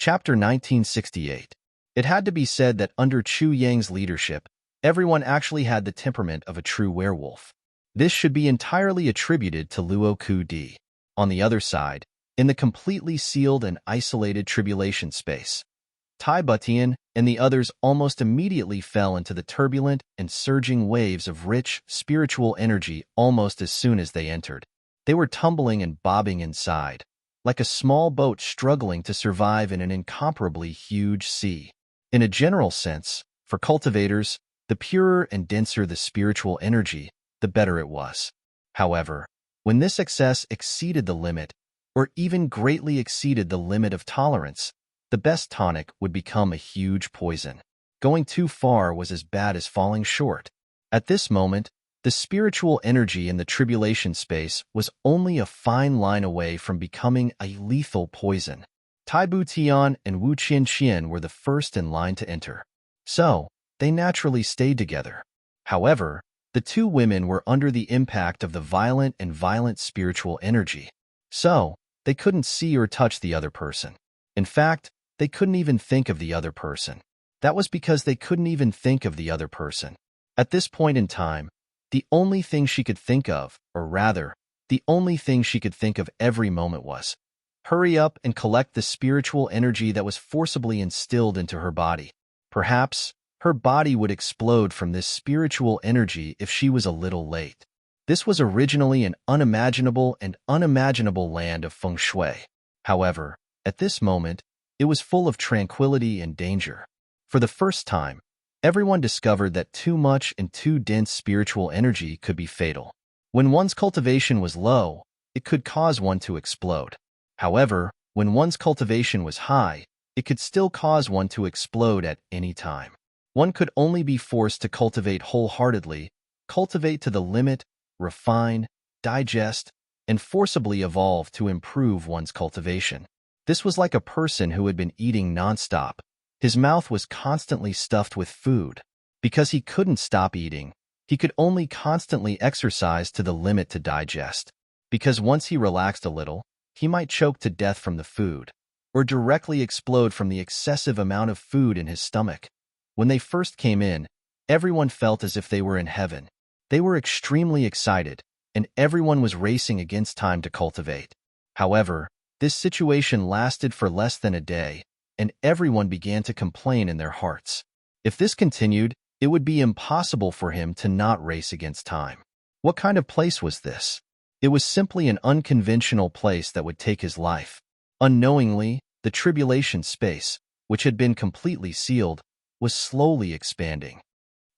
Chapter 1968. It had to be said that under Chu Yang's leadership, everyone actually had the temperament of a true werewolf. This should be entirely attributed to Luo Ku Di. On the other side, in the completely sealed and isolated tribulation space, Tai Butian and the others almost immediately fell into the turbulent and surging waves of rich, spiritual energy almost as soon as they entered. They were tumbling and bobbing inside, like a small boat struggling to survive in an incomparably huge sea. In a general sense, for cultivators, the purer and denser the spiritual energy, the better it was. However, when this excess exceeded the limit, or even greatly exceeded the limit of tolerance, the best tonic would become a huge poison. Going too far was as bad as falling short. At this moment, the spiritual energy in the tribulation space was only a fine line away from becoming a lethal poison. Tai Butian and Wu Qianqian were the first in line to enter. So, they naturally stayed together. However, the two women were under the impact of the violent spiritual energy. So, they couldn't see or touch the other person. In fact, they couldn't even think of the other person. That was because they couldn't even think of the other person. At this point in time, the only thing she could think of, or rather, the only thing she could think of every moment was, hurry up and collect the spiritual energy that was forcibly instilled into her body. Perhaps, her body would explode from this spiritual energy if she was a little late. This was originally an unimaginable land of feng shui. However, at this moment, it was full of tranquility and danger. For the first time, everyone discovered that too much and too dense spiritual energy could be fatal. When one's cultivation was low, it could cause one to explode. However, when one's cultivation was high, it could still cause one to explode at any time. One could only be forced to cultivate wholeheartedly, cultivate to the limit, refine, digest, and forcibly evolve to improve one's cultivation. This was like a person who had been eating nonstop. His mouth was constantly stuffed with food. Because he couldn't stop eating, he could only constantly exercise to the limit to digest. Because once he relaxed a little, he might choke to death from the food, or directly explode from the excessive amount of food in his stomach. When they first came in, everyone felt as if they were in heaven. They were extremely excited, and everyone was racing against time to cultivate. However, this situation lasted for less than a day, and everyone began to complain in their hearts. If this continued, it would be impossible for him to not race against time. What kind of place was this? It was simply an unconventional place that would take his life. Unknowingly, the tribulation space, which had been completely sealed, was slowly expanding.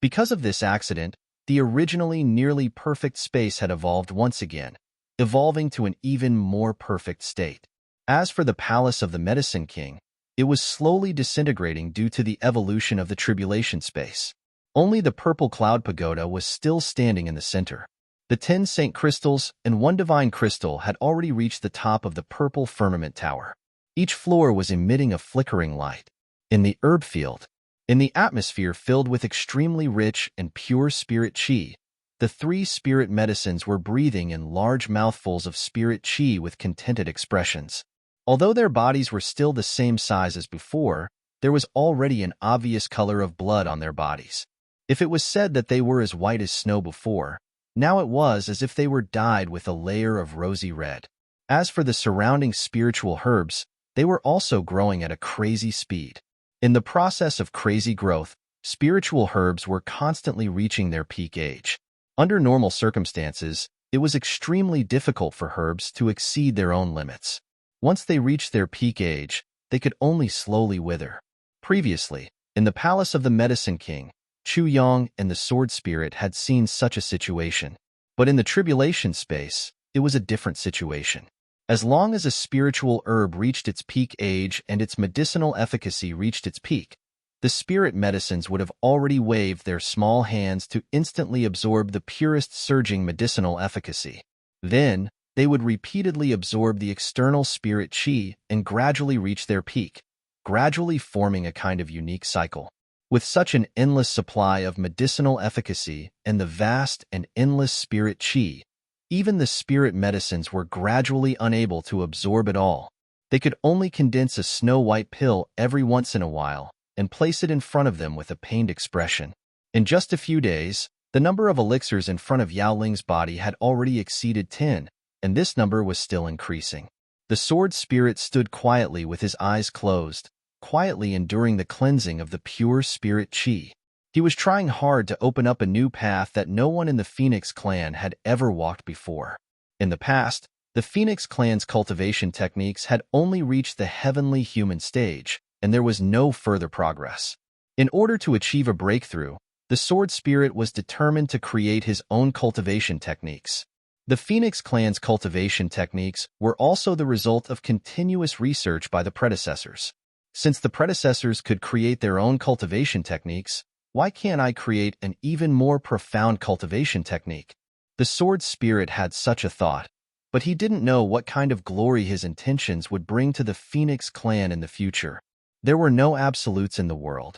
Because of this accident, the originally nearly perfect space had evolved once again, evolving to an even more perfect state. As for the palace of the Medicine King, it was slowly disintegrating due to the evolution of the tribulation space. Only the purple cloud pagoda was still standing in the center. The 10 saint crystals and 1 divine crystal had already reached the top of the purple firmament tower. Each floor was emitting a flickering light. In the herb field, in the atmosphere filled with extremely rich and pure spirit qi, the 3 spirit medicines were breathing in large mouthfuls of spirit qi with contented expressions. Although their bodies were still the same size as before, there was already an obvious color of blood on their bodies. If it was said that they were as white as snow before, now it was as if they were dyed with a layer of rosy red. As for the surrounding spiritual herbs, they were also growing at a crazy speed. In the process of crazy growth, spiritual herbs were constantly reaching their peak age. Under normal circumstances, it was extremely difficult for herbs to exceed their own limits. Once they reached their peak age, they could only slowly wither. Previously, in the palace of the Medicine King, Chu Yang and the Sword Spirit had seen such a situation. But in the tribulation space, it was a different situation. As long as a spiritual herb reached its peak age and its medicinal efficacy reached its peak, the spirit medicines would have already waved their small hands to instantly absorb the purest surging medicinal efficacy. Then, they would repeatedly absorb the external spirit qi and gradually reach their peak, gradually forming a kind of unique cycle. With such an endless supply of medicinal efficacy and the vast and endless spirit qi, even the spirit medicines were gradually unable to absorb it all. They could only condense a snow-white pill every once in a while and place it in front of them with a pained expression. In just a few days, the number of elixirs in front of Yao Ling's body had already exceeded 10, and this number was still increasing. The sword spirit stood quietly with his eyes closed, quietly enduring the cleansing of the pure spirit qi. He was trying hard to open up a new path that no one in the Phoenix clan had ever walked before. In the past, the Phoenix clan's cultivation techniques had only reached the heavenly human stage, and there was no further progress. In order to achieve a breakthrough, the sword spirit was determined to create his own cultivation techniques. The Phoenix clan's cultivation techniques were also the result of continuous research by the predecessors. Since the predecessors could create their own cultivation techniques, why can't I create an even more profound cultivation technique? The sword spirit had such a thought, but he didn't know what kind of glory his intentions would bring to the Phoenix clan in the future. There were no absolutes in the world.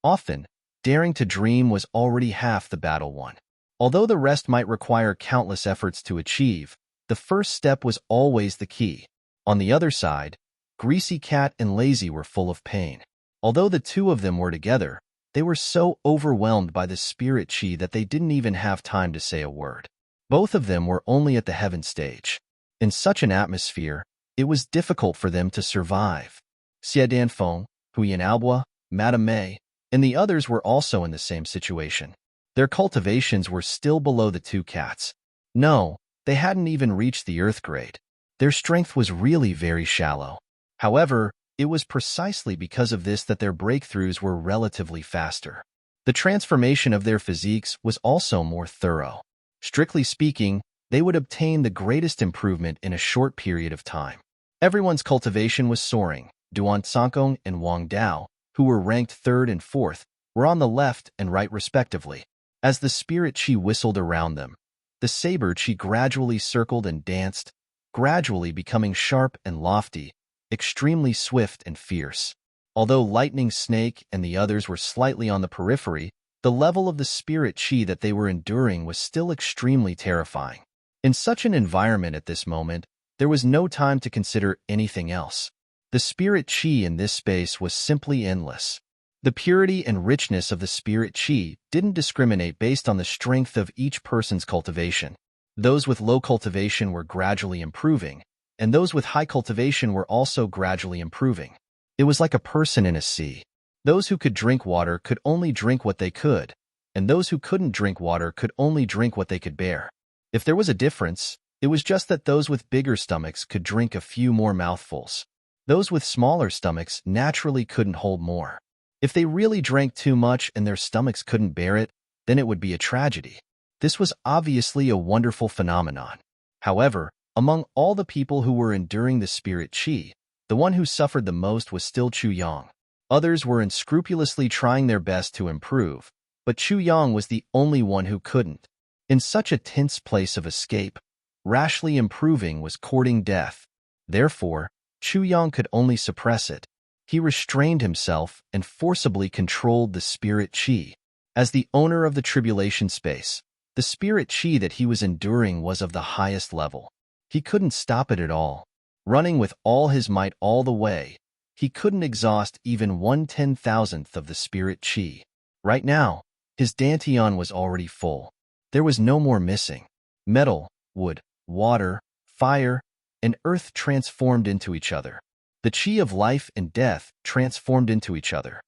Often, daring to dream was already half the battle won. Although the rest might require countless efforts to achieve, the first step was always the key. On the other side, Greasy Cat and Lazy were full of pain. Although the two of them were together, they were so overwhelmed by the spirit qi that they didn't even have time to say a word. Both of them were only at the heaven stage. In such an atmosphere, it was difficult for them to survive. Xie Danfeng, Huyan Albua, Madame Mei, and the others were also in the same situation. Their cultivations were still below the two cats. No, they hadn't even reached the earth grade. Their strength was really very shallow. However, it was precisely because of this that their breakthroughs were relatively faster. The transformation of their physiques was also more thorough. Strictly speaking, they would obtain the greatest improvement in a short period of time. Everyone's cultivation was soaring. Duan Sankong and Wang Dao, who were ranked 3rd and 4th, were on the left and right respectively. As the spirit qi whistled around them, the saber qi gradually circled and danced, gradually becoming sharp and lofty, extremely swift and fierce. Although Lightning Snake and the others were slightly on the periphery, the level of the spirit qi that they were enduring was still extremely terrifying. In such an environment at this moment, there was no time to consider anything else. The spirit qi in this space was simply endless. The purity and richness of the spirit qi didn't discriminate based on the strength of each person's cultivation. Those with low cultivation were gradually improving, and those with high cultivation were also gradually improving. It was like a person in a sea. Those who could drink water could only drink what they could, and those who couldn't drink water could only drink what they could bear. If there was a difference, it was just that those with bigger stomachs could drink a few more mouthfuls. Those with smaller stomachs naturally couldn't hold more. If they really drank too much and their stomachs couldn't bear it, then it would be a tragedy. This was obviously a wonderful phenomenon. However, among all the people who were enduring the spirit qi, the one who suffered the most was still Chu Yang. Others were unscrupulously trying their best to improve, but Chu Yang was the only one who couldn't. In such a tense place of escape, rashly improving was courting death. Therefore, Chu Yang could only suppress it. He restrained himself and forcibly controlled the spirit qi. As the owner of the tribulation space, the spirit qi that he was enduring was of the highest level. He couldn't stop it at all. Running with all his might all the way, he couldn't exhaust even 1/10,000th of the spirit qi. Right now, his dantian was already full. There was no more missing. Metal, wood, water, fire, and earth transformed into each other. The qi of life and death transformed into each other.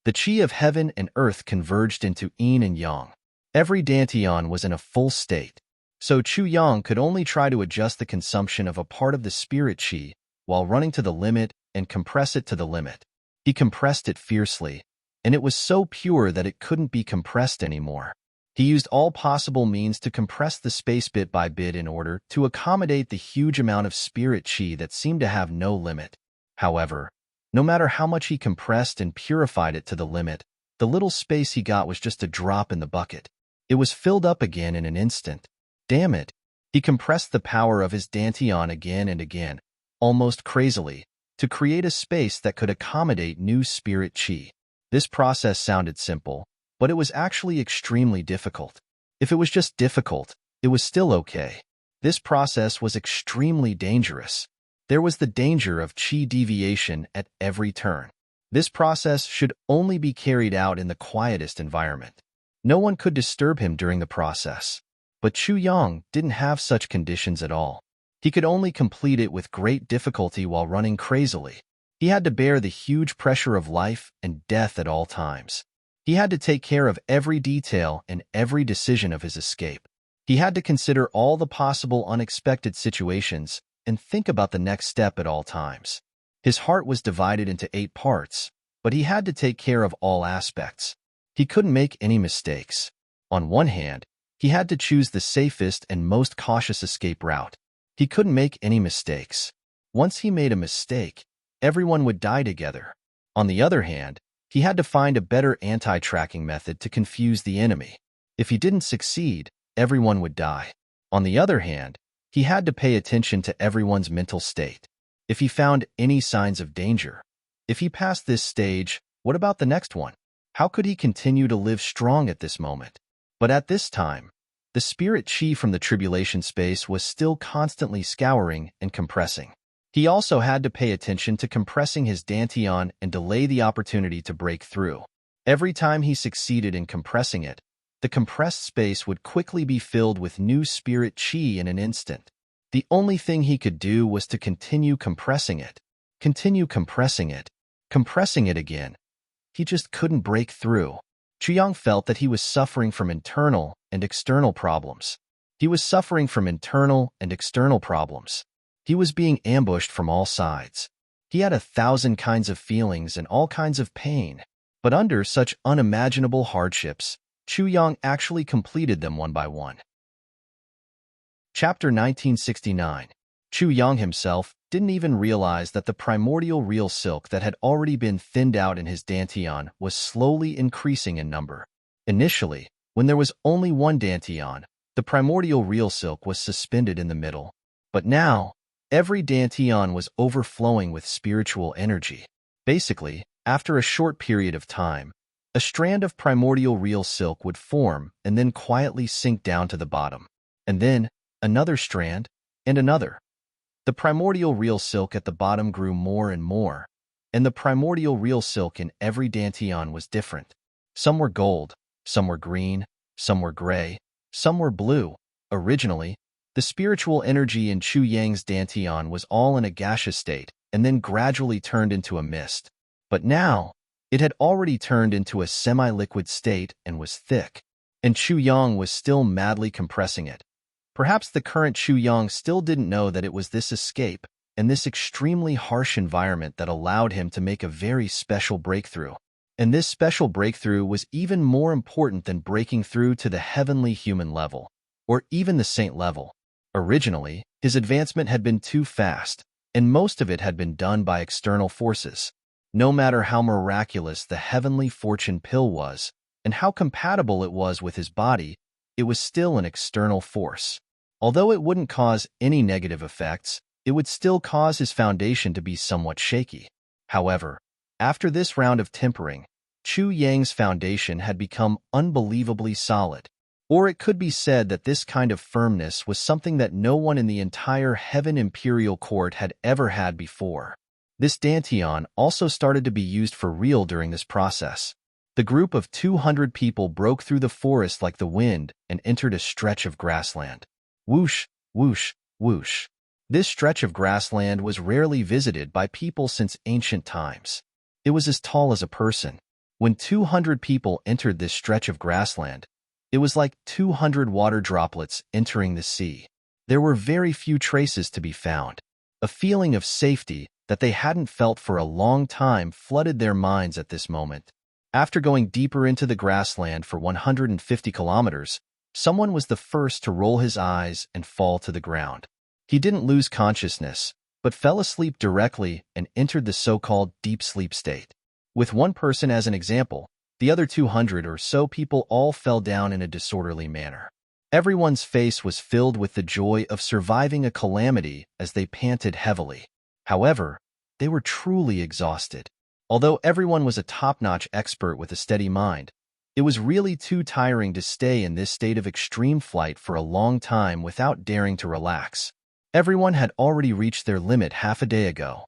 The qi of heaven and earth converged into yin and yang. Every dantian was in a full state. So Chu Yang could only try to adjust the consumption of a part of the spirit qi while running to the limit and compress it to the limit. He compressed it fiercely, and it was so pure that it couldn't be compressed anymore. He used all possible means to compress the space bit by bit in order to accommodate the huge amount of spirit qi that seemed to have no limit. However, no matter how much he compressed and purified it to the limit, the little space he got was just a drop in the bucket. It was filled up again in an instant. Damn it! He compressed the power of his dantian again and again, almost crazily, to create a space that could accommodate new spirit qi. This process sounded simple, but it was actually extremely difficult. If it was just difficult, it was still okay. This process was extremely dangerous. There was the danger of qi deviation at every turn. This process should only be carried out in the quietest environment. No one could disturb him during the process. But Chu Yang didn't have such conditions at all. He could only complete it with great difficulty while running crazily. He had to bear the huge pressure of life and death at all times. He had to take care of every detail and every decision of his escape. He had to consider all the possible unexpected situations and think about the next step at all times. His heart was divided into 8 parts, but he had to take care of all aspects. He couldn't make any mistakes. On one hand, he had to choose the safest and most cautious escape route. He couldn't make any mistakes. Once he made a mistake, everyone would die together. On the other hand, he had to find a better anti-tracking method to confuse the enemy. If he didn't succeed, everyone would die. On the other hand, he had to pay attention to everyone's mental state. If he found any signs of danger, if he passed this stage, what about the next one? How could he continue to live strong at this moment? But at this time, the spirit qi from the tribulation space was still constantly scouring and compressing. He also had to pay attention to compressing his dantian and delay the opportunity to break through. Every time he succeeded in compressing it, the compressed space would quickly be filled with new spirit qi in an instant. The only thing he could do was to continue compressing it again. He just couldn't break through. Chu Yang felt that he was suffering from internal and external problems. He was being ambushed from all sides. He had 1,000 kinds of feelings and all kinds of pain. But under such unimaginable hardships, Chu Yang actually completed them one by one. Chapter 1969. Chu Yang himself didn't even realize that the primordial real silk that had already been thinned out in his dantian was slowly increasing in number. Initially, when there was only one dantian, the primordial real silk was suspended in the middle. But now, every dantian was overflowing with spiritual energy. Basically, after a short period of time, a strand of primordial real silk would form and then quietly sink down to the bottom. And then, another strand, and another. The primordial real silk at the bottom grew more and more, and the primordial real silk in every dantian was different. Some were gold, some were green, some were gray, some were blue. Originally, the spiritual energy in Chu Yang's dantian was all in a gaseous state and then gradually turned into a mist. But now, it had already turned into a semi-liquid state and was thick, and Chu Yang was still madly compressing it. Perhaps the current Chu Yang still didn't know that it was this escape and this extremely harsh environment that allowed him to make a very special breakthrough. And this special breakthrough was even more important than breaking through to the heavenly human level, or even the saint level. Originally, his advancement had been too fast, and most of it had been done by external forces. No matter how miraculous the heavenly fortune pill was, and how compatible it was with his body, it was still an external force. Although it wouldn't cause any negative effects, it would still cause his foundation to be somewhat shaky. However, after this round of tempering, Chu Yang's foundation had become unbelievably solid. Or it could be said that this kind of firmness was something that no one in the entire Heaven Imperial Court had ever had before. This dantian also started to be used for real during this process. The group of 200 people broke through the forest like the wind and entered a stretch of grassland. Whoosh, whoosh, whoosh. This stretch of grassland was rarely visited by people since ancient times. It was as tall as a person. When 200 people entered this stretch of grassland, it was like 200 water droplets entering the sea. There were very few traces to be found. A feeling of safety that they hadn't felt for a long time flooded their minds at this moment. After going deeper into the grassland for 150 kilometers, someone was the first to roll his eyes and fall to the ground. He didn't lose consciousness, but fell asleep directly and entered the so-called deep sleep state. With one person as an example, the other 200 or so people all fell down in a disorderly manner. Everyone's face was filled with the joy of surviving a calamity as they panted heavily. However, they were truly exhausted. Although everyone was a top-notch expert with a steady mind, it was really too tiring to stay in this state of extreme flight for a long time without daring to relax. Everyone had already reached their limit half a day ago.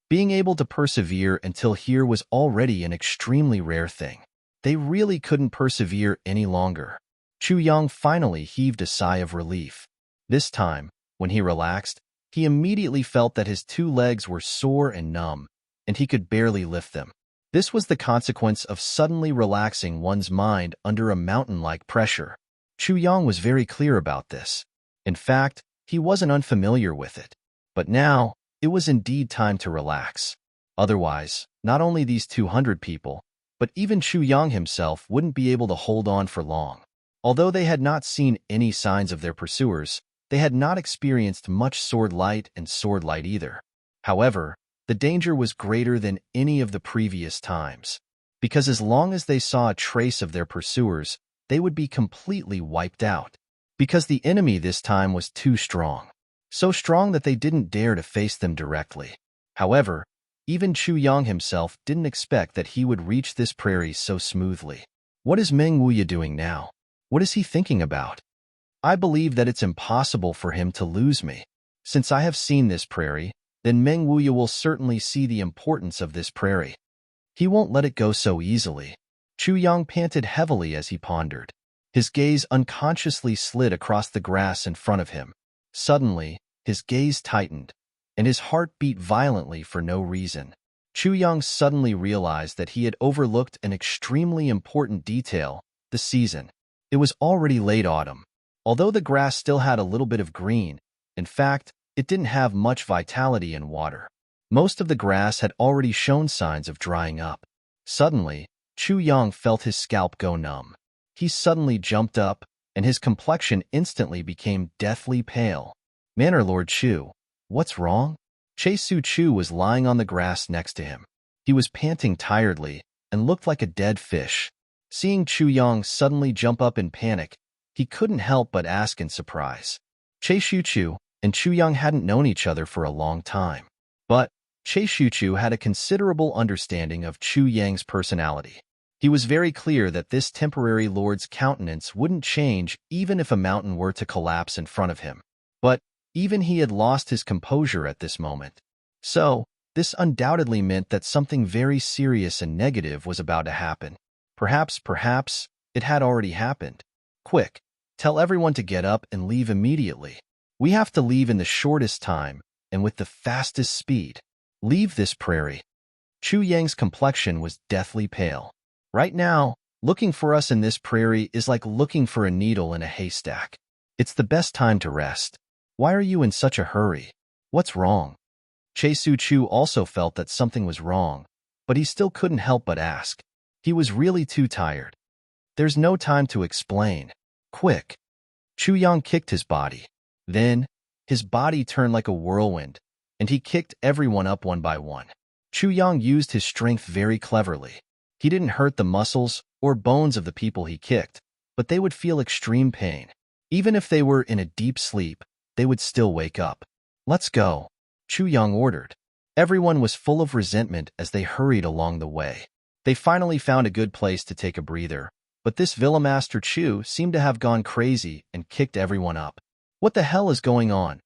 Being able to persevere until here was already an extremely rare thing. They really couldn't persevere any longer. Chu Yang finally heaved a sigh of relief. This time, when he relaxed, he immediately felt that his 2 legs were sore and numb, and he could barely lift them. This was the consequence of suddenly relaxing one's mind under a mountain-like pressure. Chu Yang was very clear about this. In fact, he wasn't unfamiliar with it. But now, it was indeed time to relax. Otherwise, not only these 200 people, but even Chu Yang himself wouldn't be able to hold on for long. Although they had not seen any signs of their pursuers, they had not experienced much sword light either. However, the danger was greater than any of the previous times, because as long as they saw a trace of their pursuers, they would be completely wiped out. Because the enemy this time was too strong. So strong that they didn't dare to face them directly. However, even Chu Yang himself didn't expect that he would reach this prairie so smoothly. What is Meng Wuya doing now? What is he thinking about? I believe that it's impossible for him to lose me. Since I have seen this prairie, then Meng Wuya will certainly see the importance of this prairie. He won't let it go so easily. Chu Yang panted heavily as he pondered. His gaze unconsciously slid across the grass in front of him. Suddenly, his gaze tightened, and his heart beat violently for no reason. Chu Yang suddenly realized that he had overlooked an extremely important detail: the season. It was already late autumn. Although the grass still had a little bit of green, in fact, it didn't have much vitality and water. Most of the grass had already shown signs of drying up. Suddenly, Chu Yang felt his scalp go numb. He suddenly jumped up, and his complexion instantly became deathly pale. Manor Lord Chu, what's wrong? Che Su Chu was lying on the grass next to him. He was panting tiredly and looked like a dead fish. Seeing Chu Yang suddenly jump up in panic, he couldn't help but ask in surprise. Che Su Chu and Chu Yang hadn't known each other for a long time. But Che Su Chu had a considerable understanding of Chu Yang's personality. He was very clear that this temporary lord's countenance wouldn't change even if a mountain were to collapse in front of him. But even he had lost his composure at this moment. So, this undoubtedly meant that something very serious and negative was about to happen. Perhaps, it had already happened. Quick, tell everyone to get up and leave immediately. We have to leave in the shortest time and with the fastest speed. Leave this prairie. Chu Yang's complexion was deathly pale. Right now, looking for us in this prairie is like looking for a needle in a haystack. It's the best time to rest. Why are you in such a hurry? What's wrong? Che Su Chu also felt that something was wrong, but he still couldn't help but ask. He was really too tired. There's no time to explain. Quick. Chu Yang kicked his body. Then, his body turned like a whirlwind, and he kicked everyone up one by one. Chu Yang used his strength very cleverly. He didn't hurt the muscles or bones of the people he kicked, but they would feel extreme pain. Even if they were in a deep sleep, they would still wake up. Let's go, Chu Yang ordered. Everyone was full of resentment as they hurried along the way. They finally found a good place to take a breather, but this Villa Master Chu seemed to have gone crazy and kicked everyone up. What the hell is going on?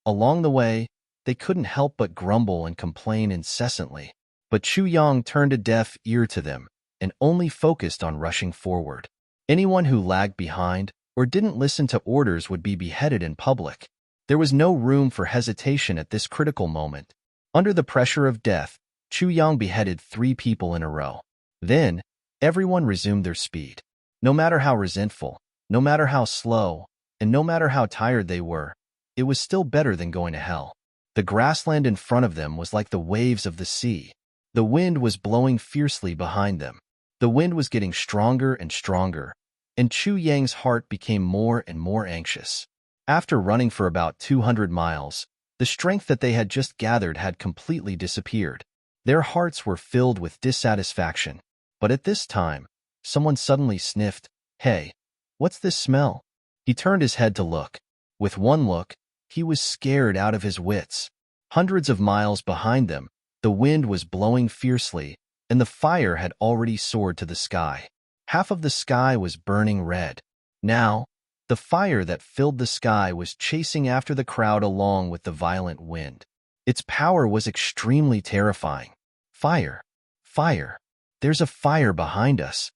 Along the way, they couldn't help but grumble and complain incessantly. But Chu Yang turned a deaf ear to them and only focused on rushing forward. Anyone who lagged behind or didn't listen to orders would be beheaded in public. There was no room for hesitation at this critical moment. Under the pressure of death, Chu Yang beheaded 3 people in a row. Then, everyone resumed their speed. No matter how resentful, no matter how slow, and no matter how tired they were, it was still better than going to hell. The grassland in front of them was like the waves of the sea. The wind was blowing fiercely behind them. The wind was getting stronger and stronger, and Chu Yang's heart became more and more anxious. After running for about 200 miles, the strength that they had just gathered had completely disappeared. Their hearts were filled with dissatisfaction. But at this time, someone suddenly sniffed, "Hey, what's this smell?" He turned his head to look. With one look, he was scared out of his wits. Hundreds of miles behind them, the wind was blowing fiercely, and the fire had already soared to the sky. Half of the sky was burning red. Now, The fire that filled the sky was chasing after the crowd along with the violent wind. Its power was extremely terrifying. Fire! Fire! There's a fire behind us!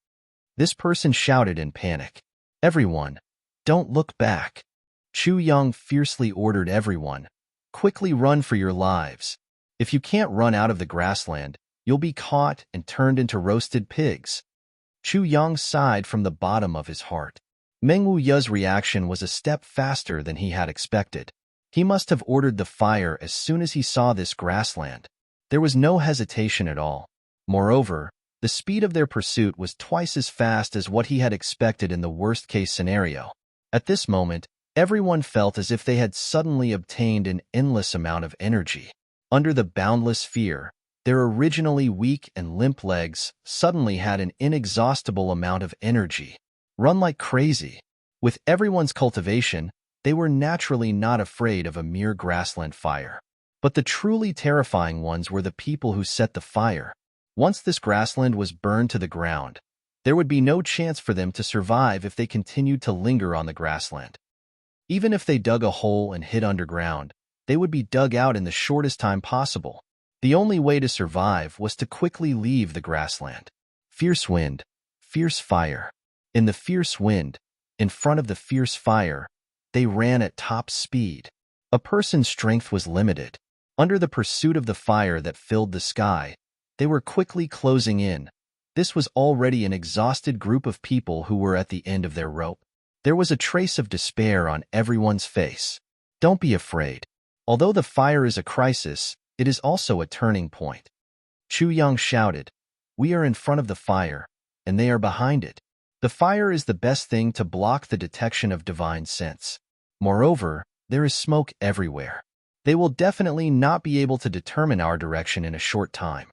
This person shouted in panic. Everyone, don't look back! Chu Yang fiercely ordered everyone, quickly run for your lives. If you can't run out of the grassland, you'll be caught and turned into roasted pigs. Chu Yang sighed from the bottom of his heart. Meng Wuya's reaction was a step faster than he had expected. He must have ordered the fire as soon as he saw this grassland. There was no hesitation at all. Moreover, the speed of their pursuit was twice as fast as what he had expected in the worst-case scenario. At this moment, everyone felt as if they had suddenly obtained an endless amount of energy. Under the boundless fear, their originally weak and limp legs suddenly had an inexhaustible amount of energy. Run like crazy. With everyone's cultivation, they were naturally not afraid of a mere grassland fire. But the truly terrifying ones were the people who set the fire. Once this grassland was burned to the ground, there would be no chance for them to survive if they continued to linger on the grassland. Even if they dug a hole and hid underground, they would be dug out in the shortest time possible. The only way to survive was to quickly leave the grassland. Fierce wind, fierce fire. In the fierce wind, in front of the fierce fire, they ran at top speed. A person's strength was limited. Under the pursuit of the fire that filled the sky, they were quickly closing in. This was already an exhausted group of people who were at the end of their rope. There was a trace of despair on everyone's face. Don't be afraid. Although the fire is a crisis, it is also a turning point. Chu Yang shouted, "We are in front of the fire, and they are behind it. The fire is the best thing to block the detection of divine sense. Moreover, there is smoke everywhere. They will definitely not be able to determine our direction in a short time.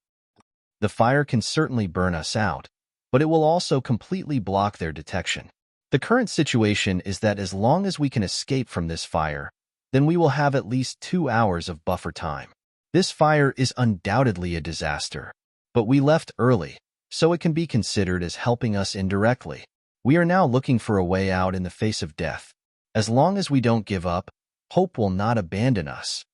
The fire can certainly burn us out, but it will also completely block their detection. The current situation is that as long as we can escape from this fire, then we will have at least 2 hours of buffer time. This fire is undoubtedly a disaster, but we left early, so it can be considered as helping us indirectly. We are now looking for a way out in the face of death. As long as we don't give up, hope will not abandon us."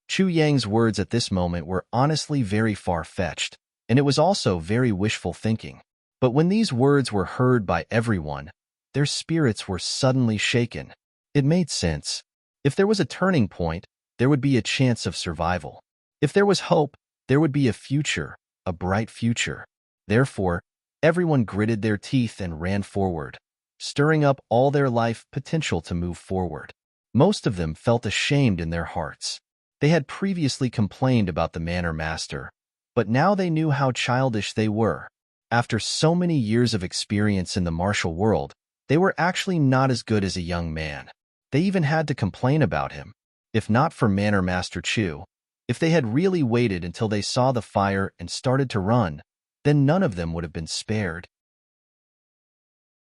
Chu Yang's words at this moment were honestly very far-fetched, and it was also very wishful thinking. But when these words were heard by everyone, their spirits were suddenly shaken. It made sense. If there was a turning point, there would be a chance of survival. If there was hope, there would be a future, a bright future. Therefore, everyone gritted their teeth and ran forward, stirring up all their life potential to move forward. Most of them felt ashamed in their hearts. They had previously complained about the Manor Master, but now they knew how childish they were. After so many years of experience in the martial world, they were actually not as good as a young man. They even had to complain about him. If not for Manor Master Chu, if they had really waited until they saw the fire and started to run, then none of them would have been spared.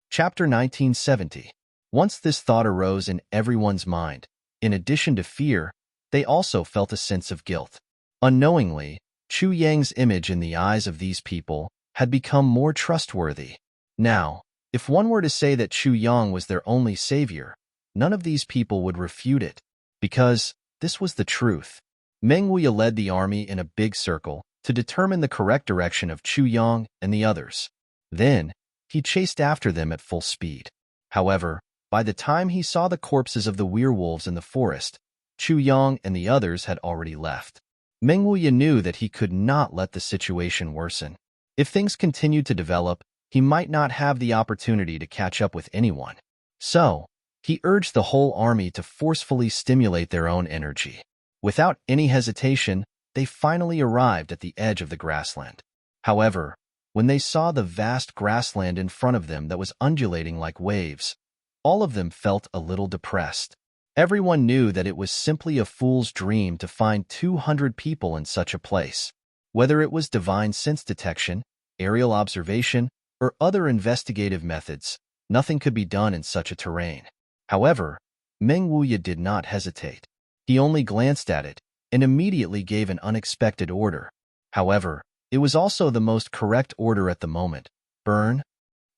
Chapter 1970. Once this thought arose in everyone's mind, in addition to fear, they also felt a sense of guilt. Unknowingly, Chu Yang's image in the eyes of these people had become more trustworthy. Now, if one were to say that Chu Yang was their only savior, none of these people would refute it, because this was the truth. Meng Wuya led the army in a big circle to determine the correct direction of Chu Yang and the others. Then, he chased after them at full speed. However, by the time he saw the corpses of the werewolves in the forest, Chu Yang and the others had already left. Meng Wuya knew that he could not let the situation worsen. If things continued to develop, he might not have the opportunity to catch up with anyone. So, he urged the whole army to forcefully stimulate their own energy. Without any hesitation, they finally arrived at the edge of the grassland. However, when they saw the vast grassland in front of them that was undulating like waves, all of them felt a little depressed. Everyone knew that it was simply a fool's dream to find 200 people in such a place. Whether it was divine sense detection, aerial observation, or other investigative methods, nothing could be done in such a terrain. However, Meng Wuya did not hesitate. He only glanced at it and immediately gave an unexpected order. However, it was also the most correct order at the moment. Burn.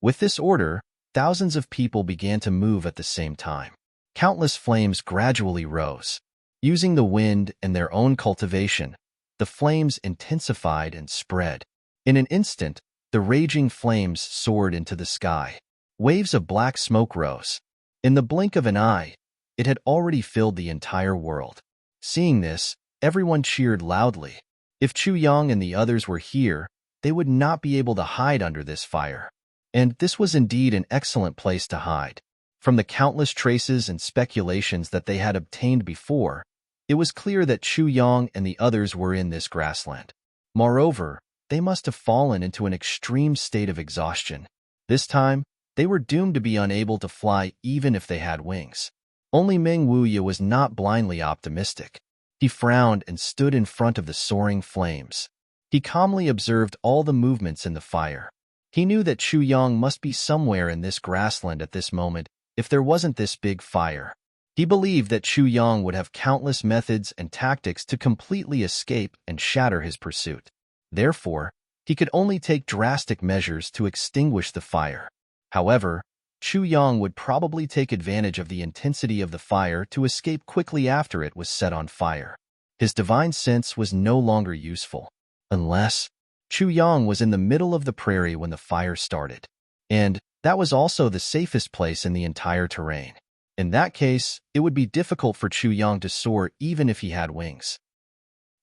With this order, thousands of people began to move at the same time. Countless flames gradually rose. Using the wind and their own cultivation, the flames intensified and spread. In an instant, the raging flames soared into the sky. Waves of black smoke rose. In the blink of an eye, it had already filled the entire world. Seeing this, everyone cheered loudly. If Chu Yang and the others were here, they would not be able to hide under this fire. And this was indeed an excellent place to hide. From the countless traces and speculations that they had obtained before, it was clear that Chu Yang and the others were in this grassland. Moreover, they must have fallen into an extreme state of exhaustion. This time, they were doomed to be unable to fly even if they had wings. Only Meng Wuya was not blindly optimistic. He frowned and stood in front of the soaring flames. He calmly observed all the movements in the fire. He knew that Chu Yang must be somewhere in this grassland at this moment if there wasn't this big fire. He believed that Chu Yang would have countless methods and tactics to completely escape and shatter his pursuit. Therefore, he could only take drastic measures to extinguish the fire. However, Chu Yang would probably take advantage of the intensity of the fire to escape quickly after it was set on fire. His divine sense was no longer useful, unless Chu Yang was in the middle of the prairie when the fire started. And that was also the safest place in the entire terrain. In that case, it would be difficult for Chu Yang to soar even if he had wings.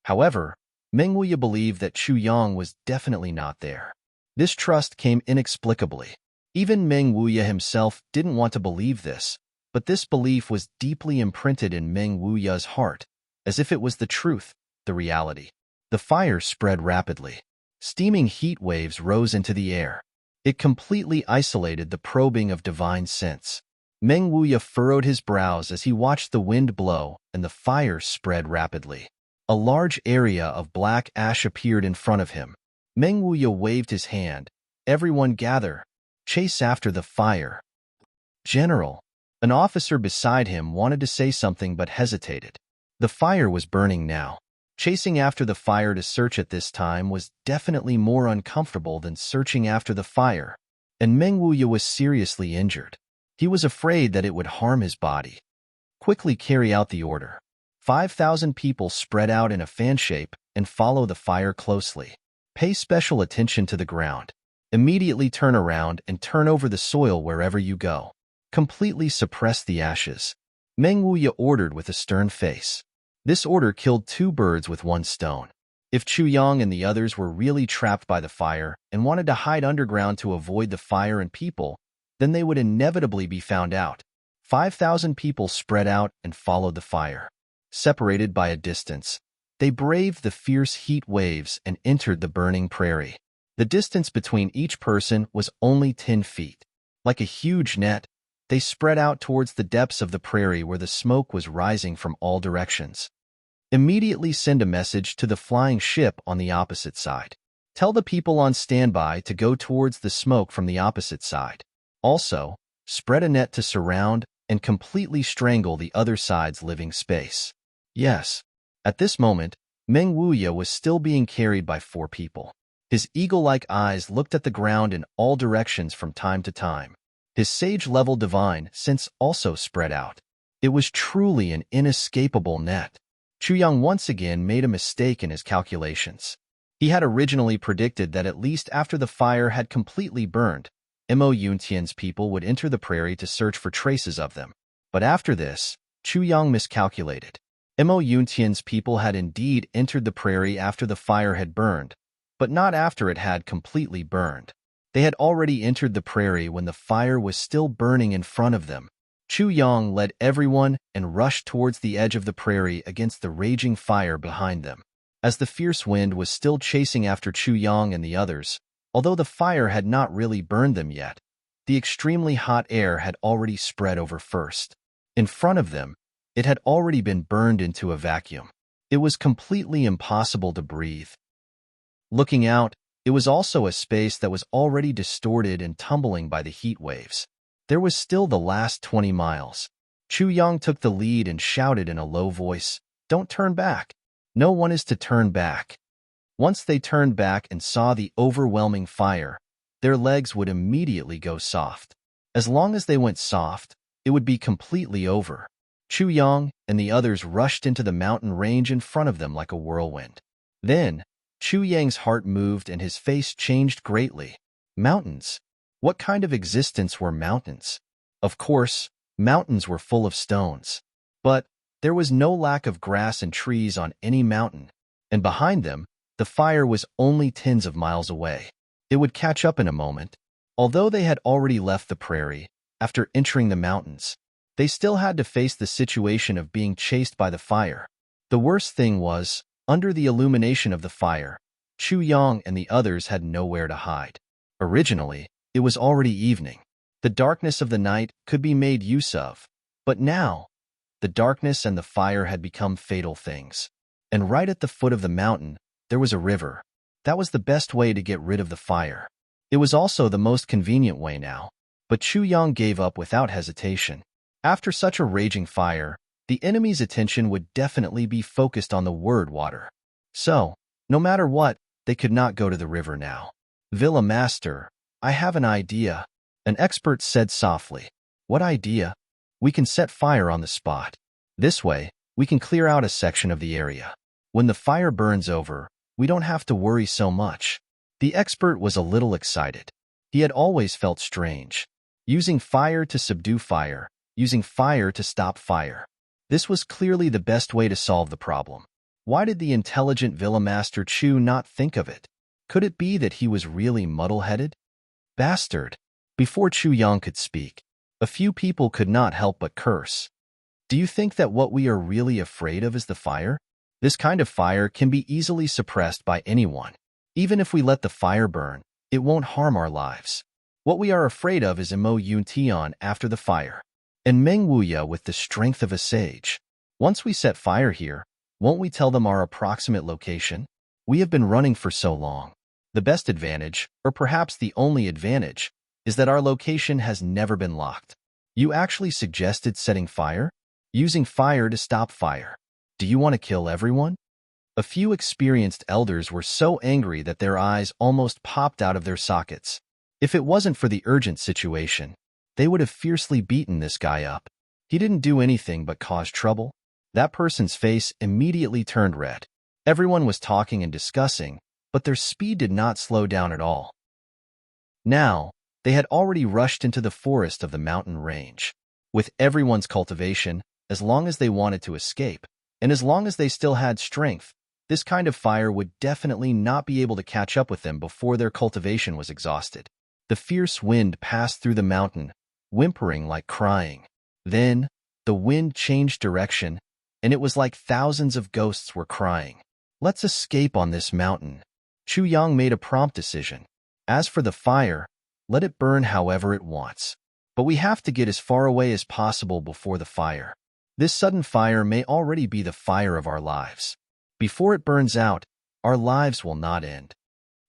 However, Meng Wuya believed that Chu Yang was definitely not there. This trust came inexplicably. Even Meng Wuya himself didn't want to believe this, but this belief was deeply imprinted in Meng Wuya's heart, as if it was the truth, the reality. The fire spread rapidly. Steaming heat waves rose into the air. It completely isolated the probing of divine sense. Meng Wuya furrowed his brows as he watched the wind blow and the fire spread rapidly. A large area of black ash appeared in front of him. Meng Wuya waved his hand. Everyone gather. Chase after the fire. General. An officer beside him wanted to say something but hesitated. The fire was burning now. Chasing after the fire to search at this time was definitely more uncomfortable than searching after the fire, and Meng Wuya was seriously injured. He was afraid that it would harm his body. Quickly carry out the order. 5,000 people spread out in a fan shape and follow the fire closely. Pay special attention to the ground. Immediately turn around and turn over the soil wherever you go. Completely suppress the ashes. Meng Wuya ordered with a stern face. This order killed 2 birds with 1 stone. If Chu Yang and the others were really trapped by the fire and wanted to hide underground to avoid the fire and people, then they would inevitably be found out. 5,000 people spread out and followed the fire. Separated by a distance, they braved the fierce heat waves and entered the burning prairie. The distance between each person was only 10 feet. Like a huge net, they spread out towards the depths of the prairie where the smoke was rising from all directions. Immediately send a message to the flying ship on the opposite side. Tell the people on standby to go towards the smoke from the opposite side. Also, spread a net to surround and completely strangle the other side's living space. Yes, at this moment, Meng Wuya was still being carried by 4 people. His eagle-like eyes looked at the ground in all directions from time to time. His sage-level divine sense also spread out. It was truly an inescapable net. Chu Yang once again made a mistake in his calculations. He had originally predicted that at least after the fire had completely burned, Mo Yuntian's people would enter the prairie to search for traces of them. But after this, Chu Yang miscalculated. Mo Yuntian's people had indeed entered the prairie after the fire had burned, but not after it had completely burned. They had already entered the prairie when the fire was still burning in front of them. Chu Yang led everyone and rushed towards the edge of the prairie against the raging fire behind them. As the fierce wind was still chasing after Chu Yang and the others, although the fire had not really burned them yet, the extremely hot air had already spread over first. In front of them, it had already been burned into a vacuum. It was completely impossible to breathe. Looking out, it was also a space that was already distorted and tumbling by the heat waves. There was still the last 20 miles. Chu Yang took the lead and shouted in a low voice, "Don't turn back. No one is to turn back." Once they turned back and saw the overwhelming fire, their legs would immediately go soft. As long as they went soft, it would be completely over. Chu Yang and the others rushed into the mountain range in front of them like a whirlwind. Then, Chu Yang's heart moved and his face changed greatly. Mountains. What kind of existence were mountains? Of course, mountains were full of stones. But there was no lack of grass and trees on any mountain, and behind them, the fire was only tens of miles away. It would catch up in a moment. Although they had already left the prairie, after entering the mountains, they still had to face the situation of being chased by the fire. The worst thing was, under the illumination of the fire, Chu Yang and the others had nowhere to hide. Originally, it was already evening. The darkness of the night could be made use of, but now, the darkness and the fire had become fatal things. And right at the foot of the mountain, there was a river. That was the best way to get rid of the fire. It was also the most convenient way now, but Chu Yang gave up without hesitation. After such a raging fire, the enemy's attention would definitely be focused on the word water. So, no matter what, they could not go to the river now. Villa Master, I have an idea, an expert said softly. What idea? We can set fire on the spot. This way, we can clear out a section of the area. When the fire burns over, we don't have to worry so much. The expert was a little excited. He had always felt strange. Using fire to subdue fire, using fire to stop fire. This was clearly the best way to solve the problem. Why did the intelligent Villa Master Chu not think of it? Could it be that he was really muddle-headed? Bastard! Before Chu Yang could speak, a few people could not help but curse. Do you think that what we are really afraid of is the fire? This kind of fire can be easily suppressed by anyone. Even if we let the fire burn, it won't harm our lives. What we are afraid of is Imo Yun Tian after the fire, and Meng Wuya with the strength of a sage. Once we set fire here, won't we tell them our approximate location? We have been running for so long. The best advantage, or perhaps the only advantage, is that our location has never been locked. You actually suggested setting fire? Using fire to stop fire. Do you want to kill everyone? A few experienced elders were so angry that their eyes almost popped out of their sockets. If it wasn't for the urgent situation, they would have fiercely beaten this guy up. He didn't do anything but cause trouble. That person's face immediately turned red. Everyone was talking and discussing, but their speed did not slow down at all. Now, they had already rushed into the forest of the mountain range. With everyone's cultivation, as long as they wanted to escape, and as long as they still had strength, this kind of fire would definitely not be able to catch up with them before their cultivation was exhausted. The fierce wind passed through the mountain, whimpering like crying. Then, the wind changed direction, and it was like thousands of ghosts were crying. Let's escape on this mountain. Chu Yang made a prompt decision. As for the fire, let it burn however it wants. But we have to get as far away as possible before the fire. This sudden fire may already be the fire of our lives. Before it burns out, our lives will not end.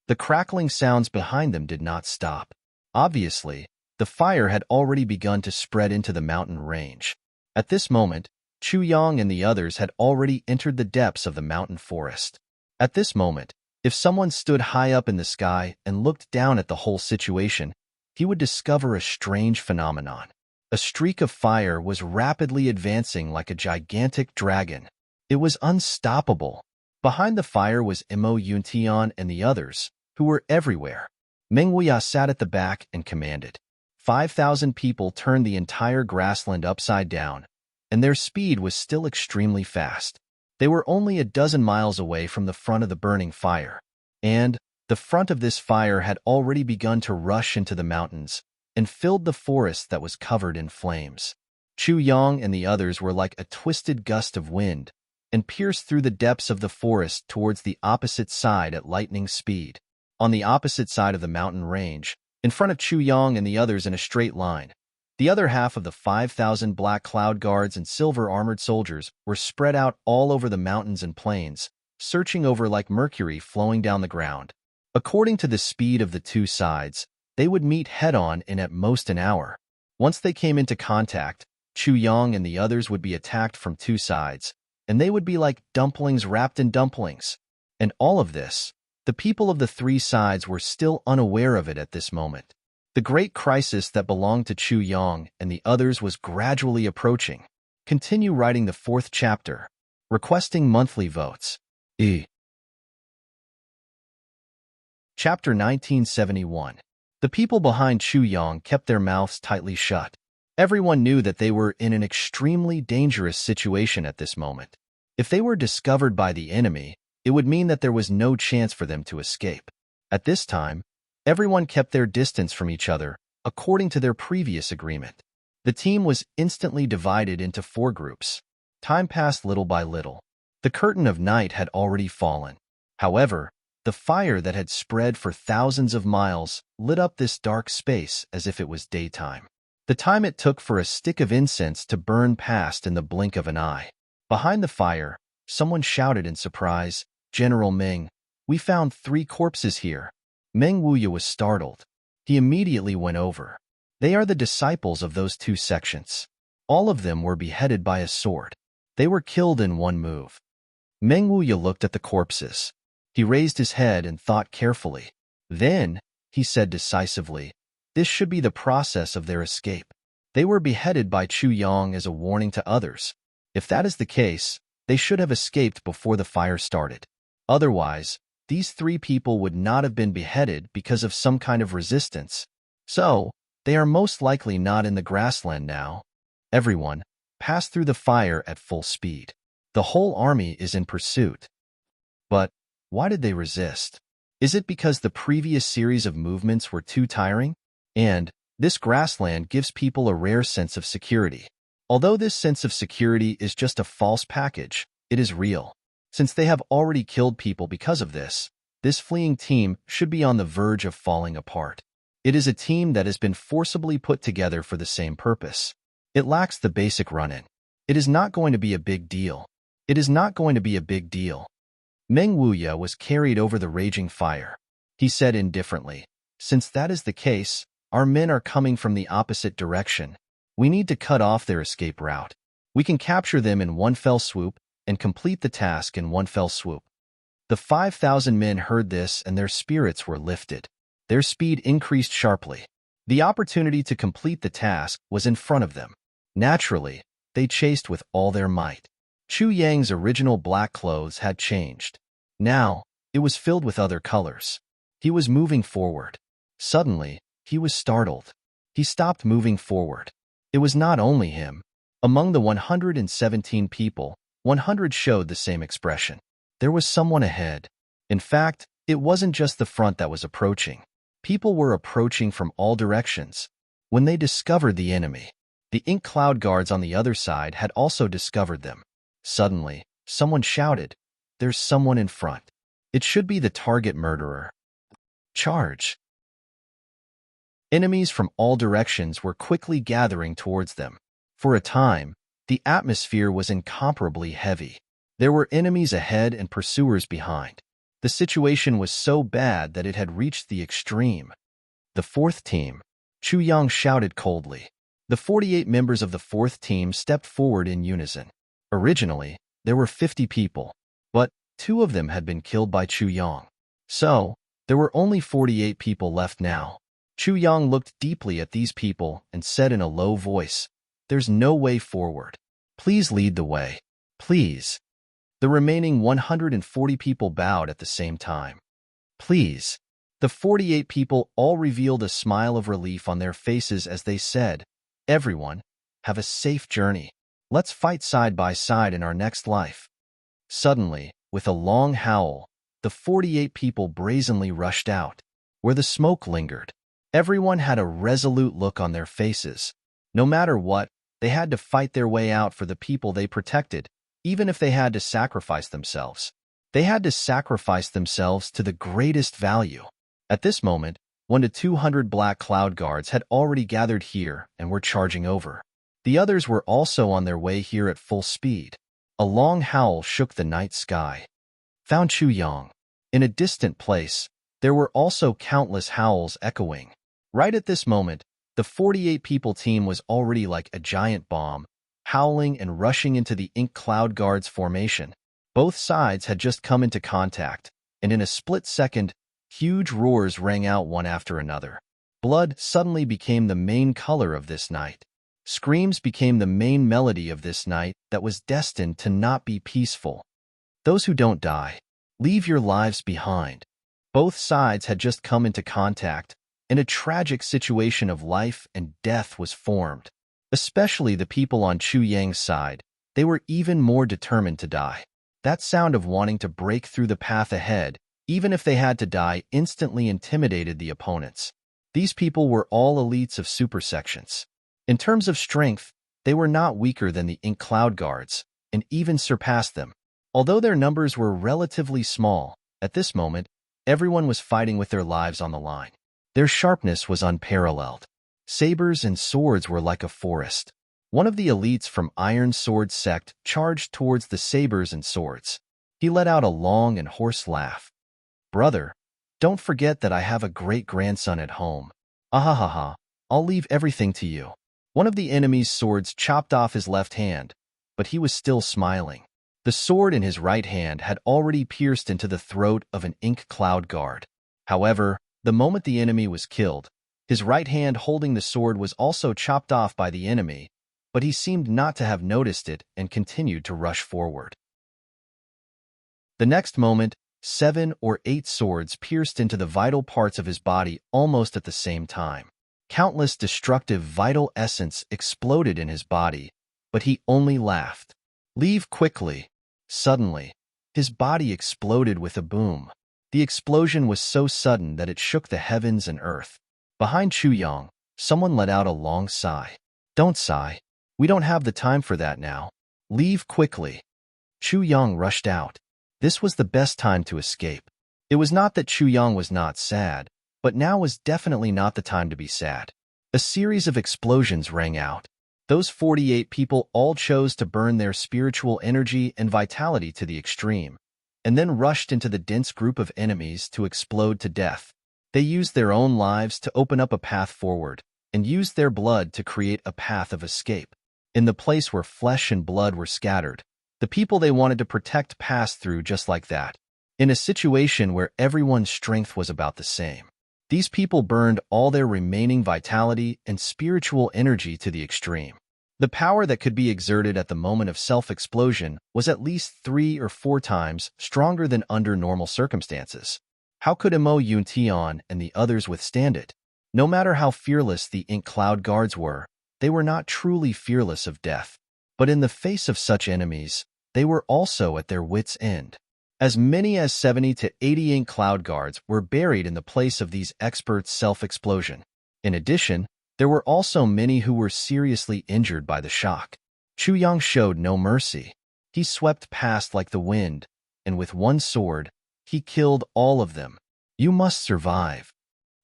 The crackling sounds behind them did not stop. Obviously, the fire had already begun to spread into the mountain range. At this moment, Chu Yang and the others had already entered the depths of the mountain forest. At this moment, if someone stood high up in the sky and looked down at the whole situation, he would discover a strange phenomenon. A streak of fire was rapidly advancing like a gigantic dragon. It was unstoppable. Behind the fire was Imo Yuntian and the others, who were everywhere. Meng Wuya sat at the back and commanded. 5,000 people turned the entire grassland upside down, and their speed was still extremely fast. They were only a dozen miles away from the front of the burning fire, and the front of this fire had already begun to rush into the mountains and filled the forest that was covered in flames. Chu Yang and the others were like a twisted gust of wind and pierced through the depths of the forest towards the opposite side at lightning speed. On the opposite side of the mountain range, in front of Chu Yang and the others in a straight line, the other half of the 5,000 black cloud guards and silver-armored soldiers were spread out all over the mountains and plains, searching over like mercury flowing down the ground. According to the speed of the two sides, they would meet head-on in at most an hour. Once they came into contact, Chu Yang and the others would be attacked from two sides, and they would be like dumplings wrapped in dumplings. And all of this, the people of the three sides were still unaware of it at this moment. The great crisis that belonged to Chu Yang and the others was gradually approaching. Continue writing the fourth chapter. Requesting monthly votes. Chapter 1971. The people behind Chu Yang kept their mouths tightly shut. Everyone knew that they were in an extremely dangerous situation at this moment. If they were discovered by the enemy, it would mean that there was no chance for them to escape. At this time, everyone kept their distance from each other, according to their previous agreement. The team was instantly divided into 4 groups. Time passed little by little. The curtain of night had already fallen. However, the fire that had spread for thousands of miles lit up this dark space as if it was daytime. The time it took for a stick of incense to burn passed in the blink of an eye. Behind the fire, someone shouted in surprise, "General Meng, we found 3 corpses here." Meng Wuya was startled. He immediately went over. They are the disciples of those 2 sections. All of them were beheaded by a sword. They were killed in one move. Meng Wuya looked at the corpses. He raised his head and thought carefully. Then, he said decisively, this should be the process of their escape. They were beheaded by Chu Yang as a warning to others. If that is the case, they should have escaped before the fire started. Otherwise, these 3 people would not have been beheaded because of some kind of resistance. So, they are most likely not in the grassland now. Everyone, pass through the fire at full speed. The whole army is in pursuit. But, why did they resist? Is it because the previous series of movements were too tiring? And, this grassland gives people a rare sense of security. Although this sense of security is just a false package, it is real. Since they have already killed people because of this fleeing team should be on the verge of falling apart. It is a team that has been forcibly put together for the same purpose. It lacks the basic run-in. It is not going to be a big deal. It is not going to be a big deal. Meng Wuya was carried over the raging fire. He said indifferently, since that is the case, our men are coming from the opposite direction. We need to cut off their escape route. We can capture them in one fell swoop and complete the task in one fell swoop. The 5,000 men heard this and their spirits were lifted. Their speed increased sharply. The opportunity to complete the task was in front of them. Naturally, they chased with all their might. Chu Yang's original black clothes had changed. Now, it was filled with other colors. He was moving forward. Suddenly, he was startled. He stopped moving forward. It was not only him. Among the 117 people, 100 showed the same expression. There was someone ahead. In fact, it wasn't just the front that was approaching. People were approaching from all directions. When they discovered the enemy, the ink cloud guards on the other side had also discovered them. Suddenly, someone shouted, "There's someone in front. It should be the target murderer. Charge!" Enemies from all directions were quickly gathering towards them. For a time, the atmosphere was incomparably heavy. There were enemies ahead and pursuers behind. The situation was so bad that it had reached the extreme. The 4th team. Chu Yang shouted coldly. The 48 members of the 4th team stepped forward in unison. Originally, there were 50 people, but 2 of them had been killed by Chu Yang. So, there were only 48 people left now. Chu Yang looked deeply at these people and said in a low voice, "There's no way forward. Please lead the way. Please." The remaining 140 people bowed at the same time. "Please." The 48 people all revealed a smile of relief on their faces as they said, "Everyone, have a safe journey. Let's fight side by side in our next life." Suddenly, with a long howl, the 48 people brazenly rushed out. Where the smoke lingered, everyone had a resolute look on their faces. No matter what, they had to fight their way out for the people they protected, even if they had to sacrifice themselves. They had to sacrifice themselves to the greatest value. At this moment, 1 to 200 black cloud guards had already gathered here and were charging over. The others were also on their way here at full speed. A long howl shook the night sky. Found Chu Yang. In a distant place, there were also countless howls echoing. Right at this moment, the 48 people team was already like a giant bomb, howling and rushing into the ink cloud guards formation. Both sides had just come into contact, and in a split second, huge roars rang out one after another. Blood suddenly became the main color of this night. Screams became the main melody of this night that was destined to not be peaceful. Those who don't die, leave your lives behind. Both sides had just come into contact, and a tragic situation of life and death was formed. Especially the people on Chu Yang's side, they were even more determined to die. That sound of wanting to break through the path ahead, even if they had to die, instantly intimidated the opponents. These people were all elites of super sections. In terms of strength, they were not weaker than the Ink Cloud Guards, and even surpassed them. Although their numbers were relatively small, at this moment, everyone was fighting with their lives on the line. Their sharpness was unparalleled. Sabers and swords were like a forest. One of the elites from Iron Sword sect charged towards the sabers and swords. He let out a long and hoarse laugh. "Brother, don't forget that I have a great-grandson at home. Ahahaha, I'll leave everything to you." One of the enemy's swords chopped off his left hand, but he was still smiling. The sword in his right hand had already pierced into the throat of an Ink Cloud Guard. However, the moment the enemy was killed, his right hand holding the sword was also chopped off by the enemy, but he seemed not to have noticed it and continued to rush forward. The next moment, 7 or 8 swords pierced into the vital parts of his body almost at the same time. Countless destructive vital essence exploded in his body, but he only laughed. "Leave quickly." Suddenly, his body exploded with a boom. The explosion was so sudden that it shook the heavens and earth. Behind Chu Yang, someone let out a long sigh. "Don't sigh. We don't have the time for that now. Leave quickly." Chu Yang rushed out. This was the best time to escape. It was not that Chu Yang was not sad, but now was definitely not the time to be sad. A series of explosions rang out. Those 48 people all chose to burn their spiritual energy and vitality to the extreme, and then rushed into the dense group of enemies to explode to death. They used their own lives to open up a path forward, and used their blood to create a path of escape. In the place where flesh and blood were scattered, the people they wanted to protect passed through just like that. In a situation where everyone's strength was about the same, these people burned all their remaining vitality and spiritual energy to the extreme. The power that could be exerted at the moment of self-explosion was at least 3 or 4 times stronger than under normal circumstances. How could Mo Yuntian and the others withstand it? No matter how fearless the Ink Cloud Guards were, they were not truly fearless of death. But in the face of such enemies, they were also at their wits' end. As many as 70 to 80 Ink Cloud Guards were buried in the place of these experts' self-explosion. In addition, there were also many who were seriously injured by the shock. Chu Yang showed no mercy. He swept past like the wind, and with one sword, he killed all of them. "You must survive."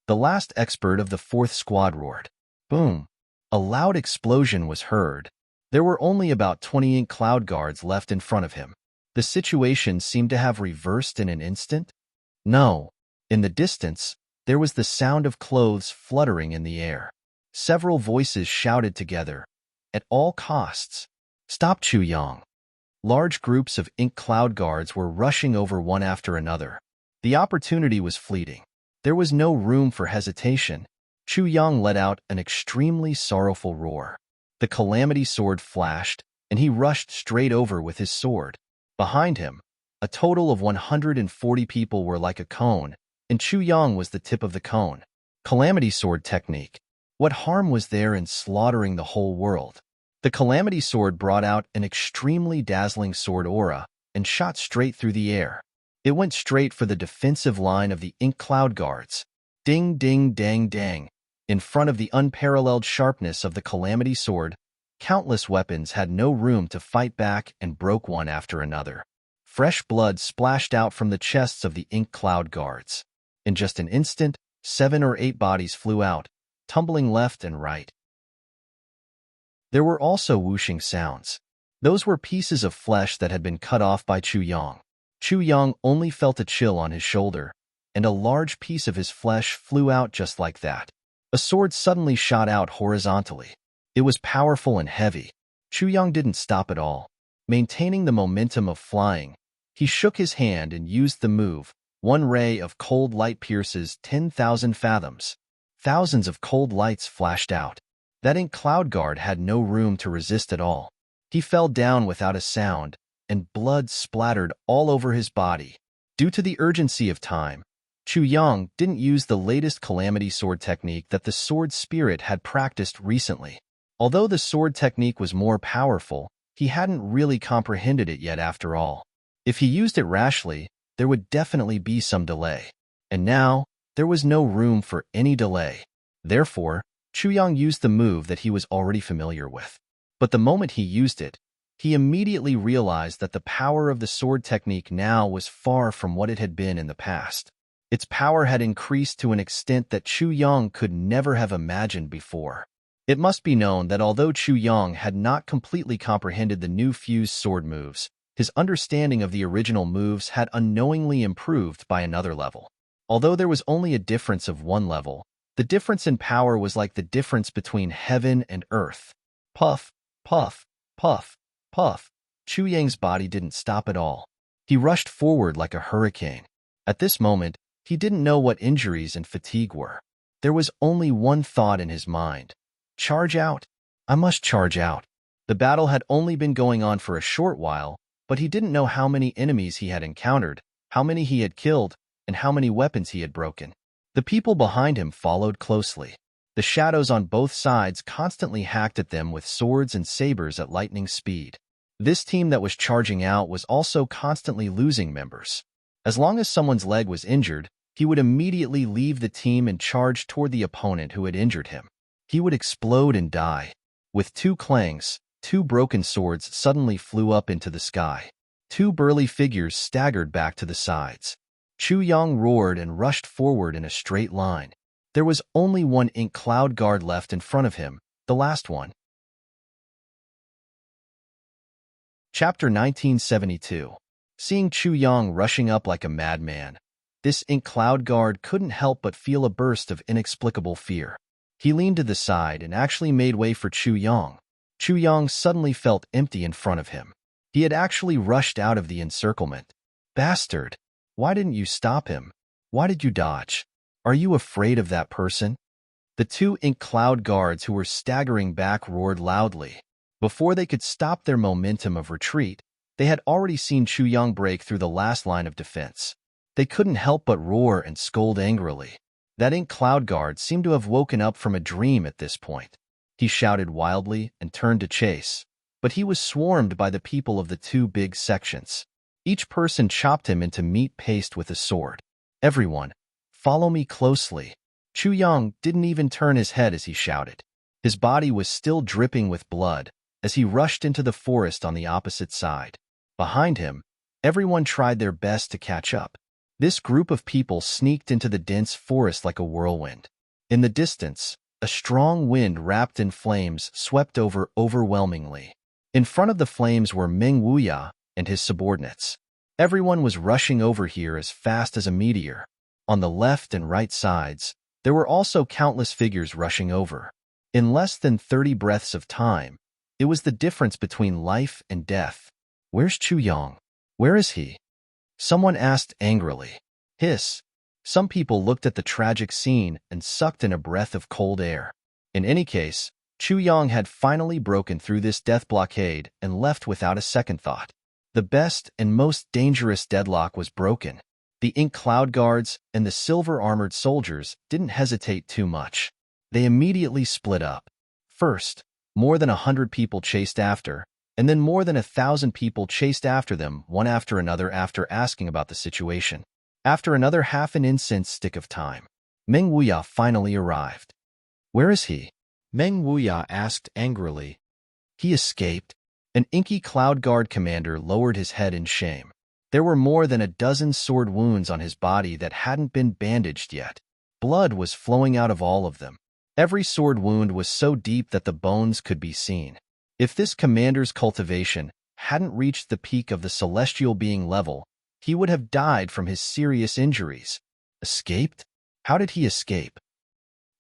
The last expert of the 4th squad roared. Boom! A loud explosion was heard. There were only about 20 Ink Cloud Guards left in front of him. The situation seemed to have reversed in an instant. No. In the distance, there was the sound of clothes fluttering in the air. Several voices shouted together, "At all costs, stop Chu Yang." Large groups of Ink Cloud Guards were rushing over one after another. The opportunity was fleeting. There was no room for hesitation. Chu Yang let out an extremely sorrowful roar. The Calamity Sword flashed, and he rushed straight over with his sword. Behind him, a total of 140 people were like a cone, and Chu Yang was the tip of the cone. Calamity Sword technique. What harm was there in slaughtering the whole world? The Calamity Sword brought out an extremely dazzling sword aura and shot straight through the air. It went straight for the defensive line of the Ink Cloud Guards. Ding, ding, dang, dang. In front of the unparalleled sharpness of the Calamity Sword, countless weapons had no room to fight back and broke one after another. Fresh blood splashed out from the chests of the Ink Cloud Guards. In just an instant, 7 or 8 bodies flew out, tumbling left and right. There were also whooshing sounds. Those were pieces of flesh that had been cut off by Chu Yang. Chu Yang only felt a chill on his shoulder, and a large piece of his flesh flew out just like that. A sword suddenly shot out horizontally. It was powerful and heavy. Chu Yang didn't stop at all. Maintaining the momentum of flying, he shook his hand and used the move, "One ray of cold light pierces 10,000 fathoms." Thousands of cold lights flashed out. That ink cloud guard had no room to resist at all. He fell down without a sound, and blood splattered all over his body. Due to the urgency of time, Chu Yang didn't use the latest calamity sword technique that the sword spirit had practiced recently. Although the sword technique was more powerful, he hadn't really comprehended it yet after all. If he used it rashly, there would definitely be some delay. And now, there was no room for any delay. Therefore, Chu Yang used the move that he was already familiar with. But the moment he used it, he immediately realized that the power of the sword technique now was far from what it had been in the past. Its power had increased to an extent that Chu Yang could never have imagined before. It must be known that although Chu Yang had not completely comprehended the new fused sword moves, his understanding of the original moves had unknowingly improved by another level. Although there was only a difference of one level, the difference in power was like the difference between heaven and earth. Puff, puff, puff, puff. Chu Yang's body didn't stop at all. He rushed forward like a hurricane. At this moment, he didn't know what injuries and fatigue were. There was only one thought in his mind. Charge out. I must charge out. The battle had only been going on for a short while, but he didn't know how many enemies he had encountered, how many he had killed, and how many weapons he had broken. The people behind him followed closely. The shadows on both sides constantly hacked at them with swords and sabers at lightning speed. This team that was charging out was also constantly losing members. As long as someone's leg was injured, he would immediately leave the team and charge toward the opponent who had injured him. He would explode and die. With two clangs, two broken swords suddenly flew up into the sky. Two burly figures staggered back to the sides. Chu Yang roared and rushed forward in a straight line. There was only one ink cloud guard left in front of him, the last one. Chapter 1972. Seeing Chu Yang rushing up like a madman, this ink cloud guard couldn't help but feel a burst of inexplicable fear. He leaned to the side and actually made way for Chu Yang. Chu Yang suddenly felt empty in front of him. He had actually rushed out of the encirclement. Bastard! Why didn't you stop him? Why did you dodge? Are you afraid of that person? The two ink cloud guards who were staggering back roared loudly. Before they could stop their momentum of retreat, they had already seen Chu Yang break through the last line of defense. They couldn't help but roar and scold angrily. That ink cloud guard seemed to have woken up from a dream at this point. He shouted wildly and turned to chase, but he was swarmed by the people of the two big sections. Each person chopped him into meat paste with a sword. Everyone, follow me closely. Chu Yang didn't even turn his head as he shouted. His body was still dripping with blood as he rushed into the forest on the opposite side. Behind him, everyone tried their best to catch up. This group of people sneaked into the dense forest like a whirlwind. In the distance, a strong wind wrapped in flames swept over overwhelmingly. In front of the flames were Meng Wuya and his subordinates. Everyone was rushing over here as fast as a meteor. On the left and right sides, there were also countless figures rushing over. In less than 30 breaths of time, it was the difference between life and death. Where's Chu Yang? Where is he? Someone asked angrily. Hiss. Some people looked at the tragic scene and sucked in a breath of cold air. In any case, Chu Yang had finally broken through this death blockade and left without a second thought. The best and most dangerous deadlock was broken. The ink cloud guards and the silver-armored soldiers didn't hesitate too much. They immediately split up. First, more than 100 people chased after, and then more than 1,000 people chased after them, one after another after asking about the situation. After another half an incense stick of time, Meng Wuya finally arrived. Where is he? Meng Wuya asked angrily. He escaped. An inky cloud guard commander lowered his head in shame. There were more than a dozen sword wounds on his body that hadn't been bandaged yet. Blood was flowing out of all of them. Every sword wound was so deep that the bones could be seen. If this commander's cultivation hadn't reached the peak of the celestial being level, he would have died from his serious injuries. Escaped? How did he escape?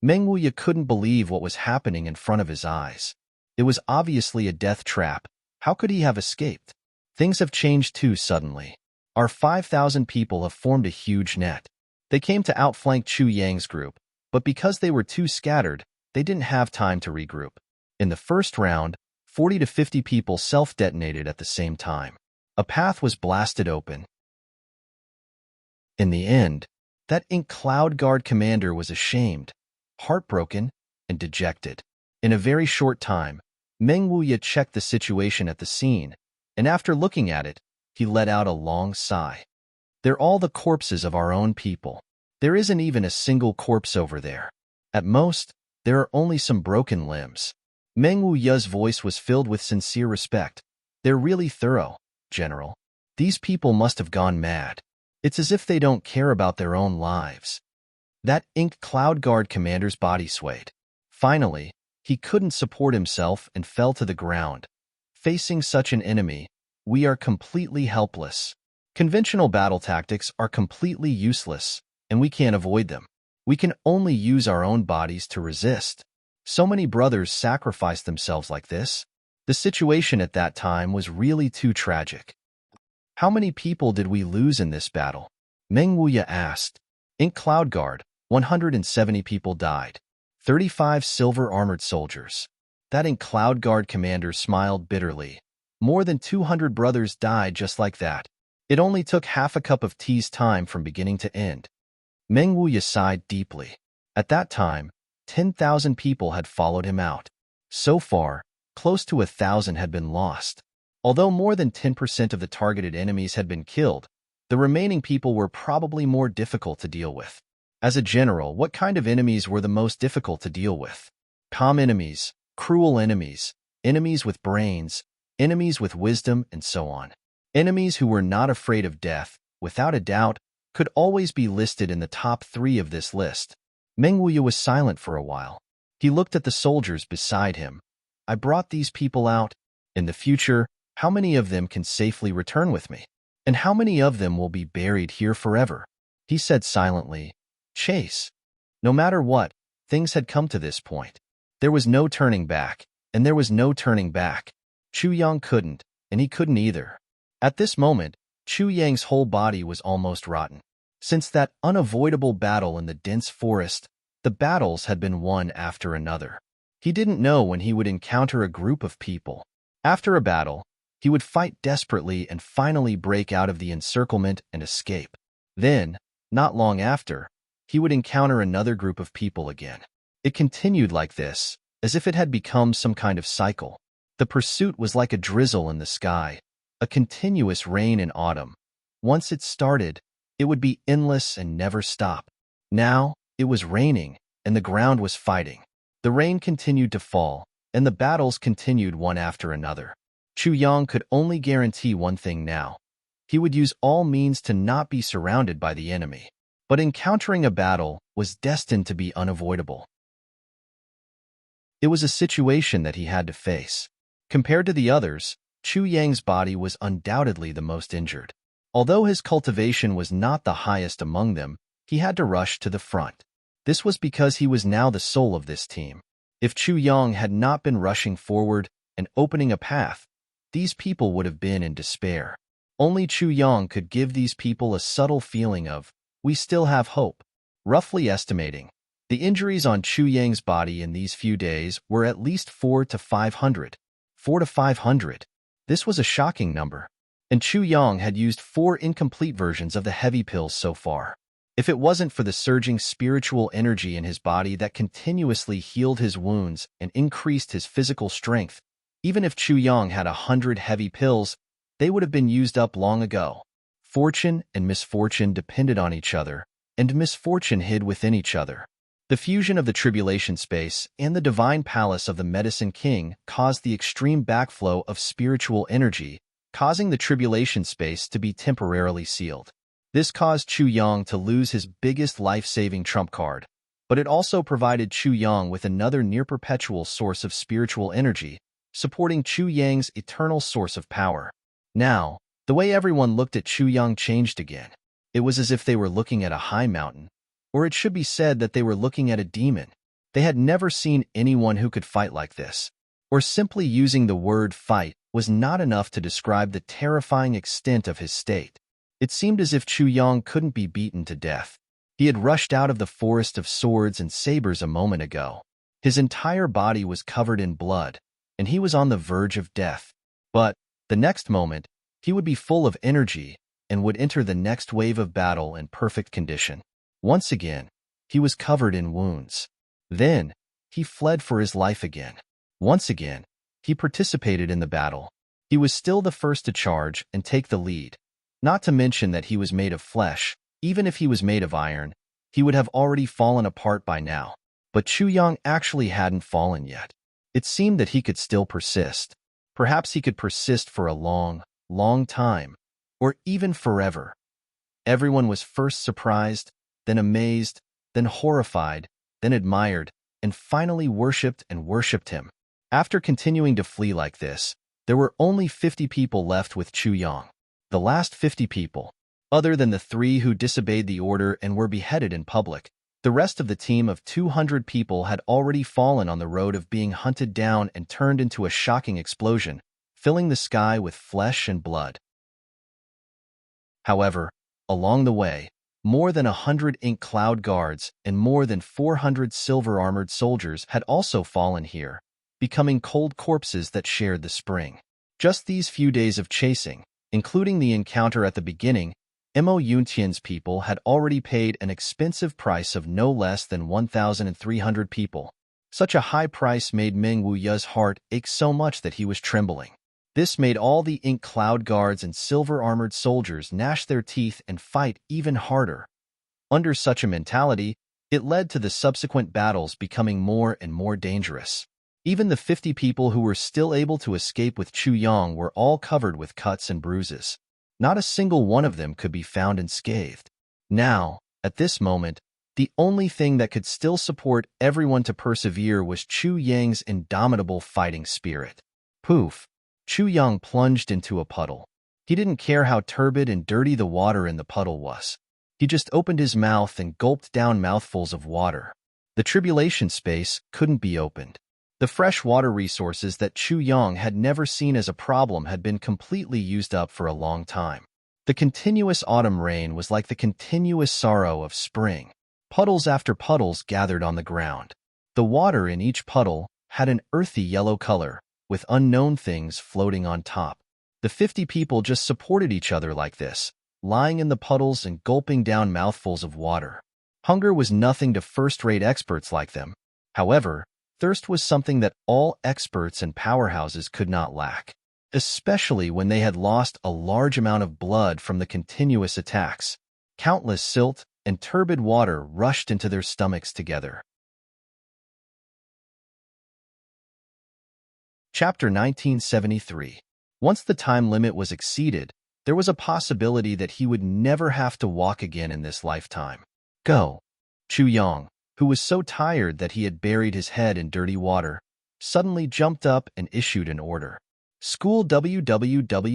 Meng Wuya couldn't believe what was happening in front of his eyes. It was obviously a death trap. How could he have escaped? Things have changed too suddenly. Our 5,000 people have formed a huge net. They came to outflank Chu Yang's group, But because they were too scattered, they didn't have time to regroup. In the first round, 40 to 50 people self-detonated at the same time. A path was blasted open. In the end, that Ink Cloud Guard commander was ashamed, heartbroken, and dejected. In a very short time, Meng Wuya checked the situation at the scene, and after looking at it, he let out a long sigh. They're all the corpses of our own people. There isn't even a single corpse over there. At most, there are only some broken limbs. Meng Wuya's voice was filled with sincere respect. They're really thorough, General. These people must have gone mad. It's as if they don't care about their own lives. That Ink Cloud Guard commander's body swayed. Finally, he couldn't support himself and fell to the ground. Facing such an enemy, we are completely helpless. Conventional battle tactics are completely useless, and we can't avoid them. We can only use our own bodies to resist. So many brothers sacrificed themselves like this. The situation at that time was really too tragic. How many people did we lose in this battle? Meng Wuya asked. Ink Cloud Guard, 170 people died. 35 silver-armored soldiers. That Ink Cloud Guard commander smiled bitterly. More than 200 brothers died just like that. It only took half a cup of tea's time from beginning to end. Meng Wuya sighed deeply. At that time, 10,000 people had followed him out. So far, close to 1,000 had been lost. Although more than 10% of the targeted enemies had been killed, the remaining people were probably more difficult to deal with. As a general, what kind of enemies were the most difficult to deal with? Calm enemies, cruel enemies, enemies with brains, enemies with wisdom, and so on. Enemies who were not afraid of death, without a doubt, could always be listed in the top 3 of this list. Meng Wuya was silent for a while. He looked at the soldiers beside him. I brought these people out. In the future, how many of them can safely return with me? And how many of them will be buried here forever? He said silently, Chase. No matter what, things had come to this point. There was no turning back, and there was no turning back. Chu Yang couldn't, and he couldn't either. At this moment, Chu Yang's whole body was almost rotten. Since that unavoidable battle in the dense forest, the battles had been one after another. He didn't know when he would encounter a group of people. After a battle, he would fight desperately and finally break out of the encirclement and escape. Then, not long after, he would encounter another group of people again. It continued like this, as if it had become some kind of cycle. The pursuit was like a drizzle in the sky, a continuous rain in autumn. Once it started, it would be endless and never stop. Now, it was raining, and the ground was fighting. The rain continued to fall, and the battles continued one after another. Chu Yang could only guarantee one thing now. He would use all means to not be surrounded by the enemy. But encountering a battle was destined to be unavoidable. It was a situation that he had to face. Compared to the others, Chu Yang's body was undoubtedly the most injured. Although his cultivation was not the highest among them, he had to rush to the front. This was because he was now the soul of this team. If Chu Yang had not been rushing forward and opening a path, these people would have been in despair. Only Chu Yang could give these people a subtle feeling of, we still have hope. Roughly estimating, the injuries on Chu Yang's body in these few days were at least 4 to 500. 4 to 500. This was a shocking number. And Chu Yang had used 4 incomplete versions of the heavy pills so far. If it wasn't for the surging spiritual energy in his body that continuously healed his wounds and increased his physical strength, even if Chu Yang had 100 heavy pills, they would have been used up long ago. Fortune and misfortune depended on each other, and misfortune hid within each other. The fusion of the tribulation space and the divine palace of the Medicine King caused the extreme backflow of spiritual energy, causing the tribulation space to be temporarily sealed. This caused Chu Yang to lose his biggest life-saving trump card, but it also provided Chu Yang with another near-perpetual source of spiritual energy, supporting Chu Yang's eternal source of power. Now, the way everyone looked at Chu Yang changed again. It was as if they were looking at a high mountain, or it should be said that they were looking at a demon. They had never seen anyone who could fight like this. Or simply using the word fight was not enough to describe the terrifying extent of his state. It seemed as if Chu Yang couldn't be beaten to death. He had rushed out of the forest of swords and sabers a moment ago. His entire body was covered in blood, and he was on the verge of death. But the next moment, he would be full of energy and would enter the next wave of battle in perfect condition. Once again, he was covered in wounds. Then, he fled for his life again. Once again, he participated in the battle. He was still the first to charge and take the lead. Not to mention that he was made of flesh. Even if he was made of iron, he would have already fallen apart by now. But Chu Yang actually hadn't fallen yet. It seemed that he could still persist. Perhaps he could persist for a long, long time, or even forever. Everyone was first surprised, then amazed, then horrified, then admired, and finally worshipped and worshipped him. After continuing to flee like this, there were only 50 people left with Chu Yang. The last 50 people, other than the 3 who disobeyed the order and were beheaded in public, the rest of the team of 200 people had already fallen on the road of being hunted down and turned into a shocking explosion, filling the sky with flesh and blood. However, along the way, more than 100 ink cloud guards and more than 400 silver-armored soldiers had also fallen here, becoming cold corpses that shared the spring. Just these few days of chasing, including the encounter at the beginning, Mo Yuntian's people had already paid an expensive price of no less than 1,300 people. Such a high price made Meng Wuya's heart ache so much that he was trembling. This made all the ink cloud guards and silver-armored soldiers gnash their teeth and fight even harder. Under such a mentality, it led to the subsequent battles becoming more and more dangerous. Even the 50 people who were still able to escape with Chu Yang were all covered with cuts and bruises. Not a single one of them could be found unscathed. Now, at this moment, the only thing that could still support everyone to persevere was Chu Yang's indomitable fighting spirit. Poof! Chu Yang plunged into a puddle. He didn't care how turbid and dirty the water in the puddle was. He just opened his mouth and gulped down mouthfuls of water. The tribulation space couldn't be opened. The fresh water resources that Chu Yang had never seen as a problem had been completely used up for a long time. The continuous autumn rain was like the continuous sorrow of spring. Puddles after puddles gathered on the ground. The water in each puddle had an earthy yellow color, with unknown things floating on top. The 50 people just supported each other like this, lying in the puddles and gulping down mouthfuls of water. Hunger was nothing to first-rate experts like them. However, thirst was something that all experts and powerhouses could not lack, especially when they had lost a large amount of blood from the continuous attacks. Countless silt and turbid water rushed into their stomachs together. Chapter 1973. Once the time limit was exceeded, there was a possibility that he would never have to walk again in this lifetime. Go! Chu Yang, who was so tired that he had buried his head in dirty water, suddenly jumped up and issued an order. School www.guncom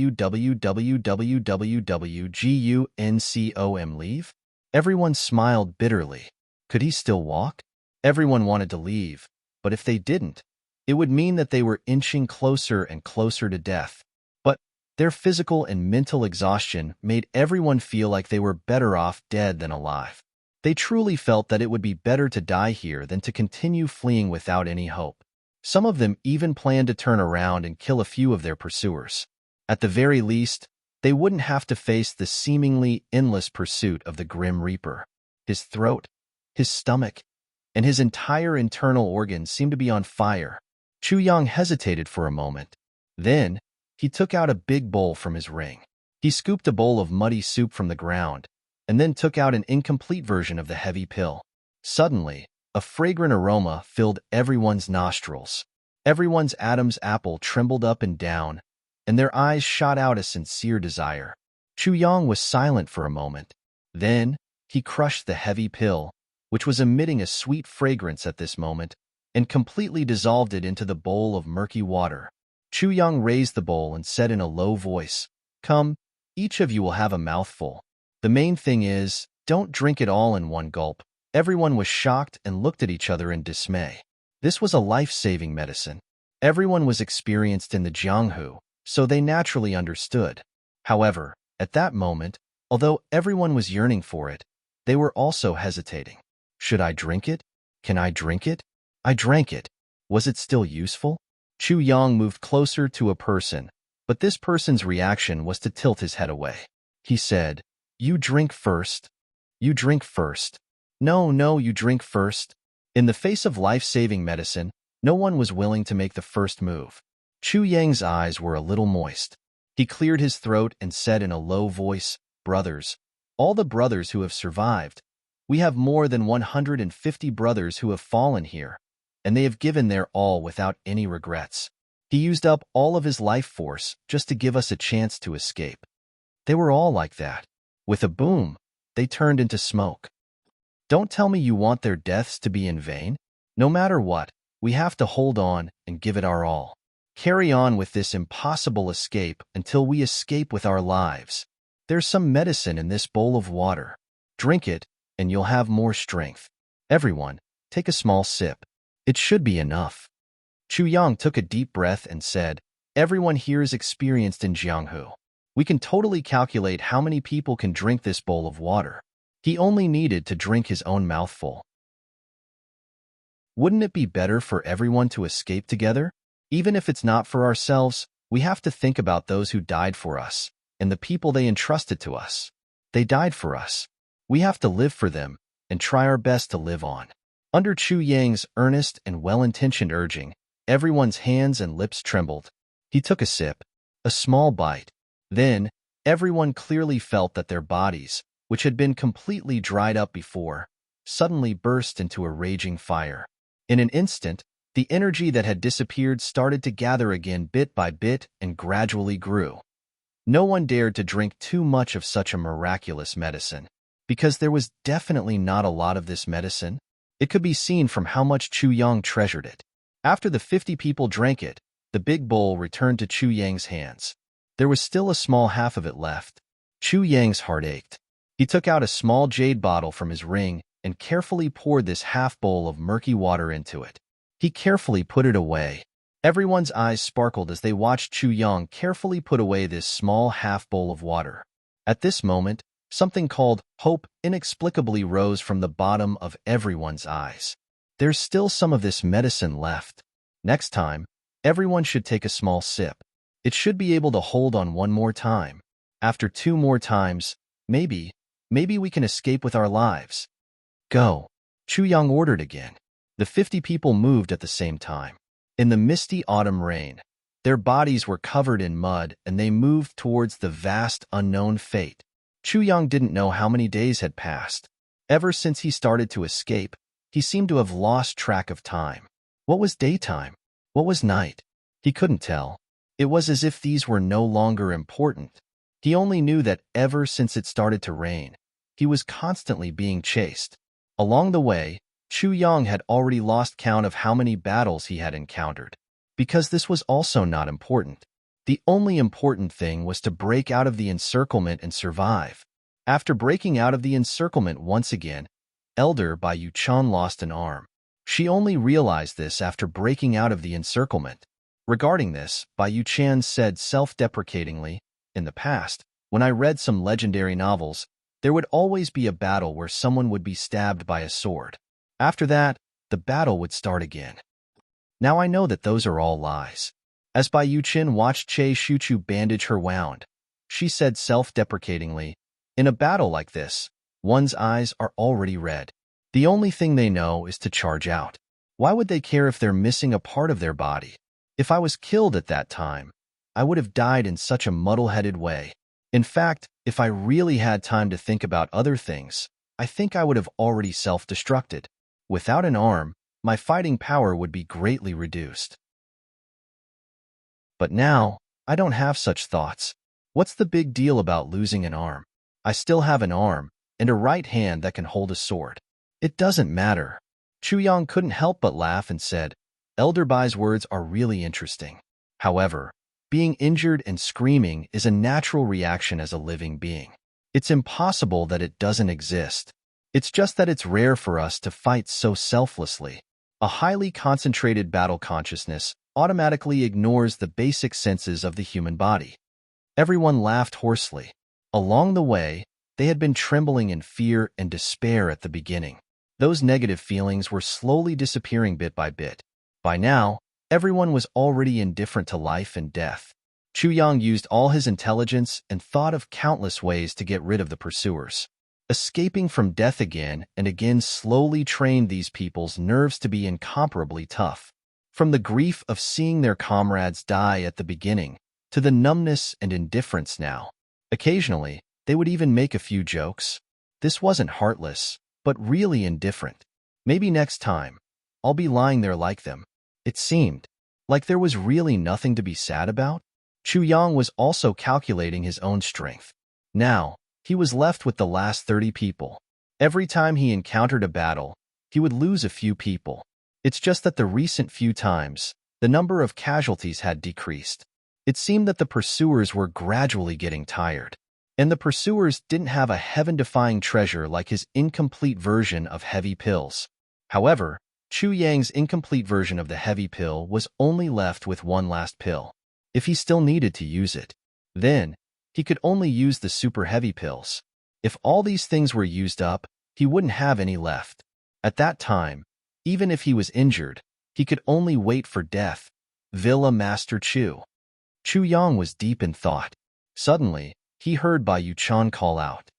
leave? Everyone smiled bitterly. Could he still walk? Everyone wanted to leave, but if they didn't, it would mean that they were inching closer and closer to death. But their physical and mental exhaustion made everyone feel like they were better off dead than alive. They truly felt that it would be better to die here than to continue fleeing without any hope. Some of them even planned to turn around and kill a few of their pursuers. At the very least, they wouldn't have to face the seemingly endless pursuit of the Grim Reaper. His throat, his stomach, and his entire internal organs seemed to be on fire. Chu Yang hesitated for a moment. Then, he took out a big bowl from his ring. He scooped a bowl of muddy soup from the ground, and then took out an incomplete version of the heavy pill. Suddenly, a fragrant aroma filled everyone's nostrils. Everyone's Adam's apple trembled up and down, and their eyes shot out a sincere desire. Chu Yang was silent for a moment. Then, he crushed the heavy pill, which was emitting a sweet fragrance at this moment, and completely dissolved it into the bowl of murky water. Chu Yang raised the bowl and said in a low voice, "Come, each of you will have a mouthful. The main thing is, don't drink it all in one gulp." Everyone was shocked and looked at each other in dismay. This was a life-saving medicine. Everyone was experienced in the Jianghu, so they naturally understood. However, at that moment, although everyone was yearning for it, They were also hesitating. Should I drink it? Can I drink it? I drank it. Was it still useful? Chu Yang moved closer to a person, but this person's reaction was to tilt his head away. He said, "You drink first. You drink first. No, no, you drink first." In the face of life-saving medicine, no one was willing to make the first move. Chu Yang's eyes were a little moist. He cleared his throat and said in a low voice, "Brothers, all the brothers who have survived, we have more than 150 brothers who have fallen here, and they have given their all without any regrets. He used up all of his life force just to give us a chance to escape. They were all like that. With a boom, they turned into smoke. Don't tell me you want their deaths to be in vain. No matter what, we have to hold on and give it our all. Carry on with this impossible escape until we escape with our lives. There's some medicine in this bowl of water. Drink it, and you'll have more strength. Everyone, take a small sip. It should be enough." Chu Yang took a deep breath and said, "Everyone here is experienced in Jianghu. We can totally calculate how many people can drink this bowl of water." He only needed to drink his own mouthful. Wouldn't it be better for everyone to escape together? Even if it's not for ourselves, we have to think about those who died for us and the people they entrusted to us. They died for us. We have to live for them and try our best to live on. Under Chu Yang's earnest and well-intentioned urging, everyone's hands and lips trembled. He took a sip, a small bite. Then, everyone clearly felt that their bodies, which had been completely dried up before, suddenly burst into a raging fire. In an instant, the energy that had disappeared started to gather again bit by bit and gradually grew. No one dared to drink too much of such a miraculous medicine, because there was definitely not a lot of this medicine. It could be seen from how much Chu Yang treasured it. After the 50 people drank it, the big bowl returned to Chu Yang's hands. There was still a small half of it left. Chu Yang's heart ached. He took out a small jade bottle from his ring and carefully poured this half bowl of murky water into it. He carefully put it away. Everyone's eyes sparkled as they watched Chu Yang carefully put away this small half bowl of water. At this moment, something called hope inexplicably rose from the bottom of everyone's eyes. There's still some of this medicine left. Next time, everyone should take a small sip. It should be able to hold on one more time. After 2 more times, maybe we can escape with our lives. Go. Chu Yang ordered again. The 50 people moved at the same time. In the misty autumn rain, their bodies were covered in mud and they moved towards the vast unknown fate. Chu Yang didn't know how many days had passed. Ever since he started to escape, he seemed to have lost track of time. What was daytime? What was night? He couldn't tell. It was as if these were no longer important. He only knew that ever since it started to rain, he was constantly being chased. Along the way, Chu Yang had already lost count of how many battles he had encountered. Because this was also not important. The only important thing was to break out of the encirclement and survive. After breaking out of the encirclement once again, Elder Bai Yuchan lost an arm. She only realized this after breaking out of the encirclement. Regarding this, Bai Yuchan said self-deprecatingly, "In the past, when I read some legendary novels, there would always be a battle where someone would be stabbed by a sword. After that, the battle would start again. Now I know that those are all lies." As Bai Yuchan watched Che Shuchu bandage her wound, she said self-deprecatingly, "In a battle like this, one's eyes are already red. The only thing they know is to charge out. Why would they care if they're missing a part of their body? If I was killed at that time, I would have died in such a muddle-headed way. In fact, if I really had time to think about other things, I think I would have already self-destructed. Without an arm, my fighting power would be greatly reduced. But now, I don't have such thoughts. What's the big deal about losing an arm? I still have an arm and a right hand that can hold a sword. It doesn't matter." Chu Yang couldn't help but laugh and said, "Elder Bai's words are really interesting. However, being injured and screaming is a natural reaction as a living being. It's impossible that it doesn't exist. It's just that it's rare for us to fight so selflessly. A highly concentrated battle consciousness automatically ignores the basic senses of the human body." Everyone laughed hoarsely. Along the way, They had been trembling in fear and despair at the beginning. Those negative feelings were slowly disappearing bit by bit. By now, everyone was already indifferent to life and death. Chu Yang used all his intelligence and thought of countless ways to get rid of the pursuers. Escaping from death again and again slowly trained these people's nerves to be incomparably tough. From the grief of seeing their comrades die at the beginning, to the numbness and indifference now. Occasionally, they would even make a few jokes. This wasn't heartless, but really indifferent. Maybe next time, I'll be lying there like them. It seemed like there was really nothing to be sad about. Chu Yang was also calculating his own strength. Now, he was left with the last 30 people. Every time he encountered a battle, he would lose a few people. It's just that the recent few times, the number of casualties had decreased. It seemed that the pursuers were gradually getting tired. And the pursuers didn't have a heaven-defying treasure like his incomplete version of heavy pills. However, Chu Yang's incomplete version of the heavy pill was only left with one last pill. If he still needed to use it, then he could only use the super heavy pills. If all these things were used up, he wouldn't have any left. At that time, even if he was injured, he could only wait for death. Villa Master Chu. Chu Yang was deep in thought. Suddenly, he heard Bai Yuchan call out.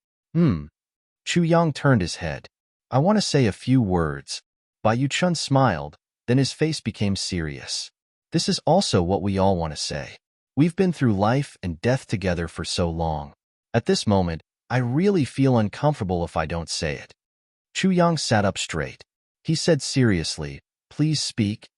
Chu Yang turned his head. I want to say a few words. Bai Yuchan smiled, then his face became serious. This is also what we all want to say. We've been through life and death together for so long. At this moment, I really feel uncomfortable if I don't say it. Chu Yang sat up straight. He said seriously, please speak.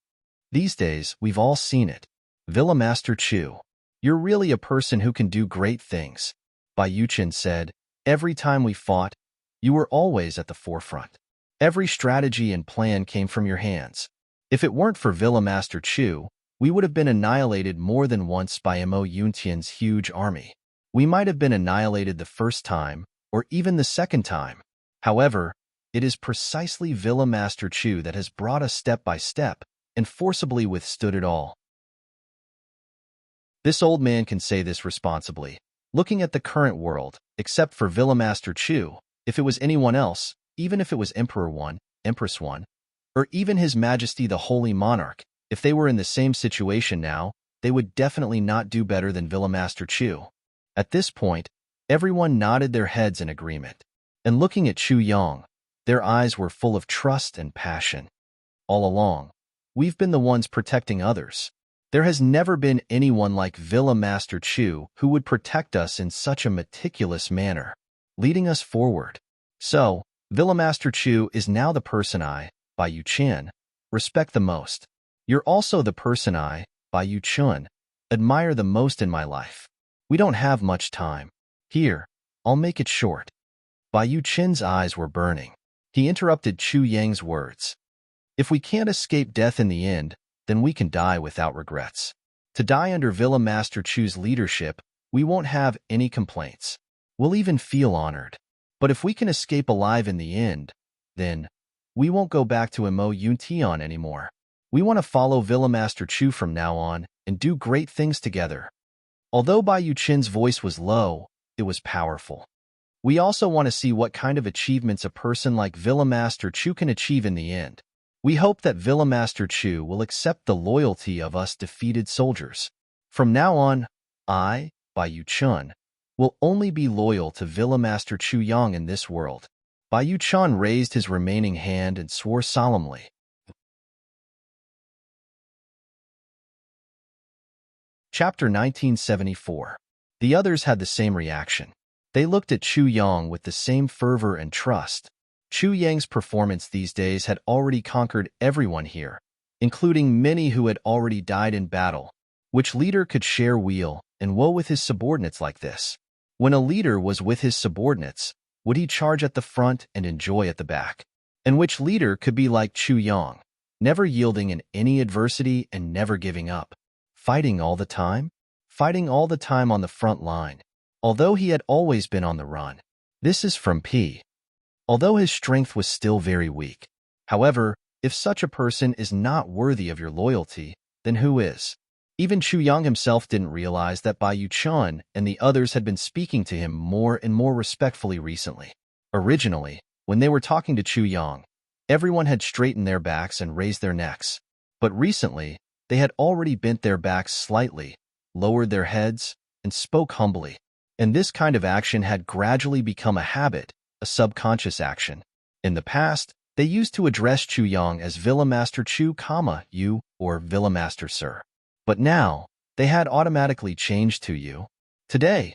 These days, we've all seen it. Villa Master Chu. You're really a person who can do great things. Bai Yuchan said, every time we fought, you were always at the forefront. Every strategy and plan came from your hands. If it weren't for Villa Master Chu, we would have been annihilated more than once by Mo Yuntian's huge army. We might have been annihilated the first time, or even the second time. However, it is precisely Villa Master Chu that has brought us step by step and forcibly withstood it all. This old man can say this responsibly. Looking at the current world, except for Villa Master Chu, if it was anyone else, even if it was Emperor 1, Empress 1, or even His Majesty the Holy Monarch, if they were in the same situation now, they would definitely not do better than Villa Master Chu. At this point, everyone nodded their heads in agreement. And looking at Chu Yang, their eyes were full of trust and passion. All along, we've been the ones protecting others. There has never been anyone like Villa Master Chu who would protect us in such a meticulous manner, leading us forward. So, Villa Master Chu is now the person I, Bai Yuchan, respect the most. You're also the person I, Bai Yuchan, admire the most in my life. We don't have much time. Here, I'll make it short. Bai Yuchan's eyes were burning. He interrupted Chu Yang's words. If we can't escape death in the end, then we can die without regrets. To die under Villa Master Chu's leadership, we won't have any complaints. We'll even feel honored. But if we can escape alive in the end, then we won't go back to Mo Yuntian anymore. We want to follow Villa Master Chu from now on and do great things together. Although Bai Yuchan's voice was low, it was powerful. We also want to see what kind of achievements a person like Villa Master Chu can achieve in the end. We hope that Villa Master Chu will accept the loyalty of us defeated soldiers. From now on, I, Bai Yuchan, will only be loyal to Villa Master Chu Yang in this world. Bai Yuchan raised his remaining hand and swore solemnly. Chapter 1974. The others had the same reaction. They looked at Chu Yang with the same fervor and trust. Chu Yang's performance these days had already conquered everyone here, including many who had already died in battle. Which leader could share weal and woe with his subordinates like this? When a leader was with his subordinates, would he charge at the front and enjoy at the back? And which leader could be like Chu Yang, never yielding in any adversity and never giving up? Fighting all the time? Fighting all the time on the front line, although he had always been on the run. This is from P. Although his strength was still very weak. However, if such a person is not worthy of your loyalty, then who is? Even Chu Yang himself didn't realize that Bai Yuchun and the others had been speaking to him more and more respectfully recently. Originally, when they were talking to Chu Yang, everyone had straightened their backs and raised their necks. But recently, they had already bent their backs slightly, lowered their heads, and spoke humbly. And this kind of action had gradually become a habit, a subconscious action. In the past, they used to address Chu Yang as Villa Master Chu, you, or Villa Master Sir. But now, they had automatically changed to you. Today,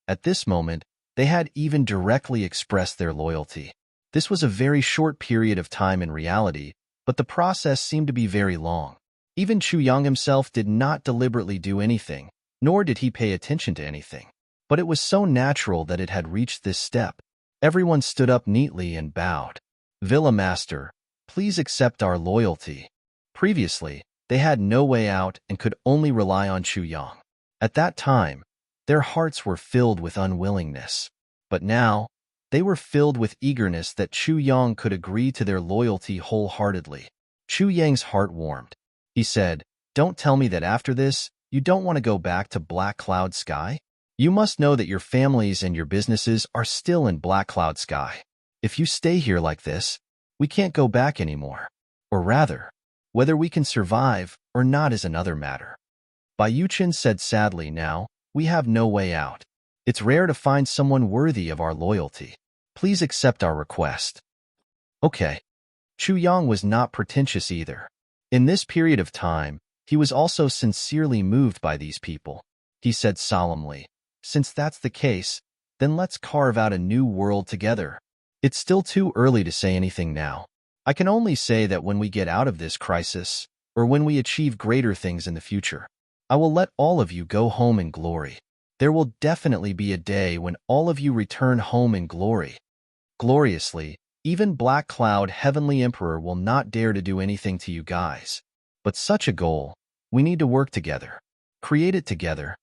at this moment, they had even directly expressed their loyalty. This was a very short period of time in reality, but the process seemed to be very long. Even Chu Yang himself did not deliberately do anything, nor did he pay attention to anything. But it was so natural that it had reached this step. Everyone stood up neatly and bowed. Villa Master, please accept our loyalty. Previously, they had no way out and could only rely on Chu Yang. At that time, their hearts were filled with unwillingness. But now, they were filled with eagerness that Chu Yang could agree to their loyalty wholeheartedly. Chu Yang's heart warmed. He said, "Don't tell me that after this, you don't want to go back to Black Cloud Sky? You must know that your families and your businesses are still in Black Cloud Sky. If you stay here like this, we can't go back anymore. Or rather, whether we can survive or not is another matter." Bai Yuchun said sadly, "Now, we have no way out. It's rare to find someone worthy of our loyalty. Please accept our request." Okay. Chu Yang was not pretentious either. In this period of time, he was also sincerely moved by these people. He said solemnly, "Since that's the case, then let's carve out a new world together. It's still too early to say anything now. I can only say that when we get out of this crisis, or when we achieve greater things in the future, I will let all of you go home in glory. There will definitely be a day when all of you return home in glory. Gloriously, even Black Cloud Heavenly Emperor will not dare to do anything to you guys. But such a goal, we need to work together. Create it together."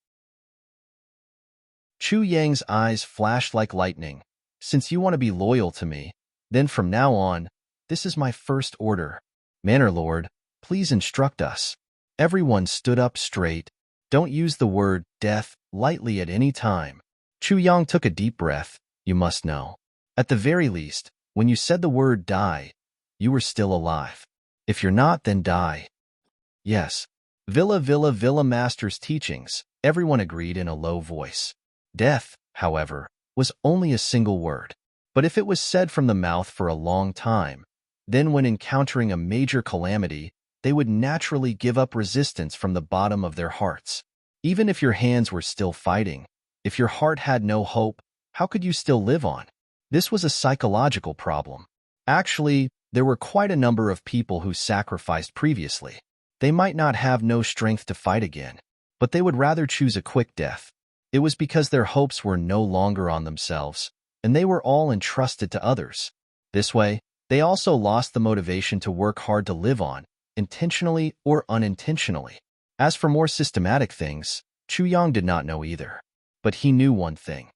Chu Yang's eyes flashed like lightning. "Since you want to be loyal to me, then from now on, this is my first order. Manor Lord, please instruct us." Everyone stood up straight. Don't use the word death lightly at any time. Chu Yang took a deep breath. "You must know. At the very least, when you said the word die, you were still alive. If you're not, then die." "Yes." Villa Master's teachings, everyone agreed in a low voice. Death, however, was only a single word. But if it was said from the mouth for a long time, then when encountering a major calamity, they would naturally give up resistance from the bottom of their hearts. Even if your hands were still fighting, if your heart had no hope, how could you still live on? This was a psychological problem. Actually, there were quite a number of people who sacrificed previously. They might not have no strength to fight again, but they would rather choose a quick death. It was because their hopes were no longer on themselves, and they were all entrusted to others. This way, they also lost the motivation to work hard to live on, intentionally or unintentionally. As for more systematic things, Chu Yang did not know either. But he knew one thing.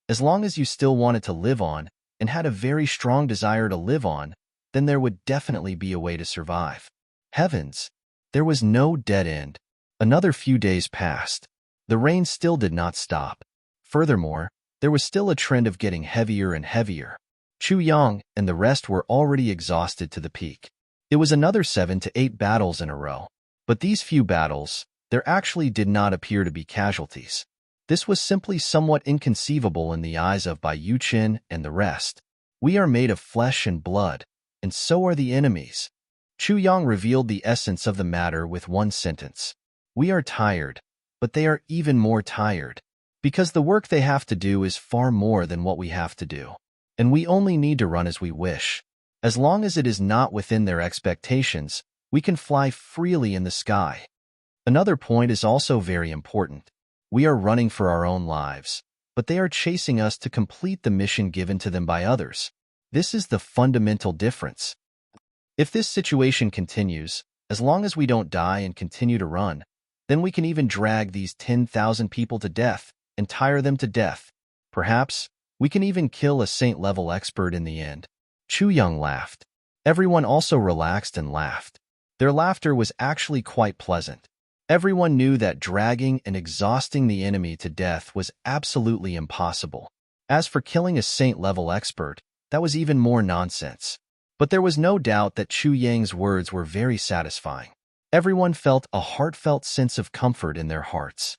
As long as you still wanted to live on, and had a very strong desire to live on, then there would definitely be a way to survive. Heavens! There was no dead end. Another few days passed. The rain still did not stop. Furthermore, there was still a trend of getting heavier and heavier. Chu Yang and the rest were already exhausted to the peak. It was another 7 to 8 battles in a row. But these few battles, there actually did not appear to be casualties. This was simply somewhat inconceivable in the eyes of Bai Yuchun and the rest. "We are made of flesh and blood, and so are the enemies." Chu Yang revealed the essence of the matter with one sentence. "We are tired, but they are even more tired, because the work they have to do is far more than what we have to do. And we only need to run as we wish. As long as it is not within their expectations, we can fly freely in the sky." Another point is also very important. We are running for our own lives, but they are chasing us to complete the mission given to them by others. This is the fundamental difference. If this situation continues, as long as we don't die and continue to run, then we can even drag these 10,000 people to death and tire them to death. Perhaps, we can even kill a saint-level expert in the end. Chu Yang laughed. Everyone also relaxed and laughed. Their laughter was actually quite pleasant. Everyone knew that dragging and exhausting the enemy to death was absolutely impossible. As for killing a saint-level expert, that was even more nonsense. But there was no doubt that Chu Yang's words were very satisfying. Everyone felt a heartfelt sense of comfort in their hearts.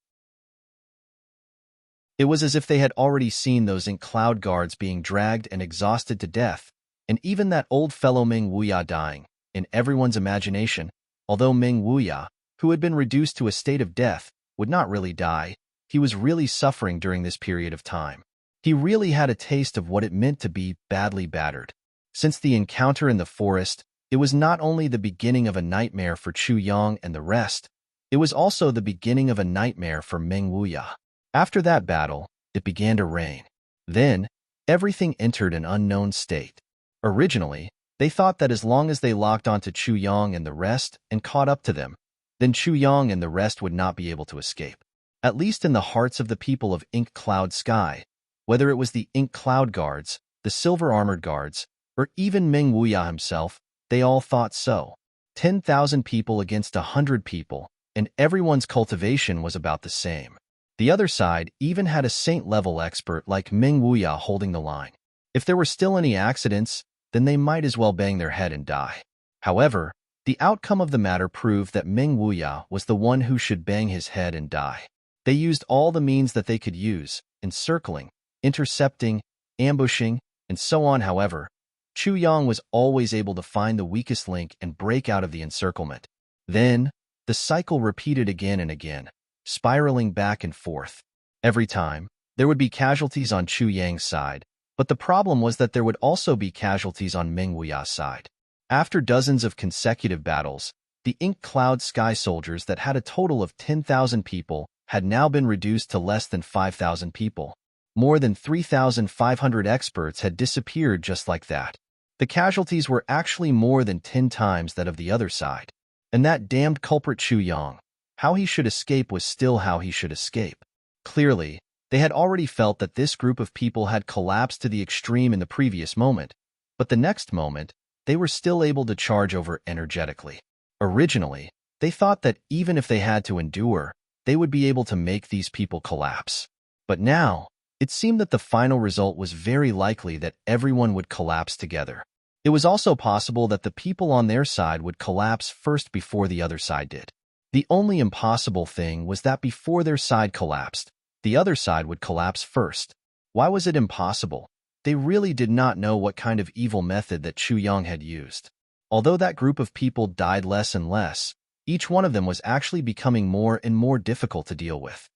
It was as if they had already seen those ink cloud guards being dragged and exhausted to death, and even that old fellow Meng Wuya dying, in everyone's imagination, although Meng Wuya, who had been reduced to a state of death, would not really die. He was really suffering during this period of time. He really had a taste of what it meant to be badly battered. Since the encounter in the forest, it was not only the beginning of a nightmare for Chu Yang and the rest, it was also the beginning of a nightmare for Meng Wuya. After that battle, it began to rain. Then, everything entered an unknown state. Originally, they thought that as long as they locked onto Chu Yang and the rest and caught up to them, then Chu Yang and the rest would not be able to escape. At least in the hearts of the people of Ink Cloud Sky, whether it was the Ink Cloud Guards, the Silver Armored Guards, or even Meng Wuya himself, they all thought so. 10,000 people against 100 people, and everyone's cultivation was about the same. The other side even had a saint-level expert like Meng Wuya holding the line. If there were still any accidents, then they might as well bang their head and die. However, the outcome of the matter proved that Meng Wuya was the one who should bang his head and die. They used all the means that they could use, encircling, intercepting, ambushing, and so on. However, Chu Yang was always able to find the weakest link and break out of the encirclement. Then, the cycle repeated again and again, spiraling back and forth. Every time, there would be casualties on Chu Yang's side, but the problem was that there would also be casualties on Meng Wuya's side. After dozens of consecutive battles, the Ink Cloud Sky soldiers that had a total of 10,000 people had now been reduced to less than 5,000 people. More than 3,500 experts had disappeared just like that. The casualties were actually more than 10 times that of the other side. And that damned culprit Chu Yang, how he should escape was still how he should escape. Clearly, they had already felt that this group of people had collapsed to the extreme in the previous moment, but the next moment, they were still able to charge over energetically. Originally, they thought that even if they had to endure, they would be able to make these people collapse. But now, it seemed that the final result was very likely that everyone would collapse together. It was also possible that the people on their side would collapse first before the other side did. The only impossible thing was that before their side collapsed, the other side would collapse first. Why was it impossible? They really did not know what kind of evil method that Chu Yang had used. Although that group of people died less and less, each one of them was actually becoming more and more difficult to deal with.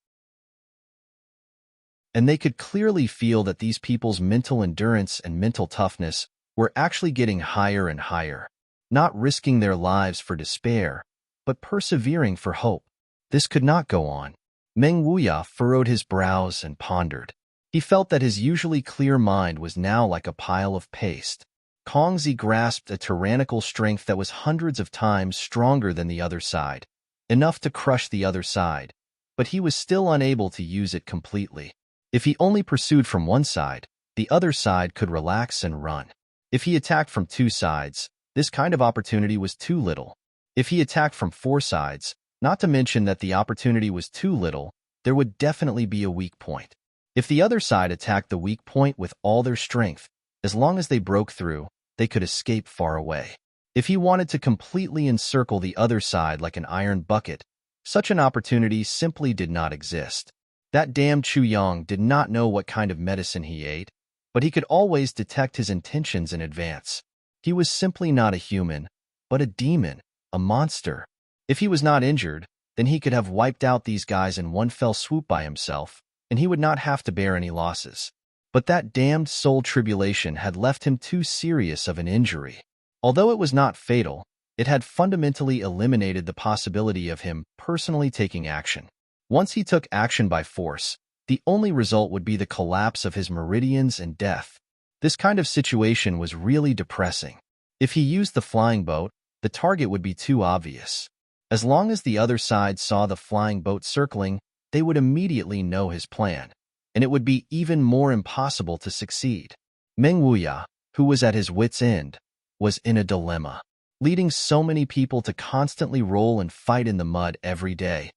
And they could clearly feel that these people's mental endurance and mental toughness were actually getting higher and higher, not risking their lives for despair, but persevering for hope. This could not go on. Meng Wuya furrowed his brows and pondered. He felt that his usually clear mind was now like a pile of paste. Kongzi grasped a tyrannical strength that was hundreds of times stronger than the other side, enough to crush the other side, but he was still unable to use it completely. If he only pursued from one side, the other side could relax and run. If he attacked from two sides, this kind of opportunity was too little. If he attacked from four sides, not to mention that the opportunity was too little, there would definitely be a weak point. If the other side attacked the weak point with all their strength, as long as they broke through, they could escape far away. If he wanted to completely encircle the other side like an iron bucket, such an opportunity simply did not exist. That damned Chu Yang did not know what kind of medicine he ate, but he could always detect his intentions in advance. He was simply not a human, but a demon, a monster. If he was not injured, then he could have wiped out these guys in one fell swoop by himself, and he would not have to bear any losses. But that damned soul tribulation had left him too serious of an injury. Although it was not fatal, it had fundamentally eliminated the possibility of him personally taking action. Once he took action by force, the only result would be the collapse of his meridians and death. This kind of situation was really depressing. If he used the flying boat, the target would be too obvious. As long as the other side saw the flying boat circling, they would immediately know his plan, and it would be even more impossible to succeed. Meng Wuya, who was at his wit's end, was in a dilemma. leading so many people to constantly roll and fight in the mud every day.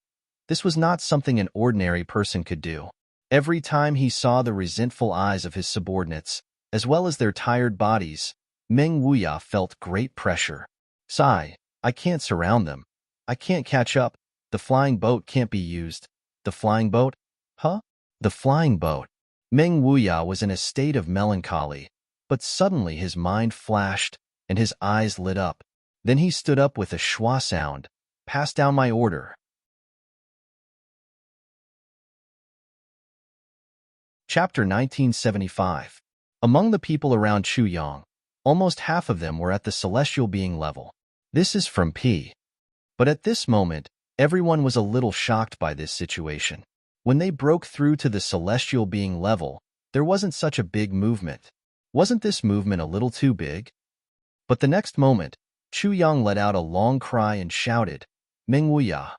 This was not something an ordinary person could do. Every time he saw the resentful eyes of his subordinates, as well as their tired bodies, Meng Wuya felt great pressure. Sigh, I can't surround them. I can't catch up. The flying boat can't be used. The flying boat? Huh? The flying boat. Meng Wuya was in a state of melancholy, but suddenly his mind flashed and his eyes lit up. Then he stood up with a schwa sound. Pass down my order. Chapter 1975. Among the people around Chu Yang, almost half of them were at the celestial being level. This is from P. But at this moment, everyone was a little shocked by this situation. When they broke through to the celestial being level, there wasn't such a big movement. Wasn't this movement a little too big? But the next moment, Chu Yang let out a long cry and shouted, Meng Wuya.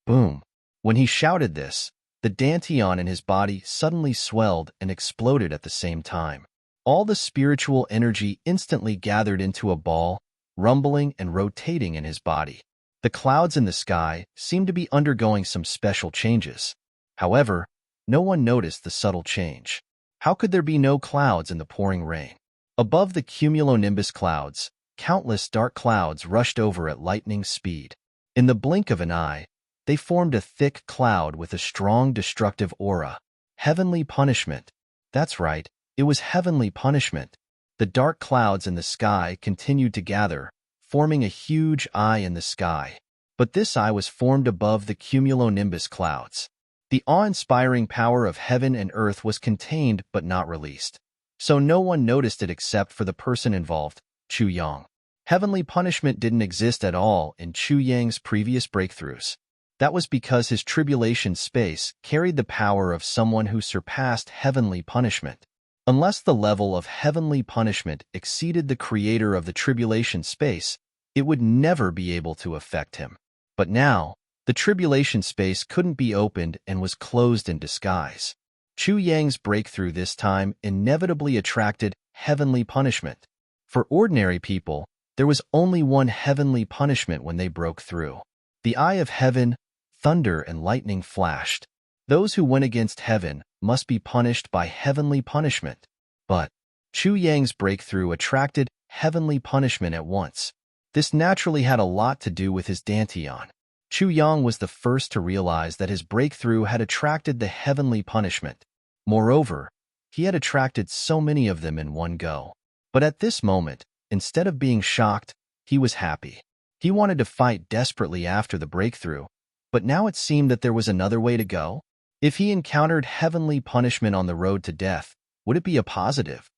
Boom. When he shouted this, the dantian in his body suddenly swelled and exploded at the same time. All the spiritual energy instantly gathered into a ball, rumbling and rotating in his body. The clouds in the sky seemed to be undergoing some special changes. However, no one noticed the subtle change. How could there be no clouds in the pouring rain? Above the cumulonimbus clouds, countless dark clouds rushed over at lightning speed. In the blink of an eye, they formed a thick cloud with a strong destructive aura. Heavenly punishment. That's right, it was heavenly punishment. The dark clouds in the sky continued to gather, forming a huge eye in the sky. But this eye was formed above the cumulonimbus clouds. The awe-inspiring power of heaven and earth was contained but not released. So no one noticed it except for the person involved, Chu Yang. Heavenly punishment didn't exist at all in Chu Yang's previous breakthroughs. That was because his tribulation space carried the power of someone who surpassed heavenly punishment. Unless the level of heavenly punishment exceeded the creator of the tribulation space, it would never be able to affect him. But now, the tribulation space couldn't be opened and was closed in disguise. Chu Yang's breakthrough this time inevitably attracted heavenly punishment. For ordinary people, there was only one heavenly punishment when they broke through. The eye of heaven, thunder and lightning flashed. Those who went against heaven must be punished by heavenly punishment. But Chu Yang's breakthrough attracted heavenly punishment at once. This naturally had a lot to do with his dantian. Chu Yang was the first to realize that his breakthrough had attracted the heavenly punishment. Moreover, he had attracted so many of them in one go. But at this moment, instead of being shocked, he was happy. He wanted to fight desperately after the breakthrough, but now it seemed that there was another way to go. If he encountered heavenly punishment on the road to death, would it be a positive?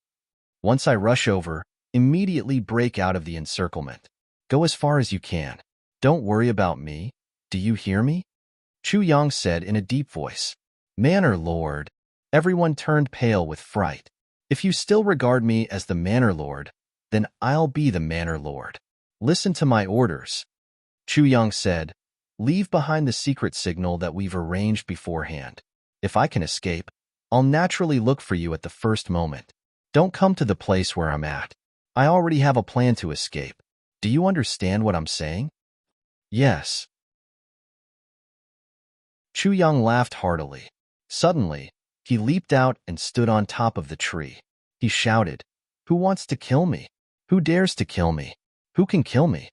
Once I rush over, immediately break out of the encirclement. Go as far as you can. Don't worry about me. Do you hear me? Chu Yang said in a deep voice. Manor Lord. Everyone turned pale with fright. If you still regard me as the Manor Lord, then I'll be the Manor Lord. Listen to my orders. Chu Yang said, leave behind the secret signal that we've arranged beforehand. If I can escape, I'll naturally look for you at the first moment. Don't come to the place where I'm at. I already have a plan to escape. Do you understand what I'm saying? Yes. Chu Yang laughed heartily. Suddenly, he leaped out and stood on top of the tree. He shouted, who wants to kill me? Who dares to kill me? Who can kill me?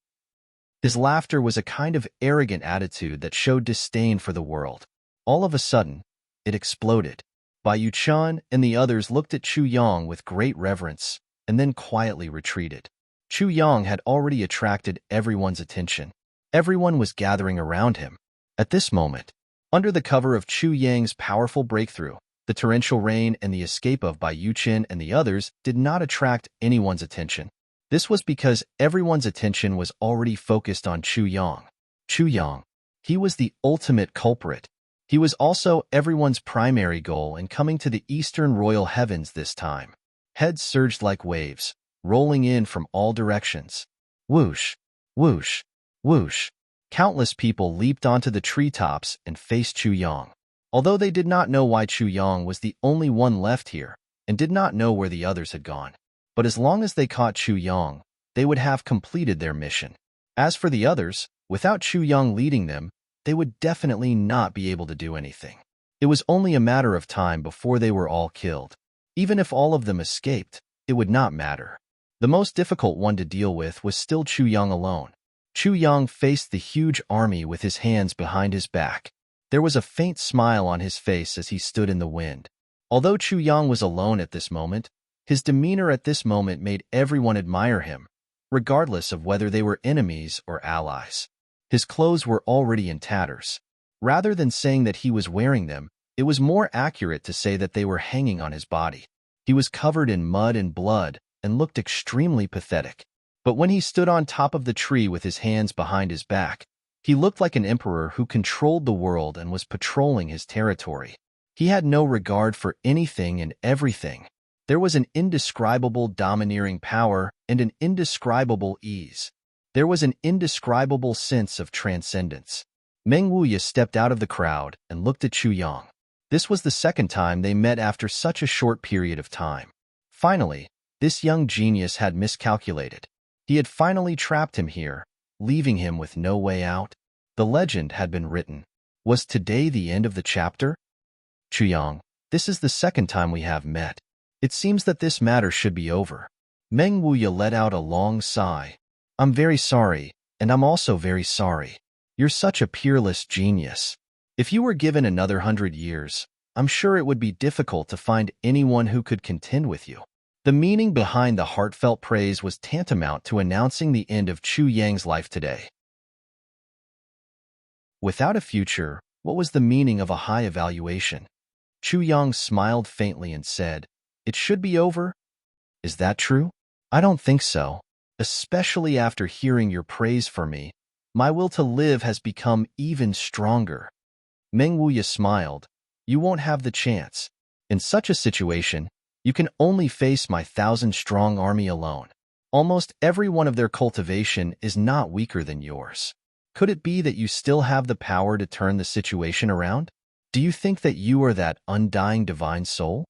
His laughter was a kind of arrogant attitude that showed disdain for the world. All of a sudden, it exploded. Bai Yuchan and the others looked at Chu Yang with great reverence and then quietly retreated. Chu Yang had already attracted everyone's attention. Everyone was gathering around him. At this moment, under the cover of Chu Yang's powerful breakthrough, the torrential rain and the escape of Bai Yuchan and the others did not attract anyone's attention. This was because everyone's attention was already focused on Chu Yang. Chu Yang, he was the ultimate culprit. He was also everyone's primary goal in coming to the Eastern Royal Heavens this time. Heads surged like waves, rolling in from all directions. Whoosh, whoosh, whoosh. Countless people leaped onto the treetops and faced Chu Yang. Although they did not know why Chu Yang was the only one left here and did not know where the others had gone. But as long as they caught Chu Yang, they would have completed their mission. As for the others, without Chu Yang leading them, they would definitely not be able to do anything. It was only a matter of time before they were all killed. Even if all of them escaped, it would not matter. The most difficult one to deal with was still Chu Yang alone. Chu Yang faced the huge army with his hands behind his back. There was a faint smile on his face as he stood in the wind. Although Chu Yang was alone at this moment, his demeanor at this moment made everyone admire him, regardless of whether they were enemies or allies. His clothes were already in tatters. Rather than saying that he was wearing them, it was more accurate to say that they were hanging on his body. He was covered in mud and blood and looked extremely pathetic. But when he stood on top of the tree with his hands behind his back, he looked like an emperor who controlled the world and was patrolling his territory. He had no regard for anything and everything. There was an indescribable domineering power and an indescribable ease. There was an indescribable sense of transcendence. Meng Wuya stepped out of the crowd and looked at Chu Yang. This was the second time they met after such a short period of time. Finally, this young genius had miscalculated. He had finally trapped him here, leaving him with no way out. The legend had been written. Was today the end of the chapter? Chu Yang, this is the second time we have met. It seems that this matter should be over. Meng Wuya let out a long sigh. I'm very sorry, and I'm also very sorry. You're such a peerless genius. If you were given another 100 years, I'm sure it would be difficult to find anyone who could contend with you. The meaning behind the heartfelt praise was tantamount to announcing the end of Chu Yang's life today. Without a future, what was the meaning of a high evaluation? Chu Yang smiled faintly and said, "It should be over." Is that true? I don't think so. Especially after hearing your praise for me, my will to live has become even stronger. Meng Wuya smiled. You won't have the chance. In such a situation, you can only face my 1,000-strong army alone. Almost every one of their cultivation is not weaker than yours. Could it be that you still have the power to turn the situation around? Do you think that you are that undying divine soul?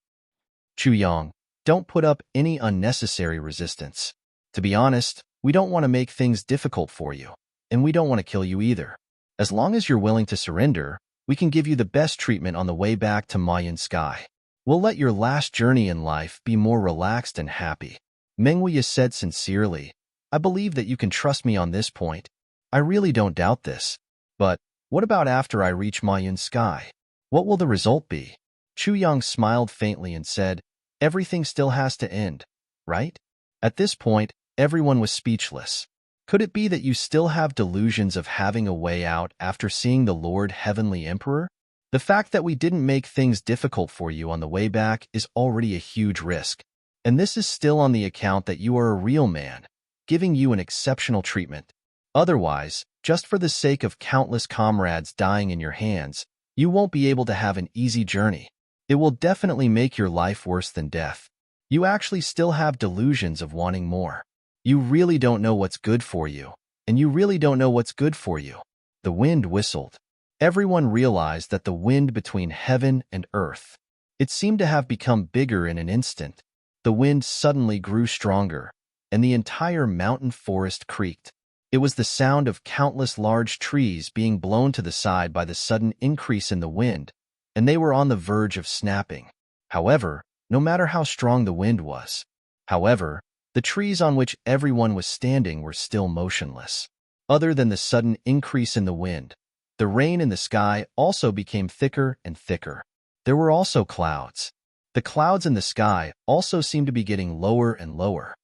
Chu Yang, don't put up any unnecessary resistance. To be honest, we don't want to make things difficult for you, and we don't want to kill you either. As long as you're willing to surrender, we can give you the best treatment on the way back to Mayan Sky. We'll let your last journey in life be more relaxed and happy. Meng Wuya said sincerely, I believe that you can trust me on this point. I really don't doubt this. But what about after I reach Mayan Sky? What will the result be? Chu Yang smiled faintly and said, everything still has to end, right? At this point, everyone was speechless. Could it be that you still have delusions of having a way out after seeing the Lord Heavenly Emperor? The fact that we didn't make things difficult for you on the way back is already a huge risk. And this is still on the account that you are a real man, giving you an exceptional treatment. Otherwise, just for the sake of countless comrades dying in your hands, you won't be able to have an easy journey. It will definitely make your life worse than death. You actually still have delusions of wanting more. You really don't know what's good for you, and you really don't know what's good for you. The wind whistled. Everyone realized that the wind between heaven and earth. It seemed to have become bigger in an instant. The wind suddenly grew stronger, and the entire mountain forest creaked. It was the sound of countless large trees being blown to the side by the sudden increase in the wind, and they were on the verge of snapping. However, no matter how strong the wind was, the trees on which everyone was standing were still motionless. Other than the sudden increase in the wind, the rain in the sky also became thicker and thicker. There were also clouds. The clouds in the sky also seemed to be getting lower and lower.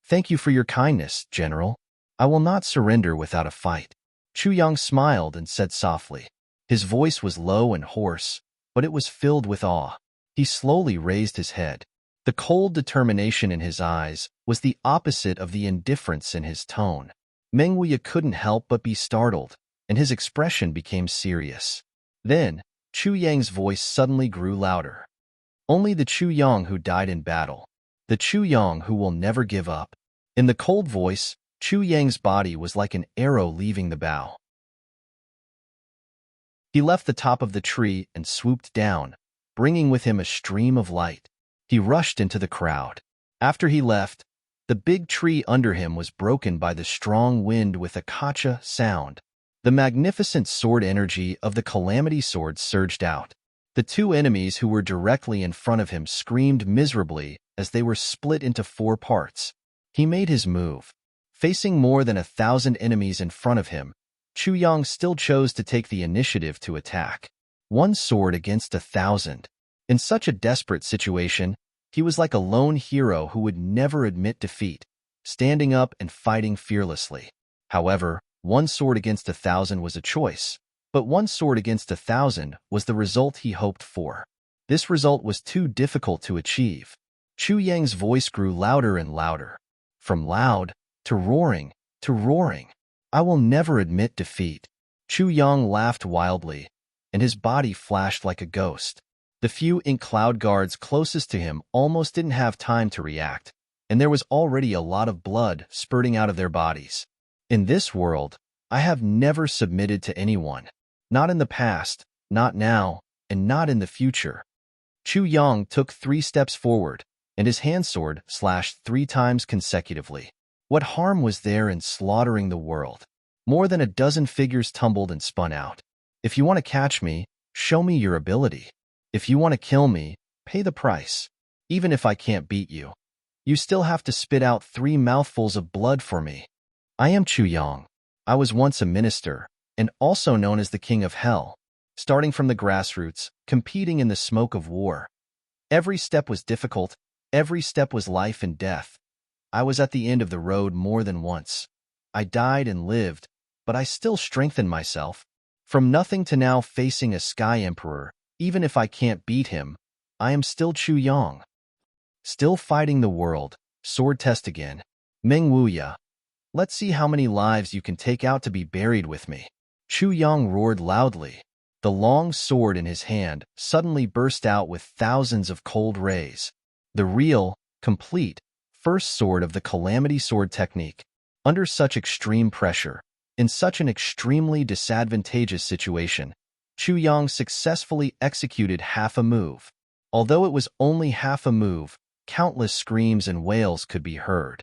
Thank you for your kindness, General. I will not surrender without a fight. Chu Yang smiled and said softly. His voice was low and hoarse, but it was filled with awe. He slowly raised his head. The cold determination in his eyes was the opposite of the indifference in his tone. Meng Wuya couldn't help but be startled, and his expression became serious. Then, Chu Yang's voice suddenly grew louder. Only the Chu Yang who died in battle. The Chu Yang who will never give up. In the cold voice, Chu Yang's body was like an arrow leaving the bow. He left the top of the tree and swooped down, bringing with him a stream of light. He rushed into the crowd. After he left, The big tree under him was broken by the strong wind with a kacha sound. The magnificent sword energy of the Calamity Sword surged out. The two enemies who were directly in front of him screamed miserably as they were split into 4 parts. He made his move. Facing more than 1,000 enemies in front of him, Chu Yang still chose to take the initiative to attack. 1 sword against 1,000. In such a desperate situation, he was like a lone hero who would never admit defeat, standing up and fighting fearlessly. However, 1 sword against 1,000 was a choice, but 1 sword against 1,000 was the result he hoped for. This result was too difficult to achieve. Chu Yang's voice grew louder and louder. From loud, to roaring, to roaring. I will never admit defeat. Chu Yang laughed wildly, and his body flashed like a ghost. The few ink cloud guards closest to him almost didn't have time to react, and there was already a lot of blood spurting out of their bodies. In this world, I have never submitted to anyone. Not in the past, not now, and not in the future. Chu Yang took 3 steps forward, and his hand sword slashed 3 times consecutively. What harm was there in slaughtering the world? More than a dozen figures tumbled and spun out. If you want to catch me, show me your ability. If you want to kill me, pay the price. Even if I can't beat you, you still have to spit out 3 mouthfuls of blood for me. I am Chu Yang. I was once a minister, and also known as the King of Hell, starting from the grassroots, competing in the smoke of war. Every step was difficult, every step was life and death. I was at the end of the road more than once. I died and lived, but I still strengthened myself. From nothing to now facing a Sky Emperor, even if I can't beat him, I am still Chu Yang. Still fighting the world. Sword test again. Meng Wuya. Let's see how many lives you can take out to be buried with me. Chu Yang roared loudly. The long sword in his hand suddenly burst out with thousands of cold rays. The real, complete, first sword of the Calamity Sword technique. Under such extreme pressure, in such an extremely disadvantageous situation, Chu Yang successfully executed half a move. Although it was only half a move, countless screams and wails could be heard.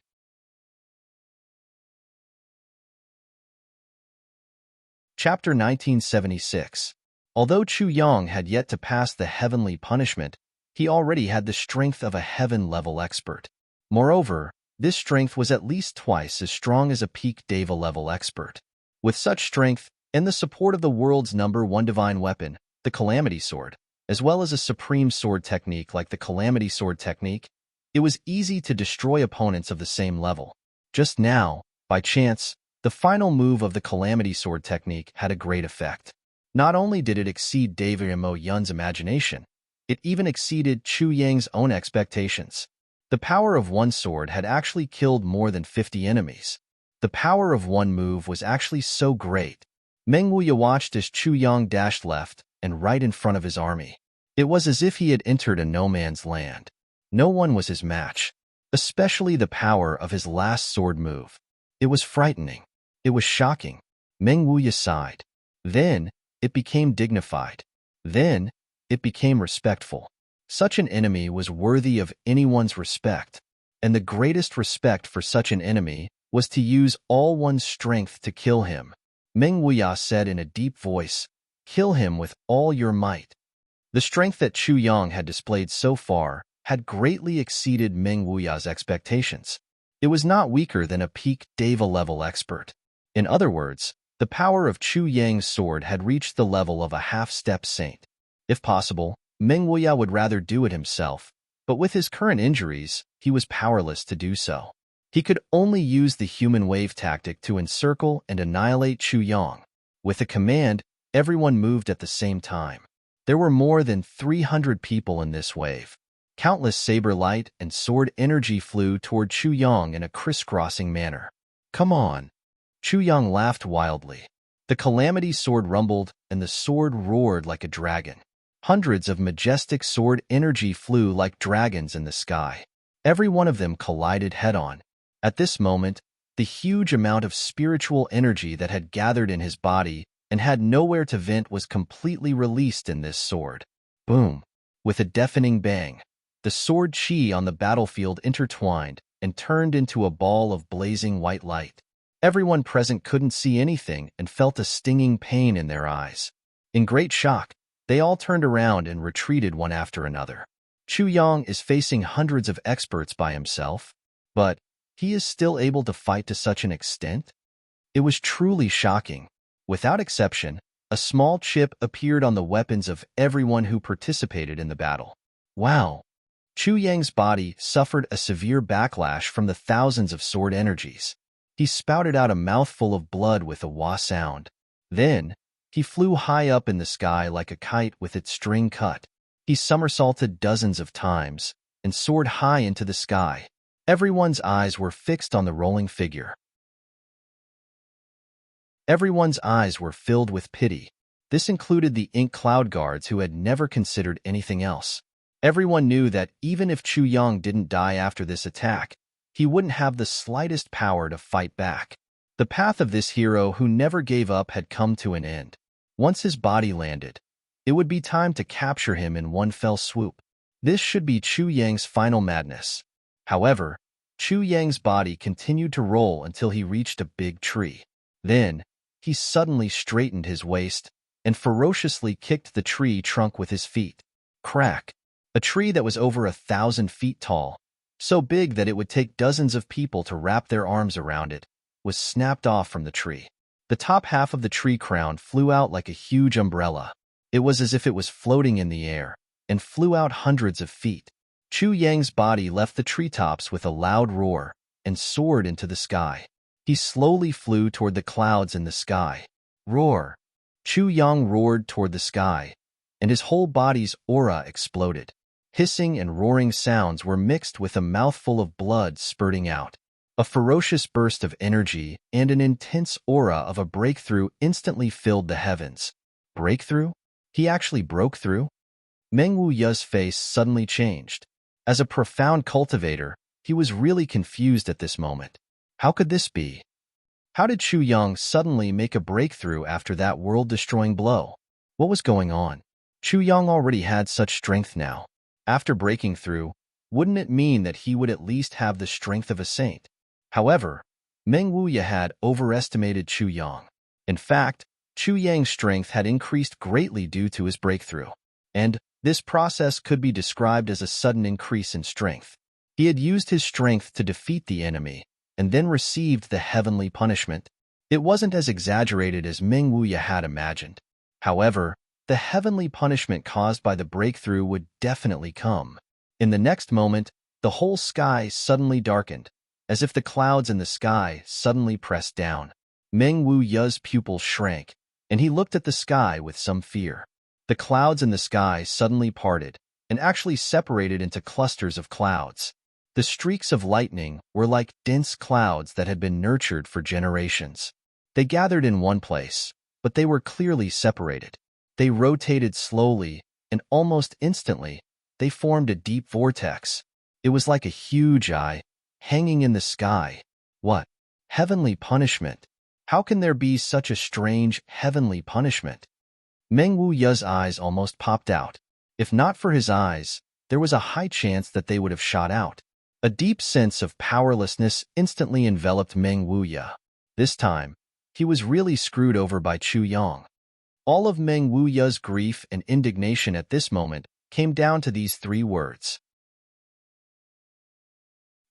Chapter 1976. Although Chu Yang had yet to pass the heavenly punishment, he already had the strength of a heaven-level expert. Moreover, this strength was at least twice as strong as a peak Deva-level expert. With such strength, and the support of the world's #1 divine weapon, the Calamity Sword, as well as a supreme sword technique like the Calamity Sword technique, it was easy to destroy opponents of the same level. Just now, by chance, the final move of the Calamity Sword technique had a great effect. Not only did it exceed Deva Mo Yun's imagination, it even exceeded Chu Yang's own expectations. The power of 1 sword had actually killed more than 50 enemies. The power of 1 move was actually so great. Meng Wuya watched as Chu Yang dashed left and right in front of his army. It was as if he had entered a no-man's land. No one was his match, especially the power of his last sword move. It was frightening. It was shocking. Meng Wuya sighed. Then, it became dignified. Then, it became respectful. Such an enemy was worthy of anyone's respect, and the greatest respect for such an enemy was to use all one's strength to kill him. Meng Wuya said in a deep voice, "Kill him with all your might." The strength that Chu Yang had displayed so far had greatly exceeded Meng Wuya's expectations. It was not weaker than a peak Deva-level expert. In other words, the power of Chu Yang's sword had reached the level of a half-step saint. If possible, Meng Wuya would rather do it himself, but with his current injuries, he was powerless to do so. He could only use the human wave tactic to encircle and annihilate Chu Yang. With a command, everyone moved at the same time. There were more than 300 people in this wave. Countless saber light and sword energy flew toward Chu Yang in a crisscrossing manner. Come on. Chu Yang laughed wildly. The Calamity Sword rumbled, and the sword roared like a dragon. Hundreds of majestic sword energy flew like dragons in the sky. Every one of them collided head-on. At this moment, the huge amount of spiritual energy that had gathered in his body and had nowhere to vent was completely released in this sword. Boom! With a deafening bang, the sword chi on the battlefield intertwined, and turned into a ball of blazing white light. Everyone present couldn't see anything and felt a stinging pain in their eyes. In great shock, they all turned around and retreated one after another. Chu Yang is facing hundreds of experts by himself, but he is still able to fight to such an extent? It was truly shocking. Without exception, a small chip appeared on the weapons of everyone who participated in the battle. Wow! Chu Yang's body suffered a severe backlash from the thousands of sword energies. He spouted out a mouthful of blood with a wah sound. Then, he flew high up in the sky like a kite with its string cut. He somersaulted dozens of times and soared high into the sky. Everyone's eyes were fixed on the rolling figure. Everyone's eyes were filled with pity. This included the ink cloud guards who had never considered anything else. Everyone knew that even if Chu Yang didn't die after this attack, he wouldn't have the slightest power to fight back. The path of this hero who never gave up had come to an end. Once his body landed, it would be time to capture him in one fell swoop. This should be Chu Yang's final madness. However, Chu Yang's body continued to roll until he reached a big tree. Then, he suddenly straightened his waist and ferociously kicked the tree trunk with his feet. Crack! A tree that was over 1,000 feet tall, so big that it would take dozens of people to wrap their arms around it, was snapped off from the tree. The top half of the tree crown flew out like a huge umbrella. It was as if it was floating in the air and flew out hundreds of feet. Chu Yang's body left the treetops with a loud roar and soared into the sky. He slowly flew toward the clouds in the sky. Roar! Chu Yang roared toward the sky, and his whole body's aura exploded. Hissing and roaring sounds were mixed with a mouthful of blood spurting out. A ferocious burst of energy and an intense aura of a breakthrough instantly filled the heavens. Breakthrough? He actually broke through? Meng Wuya's face suddenly changed. As a profound cultivator, he was really confused at this moment. How could this be? How did Chu Yang suddenly make a breakthrough after that world-destroying blow? What was going on? Chu Yang already had such strength now. After breaking through, wouldn't it mean that he would at least have the strength of a saint? However, Meng Wuya had overestimated Chu Yang. In fact, Chu Yang's strength had increased greatly due to his breakthrough, and this process could be described as a sudden increase in strength. He had used his strength to defeat the enemy, and then received the heavenly punishment. It wasn't as exaggerated as Meng Wuya had imagined. However, the heavenly punishment caused by the breakthrough would definitely come. In the next moment, the whole sky suddenly darkened, as if the clouds in the sky suddenly pressed down. Meng Wuya's pupils shrank, and he looked at the sky with some fear. The clouds in the sky suddenly parted and actually separated into clusters of clouds. The streaks of lightning were like dense clouds that had been nurtured for generations. They gathered in one place, but they were clearly separated. They rotated slowly, and almost instantly, they formed a deep vortex. It was like a huge eye, hanging in the sky. What? Heavenly punishment? How can there be such a strange heavenly punishment? Meng Wuya's eyes almost popped out. If not for his eyes, there was a high chance that they would have shot out. A deep sense of powerlessness instantly enveloped Meng Wuya. This time, he was really screwed over by Chu Yang. All of Meng Wuya's grief and indignation at this moment came down to these three words.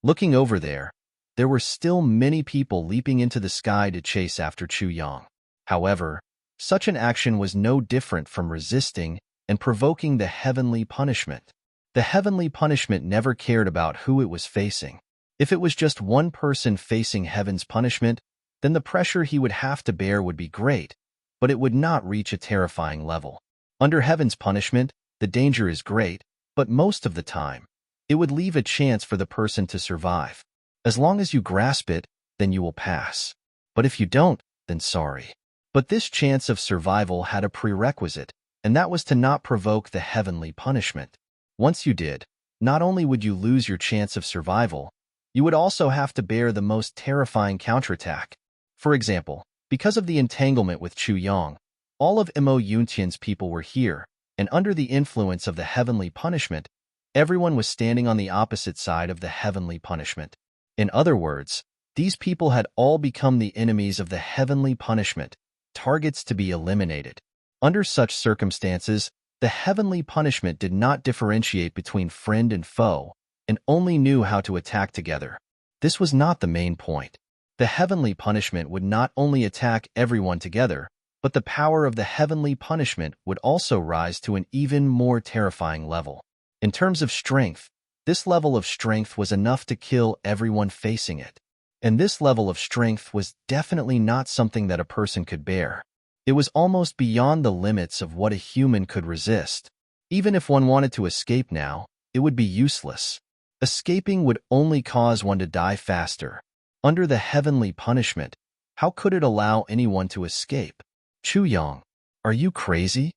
Looking over there were still many people leaping into the sky to chase after Chu Yang. However, such an action was no different from resisting and provoking the heavenly punishment. The heavenly punishment never cared about who it was facing. If it was just one person facing heaven's punishment, then the pressure he would have to bear would be great, but it would not reach a terrifying level. Under heaven's punishment, the danger is great, but most of the time, it would leave a chance for the person to survive. As long as you grasp it, then you will pass. But if you don't, then sorry. But this chance of survival had a prerequisite, and that was to not provoke the heavenly punishment. Once you did, not only would you lose your chance of survival, you would also have to bear the most terrifying counterattack. For example, because of the entanglement with Chu Yang, all of Mo Yuntian's people were here, and under the influence of the heavenly punishment, everyone was standing on the opposite side of the heavenly punishment. In other words, these people had all become the enemies of the heavenly punishment, targets to be eliminated. Under such circumstances, the heavenly punishment did not differentiate between friend and foe, and only knew how to attack together. This was not the main point. The heavenly punishment would not only attack everyone together, but the power of the heavenly punishment would also rise to an even more terrifying level. In terms of strength, this level of strength was enough to kill everyone facing it. And this level of strength was definitely not something that a person could bear. It was almost beyond the limits of what a human could resist. Even if one wanted to escape now, it would be useless. Escaping would only cause one to die faster. Under the heavenly punishment, how could it allow anyone to escape? Chu Yang, are you crazy?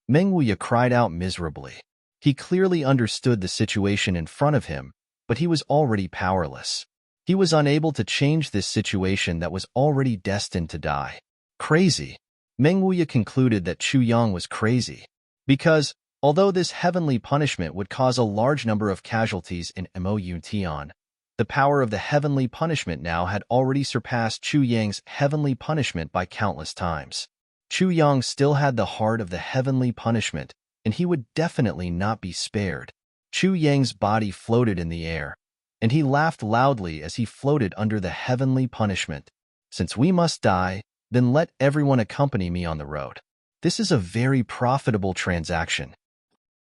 Meng Wuya cried out miserably. He clearly understood the situation in front of him, but he was already powerless. He was unable to change this situation that was already destined to die. Crazy. Meng Wuya concluded that Chu Yang was crazy. Because, although this heavenly punishment would cause a large number of casualties in Mountain, the power of the heavenly punishment now had already surpassed Chu Yang's heavenly punishment by countless times. Chu Yang still had the heart of the heavenly punishment, and he would definitely not be spared. Chu Yang's body floated in the air, and he laughed loudly as he floated under the heavenly punishment. Since we must die, then let everyone accompany me on the road. This is a very profitable transaction.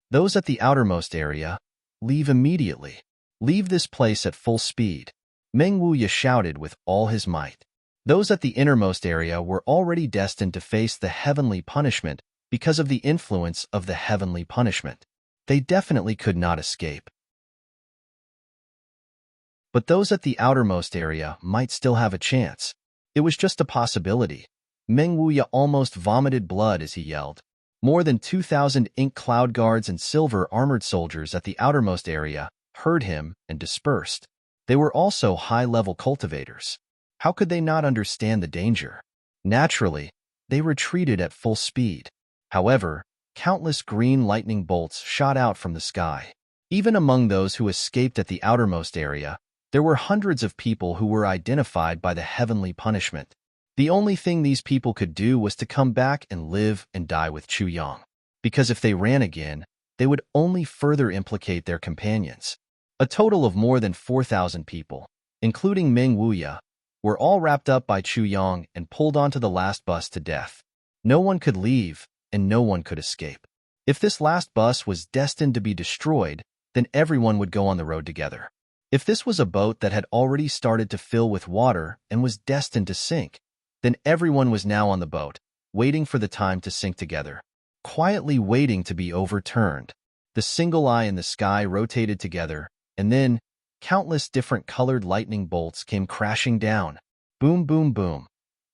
Those at the outermost area, leave immediately. Leave this place at full speed. Meng Wuya shouted with all his might. Those at the innermost area were already destined to face the heavenly punishment because of the influence of the heavenly punishment. They definitely could not escape. But those at the outermost area might still have a chance. It was just a possibility. Meng Wuya almost vomited blood as he yelled. More than 2,000 ink cloud guards and silver armored soldiers at the outermost area heard him and dispersed. They were also high-level cultivators. How could they not understand the danger? Naturally, they retreated at full speed. However, countless green lightning bolts shot out from the sky. Even among those who escaped at the outermost area, there were hundreds of people who were identified by the heavenly punishment. The only thing these people could do was to come back and live and die with Chu Yang, because if they ran again, they would only further implicate their companions. A total of more than 4,000 people, including Meng Wuya, were all wrapped up by Chu Yang and pulled onto the last bus to death. No one could leave, and no one could escape. If this last bus was destined to be destroyed, then everyone would go on the road together. If this was a boat that had already started to fill with water and was destined to sink, then everyone was now on the boat, waiting for the time to sink together, quietly waiting to be overturned. The single eye in the sky rotated together, and then countless different colored lightning bolts came crashing down. Boom, boom, boom.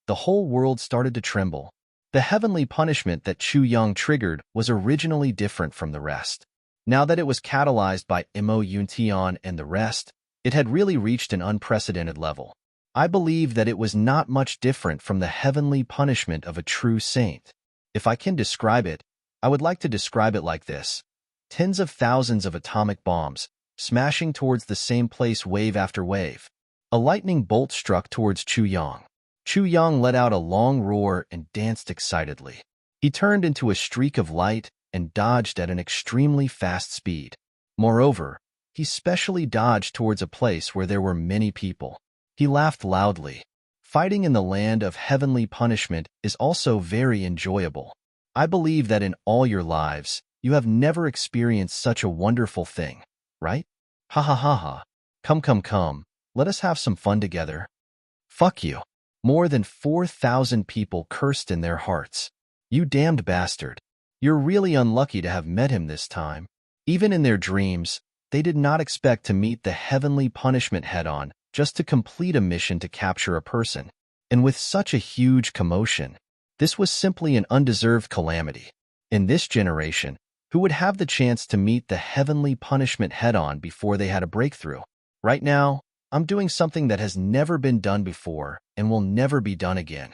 The whole world started to tremble. The heavenly punishment that Chu Yang triggered was originally different from the rest. Now that it was catalyzed by Mountain and the rest, it had really reached an unprecedented level. I believe that it was not much different from the heavenly punishment of a true saint. If I can describe it, I would like to describe it like this. Tens of thousands of atomic bombs, smashing towards the same place wave after wave. A lightning bolt struck towards Chu Yang. Chu Yang let out a long roar and danced excitedly. He turned into a streak of light and dodged at an extremely fast speed. Moreover, he specially dodged towards a place where there were many people. He laughed loudly. Fighting in the land of heavenly punishment is also very enjoyable. I believe that in all your lives, you have never experienced such a wonderful thing, right? Ha ha ha ha. Come, let us have some fun together. Fuck you. More than 4,000 people cursed in their hearts. You damned bastard. You're really unlucky to have met him this time. Even in their dreams, they did not expect to meet the heavenly punishment head-on just to complete a mission to capture a person. And with such a huge commotion, this was simply an undeserved calamity. In this generation, who would have the chance to meet the heavenly punishment head-on before they had a breakthrough? Right now, I'm doing something that has never been done before and will never be done again.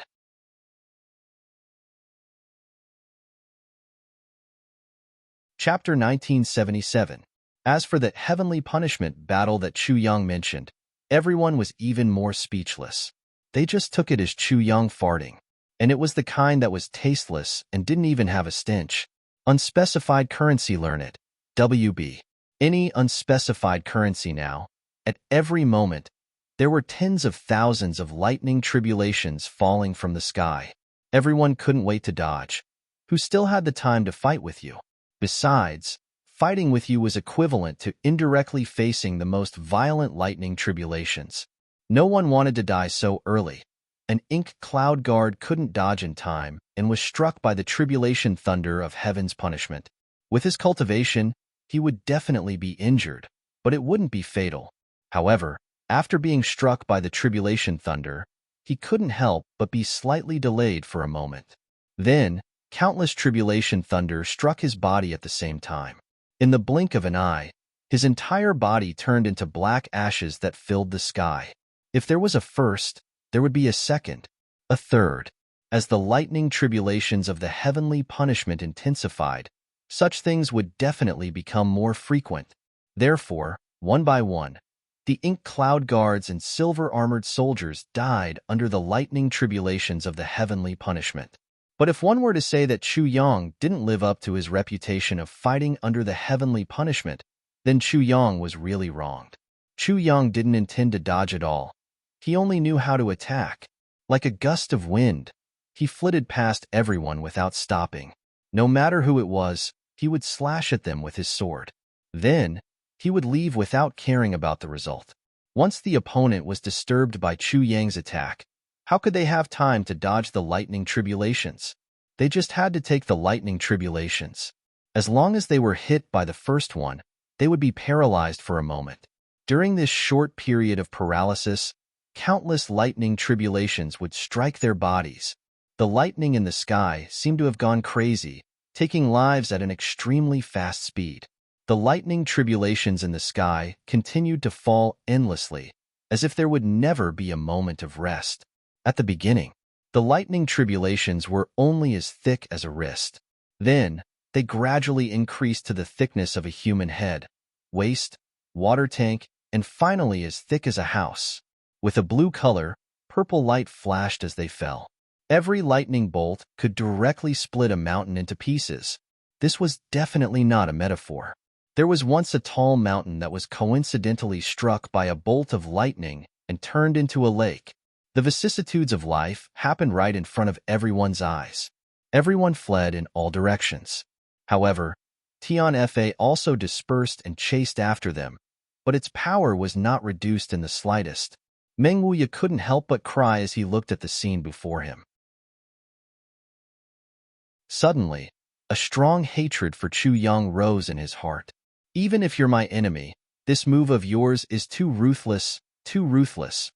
Chapter 1977. As for the heavenly punishment battle that Chu Yang mentioned, Everyone was even more speechless. They just took it as Chu Yang farting. And it was the kind that was tasteless and didn't even have a stench. Unspecified currency, learn it. WB. Any unspecified currency now. At every moment, there were tens of thousands of lightning tribulations falling from the sky. Everyone couldn't wait to dodge. Who still had the time to fight with you? Besides, fighting with you was equivalent to indirectly facing the most violent lightning tribulations. No one wanted to die so early. An ink cloud guard couldn't dodge in time and was struck by the tribulation thunder of heaven's punishment. With his cultivation, he would definitely be injured, but it wouldn't be fatal. However, after being struck by the tribulation thunder, he couldn't help but be slightly delayed for a moment. Then, countless tribulation thunder struck his body at the same time. In the blink of an eye, his entire body turned into black ashes that filled the sky. If there was a first, there would be a second, a third. As the lightning tribulations of the heavenly punishment intensified, such things would definitely become more frequent. Therefore, one by one, the ink cloud guards and silver-armored soldiers died under the lightning tribulations of the heavenly punishment. But if one were to say that Chu Yang didn't live up to his reputation of fighting under the heavenly punishment, then Chu Yang was really wronged. Chu Yang didn't intend to dodge at all. He only knew how to attack. Like a gust of wind, he flitted past everyone without stopping. No matter who it was, he would slash at them with his sword. Then, he would leave without caring about the result. Once the opponent was disturbed by Chu Yang's attack, how could they have time to dodge the lightning tribulations? They just had to take the lightning tribulations. As long as they were hit by the first one, they would be paralyzed for a moment. During this short period of paralysis, countless lightning tribulations would strike their bodies. The lightning in the sky seemed to have gone crazy, taking lives at an extremely fast speed. The lightning tribulations in the sky continued to fall endlessly, as if there would never be a moment of rest. At the beginning, the lightning tribulations were only as thick as a wrist. Then, they gradually increased to the thickness of a human head, waist, water tank, and finally as thick as a house. With a blue color, purple light flashed as they fell. Every lightning bolt could directly split a mountain into pieces. This was definitely not a metaphor. There was once a tall mountain that was coincidentally struck by a bolt of lightning and turned into a lake. The vicissitudes of life happened right in front of everyone's eyes. Everyone fled in all directions. However, Tian Fa also dispersed and chased after them, but its power was not reduced in the slightest. Meng Wuya couldn't help but cry as he looked at the scene before him. Suddenly, a strong hatred for Chu Yang rose in his heart. Even if you're my enemy, this move of yours is too ruthless, too ruthless.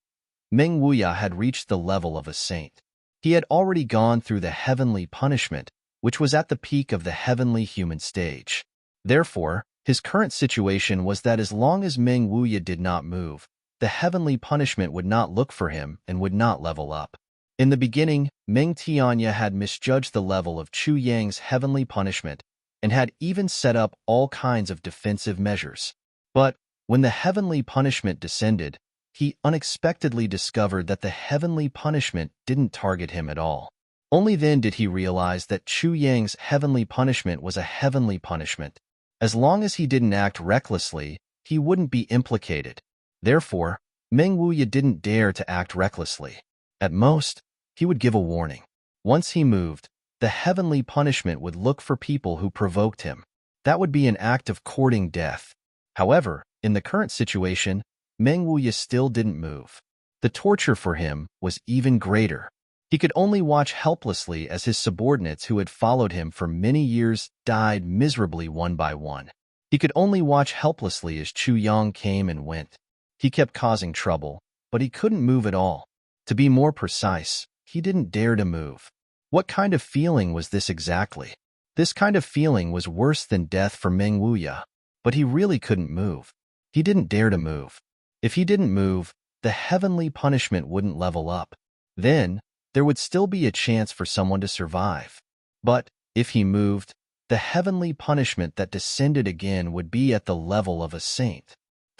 Meng Wuya had reached the level of a saint. He had already gone through the heavenly punishment, which was at the peak of the heavenly human stage. Therefore, his current situation was that as long as Meng Wuya did not move, the heavenly punishment would not look for him and would not level up. In the beginning, Meng Tianya had misjudged the level of Chu Yang's heavenly punishment and had even set up all kinds of defensive measures. But when the heavenly punishment descended, he unexpectedly discovered that the heavenly punishment didn't target him at all. Only then did he realize that Chu Yang's heavenly punishment was a heavenly punishment. As long as he didn't act recklessly, he wouldn't be implicated. Therefore, Meng Wuya didn't dare to act recklessly. At most, he would give a warning. Once he moved, the heavenly punishment would look for people who provoked him. That would be an act of courting death. However, in the current situation, Meng Wuya still didn't move. The torture for him was even greater. He could only watch helplessly as his subordinates who had followed him for many years died miserably one by one. He could only watch helplessly as Chu Yang came and went. He kept causing trouble, but he couldn't move at all. To be more precise, he didn't dare to move. What kind of feeling was this exactly? This kind of feeling was worse than death for Meng Wuya, but he really couldn't move. He didn't dare to move. If he didn't move, the heavenly punishment wouldn't level up. Then, there would still be a chance for someone to survive. But, if he moved, the heavenly punishment that descended again would be at the level of a saint.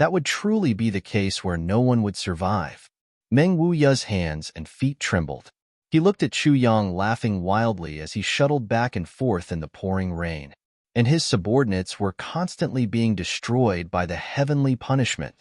That would truly be the case where no one would survive. Meng Wuya's hands and feet trembled. He looked at Chu Yang laughing wildly as he shuttled back and forth in the pouring rain. And his subordinates were constantly being destroyed by the heavenly punishment.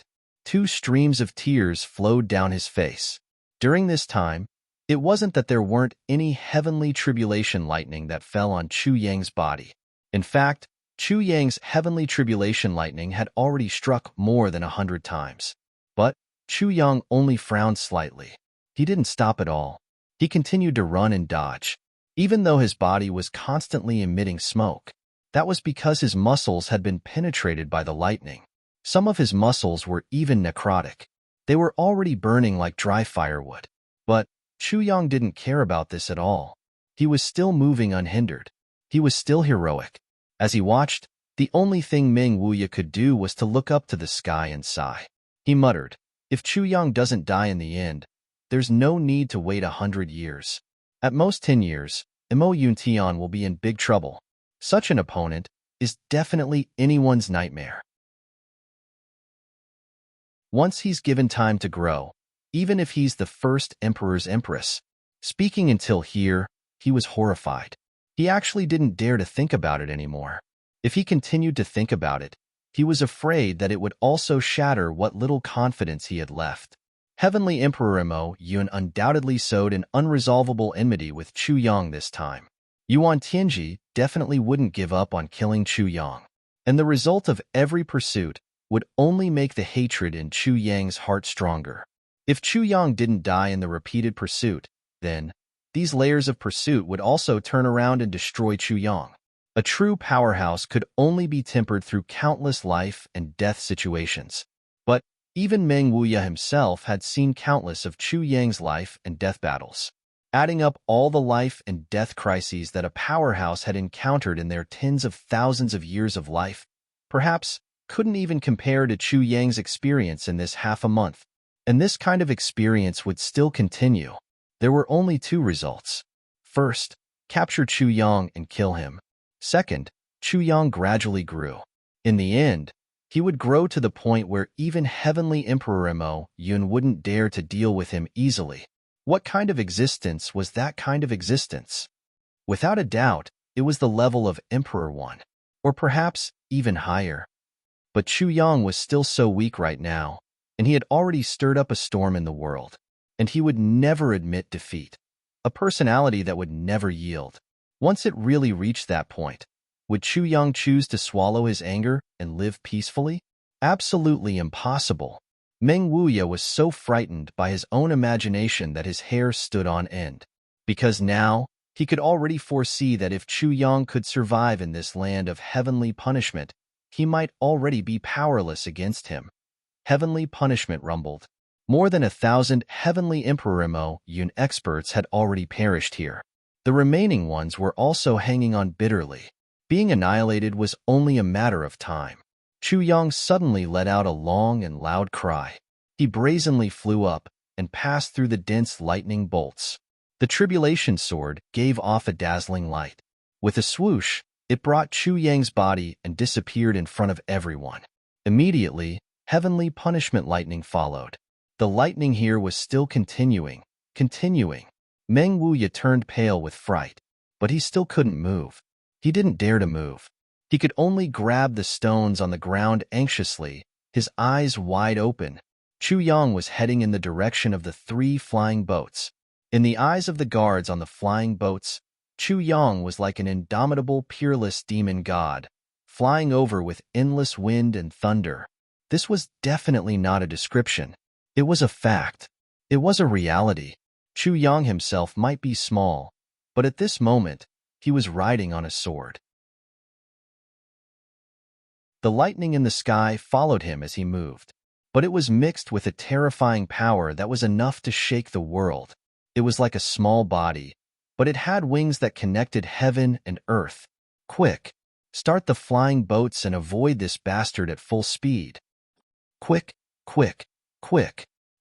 2 streams of tears flowed down his face. During this time, it wasn't that there weren't any heavenly tribulation lightning that fell on Chu Yang's body. In fact, Chu Yang's heavenly tribulation lightning had already struck more than 100 times. But Chu Yang only frowned slightly. He didn't stop at all. He continued to run and dodge, even though his body was constantly emitting smoke. That was because his muscles had been penetrated by the lightning. Some of his muscles were even necrotic. They were already burning like dry firewood. But Chu Yang didn't care about this at all. He was still moving unhindered. He was still heroic. As he watched, the only thing Meng Wuya could do was to look up to the sky and sigh. He muttered, "If Chu Yang doesn't die in the end, there's no need to wait 100 years. At most 10 years, Mo Yuntian will be in big trouble. Such an opponent is definitely anyone's nightmare. Once he's given time to grow, even if he's the first emperor's empress." Speaking until here, he was horrified. He actually didn't dare to think about it anymore. If he continued to think about it, he was afraid that it would also shatter what little confidence he had left. Heavenly Emperor Mo Yun undoubtedly sowed an unresolvable enmity with Chu Yang this time. Yuan Tianji definitely wouldn't give up on killing Chu Yang, and the result of every pursuit would only make the hatred in Chu Yang's heart stronger. If Chu Yang didn't die in the repeated pursuit, then these layers of pursuit would also turn around and destroy Chu Yang. A true powerhouse could only be tempered through countless life and death situations. But even Meng Wuya himself had seen countless of Chu Yang's life and death battles. Adding up all the life and death crises that a powerhouse had encountered in their tens of thousands of years of life, perhaps couldn't even compare to Chu Yang's experience in this half a month. And this kind of experience would still continue. There were only 2 results. First, capture Chu Yang and kill him. Second, Chu Yang gradually grew. In the end, he would grow to the point where even Heavenly Emperor Mo Yun wouldn't dare to deal with him easily. What kind of existence was that kind of existence? Without a doubt, it was the level of Emperor 1, or perhaps even higher. But Chu Yang was still so weak right now, and he had already stirred up a storm in the world, and he would never admit defeat. A personality that would never yield. Once it really reached that point, would Chu Yang choose to swallow his anger and live peacefully? Absolutely impossible. Meng Wuya was so frightened by his own imagination that his hair stood on end. Because now, he could already foresee that if Chu Yang could survive in this land of heavenly punishment, he might already be powerless against him. Heavenly punishment rumbled. More than 1,000 Heavenly Emperor Mo Yun experts had already perished here. The remaining ones were also hanging on bitterly. Being annihilated was only a matter of time. Chu Yang suddenly let out a long and loud cry. He brazenly flew up and passed through the dense lightning bolts. The tribulation sword gave off a dazzling light. With a swoosh, it brought Chu Yang's body and disappeared in front of everyone. Immediately, heavenly punishment lightning followed. The lightning here was still continuing. Meng Wuya turned pale with fright, but he still couldn't move. He didn't dare to move. He could only grab the stones on the ground anxiously, his eyes wide open. Chu Yang was heading in the direction of the 3 flying boats. In the eyes of the guards on the flying boats, Chu Yang was like an indomitable, peerless demon god, flying over with endless wind and thunder. This was definitely not a description. It was a fact. It was a reality. Chu Yang himself might be small, but at this moment, he was riding on a sword. The lightning in the sky followed him as he moved, but it was mixed with a terrifying power that was enough to shake the world. It was like a small body, but it had wings that connected heaven and earth. Quick, start the flying boats and avoid this bastard at full speed. Quick.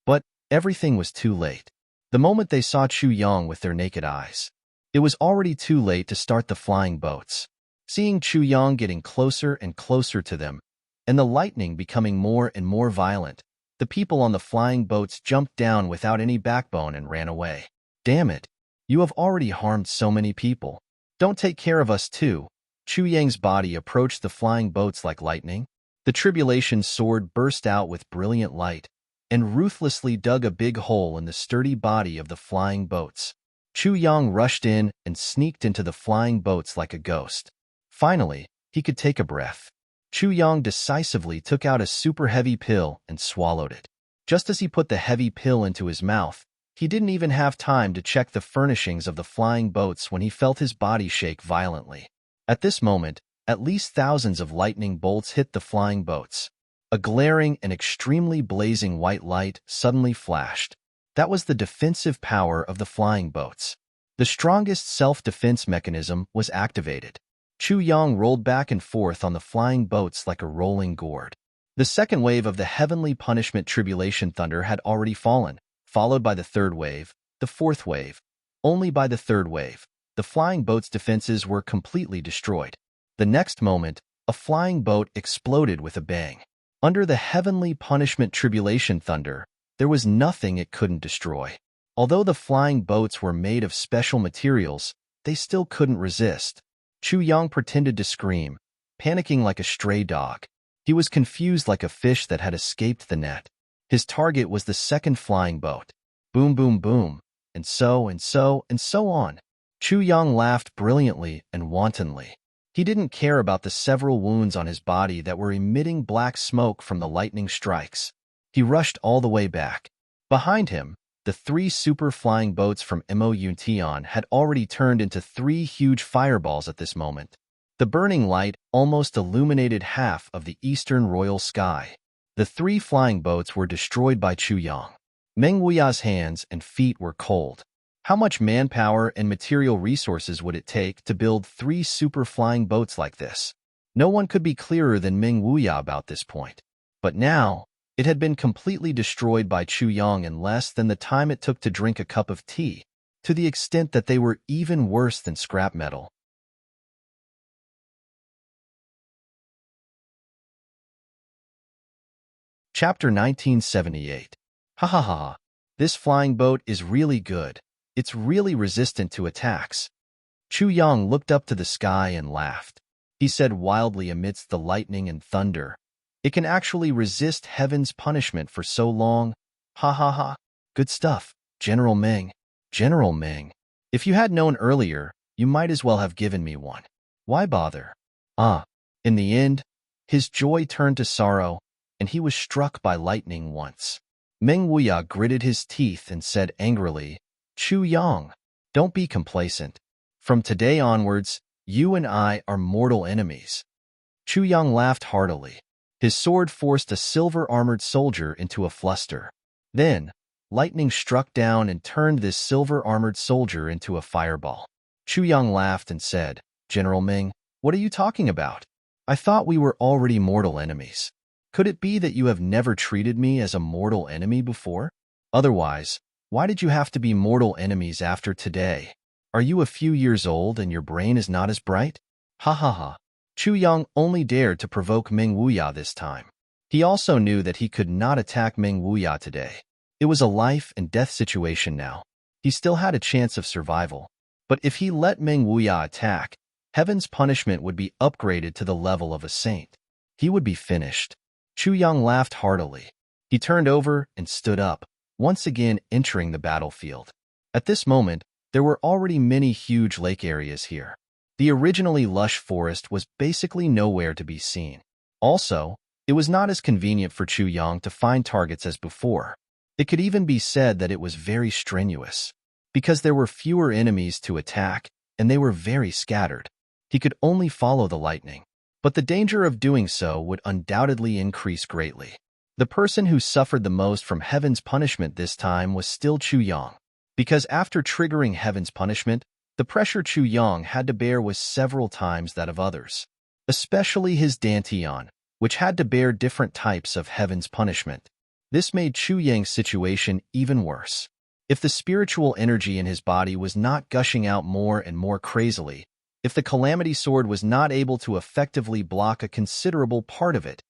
But everything was too late. The moment they saw Chu Yang with their naked eyes, it was already too late to start the flying boats. Seeing Chu Yang getting closer and closer to them, and the lightning becoming more and more violent, the people on the flying boats jumped down without any backbone and ran away. Damn it! You have already harmed so many people. Don't take care of us too. Chu Yang's body approached the flying boats like lightning. The tribulation sword burst out with brilliant light and ruthlessly dug a big hole in the sturdy body of the flying boats. Chu Yang rushed in and sneaked into the flying boats like a ghost. Finally, he could take a breath. Chu Yang decisively took out a super heavy pill and swallowed it. Just as he put the heavy pill into his mouth, he didn't even have time to check the furnishings of the flying boats when he felt his body shake violently. At this moment, at least thousands of lightning bolts hit the flying boats. A glaring and extremely blazing white light suddenly flashed. That was the defensive power of the flying boats. The strongest self-defense mechanism was activated. Chu Yang rolled back and forth on the flying boats like a rolling gourd. The second wave of the heavenly punishment tribulation thunder had already fallen, followed by the third wave, the fourth wave. Only by the third wave, the flying boat's defenses were completely destroyed. The next moment, a flying boat exploded with a bang. Under the heavenly punishment tribulation thunder, there was nothing it couldn't destroy. Although the flying boats were made of special materials, they still couldn't resist. Chu Yang pretended to scream, panicking like a stray dog. He was confused like a fish that had escaped the net. His target was the second flying boat. Boom, boom, boom, and so on. Chu Yang laughed brilliantly and wantonly. He didn't care about the several wounds on his body that were emitting black smoke from the lightning strikes. He rushed all the way back. Behind him, the 3 super flying boats from Mountion had already turned into 3 huge fireballs at this moment. The burning light almost illuminated half of the eastern royal sky. The 3 flying boats were destroyed by Chu Yang. Meng Wuya's hands and feet were cold. How much manpower and material resources would it take to build 3 super flying boats like this? No one could be clearer than Meng Wuya about this point. But now, it had been completely destroyed by Chu Yang in less than the time it took to drink a cup of tea, to the extent that they were even worse than scrap metal. Chapter 1978. Ha ha ha. This flying boat is really good. It's really resistant to attacks. Chu Yang looked up to the sky and laughed. He said wildly amidst the lightning and thunder, "It can actually resist heaven's punishment for so long. Ha ha ha. Good stuff, General Meng. General Meng. If you had known earlier, you might as well have given me one. Why bother?" In the end, his joy turned to sorrow, and he was struck by lightning once. Meng Wuya gritted his teeth and said angrily, "Chu Yang, don't be complacent. From today onwards, you and I are mortal enemies." Chu Yang laughed heartily. His sword forced a silver-armored soldier into a fluster. Then, lightning struck down and turned this silver-armored soldier into a fireball. Chu Yang laughed and said, "General Meng, what are you talking about? I thought we were already mortal enemies. Could it be that you have never treated me as a mortal enemy before? Otherwise, why did you have to be mortal enemies after today? Are you a few years old and your brain is not as bright?" Ha ha ha. Chu Yang only dared to provoke Meng Wuya this time. He also knew that he could not attack Meng Wuya today. It was a life-and-death situation now. He still had a chance of survival. But if he let Meng Wuya attack, heaven's punishment would be upgraded to the level of a saint. He would be finished. Chu Yang laughed heartily. He turned over and stood up, once again entering the battlefield. At this moment, there were already many huge lake areas here. The originally lush forest was basically nowhere to be seen. Also, it was not as convenient for Chu Yang to find targets as before. It could even be said that it was very strenuous. Because there were fewer enemies to attack, and they were very scattered, he could only follow the lightning. But the danger of doing so would undoubtedly increase greatly. The person who suffered the most from heaven's punishment this time was still Chu Yang. Because after triggering heaven's punishment, the pressure Chu Yang had to bear was several times that of others. Especially his Dantian, which had to bear different types of heaven's punishment. This made Chu Yang's situation even worse. If the spiritual energy in his body was not gushing out more and more crazily, if the Calamity Sword was not able to effectively block a considerable part of it,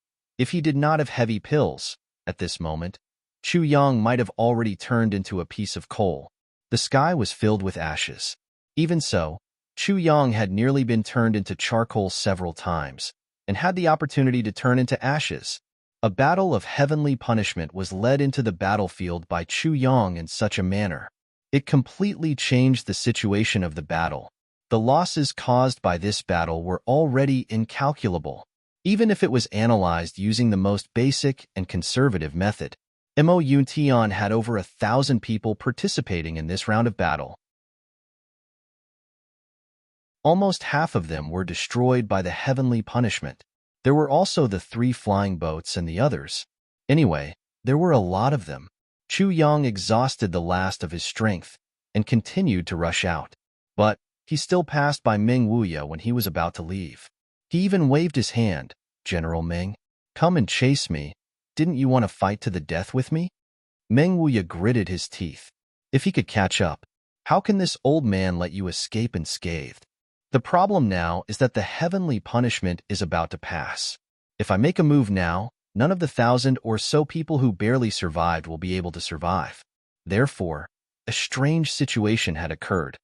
If he did not have heavy pills, at this moment, Chu Yang might have already turned into a piece of coal. The sky was filled with ashes. Even so, Chu Yang had nearly been turned into charcoal several times, and had the opportunity to turn into ashes. A battle of heavenly punishment was led into the battlefield by Chu Yang in such a manner. It completely changed the situation of the battle. The losses caused by this battle were already incalculable. Even if it was analyzed using the most basic and conservative method, Mo Yuntian had over 1,000 people participating in this round of battle. Almost half of them were destroyed by the heavenly punishment. There were also the 3 flying boats and the others. Anyway, there were a lot of them. Chu Yang exhausted the last of his strength and continued to rush out. But he still passed by Meng Wuya when he was about to leave. He even waved his hand. "General Meng, come and chase me. Didn't you want to fight to the death with me?" Meng Wuya gritted his teeth. If he could catch up, how can this old man let you escape unscathed? The problem now is that the heavenly punishment is about to pass. If I make a move now, none of the 1,000 or so people who barely survived will be able to survive. Therefore, a strange situation had occurred.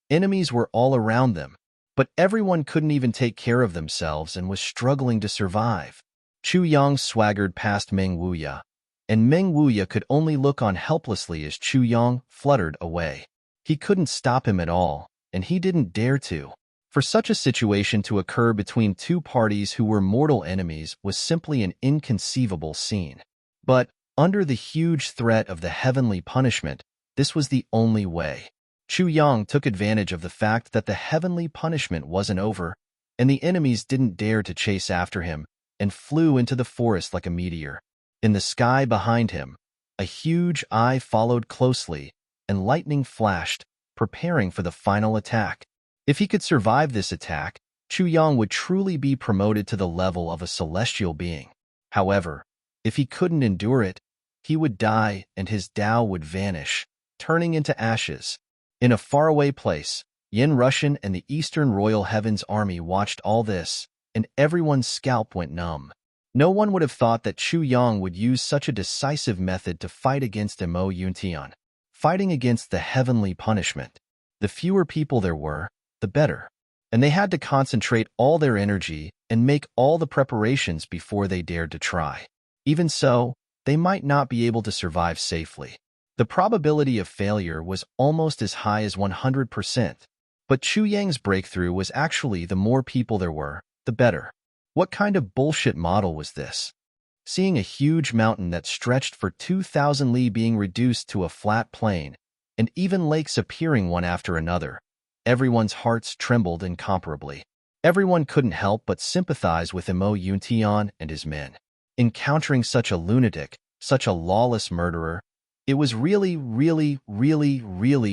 Enemies were all around them, but everyone couldn't even take care of themselves and was struggling to survive. Chu Yang swaggered past Meng Wuya, and Meng Wuya could only look on helplessly as Chu Yang fluttered away. He couldn't stop him at all, and he didn't dare to. For such a situation to occur between 2 parties who were mortal enemies was simply an inconceivable scene. But, under the huge threat of the heavenly punishment, this was the only way. Chu Yang took advantage of the fact that the heavenly punishment wasn't over, and the enemies didn't dare to chase after him, and flew into the forest like a meteor. In the sky behind him, a huge eye followed closely, and lightning flashed, preparing for the final attack. If he could survive this attack, Chu Yang would truly be promoted to the level of a celestial being. However, if he couldn't endure it, he would die and his Tao would vanish, turning into ashes. In a faraway place, Yin Russian and the Eastern Royal Heavens Army watched all this, and everyone's scalp went numb. No one would have thought that Chu Yang would use such a decisive method to fight against Mo Yuntian, fighting against the heavenly punishment. The fewer people there were, the better. And they had to concentrate all their energy and make all the preparations before they dared to try. Even so, they might not be able to survive safely. The probability of failure was almost as high as 100%. But Chu Yang's breakthrough was actually the more people there were, the better. What kind of bullshit model was this? Seeing a huge mountain that stretched for 2,000 li being reduced to a flat plain, and even lakes appearing one after another, everyone's hearts trembled incomparably. Everyone couldn't help but sympathize with Mo Yuntian and his men. Encountering such a lunatic, such a lawless murderer, it was really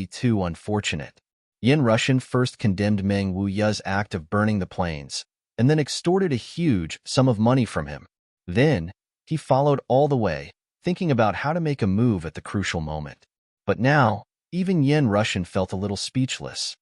too unfortunate. Yin Russian first condemned Meng Wuya's act of burning the plains, and then extorted a huge sum of money from him. Then, he followed all the way, thinking about how to make a move at the crucial moment. But now, even Yin Russian felt a little speechless.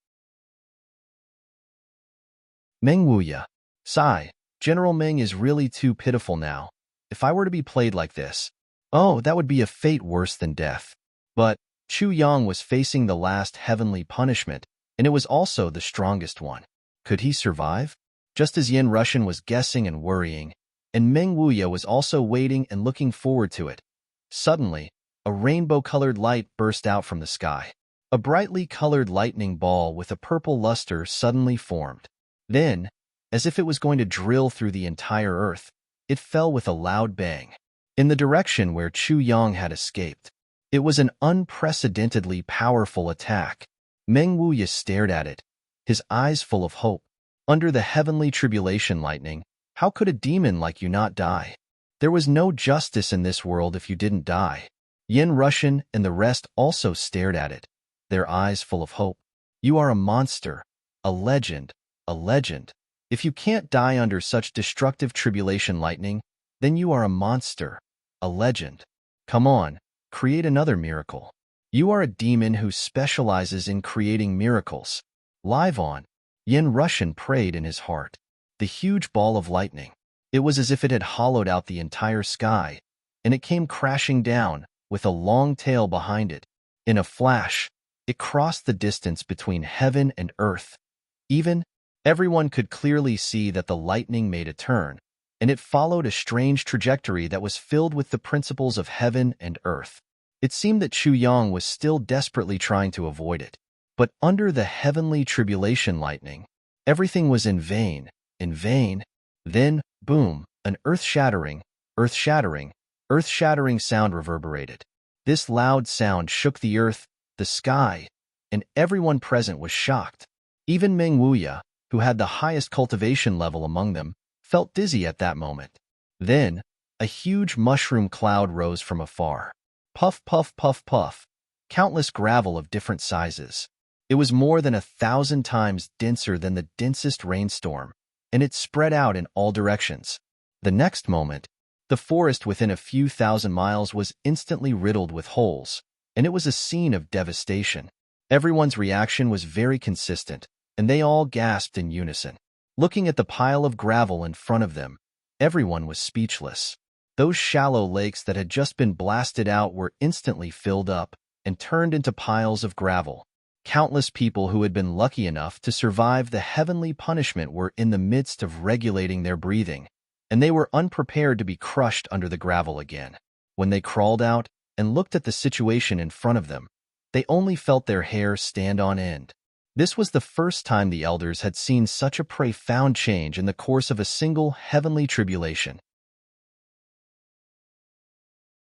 Meng Wuya. Sigh, General Meng is really too pitiful now. If I were to be played like this, oh, that would be a fate worse than death. But Chu Yang was facing the last heavenly punishment, and it was also the strongest one. Could he survive? Just as Yin Russian was guessing and worrying, and Meng Wuya was also waiting and looking forward to it, suddenly, a rainbow-colored light burst out from the sky. A brightly colored lightning ball with a purple luster suddenly formed. Then, as if it was going to drill through the entire earth, it fell with a loud bang, in the direction where Chu Yang had escaped. It was an unprecedentedly powerful attack. Meng Wuya stared at it, his eyes full of hope. Under the heavenly tribulation lightning, how could a demon like you not die? There was no justice in this world if you didn't die. Yin Russian and the rest also stared at it, their eyes full of hope. You are a monster, a legend, a legend. If you can't die under such destructive tribulation lightning, then you are a monster, a legend. Come on, create another miracle. You are a demon who specializes in creating miracles. Live on. Yin Russian prayed in his heart. The huge ball of lightning. It was as if it had hollowed out the entire sky, and it came crashing down, with a long tail behind it. In a flash, it crossed the distance between heaven and earth. Everyone could clearly see that the lightning made a turn, and it followed a strange trajectory that was filled with the principles of heaven and earth. It seemed that Chu Yang was still desperately trying to avoid it. But under the heavenly tribulation lightning, everything was in vain, in vain. Then, boom, an earth-shattering sound reverberated. This loud sound shook the earth, the sky, and everyone present was shocked. Even Meng Wuya, who had the highest cultivation level among them, felt dizzy at that moment. Then, a huge mushroom cloud rose from afar. Puff, puff, puff, puff. Countless gravel of different sizes. It was more than 1,000 times denser than the densest rainstorm, and it spread out in all directions. The next moment, the forest within a few thousand miles was instantly riddled with holes, and it was a scene of devastation. Everyone's reaction was very consistent, and they all gasped in unison. Looking at the pile of gravel in front of them, everyone was speechless. Those shallow lakes that had just been blasted out were instantly filled up and turned into piles of gravel. Countless people who had been lucky enough to survive the heavenly punishment were in the midst of regulating their breathing, and they were unprepared to be crushed under the gravel again. When they crawled out and looked at the situation in front of them, they only felt their hair stand on end. This was the first time the elders had seen such a profound change in the course of a single heavenly tribulation.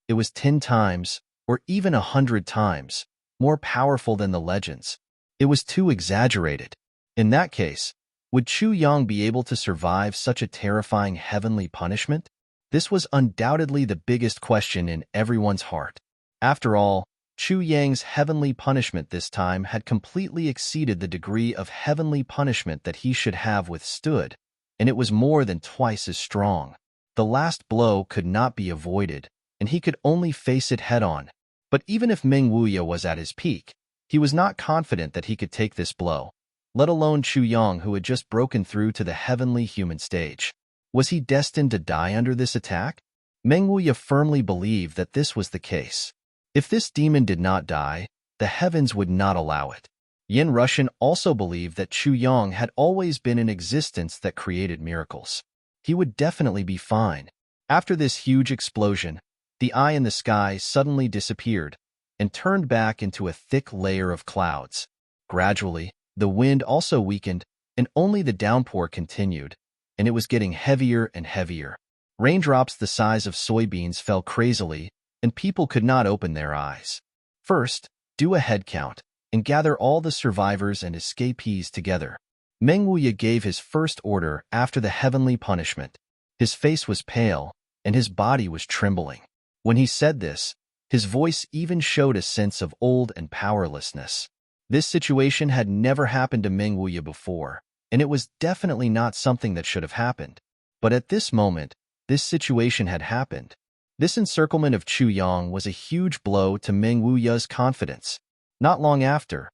It was 10 times, or even 100 times, more powerful than the legends. It was too exaggerated. In that case, would Chu Yang be able to survive such a terrifying heavenly punishment? This was undoubtedly the biggest question in everyone's heart. After all, Chu Yang's heavenly punishment this time had completely exceeded the degree of heavenly punishment that he should have withstood, and it was more than twice as strong. The last blow could not be avoided, and he could only face it head-on. But even if Meng Wuya was at his peak, he was not confident that he could take this blow, let alone Chu Yang, who had just broken through to the heavenly human stage. Was he destined to die under this attack? Meng Wuya firmly believed that this was the case. If this demon did not die, the heavens would not allow it. Yin Russian also believed that Chu Yang had always been an existence that created miracles. He would definitely be fine. After this huge explosion, the eye in the sky suddenly disappeared and turned back into a thick layer of clouds. Gradually, the wind also weakened, and only the downpour continued, and it was getting heavier and heavier. Raindrops the size of soybeans fell crazily, and people could not open their eyes. First, do a head count and gather all the survivors and escapees together. Meng Wuya gave his first order after the heavenly punishment. His face was pale, and his body was trembling. When he said this, his voice even showed a sense of old and powerlessness. This situation had never happened to Meng Wuya before, and it was definitely not something that should have happened. But at this moment, this situation had happened. This encirclement of Chu Yang was a huge blow to Meng Wuya's confidence. Not long after,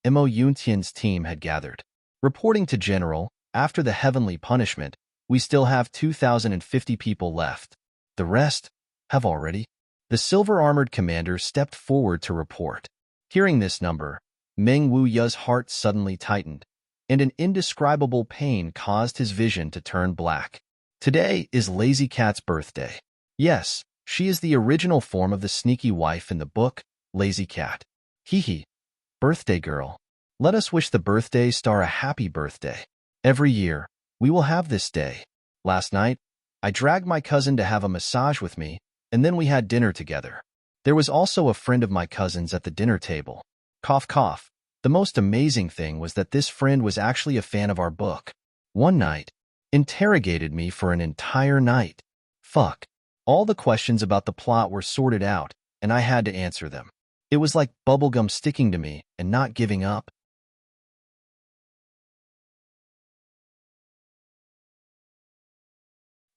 Mo Yuntian's team had gathered. Reporting to General, after the heavenly punishment, we still have 2,050 people left. The rest have already. The silver-armored commander stepped forward to report. Hearing this number, Meng Wuya's heart suddenly tightened, and an indescribable pain caused his vision to turn black. Today is Lazy Cat's birthday. Yes, she is the original form of the sneaky wife in the book, Lazy Cat. Hee hee. Birthday girl. Let us wish the birthday star a happy birthday. Every year, we will have this day. Last night, I dragged my cousin to have a massage with me, and then we had dinner together. There was also a friend of my cousin's at the dinner table. Cough, cough. The most amazing thing was that this friend was actually a fan of our book. One night, interrogated me for an entire night. Fuck. All the questions about the plot were sorted out, and I had to answer them. It was like bubblegum sticking to me and not giving up.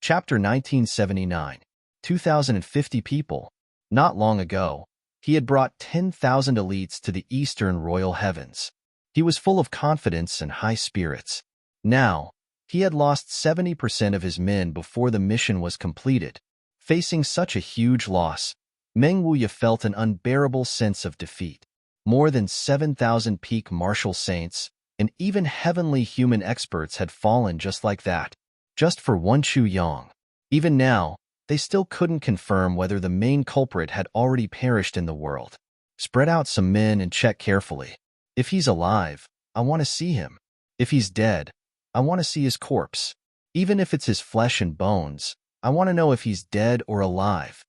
Chapter 1979. 2,050 people. Not long ago, he had brought 10,000 elites to the eastern royal heavens. He was full of confidence and high spirits. Now, He had lost 70% of his men before the mission was completed. Facing such a huge loss, Meng Wuya felt an unbearable sense of defeat. More than 7,000 peak martial saints and even heavenly human experts had fallen just like that, just for one Chu Yang. Even now, they still couldn't confirm whether the main culprit had already perished in the world. Spread out some men and check carefully. If he's alive, I want to see him. If he's dead, I want to see his corpse. Even if it's his flesh and bones, I want to know if he's dead or alive.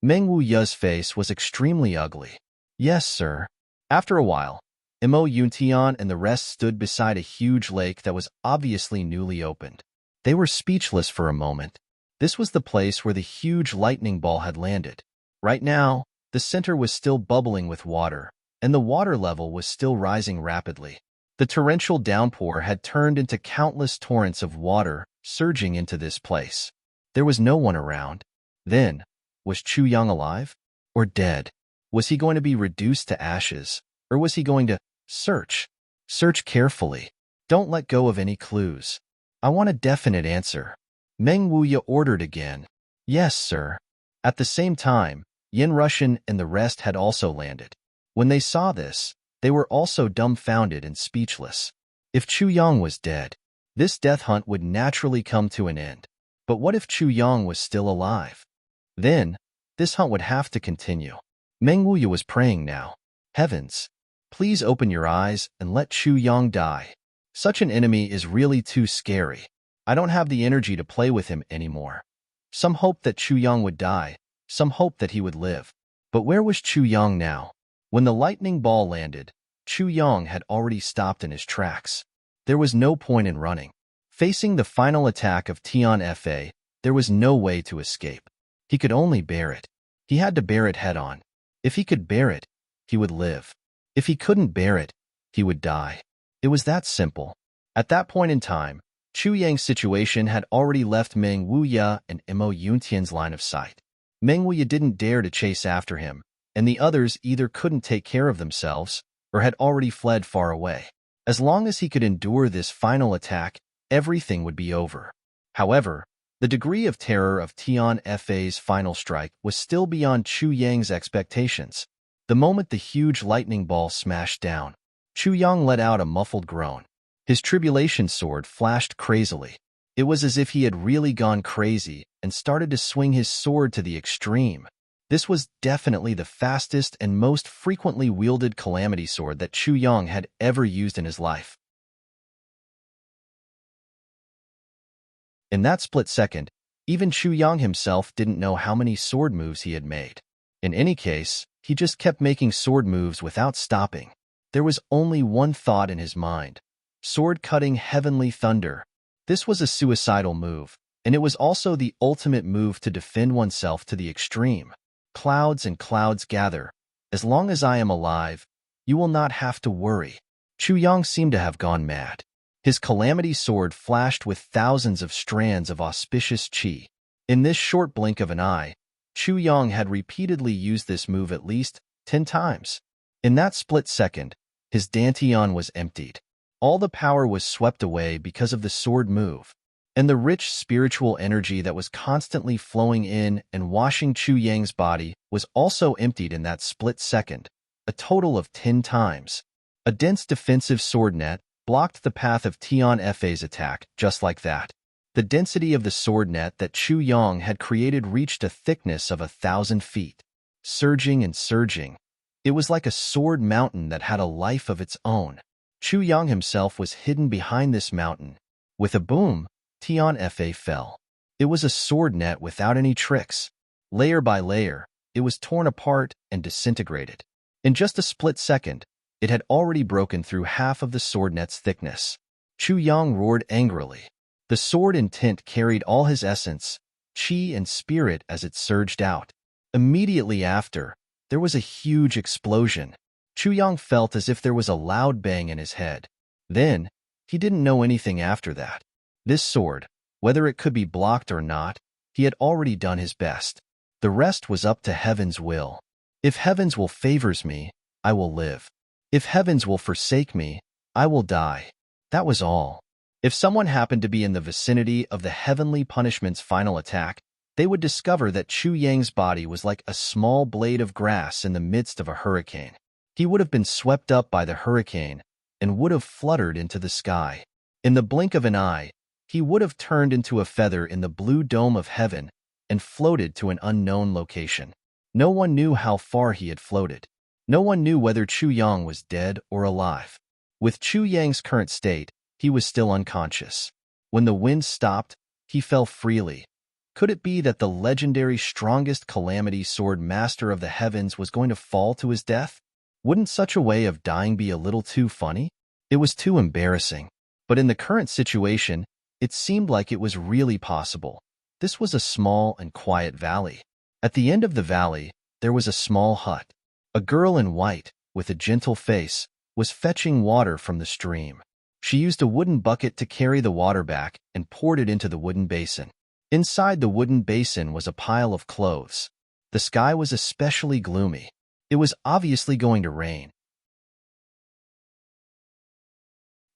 Meng Wuya's face was extremely ugly. Yes, sir. After a while, Mo Yuntian and the rest stood beside a huge lake that was obviously newly opened. They were speechless for a moment. This was the place where the huge lightning ball had landed. Right now, the center was still bubbling with water, and the water level was still rising rapidly. The torrential downpour had turned into countless torrents of water surging into this place. There was no one around. Then, was Chu Yang alive? Or dead? Was he going to be reduced to ashes? Or was he going to search? Search carefully. Don't let go of any clues. I want a definite answer. Meng Wuya ordered again. Yes, sir. At the same time, Yin Russian and the rest had also landed. When they saw this, they were also dumbfounded and speechless. If Chu Yang was dead, this death hunt would naturally come to an end. But what if Chu Yang was still alive? Then, this hunt would have to continue. Meng Wuya was praying now. Heavens, please open your eyes and let Chu Yang die. Such an enemy is really too scary. I don't have the energy to play with him anymore. Some hoped that Chu Yang would die, some hoped that he would live. But where was Chu Yang now? When the lightning ball landed, Chu Yang had already stopped in his tracks. There was no point in running. Facing the final attack of Tian Fa, there was no way to escape. He could only bear it. He had to bear it head-on. If he could bear it, he would live. If he couldn't bear it, he would die. It was that simple. At that point in time, Chu Yang's situation had already left Meng Wuya and Mo Yuntian's line of sight. Meng Wuya didn't dare to chase after him, and the others either couldn't take care of themselves or had already fled far away. As long as he could endure this final attack, everything would be over. However, the degree of terror of Tian Fa's final strike was still beyond Chu Yang's expectations. The moment the huge lightning ball smashed down, Chu Yang let out a muffled groan. His tribulation sword flashed crazily. It was as if he had really gone crazy and started to swing his sword to the extreme. This was definitely the fastest and most frequently wielded calamity sword that Chu Yang had ever used in his life. In that split second, even Chu Yang himself didn't know how many sword moves he had made. In any case, he just kept making sword moves without stopping. There was only one thought in his mind: sword-cutting heavenly thunder. This was a suicidal move, and it was also the ultimate move to defend oneself to the extreme. Clouds and clouds gather. As long as I am alive, you will not have to worry. Chu Yang seemed to have gone mad. His calamity sword flashed with thousands of strands of auspicious qi. In this short blink of an eye, Chu Yang had repeatedly used this move at least 10 times. In that split second, his dantian was emptied. All the power was swept away because of the sword move, and the rich spiritual energy that was constantly flowing in and washing Chu Yang's body was also emptied in that split second, a total of 10 times. A dense defensive sword net blocked the path of Tian Fa's attack just like that. The density of the sword net that Chu Yang had created reached a thickness of 1,000 feet. Surging and surging, it was like a sword mountain that had a life of its own. Chu Yang himself was hidden behind this mountain. With a boom, Tian Fa fell. It was a sword net without any tricks. Layer by layer, it was torn apart and disintegrated. In just a split second, it had already broken through half of the sword net's thickness. Chu Yang roared angrily. The sword intent carried all his essence, qi and spirit as it surged out. Immediately after, there was a huge explosion. Chu Yang felt as if there was a loud bang in his head. Then, he didn't know anything after that. This sword, whether it could be blocked or not, he had already done his best. The rest was up to heaven's will. If heaven's will favors me, I will live. If heavens will forsake me, I will die. That was all. If someone happened to be in the vicinity of the heavenly punishment's final attack, they would discover that Chu Yang's body was like a small blade of grass in the midst of a hurricane. He would have been swept up by the hurricane and would have fluttered into the sky. In the blink of an eye, he would have turned into a feather in the blue dome of heaven and floated to an unknown location. No one knew how far he had floated. No one knew whether Chu Yang was dead or alive. With Chu Yang's current state, he was still unconscious. When the wind stopped, he fell freely. Could it be that the legendary strongest calamity sword master of the heavens was going to fall to his death? Wouldn't such a way of dying be a little too funny? It was too embarrassing. But in the current situation, it seemed like it was really possible. This was a small and quiet valley. At the end of the valley, there was a small hut. A girl in white, with a gentle face, was fetching water from the stream. She used a wooden bucket to carry the water back and poured it into the wooden basin. Inside the wooden basin was a pile of clothes. The sky was especially gloomy. It was obviously going to rain.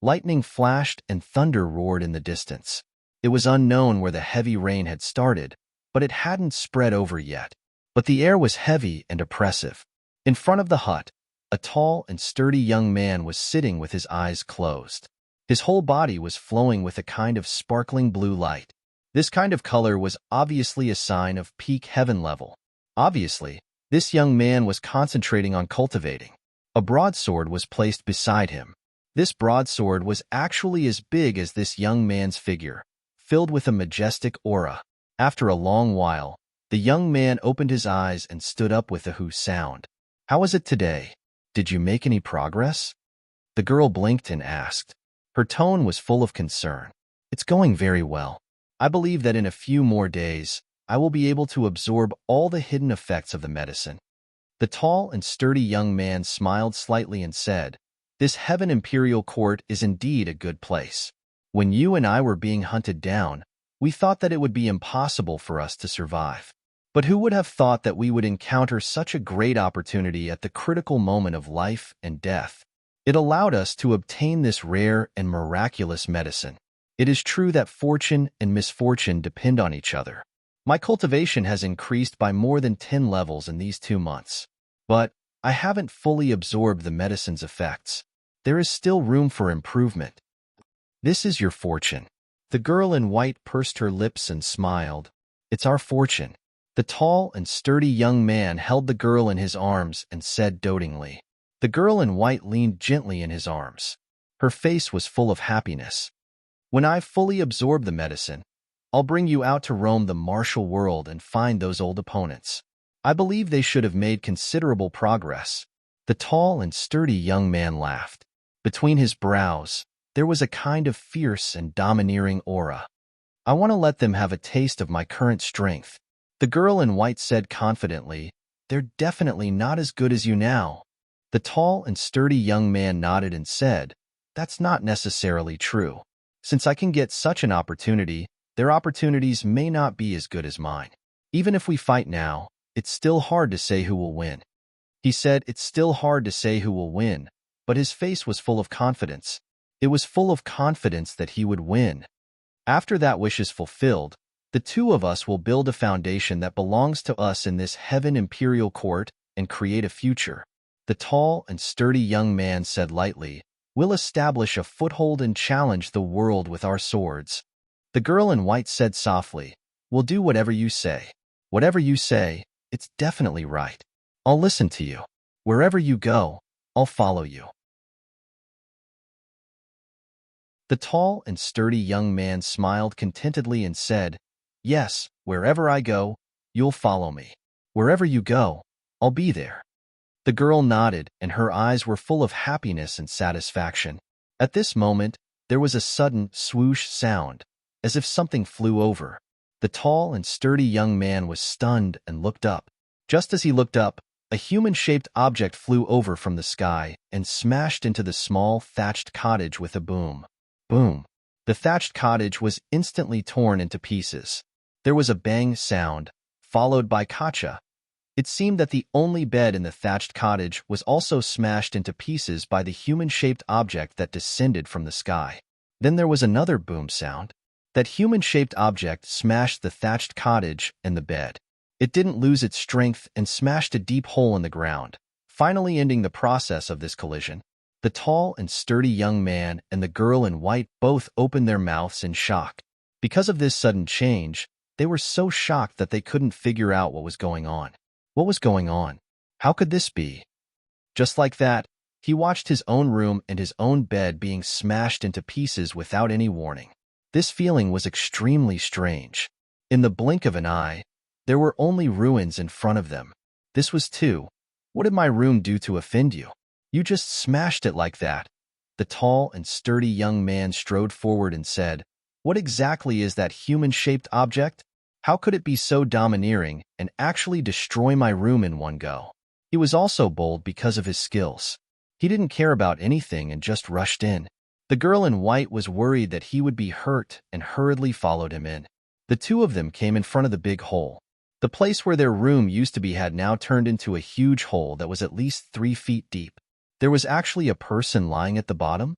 Lightning flashed and thunder roared in the distance. It was unknown where the heavy rain had started, but it hadn't spread over yet. But the air was heavy and oppressive. In front of the hut, a tall and sturdy young man was sitting with his eyes closed. His whole body was flowing with a kind of sparkling blue light. This kind of color was obviously a sign of peak heaven level. Obviously, this young man was concentrating on cultivating. A broadsword was placed beside him. This broadsword was actually as big as this young man's figure, filled with a majestic aura. After a long while, the young man opened his eyes and stood up with a "whoo" sound. "How is it today? Did you make any progress?" The girl blinked and asked. Her tone was full of concern. "It's going very well. I believe that in a few more days, I will be able to absorb all the hidden effects of the medicine." The tall and sturdy young man smiled slightly and said, "This Heaven Imperial Court is indeed a good place. When you and I were being hunted down, we thought that it would be impossible for us to survive. But who would have thought that we would encounter such a great opportunity at the critical moment of life and death? It allowed us to obtain this rare and miraculous medicine. It is true that fortune and misfortune depend on each other. My cultivation has increased by more than 10 levels in these 2 months. But I haven't fully absorbed the medicine's effects. There is still room for improvement. This is your fortune." The girl in white pursed her lips and smiled. "It's our fortune." The tall and sturdy young man held the girl in his arms and said dotingly. The girl in white leaned gently in his arms. Her face was full of happiness. "When I've fully absorbed the medicine, I'll bring you out to roam the martial world and find those old opponents. I believe they should have made considerable progress." The tall and sturdy young man laughed. Between his brows, there was a kind of fierce and domineering aura. "I want to let them have a taste of my current strength." The girl in white said confidently, "They're definitely not as good as you now." The tall and sturdy young man nodded and said, "That's not necessarily true. Since I can get such an opportunity, their opportunities may not be as good as mine. Even if we fight now, it's still hard to say who will win." He said it's still hard to say who will win, but his face was full of confidence. It was full of confidence that he would win. "After that wish is fulfilled, the two of us will build a foundation that belongs to us in this Heaven Imperial Court and create a future." The tall and sturdy young man said lightly, "We'll establish a foothold and challenge the world with our swords." The girl in white said softly, "We'll do whatever you say. Whatever you say, it's definitely right. I'll listen to you. Wherever you go, I'll follow you." The tall and sturdy young man smiled contentedly and said, "Yes, wherever I go, you'll follow me. Wherever you go, I'll be there." The girl nodded, and her eyes were full of happiness and satisfaction. At this moment, there was a sudden swoosh sound, as if something flew over. The tall and sturdy young man was stunned and looked up. Just as he looked up, a human-shaped object flew over from the sky and smashed into the small thatched cottage with a boom. Boom! The thatched cottage was instantly torn into pieces. There was a bang sound, followed by kacha. It seemed that the only bed in the thatched cottage was also smashed into pieces by the human-shaped object that descended from the sky. Then there was another boom sound. That human-shaped object smashed the thatched cottage and the bed. It didn't lose its strength and smashed a deep hole in the ground, finally ending the process of this collision. The tall and sturdy young man and the girl in white both opened their mouths in shock. Because of this sudden change, they were so shocked that they couldn't figure out what was going on. What was going on? How could this be? Just like that, he watched his own room and his own bed being smashed into pieces without any warning. This feeling was extremely strange. In the blink of an eye, there were only ruins in front of them. This was too. What did my room do to offend you? You just smashed it like that. The tall and sturdy young man strode forward and said, "What exactly is that human-shaped object? How could it be so domineering and actually destroy my room in one go?" He was also bold because of his skills. He didn't care about anything and just rushed in. The girl in white was worried that he would be hurt and hurriedly followed him in. The two of them came in front of the big hole. The place where their room used to be had now turned into a huge hole that was at least 3 feet deep. There was actually a person lying at the bottom.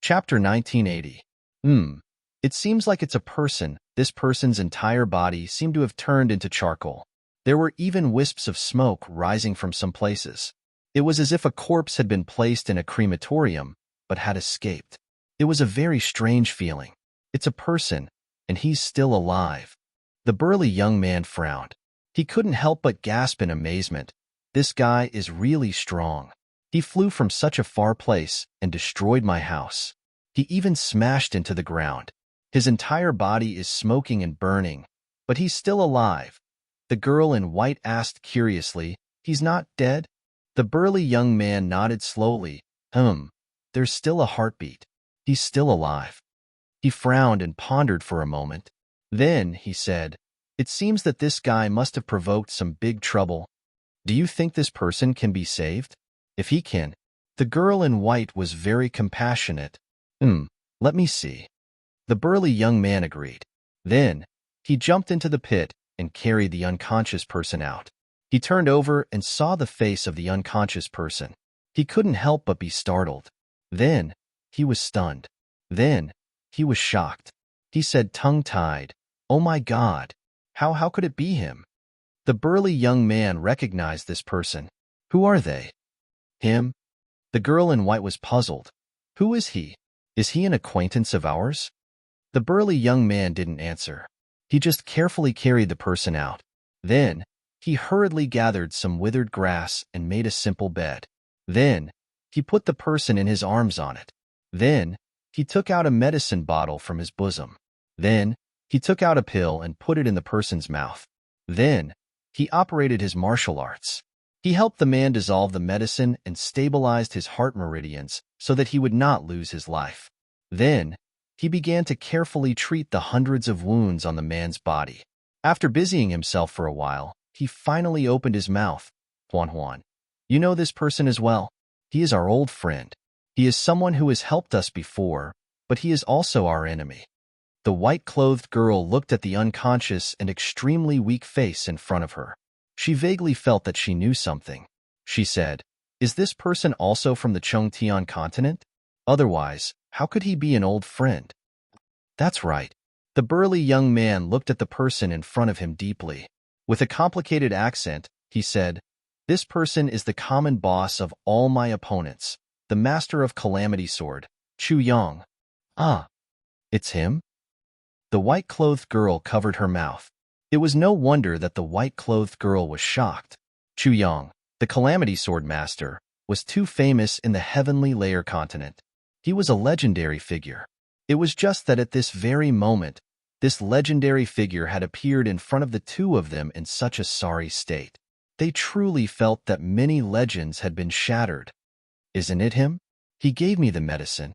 Chapter 1980. It seems like it's a person. This person's entire body seemed to have turned into charcoal. There were even wisps of smoke rising from some places. It was as if a corpse had been placed in a crematorium, but had escaped. It was a very strange feeling. It's a person, and he's still alive. The burly young man frowned. He couldn't help but gasp in amazement. This guy is really strong. He flew from such a far place and destroyed my house. He even smashed into the ground. His entire body is smoking and burning, but he's still alive. The girl in white asked curiously, "He's not dead?" The burly young man nodded slowly. There's still a heartbeat. He's still alive." He frowned and pondered for a moment. Then he said, "It seems that this guy must have provoked some big trouble. Do you think this person can be saved? If he can." The girl in white was very compassionate. Let me see." The burly young man agreed. Then he jumped into the pit and carried the unconscious person out. He turned over and saw the face of the unconscious person. He couldn't help but be startled. Then he was stunned. Then he was shocked. He said tongue-tied, "Oh my God, how could it be him?" The burly young man recognized this person. "Who are they?" "Him?" The girl in white was puzzled. "Who is he? Is he an acquaintance of ours?" The burly young man didn't answer. He just carefully carried the person out. Then he hurriedly gathered some withered grass and made a simple bed. Then he put the person in his arms on it. Then he took out a medicine bottle from his bosom. Then he took out a pill and put it in the person's mouth. Then he operated his martial arts. He helped the man dissolve the medicine and stabilized his heart meridians so that he would not lose his life. Then he began to carefully treat the hundreds of wounds on the man's body. After busying himself for a while, he finally opened his mouth. "Juan, you know this person as well. He is our old friend. He is someone who has helped us before, but he is also our enemy." The white-clothed girl looked at the unconscious and extremely weak face in front of her. She vaguely felt that she knew something. She said, "Is this person also from the Chongtian continent? Otherwise, how could he be an old friend?" "That's right." The burly young man looked at the person in front of him deeply. With a complicated accent, he said, "This person is the common boss of all my opponents, the master of Calamity Sword, Chu Yang." "Ah, it's him?" The white-clothed girl covered her mouth. It was no wonder that the white-clothed girl was shocked. Chu Yang, the Calamity Sword Master, was too famous in the Heavenly Layer continent. He was a legendary figure. It was just that at this very moment, this legendary figure had appeared in front of the two of them in such a sorry state. They truly felt that many legends had been shattered. "Isn't it him? He gave me the medicine.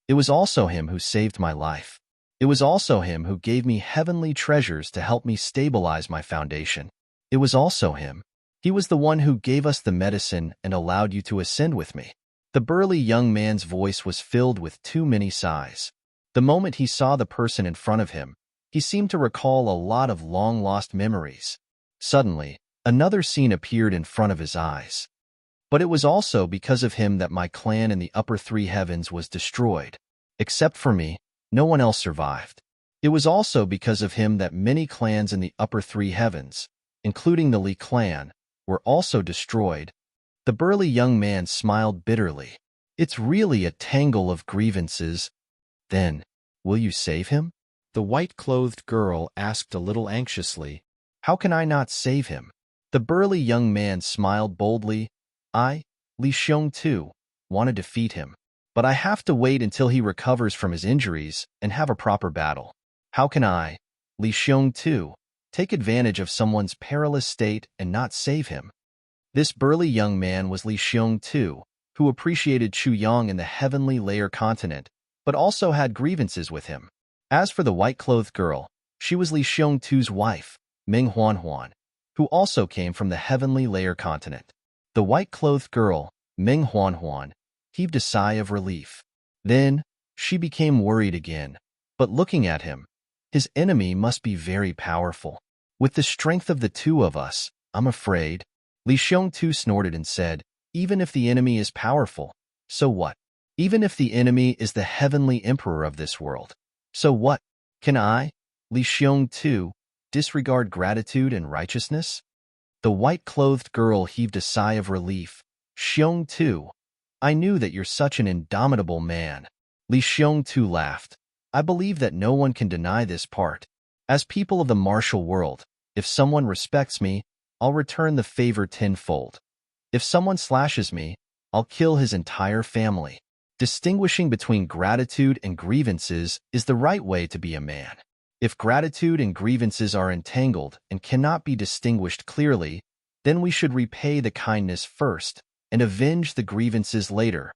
It was also him who saved my life. It was also him who gave me heavenly treasures to help me stabilize my foundation. It was also him. He was the one who gave us the medicine and allowed you to ascend with me." The burly young man's voice was filled with too many sighs. The moment he saw the person in front of him, he seemed to recall a lot of long-lost memories. Suddenly, another scene appeared in front of his eyes. But it was also because of him that my clan in the upper three heavens was destroyed. Except for me, no one else survived. It was also because of him that many clans in the upper three heavens, including the Li clan, were also destroyed. The burly young man smiled bitterly. It's really a tangle of grievances. Then, will you save him? The white-clothed girl asked a little anxiously. How can I not save him? The burly young man smiled boldly. I, Li Xiong too, want to defeat him. But I have to wait until he recovers from his injuries and have a proper battle. How can I, Li Xiong too, take advantage of someone's perilous state and not save him? This burly young man was Li Xiong too, who appreciated Chu Yang in the heavenly layer continent, but also had grievances with him. As for the white-clothed girl, she was Li Xiong too's wife, Ming Huan, who also came from the heavenly layer continent. The white-clothed girl, Ming Huan, heaved a sigh of relief. Then, she became worried again. But looking at him, his enemy must be very powerful. With the strength of the two of us, I'm afraid. Li Xiong too snorted and said, even if the enemy is powerful, so what? Even if the enemy is the heavenly emperor of this world, so what? Can I, Li Xiong too, disregard gratitude and righteousness? The white-clothed girl heaved a sigh of relief. Xiong too, I knew that you're such an indomitable man. Li Xiong too laughed. I believe that no one can deny this part. As people of the martial world, if someone respects me, I'll return the favor tenfold. If someone slashes me, I'll kill his entire family. Distinguishing between gratitude and grievances is the right way to be a man. If gratitude and grievances are entangled and cannot be distinguished clearly, then we should repay the kindness first and avenge the grievances later.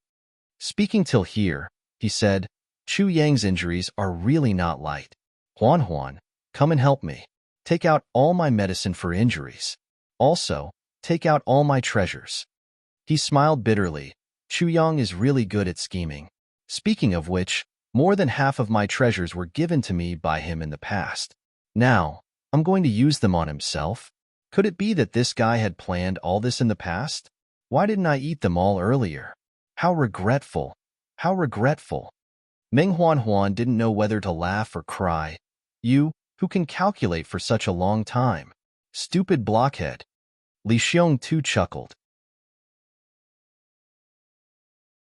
Speaking till here, he said, Chu Yang's injuries are really not light. Huan, come and help me. Take out all my medicine for injuries. Also, take out all my treasures. He smiled bitterly. Chu Yang is really good at scheming. Speaking of which, more than half of my treasures were given to me by him in the past. Now, I'm going to use them on himself. Could it be that this guy had planned all this in the past? Why didn't I eat them all earlier? How regretful. How regretful. Ming Huan didn't know whether to laugh or cry. You, who can calculate for such a long time. Stupid blockhead. Li Xiong too chuckled.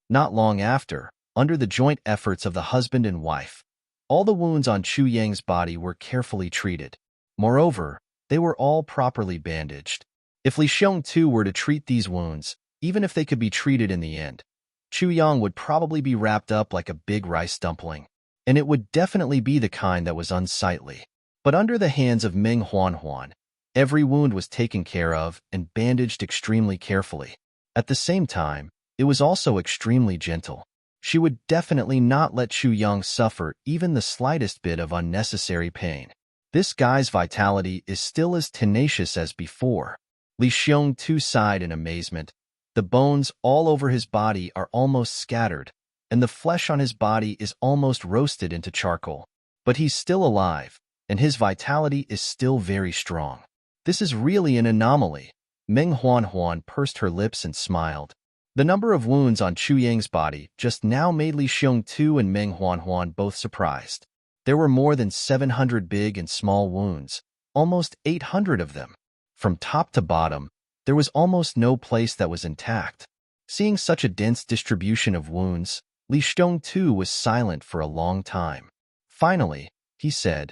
Not long after, under the joint efforts of the husband and wife, all the wounds on Chu Yang's body were carefully treated. Moreover, they were all properly bandaged. If Li Xiong too were to treat these wounds, even if they could be treated in the end, Chu Yang would probably be wrapped up like a big rice dumpling, and it would definitely be the kind that was unsightly. But under the hands of Ming Huan, every wound was taken care of and bandaged extremely carefully. At the same time, it was also extremely gentle. She would definitely not let Chu Yang suffer even the slightest bit of unnecessary pain. This guy's vitality is still as tenacious as before. Li Xiong too sighed in amazement. The bones all over his body are almost scattered, and the flesh on his body is almost roasted into charcoal. But he's still alive, and his vitality is still very strong. This is really an anomaly. Ming Huan pursed her lips and smiled. The number of wounds on Chu Yang's body just now made Li Xiong too and Ming Huan both surprised. There were more than 700 big and small wounds, almost 800 of them. From top to bottom, there was almost no place that was intact. Seeing such a dense distribution of wounds, Li Xiong too was silent for a long time. Finally, he said,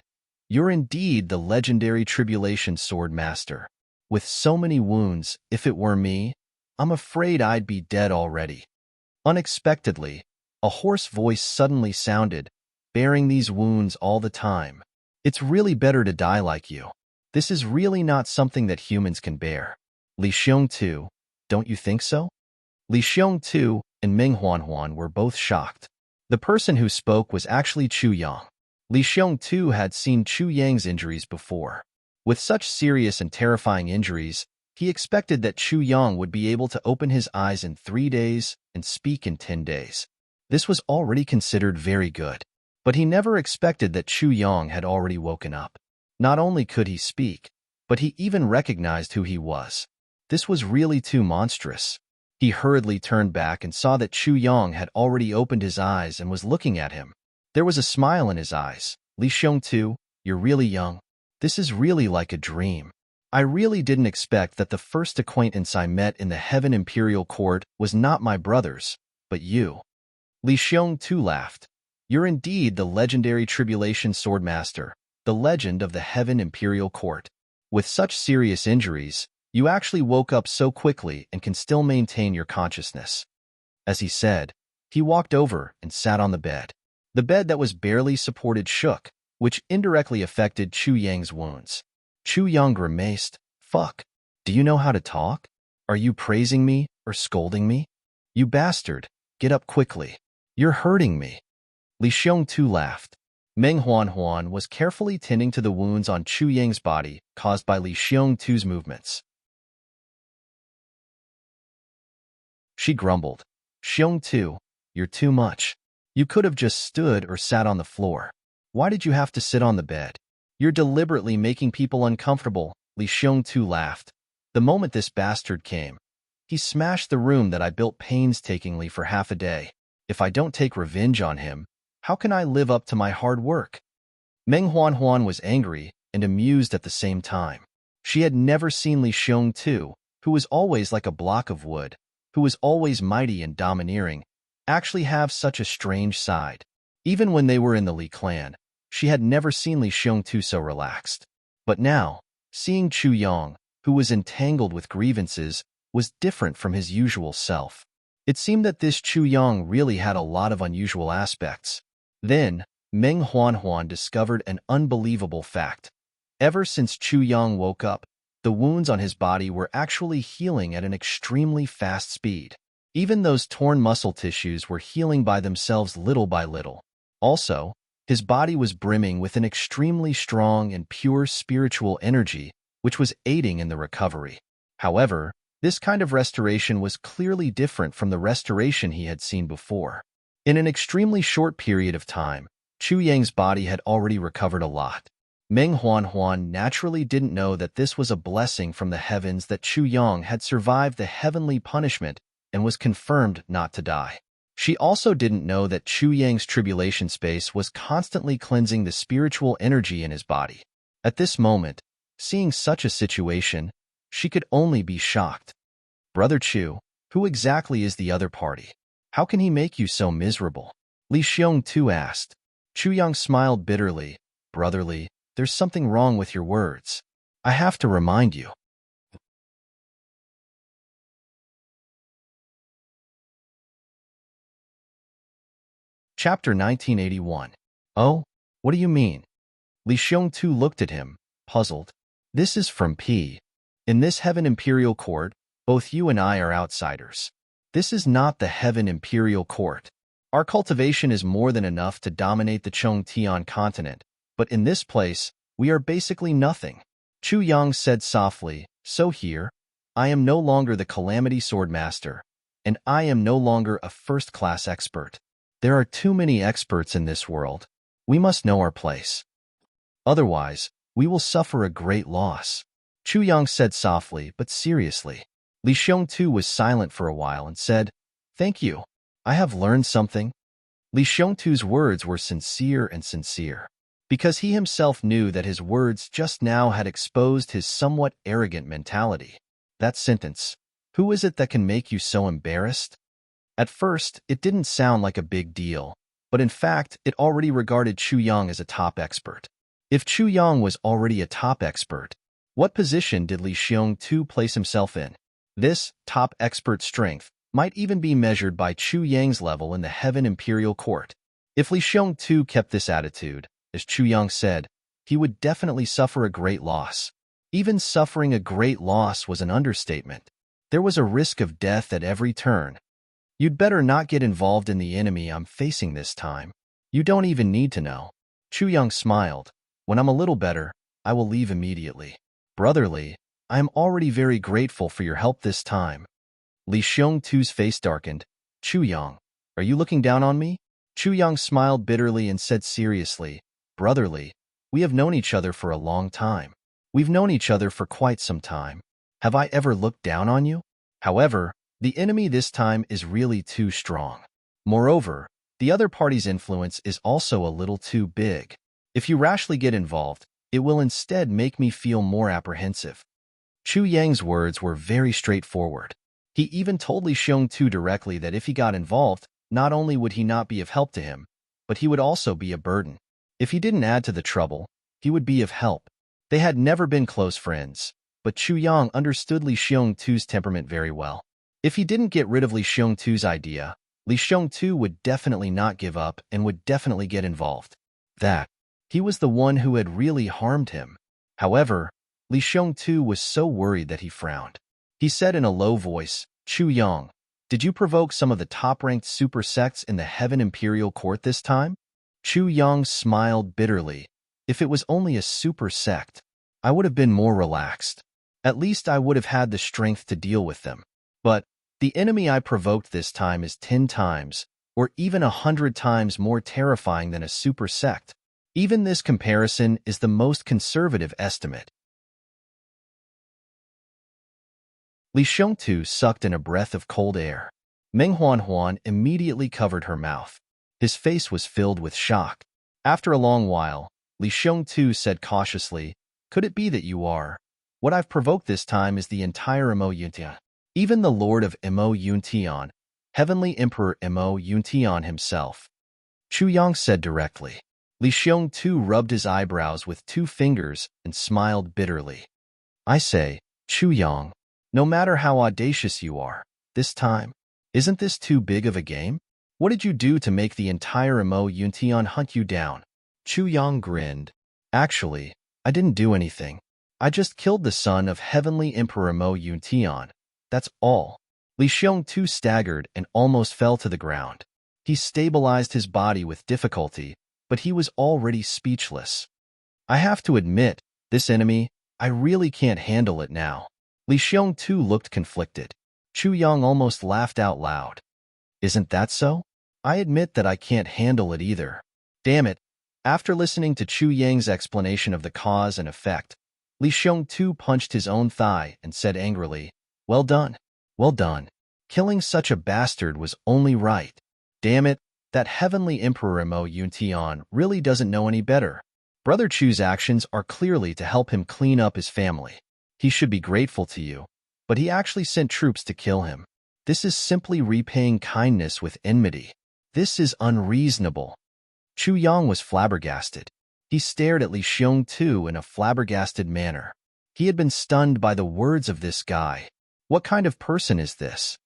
You're indeed the legendary Tribulation Sword Master. With so many wounds, if it were me, I'm afraid I'd be dead already. Unexpectedly, a hoarse voice suddenly sounded, bearing these wounds all the time. It's really better to die like you. This is really not something that humans can bear. Li Xiong too, don't you think so? Li Xiong too and Ming Huan were both shocked. The person who spoke was actually Chu Yang. Li Xiong too had seen Chu Yang's injuries before. With such serious and terrifying injuries, he expected that Chu Yang would be able to open his eyes in 3 days and speak in 10 days. This was already considered very good. But he never expected that Chu Yang had already woken up. Not only could he speak, but he even recognized who he was. This was really too monstrous. He hurriedly turned back and saw that Chu Yang had already opened his eyes and was looking at him. There was a smile in his eyes. Li Xiongtu, you're really young. This is really like a dream. I really didn't expect that the first acquaintance I met in the Heaven Imperial Court was not my brother's, but you. Li Xiongtu laughed. You're indeed the legendary Tribulation Swordmaster, the legend of the Heaven Imperial Court. With such serious injuries, you actually woke up so quickly and can still maintain your consciousness. As he said, he walked over and sat on the bed. The bed that was barely supported shook, which indirectly affected Chu Yang's wounds. Chu Yang grimaced. Fuck. Do you know how to talk? Are you praising me or scolding me? You bastard, get up quickly. You're hurting me. Li Xiongtu laughed. Meng Huanhuan was carefully tending to the wounds on Chu Yang's body caused by Li Xiongtu's movements. She grumbled. Xiongtu, you're too much. You could have just stood or sat on the floor. Why did you have to sit on the bed? You're deliberately making people uncomfortable, Li Xiongtu laughed. The moment this bastard came, he smashed the room that I built painstakingly for half a day. If I don't take revenge on him, how can I live up to my hard work? Meng Huanhuan was angry and amused at the same time. She had never seen Li Xiongtu, who was always like a block of wood, who was always mighty and domineering, actually have such a strange side. Even when they were in the Li clan, she had never seen Li Xiongtu so relaxed. But now, seeing Chu Yang, who was entangled with grievances, was different from his usual self. It seemed that this Chu Yang really had a lot of unusual aspects. Then, Meng Huanhuan discovered an unbelievable fact. Ever since Chu Yang woke up, the wounds on his body were actually healing at an extremely fast speed. Even those torn muscle tissues were healing by themselves little by little. Also, his body was brimming with an extremely strong and pure spiritual energy, which was aiding in the recovery. However, this kind of restoration was clearly different from the restoration he had seen before. In an extremely short period of time, Chu Yang's body had already recovered a lot. Meng Huanhuan naturally didn't know that this was a blessing from the heavens that Chu Yang had survived the heavenly punishment and was confirmed not to die. She also didn't know that Chu Yang's tribulation space was constantly cleansing the spiritual energy in his body. At this moment, seeing such a situation, she could only be shocked. Brother Chu, who exactly is the other party? How can he make you so miserable? Li Xiongtu asked. Chu Yang smiled bitterly. Brotherly, there's something wrong with your words. I have to remind you. Chapter 1981. Oh, what do you mean? Li Xiongtu looked at him, puzzled. This is from P. In this Heaven Imperial Court, both you and I are outsiders. This is not the Heaven Imperial Court. Our cultivation is more than enough to dominate the Chongtian continent, but in this place, we are basically nothing. Chu Yang said softly, so here, I am no longer the Calamity Swordmaster, and I am no longer a first-class expert. There are too many experts in this world. We must know our place. Otherwise, we will suffer a great loss. Chu Yang said softly but seriously. Li Xiongtu was silent for a while and said, Thank you. I have learned something. Li Xiongtu's words were sincere and sincere, because he himself knew that his words just now had exposed his somewhat arrogant mentality. That sentence, who is it that can make you so embarrassed? At first, it didn't sound like a big deal, but in fact, it already regarded Chu Yang as a top expert. If Chu Yang was already a top expert, what position did Li Xiongtu place himself in? This top expert strength might even be measured by Chu Yang's level in the Heaven Imperial Court. If Li Xiongtu kept this attitude, as Chu Yang said, he would definitely suffer a great loss. Even suffering a great loss was an understatement. There was a risk of death at every turn. You'd better not get involved in the enemy I'm facing this time. You don't even need to know. Chu Yang smiled. When I'm a little better, I will leave immediately. Brotherly, I am already very grateful for your help this time. Li Xiongtu's face darkened. Chu Yang, are you looking down on me? Chu Yang smiled bitterly and said seriously, Brotherly, we have known each other for a long time. We've known each other for quite some time. Have I ever looked down on you? However, the enemy this time is really too strong. Moreover, the other party's influence is also a little too big. If you rashly get involved, it will instead make me feel more apprehensive. Chu Yang's words were very straightforward. He even told Li Xiongtu directly that if he got involved, not only would he not be of help to him, but he would also be a burden. If he didn't add to the trouble, he would be of help. They had never been close friends, but Chu Yang understood Li Xiongtu's temperament very well. If he didn't get rid of Li Xiongtu's idea, Li Xiongtu would definitely not give up and would definitely get involved. He was the one who had really harmed him. However, Li Xiongtu was so worried that he frowned. He said in a low voice, "Chu Yang, did you provoke some of the top-ranked super sects in the Heaven Imperial Court this time?" Chu Yang smiled bitterly. If it was only a super sect, I would have been more relaxed. At least I would have had the strength to deal with them. But the enemy I provoked this time is 10 times, or even 100 times more terrifying than a super sect. Even this comparison is the most conservative estimate. Li Xiongtu sucked in a breath of cold air. Meng Huan immediately covered her mouth. His face was filled with shock. After a long while, Li Xiongtu said cautiously, "Could it be that you are? What I've provoked this time is the entire Mo Yuntian. Even the Lord of Mo Yuntian, Heavenly Emperor Mo Yuntian himself." Chu Yang said directly. Li Xiongtu rubbed his eyebrows with 2 fingers and smiled bitterly. "I say, Chu Yang, no matter how audacious you are, this time, isn't this too big of a game? What did you do to make the entire Mo Yuntian hunt you down?" Chu Yang grinned. "Actually, I didn't do anything. I just killed the son of Heavenly Emperor Mo Yuntian. That's all." Li Xiongtu staggered and almost fell to the ground. He stabilized his body with difficulty, but he was already speechless. "I have to admit, this enemy, I really can't handle it now." Li Xiongtu looked conflicted. Chu Yang almost laughed out loud. "Isn't that so? I admit that I can't handle it either. Damn it." After listening to Chu Yang's explanation of the cause and effect, Li Xiongtu punched his own thigh and said angrily, "Well done. Well done. Killing such a bastard was only right. Damn it, that Heavenly Emperor Mo Yuntian really doesn't know any better. Brother Chu's actions are clearly to help him clean up his family. He should be grateful to you, but he actually sent troops to kill him. This is simply repaying kindness with enmity. This is unreasonable." Chu Yang was flabbergasted. He stared at Li Xiongtu in a flabbergasted manner. He had been stunned by the words of this guy. What kind of person is this?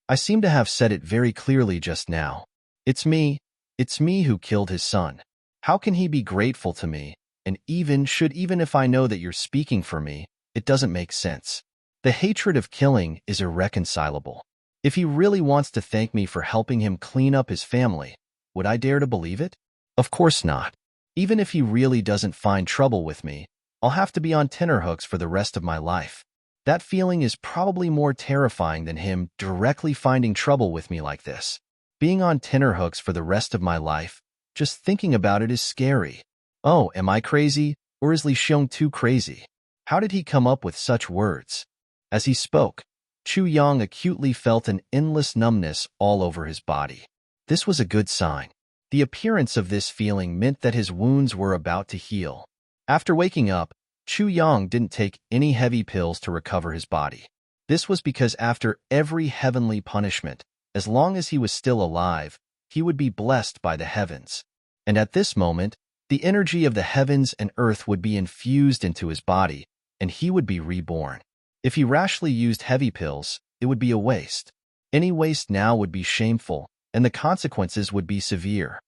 I seem to have said it very clearly just now. It's me who killed his son. How can he be grateful to me? And even if I know that you're speaking for me, it doesn't make sense. The hatred of killing is irreconcilable. If he really wants to thank me for helping him clean up his family, would I dare to believe it? Of course not. Even if he really doesn't find trouble with me, I'll have to be on tenterhooks for the rest of my life. That feeling is probably more terrifying than him directly finding trouble with me like this. Being on tenterhooks for the rest of my life, just thinking about it is scary. Oh, am I crazy, or is Li Xiongtu crazy? How did he come up with such words? As he spoke, Chu Yang acutely felt an endless numbness all over his body. This was a good sign. The appearance of this feeling meant that his wounds were about to heal. After waking up, Chu Yang didn't take any heavy pills to recover his body. This was because after every heavenly punishment, as long as he was still alive, he would be blessed by the heavens. And at this moment, the energy of the heavens and earth would be infused into his body, and he would be reborn. If he rashly used heavy pills, it would be a waste. Any waste now would be shameful, and the consequences would be severe.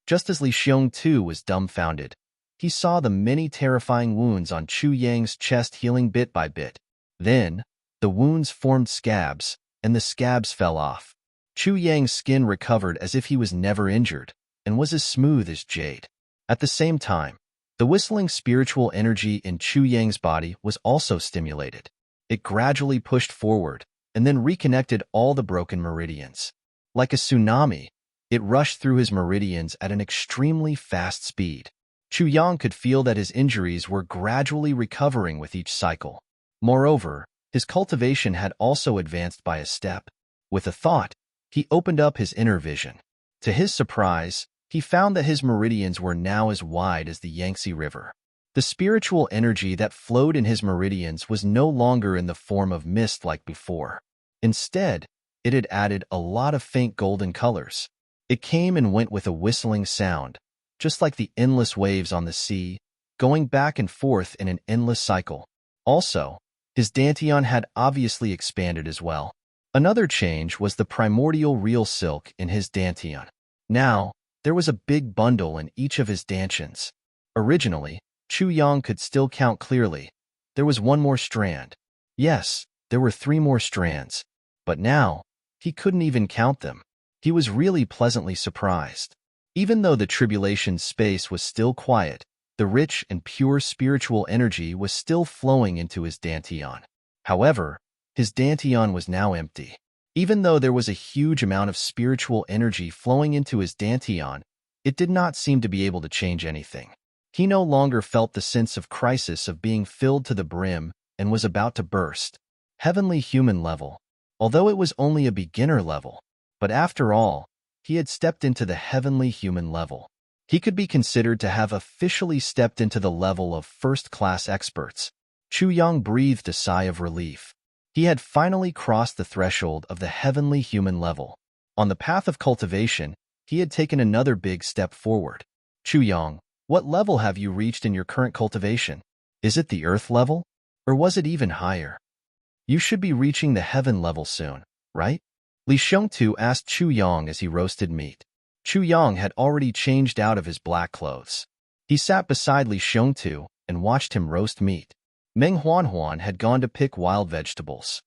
Just as Li Xiongtu was dumbfounded, he saw the many terrifying wounds on Chu Yang's chest healing bit by bit. Then, the wounds formed scabs, and the scabs fell off. Chu Yang's skin recovered as if he was never injured, and was as smooth as jade. At the same time, the whistling spiritual energy in Chu Yang's body was also stimulated. It gradually pushed forward, and then reconnected all the broken meridians. Like a tsunami, it rushed through his meridians at an extremely fast speed. Chu Yang could feel that his injuries were gradually recovering with each cycle. Moreover, his cultivation had also advanced by a step. With a thought, he opened up his inner vision. To his surprise, he found that his meridians were now as wide as the Yangtze River. The spiritual energy that flowed in his meridians was no longer in the form of mist like before. Instead, it had added a lot of faint golden colors. It came and went with a whistling sound, just like the endless waves on the sea, going back and forth in an endless cycle. Also, his dantian had obviously expanded as well. Another change was the primordial real silk in his dantian. Now, there was a big bundle in each of his dantians. Originally, Chu Yang could still count clearly. There was one more strand. Yes, there were 3 more strands. But now, he couldn't even count them. He was really pleasantly surprised. Even though the tribulation space was still quiet, the rich and pure spiritual energy was still flowing into his dantian. However, his dantian was now empty. Even though there was a huge amount of spiritual energy flowing into his dantian, it did not seem to be able to change anything. He no longer felt the sense of crisis of being filled to the brim and was about to burst. Heavenly human level. Although it was only a beginner level, but after all, he had stepped into the heavenly human level. He could be considered to have officially stepped into the level of first-class experts. Chu Yang breathed a sigh of relief. He had finally crossed the threshold of the heavenly human level. On the path of cultivation, he had taken another big step forward. Chu Yang, what level have you reached in your current cultivation? Is it the earth level? Or was it even higher? You should be reaching the heaven level soon, right? Li Xiongtu asked Chu Yang as he roasted meat. Chu Yang had already changed out of his black clothes. He sat beside Li Xiongtu and watched him roast meat. Meng Huanhuan had gone to pick wild vegetables.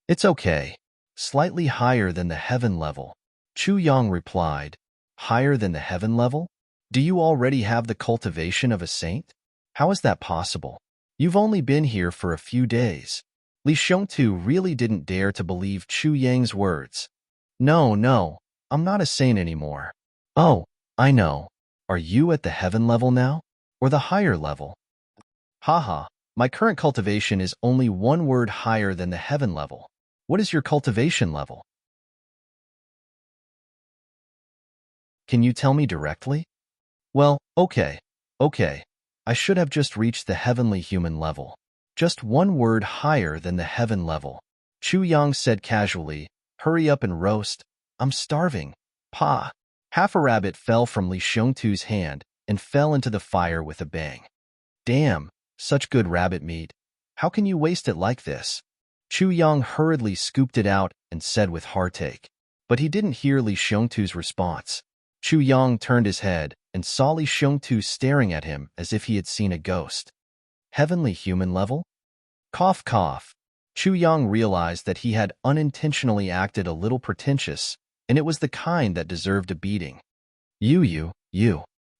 It's okay. Slightly higher than the heaven level. Chu Yang replied. Higher than the heaven level? Do you already have the cultivation of a saint? How is that possible? You've only been here for a few days. Li Xiongtu really didn't dare to believe Chu Yang's words. No, I'm not a saint anymore. Oh, I know. Are you at the heaven level now? Or the higher level? Haha, my current cultivation is only 1 word higher than the heaven level. What is your cultivation level? Can you tell me directly? Well, okay. I should have just reached the heavenly human level. Just 1 word higher than the heaven level. Chu Yang said casually, hurry up and roast. I'm starving. Pa. Half a rabbit fell from Li Xiongtu's hand and fell into the fire with a bang. Damn, such good rabbit meat. How can you waste it like this? Chu Yang hurriedly scooped it out and said with heartache. But he didn't hear Li Xiongtu's response. Chu Yang turned his head and saw Li Xiongtu staring at him as if he had seen a ghost. Heavenly human level? Cough, cough. Chu Yang realized that he had unintentionally acted a little pretentious, and it was the kind that deserved a beating. You,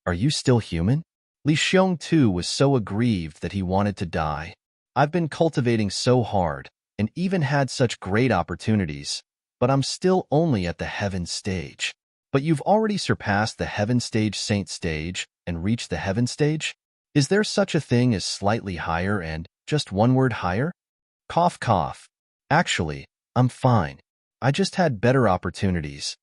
are you still human? Li Xiongtu was so aggrieved that he wanted to die. I've been cultivating so hard, and even had such great opportunities, but I'm still only at the heaven stage. But you've already surpassed the heaven stage, saint stage, and reached the heaven stage? Is there such a thing as slightly higher and just 1 word higher? Cough, cough. Actually, I'm fine. I just had better opportunities.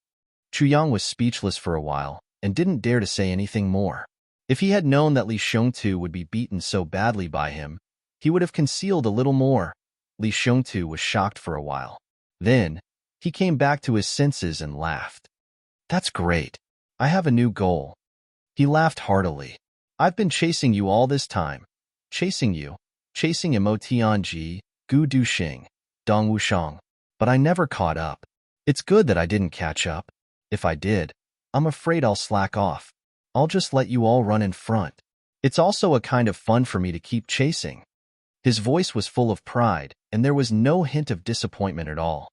Chu Yang was speechless for a while and didn't dare to say anything more. If he had known that Li Xiongtu would be beaten so badly by him, he would have concealed a little more. Li Xiongtu was shocked for a while. Then, he came back to his senses and laughed. That's great. I have a new goal. He laughed heartily. I've been chasing you all this time. Chasing Mo Tianji, Gu Duxing, Dong Wushang. But I never caught up. It's good that I didn't catch up. If I did, I'm afraid I'll slack off. I'll just let you all run in front. It's also a kind of fun for me to keep chasing. His voice was full of pride, and there was no hint of disappointment at all.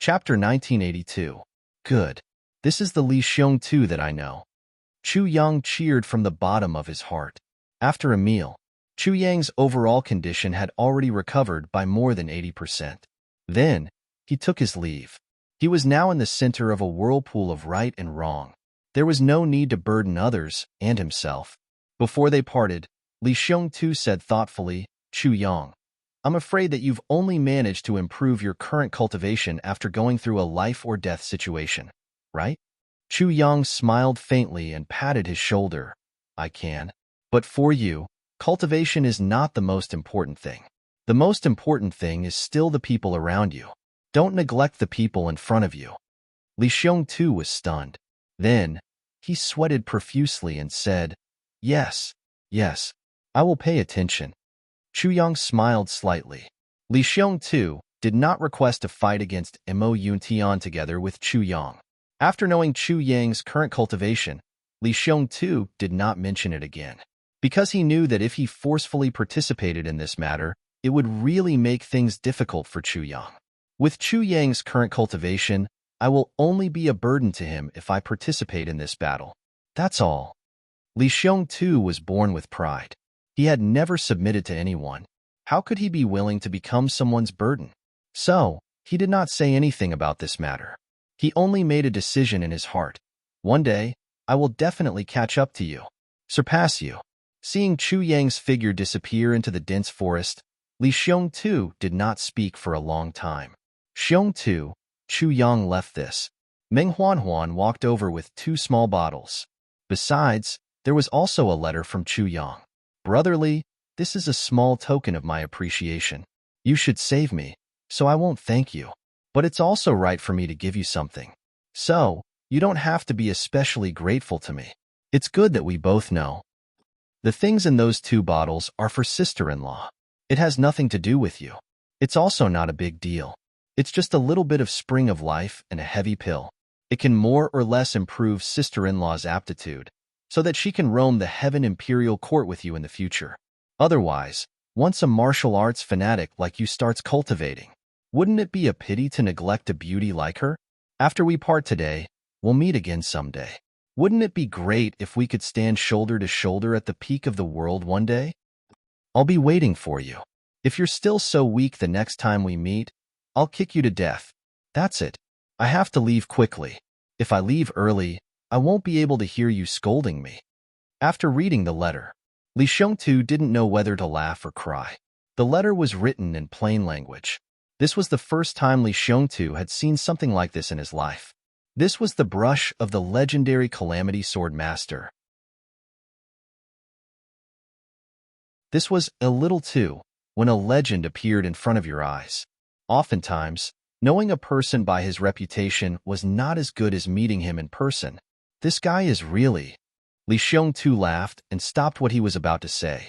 Chapter 1982. Good. This is the Li Xiongtu that I know. Chu Yang cheered from the bottom of his heart. After a meal, Chu Yang's overall condition had already recovered by more than 80%. Then, he took his leave. He was now in the center of a whirlpool of right and wrong. There was no need to burden others and himself. Before they parted, Li Xiongtu said thoughtfully, "Chu Yang, I'm afraid that you've only managed to improve your current cultivation after going through a life-or-death situation, right?" Chu Yang smiled faintly and patted his shoulder. "I can. But for you, cultivation is not the most important thing. The most important thing is still the people around you. Don't neglect the people in front of you." Li Xiongtu was stunned. Then, he sweated profusely and said, "Yes, yes, I will pay attention." Chu Yang smiled slightly. Li Xiongtu did not request a fight against Mo Yuntian together with Chu Yang. After knowing Chu Yang's current cultivation, Li Xiongtu did not mention it again, because he knew that if he forcefully participated in this matter, it would really make things difficult for Chu Yang. With Chu Yang's current cultivation, I will only be a burden to him if I participate in this battle. That's all. Li Xiongtu was born with pride. He had never submitted to anyone. How could he be willing to become someone's burden? So, he did not say anything about this matter. He only made a decision in his heart. One day, I will definitely catch up to you. Surpass you. Seeing Chu Yang's figure disappear into the dense forest, Li Xiongtu did not speak for a long time. Xiongtu, Chu Yang left this. Meng Huanhuan walked over with 2 small bottles. Besides, there was also a letter from Chu Yang. "Brotherly, this is a small token of my appreciation. You should save me, so I won't thank you. But it's also right for me to give you something. So, you don't have to be especially grateful to me. It's good that we both know. The things in those 2 bottles are for sister-in-law. It has nothing to do with you. It's also not a big deal. It's just a little bit of spring of life and a heavy pill. It can more or less improve sister-in-law's aptitude, so that she can roam the Heaven Imperial Court with you in the future. Otherwise, once a martial arts fanatic like you starts cultivating, wouldn't it be a pity to neglect a beauty like her? After we part today, we'll meet again someday. Wouldn't it be great if we could stand shoulder to shoulder at the peak of the world one day? I'll be waiting for you. If you're still so weak the next time we meet, I'll kick you to death. That's it. I have to leave quickly. If I leave early, I won't be able to hear you scolding me." After reading the letter, Li Xiongtu didn't know whether to laugh or cry. The letter was written in plain language. This was the first time Li Xiongtu had seen something like this in his life. This was the brush of the legendary Calamity Sword Master. This was a little too, when a legend appeared in front of your eyes. Oftentimes, knowing a person by his reputation was not as good as meeting him in person. This guy is really... Li Xiongtu laughed and stopped what he was about to say.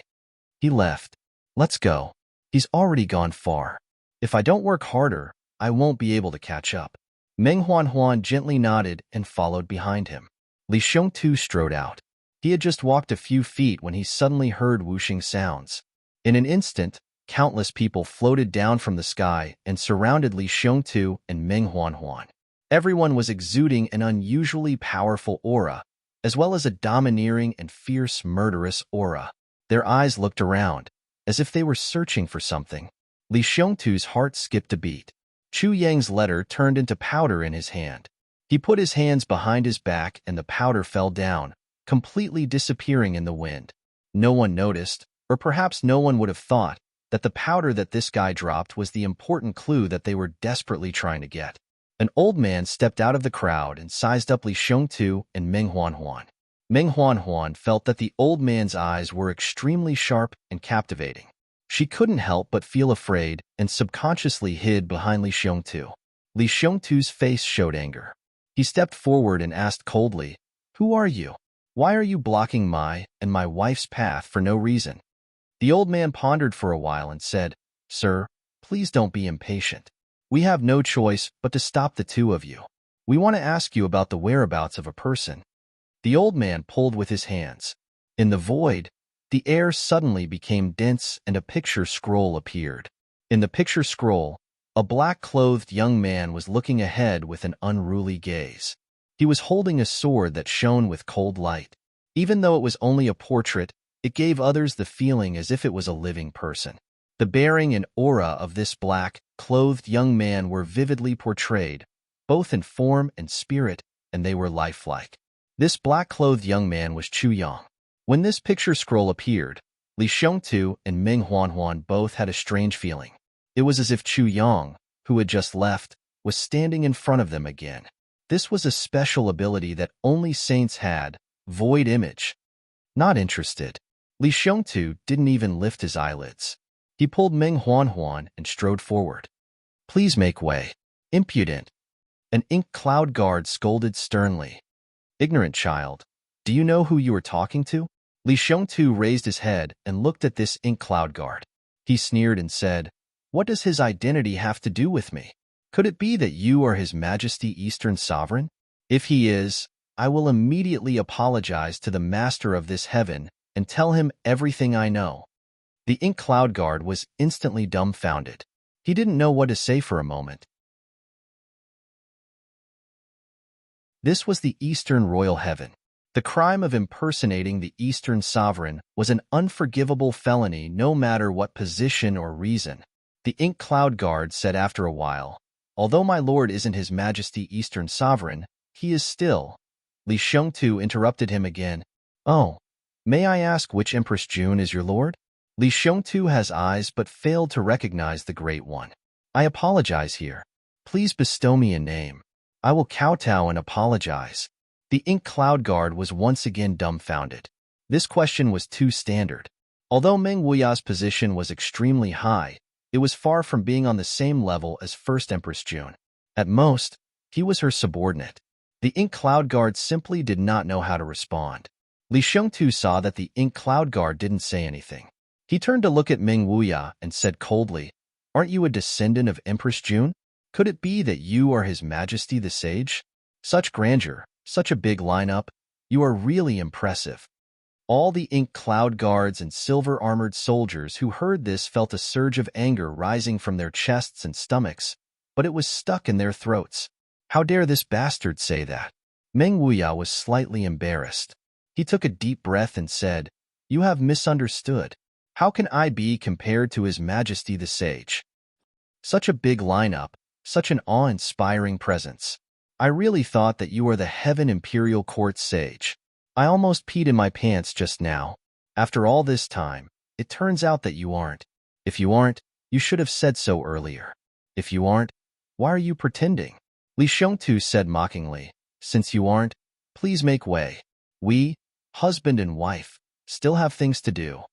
He left. Let's go. He's already gone far. If I don't work harder, I won't be able to catch up. Meng Huanhuan gently nodded and followed behind him. Li Xiongtu strode out. He had just walked a few feet when he suddenly heard whooshing sounds. In an instant, countless people floated down from the sky and surrounded Li Xiongtu and Meng Huanhuan. Everyone was exuding an unusually powerful aura, as well as a domineering and fierce murderous aura. Their eyes looked around, as if they were searching for something. Li Xiongtu's heart skipped a beat. Chu Yang's letter turned into powder in his hand. He put his hands behind his back and the powder fell down, completely disappearing in the wind. No one noticed, or perhaps no one would have thought, that the powder that this guy dropped was the important clue that they were desperately trying to get. An old man stepped out of the crowd and sized up Li Xiongtu and Meng Huanhuan. Meng Huanhuan felt that the old man's eyes were extremely sharp and captivating. She couldn't help but feel afraid and subconsciously hid behind Li Xiongtu. Li Xiongtu's face showed anger. He stepped forward and asked coldly, "Who are you? Why are you blocking my and my wife's path for no reason?" The old man pondered for a while and said, "Sir, please don't be impatient. We have no choice but to stop the 2 of you. We want to ask you about the whereabouts of a person." The old man pulled with his hands. In the void, the air suddenly became dense and a picture scroll appeared. In the picture scroll, a black-clothed young man was looking ahead with an unruly gaze. He was holding a sword that shone with cold light. Even though it was only a portrait, it gave others the feeling as if it was a living person. The bearing and aura of this black-clothed young man were vividly portrayed, both in form and spirit, and they were lifelike. This black-clothed young man was Chu Yang. When this picture scroll appeared, Li Xiongtu and Ming Huanhuan both had a strange feeling. It was as if Chu Yang, who had just left, was standing in front of them again. This was a special ability that only saints had, void image. Not interested. Li Xiongtu didn't even lift his eyelids. He pulled Ming Huanhuan and strode forward. Please make way. Impudent. An ink cloud guard scolded sternly. Ignorant child, do you know who you are talking to? Li Xiongtu raised his head and looked at this ink cloud guard. He sneered and said, what does his identity have to do with me? Could it be that you are His Majesty Eastern Sovereign? If he is, I will immediately apologize to the master of this heaven and tell him everything I know. The ink cloud guard was instantly dumbfounded. He didn't know what to say for a moment. This was the Eastern Royal Heaven. The crime of impersonating the Eastern Sovereign was an unforgivable felony no matter what position or reason. The ink cloud guard said after a while, although my lord isn't His Majesty Eastern Sovereign, he is still. Li Xiongtu interrupted him again. Oh, may I ask which Empress June is your lord? Li Xiongtu has eyes but failed to recognize the Great One. I apologize here. Please bestow me a name. I will kowtow and apologize. The ink cloud guard was once again dumbfounded. This question was too standard. Although Meng Wuya's position was extremely high, it was far from being on the same level as First Empress June. At most, he was her subordinate. The ink cloud guard simply did not know how to respond. Li Xiongtu saw that the ink cloud guard didn't say anything. He turned to look at Meng Wuya and said coldly, aren't you a descendant of Empress June? Could it be that you are His Majesty the Sage? Such grandeur, such a big lineup. You are really impressive. All the ink cloud guards and silver-armored soldiers who heard this felt a surge of anger rising from their chests and stomachs, but it was stuck in their throats. How dare this bastard say that? Meng Wuya was slightly embarrassed. He took a deep breath and said, you have misunderstood. How can I be compared to His Majesty the Sage? Such a big lineup, such an awe-inspiring presence. I really thought that you are the Heaven Imperial Court Sage. I almost peed in my pants just now. After all this time, it turns out that you aren't. If you aren't, you should have said so earlier. If you aren't, why are you pretending? Li Xiongtu said mockingly, since you aren't, please make way. We, husband and wife, still have things to do.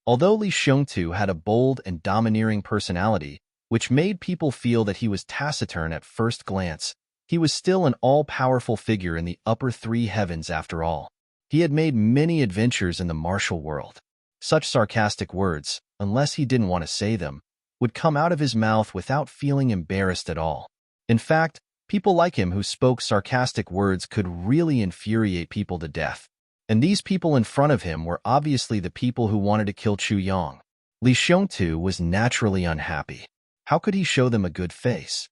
Although Li Xiongtu had a bold and domineering personality, which made people feel that he was taciturn at first glance, he was still an all-powerful figure in the upper three heavens after all. He had made many adventures in the martial world. Such sarcastic words, unless he didn't want to say them, would come out of his mouth without feeling embarrassed at all. In fact, people like him who spoke sarcastic words could really infuriate people to death. And these people in front of him were obviously the people who wanted to kill Chu Yang. Li Xiongtu was naturally unhappy. How could he show them a good face?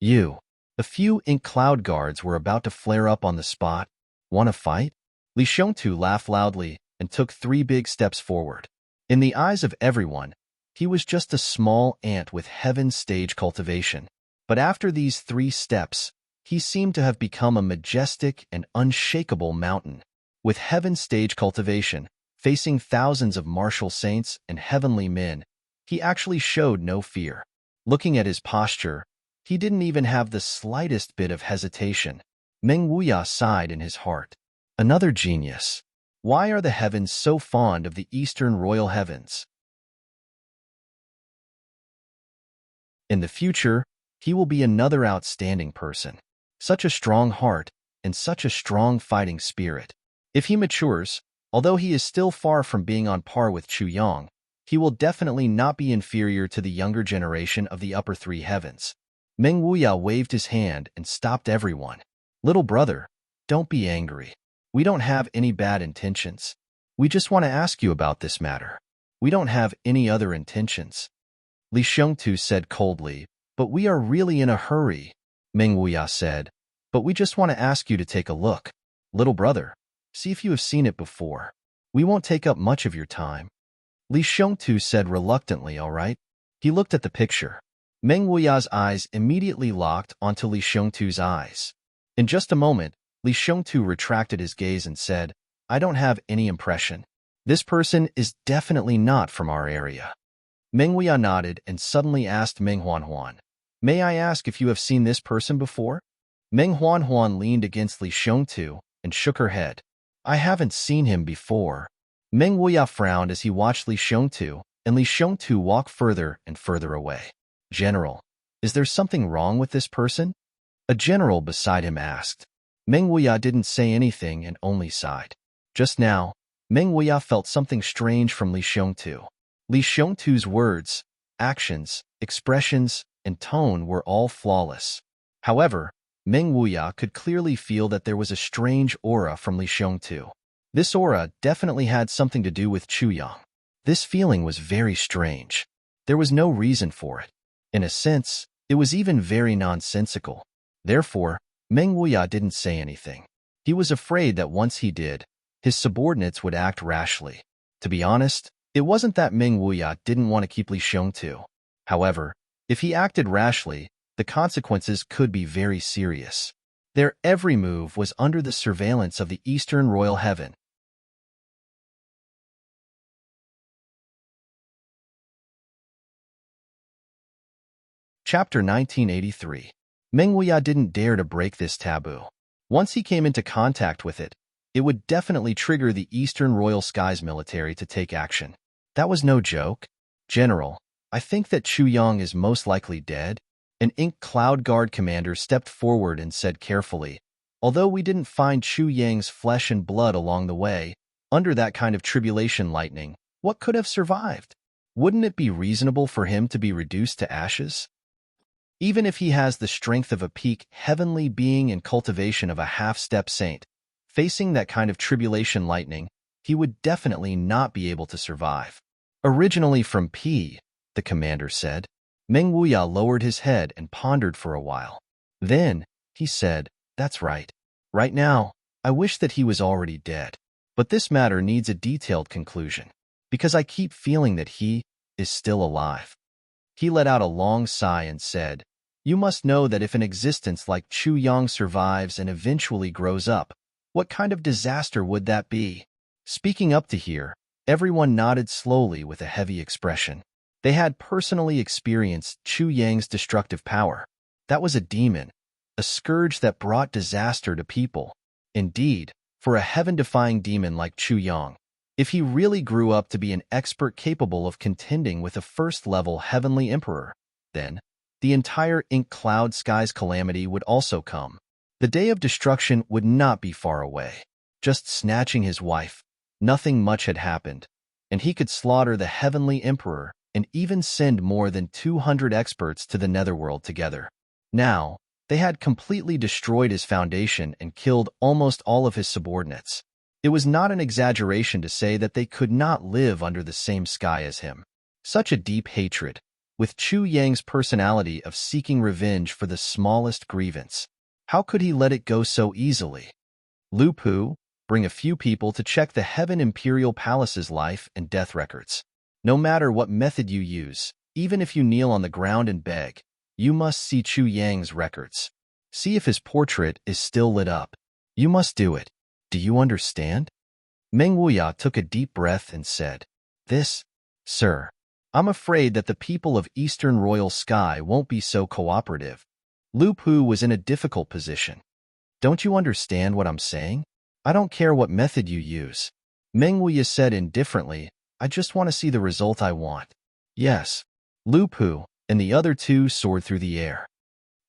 A few ink cloud guards were about to flare up on the spot. Want to fight? Li Xiongtu laughed loudly and took 3 big steps forward. In the eyes of everyone, he was just a small ant with heaven stage cultivation. But after these 3 steps, he seemed to have become a majestic and unshakable mountain. With heaven stage cultivation, facing thousands of martial saints and heavenly men, he actually showed no fear. Looking at his posture, he didn't even have the slightest bit of hesitation. Meng Wuya sighed in his heart. Another genius. Why are the heavens so fond of the Eastern Royal Heavens? In the future, he will be another outstanding person. Such a strong heart and such a strong fighting spirit. If he matures, although he is still far from being on par with Chu Yang, he will definitely not be inferior to the younger generation of the upper 3 heavens. Meng Wuya waved his hand and stopped everyone. Little brother, don't be angry. We don't have any bad intentions. We just want to ask you about this matter. We don't have any other intentions. Li Xiongtu said coldly, but we are really in a hurry. Meng Wuya said, but we just want to ask you to take a look. Little brother, see if you have seen it before. We won't take up much of your time. Li Xiongtu said reluctantly, all right. He looked at the picture. Meng Wuya's eyes immediately locked onto Li Xiongtu's eyes. In just a moment, Li Xiongtu retracted his gaze and said, I don't have any impression. This person is definitely not from our area. Meng Wuya nodded and suddenly asked Meng Huanhuan, May I ask if you have seen this person before? Meng Huanhuan leaned against Li Xiongtu and shook her head. I haven't seen him before. Meng Wuya frowned as he watched Li Xiongtu, and Li Xiongtu walked further and further away. General, is there something wrong with this person? A general beside him asked. Meng Wuya didn't say anything and only sighed. Just now, Meng Wuya felt something strange from Li Xiongtu. Li Xiongtu's words, actions, expressions, and tone were all flawless. However, Meng Wuya could clearly feel that there was a strange aura from Li Xiongtu. This aura definitely had something to do with Chu Yang. This feeling was very strange. There was no reason for it. In a sense, it was even very nonsensical. Therefore, Meng Wuya didn't say anything. He was afraid that once he did, his subordinates would act rashly. To be honest, it wasn't that Meng Wuya didn't want to keep Li Xiongtu. However, if he acted rashly, the consequences could be very serious. Their every move was under the surveillance of the Eastern Royal Heaven. Chapter 1983. Meng Wuya didn't dare to break this taboo. Once he came into contact with it, it would definitely trigger the Eastern Royal Skies military to take action. That was no joke. General, I think that Chu Yang is most likely dead. An Ink Cloud Guard commander stepped forward and said carefully, although we didn't find Chu Yang's flesh and blood along the way, under that kind of tribulation lightning, what could have survived? Wouldn't it be reasonable for him to be reduced to ashes? Even if he has the strength of a peak heavenly being and cultivation of a half-step saint, facing that kind of tribulation lightning, he would definitely not be able to survive. Originally from P, the commander said. Meng Wuya lowered his head and pondered for a while. Then, he said, that's right. Right now, I wish that he was already dead. But this matter needs a detailed conclusion, because I keep feeling that he is still alive. He let out a long sigh and said, you must know that if an existence like Chu Yang survives and eventually grows up, what kind of disaster would that be? Speaking up to here, everyone nodded slowly with a heavy expression. They had personally experienced Chu Yang's destructive power. That was a demon, a scourge that brought disaster to people. Indeed, for a heaven-defying demon like Chu Yang, if he really grew up to be an expert capable of contending with a first-level heavenly emperor, then the entire Ink Cloud Skies calamity would also come. The day of destruction would not be far away. Just snatching his wife, nothing much had happened, and he could slaughter the heavenly emperor and even send more than 200 experts to the netherworld together. Now, they had completely destroyed his foundation and killed almost all of his subordinates. It was not an exaggeration to say that they could not live under the same sky as him. Such a deep hatred, with Chu Yang's personality of seeking revenge for the smallest grievance. How could he let it go so easily? Lu Pu, bring a few people to check the Heaven Imperial Palace's life and death records. No matter what method you use, even if you kneel on the ground and beg, you must see Chu Yang's records. See if his portrait is still lit up. You must do it. Do you understand? Meng Wuya took a deep breath and said, this, sir. I'm afraid that the people of Eastern Royal Sky won't be so cooperative. Lu Pu was in a difficult position. Don't you understand what I'm saying? I don't care what method you use. Meng Wuya said indifferently, I just want to see the result I want. Yes. Lu Pu and the other two soared through the air.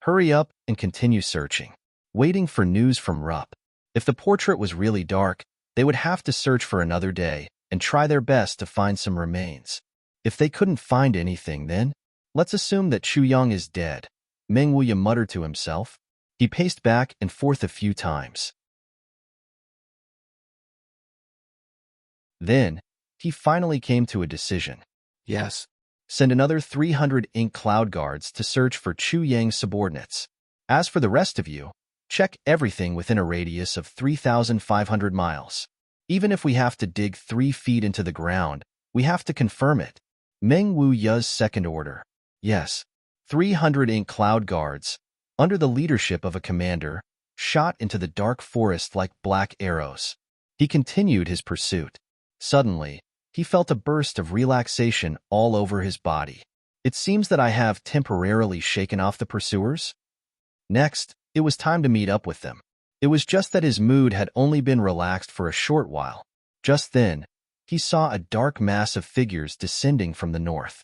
Hurry up and continue searching. Waiting for news from Rupp. If the portrait was really dark, they would have to search for another day and try their best to find some remains. If they couldn't find anything, then let's assume that Chu Yang is dead. Meng Wuya muttered to himself. He paced back and forth a few times. Then, he finally came to a decision. Yes. Send another 300 Ink Cloud Guards to search for Chu Yang's subordinates. As for the rest of you, check everything within a radius of 3,500 miles. Even if we have to dig 3 feet into the ground, We have to confirm it. Meng Wu Yu's second order. Yes. 300 ink cloud guards, under the leadership of a commander, shot into the dark forest like black arrows. He continued his pursuit. Suddenly, he felt a burst of relaxation all over his body. It seems that I have temporarily shaken off the pursuers. Next, it was time to meet up with them. It was just that his mood had only been relaxed for a short while. Just then, he saw a dark mass of figures descending from the north.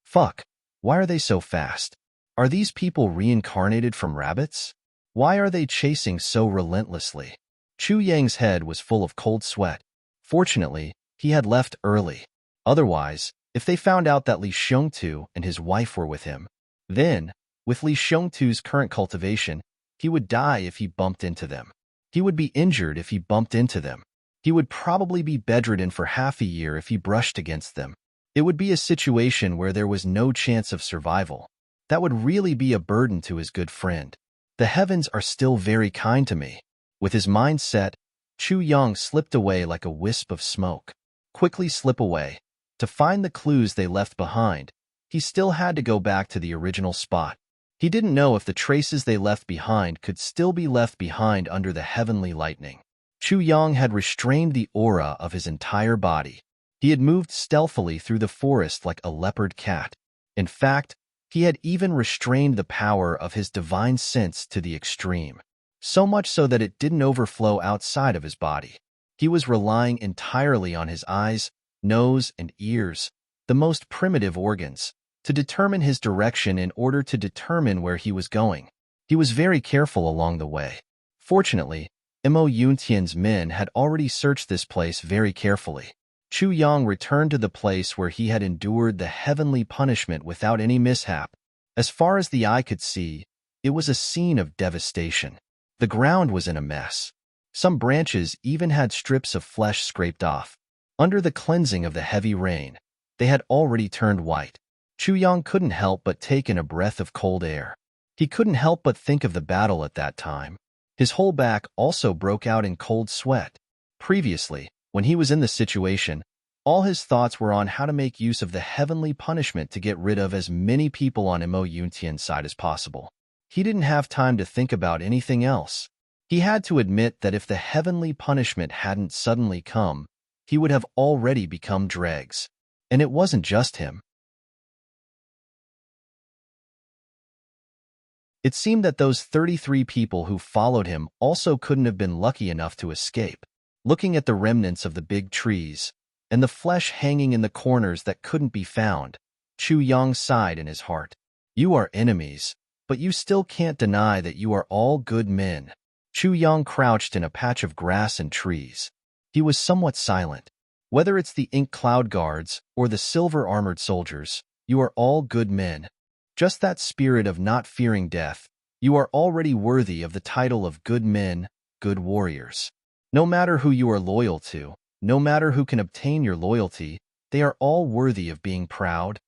Fuck, why are they so fast? Are these people reincarnated from rabbits? Why are they chasing so relentlessly? Chu Yang's head was full of cold sweat. Fortunately, he had left early. Otherwise, if they found out that Li Xiongtu and his wife were with him, then, with Li Xiongtu's current cultivation, he would die if he bumped into them. He would be injured if he bumped into them. He would probably be bedridden for half a year if he brushed against them. It would be a situation where there was no chance of survival. That would really be a burden to his good friend. The heavens are still very kind to me. With his mind set, Chu Yang slipped away like a wisp of smoke. Quickly slip away. To find the clues they left behind, he still had to go back to the original spot. He didn't know if the traces they left behind could still be left behind under the heavenly lightning. Chu Yang had restrained the aura of his entire body. He had moved stealthily through the forest like a leopard cat. In fact, he had even restrained the power of his divine sense to the extreme, so much so that it didn't overflow outside of his body. He was relying entirely on his eyes, nose, and ears, the most primitive organs, to determine his direction in order to determine where he was going. He was very careful along the way. Fortunately, Mo Yuntian's men had already searched this place very carefully. Chu Yang returned to the place where he had endured the heavenly punishment without any mishap. As far as the eye could see, it was a scene of devastation. The ground was in a mess. Some branches even had strips of flesh scraped off. Under the cleansing of the heavy rain, they had already turned white. Chu Yang couldn't help but take in a breath of cold air. He couldn't help but think of the battle at that time. His whole back also broke out in cold sweat. Previously, when he was in the situation, all his thoughts were on how to make use of the heavenly punishment to get rid of as many people on Mo Yuntian's side as possible. He didn't have time to think about anything else. He had to admit that if the heavenly punishment hadn't suddenly come, he would have already become dregs. And it wasn't just him. It seemed that those 33 people who followed him also couldn't have been lucky enough to escape. Looking at the remnants of the big trees, and the flesh hanging in the corners that couldn't be found, Chu Yang sighed in his heart. You are enemies, but you still can't deny that you are all good men. Chu Yang crouched in a patch of grass and trees. He was somewhat silent. Whether it's the ink cloud guards or the silver-armored soldiers, you are all good men. Just that spirit of not fearing death, you are already worthy of the title of good men, good warriors. No matter who you are loyal to, no matter who can obtain your loyalty, they are all worthy of being proud.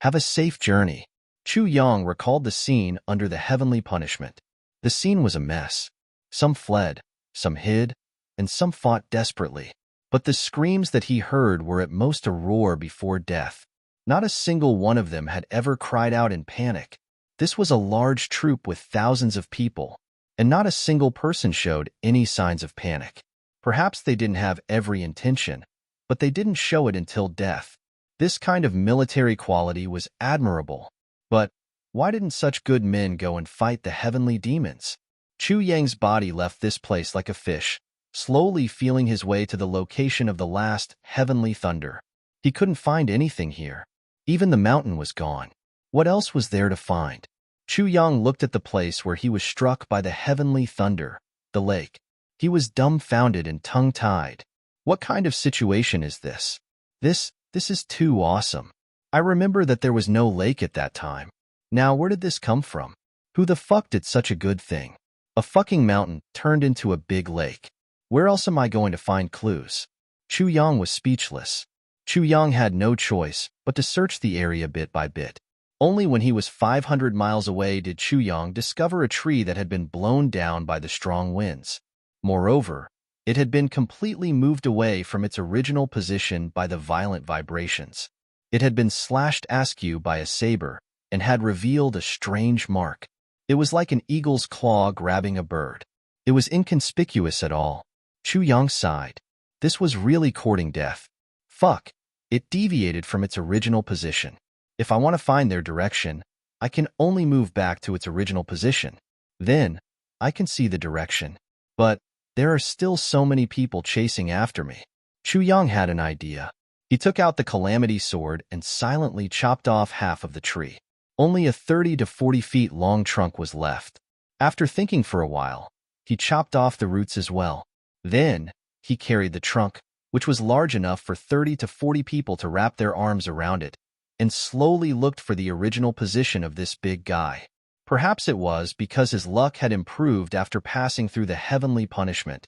Have a safe journey. Chu Yang recalled the scene under the heavenly punishment. The scene was a mess. Some fled, some hid, and some fought desperately. But the screams that he heard were at most a roar before death. Not a single one of them had ever cried out in panic. This was a large troop with thousands of people, and not a single person showed any signs of panic. Perhaps they didn't have every intention, but they didn't show it until death. This kind of military quality was admirable. But why didn't such good men go and fight the heavenly demons? Chu Yang's body left this place like a fish, slowly feeling his way to the location of the last heavenly thunder. He couldn't find anything here. Even the mountain was gone. What else was there to find? Chu Yang looked at the place where he was struck by the heavenly thunder, the lake. He was dumbfounded and tongue-tied. What kind of situation is this? This is too awesome. I remember that there was no lake at that time. Now, where did this come from? Who the fuck did such a good thing? A fucking mountain turned into a big lake. Where else am I going to find clues? Chu Yang was speechless. Chu Yang had no choice but to search the area bit by bit. Only when he was 500 miles away did Chu Yang discover a tree that had been blown down by the strong winds. Moreover, It had been completely moved away from its original position by the violent vibrations. It had been slashed askew by a saber and had revealed a strange mark. It was like an eagle's claw grabbing a bird. It was inconspicuous at all. Chu Yang sighed. This was really courting death. Fuck. It deviated from its original position. If I want to find their direction, I can only move back to its original position. Then, I can see the direction. But there are still so many people chasing after me. Chu Yang had an idea. He took out the calamity sword and silently chopped off half of the tree. Only a 30 to 40 feet long trunk was left. After thinking for a while, he chopped off the roots as well. Then, he carried the trunk, which was large enough for 30 to 40 people to wrap their arms around it, and slowly looked for the original position of this big guy. Perhaps it was because his luck had improved after passing through the heavenly punishment.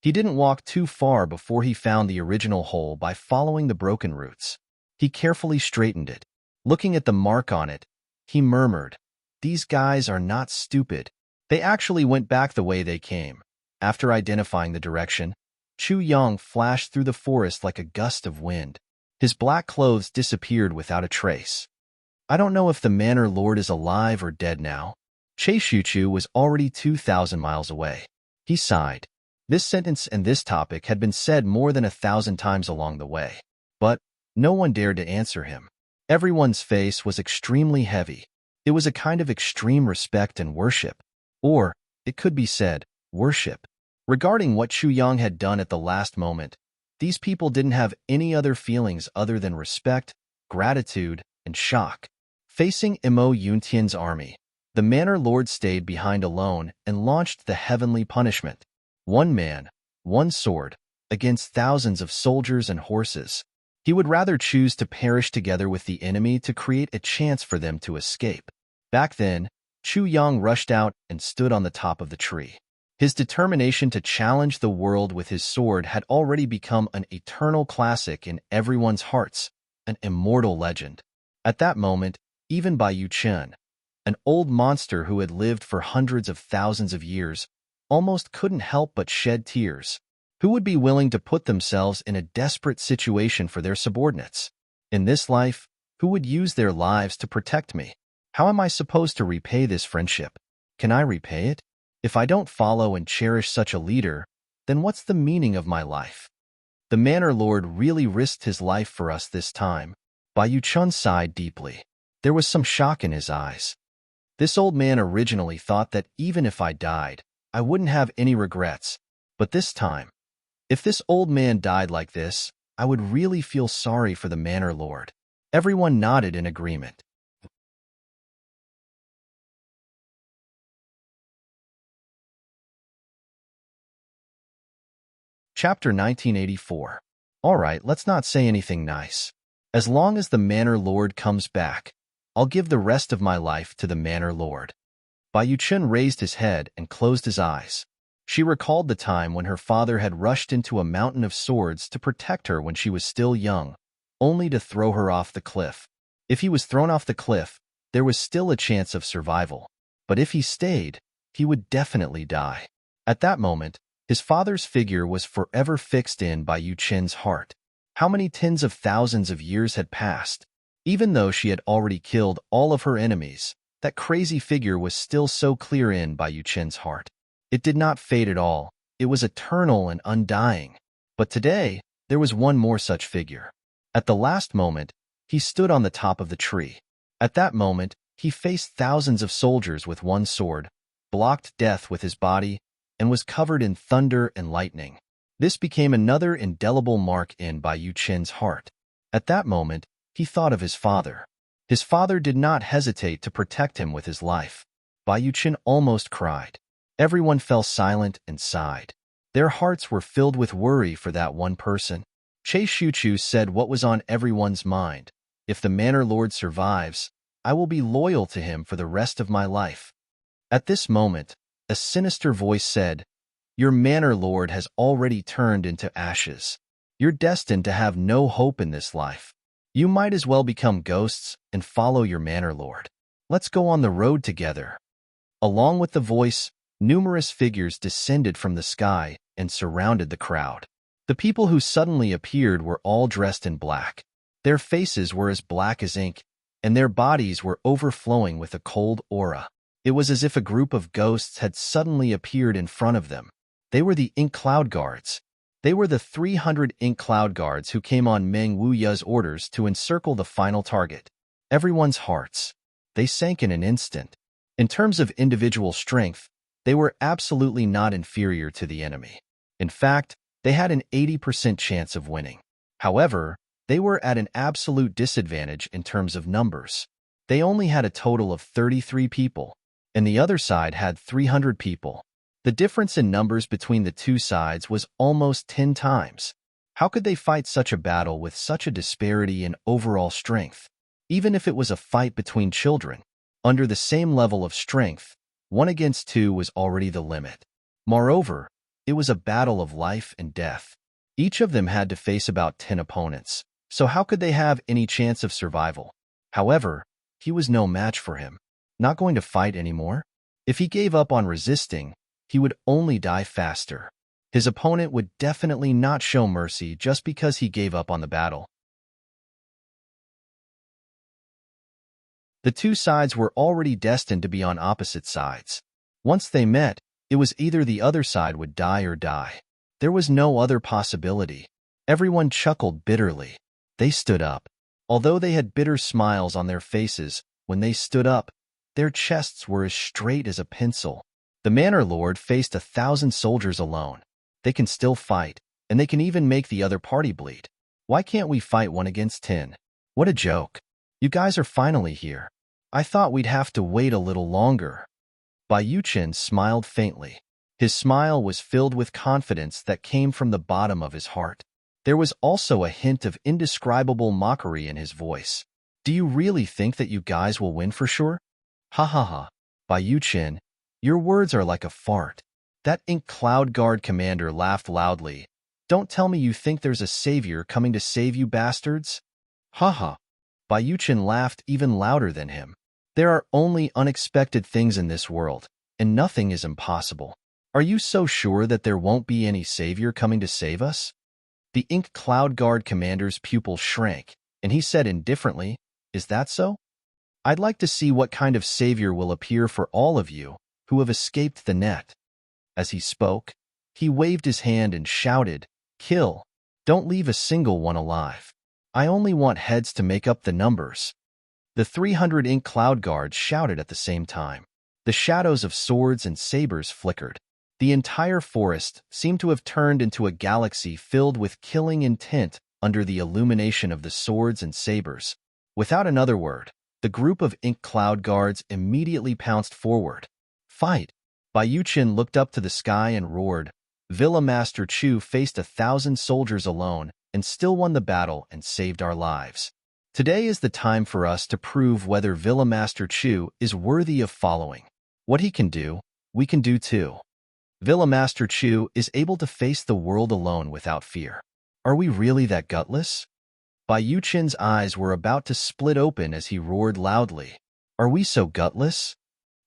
He didn't walk too far before he found the original hole by following the broken roots. He carefully straightened it. Looking at the mark on it, he murmured, "These guys are not stupid." They actually went back the way they came. After identifying the direction, Chu Yang flashed through the forest like a gust of wind. His black clothes disappeared without a trace. I don't know if the Manor Lord is alive or dead now. Che Shuchu was already 2,000 miles away. He sighed. This sentence and this topic had been said more than 1,000 times along the way. But no one dared to answer him. Everyone's face was extremely heavy. It was a kind of extreme respect and worship. Or, it could be said, worship. Regarding what Chu Yang had done at the last moment, these people didn't have any other feelings other than respect, gratitude, and shock. Facing Imo Yuntian's army, the Manor Lord stayed behind alone and launched the heavenly punishment. One man, one sword, against thousands of soldiers and horses. He would rather choose to perish together with the enemy to create a chance for them to escape. Back then, Chu Yang rushed out and stood on the top of the tree. His determination to challenge the world with his sword had already become an eternal classic in everyone's hearts, an immortal legend. At that moment, even Bai Yuchen, an old monster who had lived for hundreds of thousands of years, almost couldn't help but shed tears. Who would be willing to put themselves in a desperate situation for their subordinates? In this life, who would use their lives to protect me? How am I supposed to repay this friendship? Can I repay it? If I don't follow and cherish such a leader, then what's the meaning of my life? The Manor Lord really risked his life for us this time. Bai Yuchun sighed deeply. There was some shock in his eyes. This old man originally thought that even if I died, I wouldn't have any regrets. But this time, if this old man died like this, I would really feel sorry for the Manor Lord. Everyone nodded in agreement. Chapter 1984. All right, let's not say anything nice. As long as the Manor Lord comes back, I'll give the rest of my life to the Manor Lord. Bai Yuchen raised his head and closed his eyes. She recalled the time when her father had rushed into a mountain of swords to protect her when she was still young, only to throw her off the cliff. If he was thrown off the cliff, there was still a chance of survival. But if he stayed, he would definitely die. At that moment, his father's figure was forever fixed in Bai Yuchen's heart. How many tens of thousands of years had passed? Even though she had already killed all of her enemies, that crazy figure was still so clear in Bai Yuchen's heart. It did not fade at all. It was eternal and undying. But today, there was one more such figure. At the last moment, he stood on the top of the tree. At that moment, he faced thousands of soldiers with one sword, blocked death with his body, and was covered in thunder and lightning. This became another indelible mark in Bai Yuchen's heart. At that moment, he thought of his father. His father did not hesitate to protect him with his life. Bai Yuchen almost cried. Everyone fell silent and sighed. Their hearts were filled with worry for that one person. Che Shuchu said what was on everyone's mind. If the Manor Lord survives, I will be loyal to him for the rest of my life. At this moment, a sinister voice said, "Your Manor Lord has already turned into ashes. You're destined to have no hope in this life. You might as well become ghosts and follow your Manor Lord. Let's go on the road together." Along with the voice, Numerous figures descended from the sky and surrounded the crowd. The people who suddenly appeared were all dressed in black. Their faces were as black as ink, and their bodies were overflowing with a cold aura. It was as if a group of ghosts had suddenly appeared in front of them. They were the Ink Cloud Guards. They were the 300 Ink Cloud Guards who came on Meng Wuya's orders to encircle the final target. Everyone's hearts. They sank in an instant. In terms of individual strength, they were absolutely not inferior to the enemy. In fact, they had an 80% chance of winning. However, they were at an absolute disadvantage in terms of numbers. They only had a total of 33 people, and the other side had 300 people. The difference in numbers between the two sides was almost 10 times. How could they fight such a battle with such a disparity in overall strength? Even if it was a fight between children, under the same level of strength, 1 against 2 was already the limit. Moreover, it was a battle of life and death. Each of them had to face about 10 opponents, so how could they have any chance of survival? However, he was no match for him. Not going to fight anymore? If he gave up on resisting, he would only die faster. His opponent would definitely not show mercy just because he gave up on the battle. The two sides were already destined to be on opposite sides. Once they met, it was either the other side would die or die. There was no other possibility. Everyone chuckled bitterly. They stood up. Although they had bitter smiles on their faces, when they stood up, their chests were as straight as a pencil. The Manor Lord faced 1,000 soldiers alone. They can still fight, and they can even make the other party bleed. Why can't we fight 1 against 10? What a joke. You guys are finally here. I thought we'd have to wait a little longer. Bai Yuchen smiled faintly. His smile was filled with confidence that came from the bottom of his heart. There was also a hint of indescribable mockery in his voice. Do you really think that you guys will win for sure? Ha ha ha. Bai Yuchen, your words are like a fart. That Ink Cloud Guard commander laughed loudly. Don't tell me you think there's a savior coming to save you bastards? Ha ha. Bai Yuchen laughed even louder than him. There are only unexpected things in this world, and nothing is impossible. Are you so sure that there won't be any savior coming to save us? The Ink Cloud Guard commander's pupil shrank, and he said indifferently, Is that so? I'd like to see what kind of savior will appear for all of you who have escaped the net. As he spoke, he waved his hand and shouted, Kill! Don't leave a single one alive. I only want heads to make up the numbers. The 300 Ink Cloud Guards shouted at the same time. The shadows of swords and sabers flickered. The entire forest seemed to have turned into a galaxy filled with killing intent under the illumination of the swords and sabers. Without another word, the group of Ink Cloud Guards immediately pounced forward. Fight! Bai Yuchen looked up to the sky and roared. Villa Master Chu faced 1,000 soldiers alone and still won the battle and saved our lives. Today is the time for us to prove whether Villa Master Chu is worthy of following. What he can do, we can do too. Villa Master Chu is able to face the world alone without fear. Are we really that gutless? Bai Yuchen's eyes were about to split open as he roared loudly. Are we so gutless?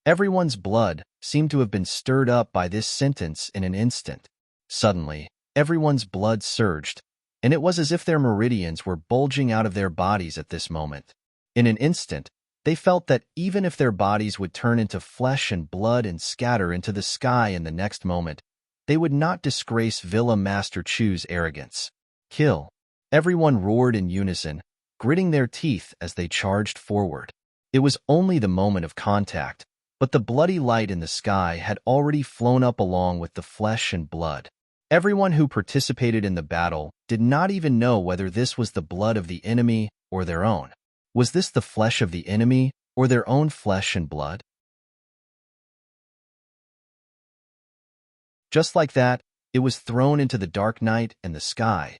Everyone's blood seemed to have been stirred up by this sentence in an instant. Suddenly, everyone's blood surged, and it was as if their meridians were bulging out of their bodies at this moment. In an instant, they felt that even if their bodies would turn into flesh and blood and scatter into the sky in the next moment, they would not disgrace Villa Master Chu's arrogance. Kill! Everyone roared in unison, gritting their teeth as they charged forward. It was only the moment of contact, but the bloody light in the sky had already flown up along with the flesh and blood. Everyone who participated in the battle did not even know whether this was the blood of the enemy or their own. Was this the flesh of the enemy or their own flesh and blood? Just like that, it was thrown into the dark night and the sky.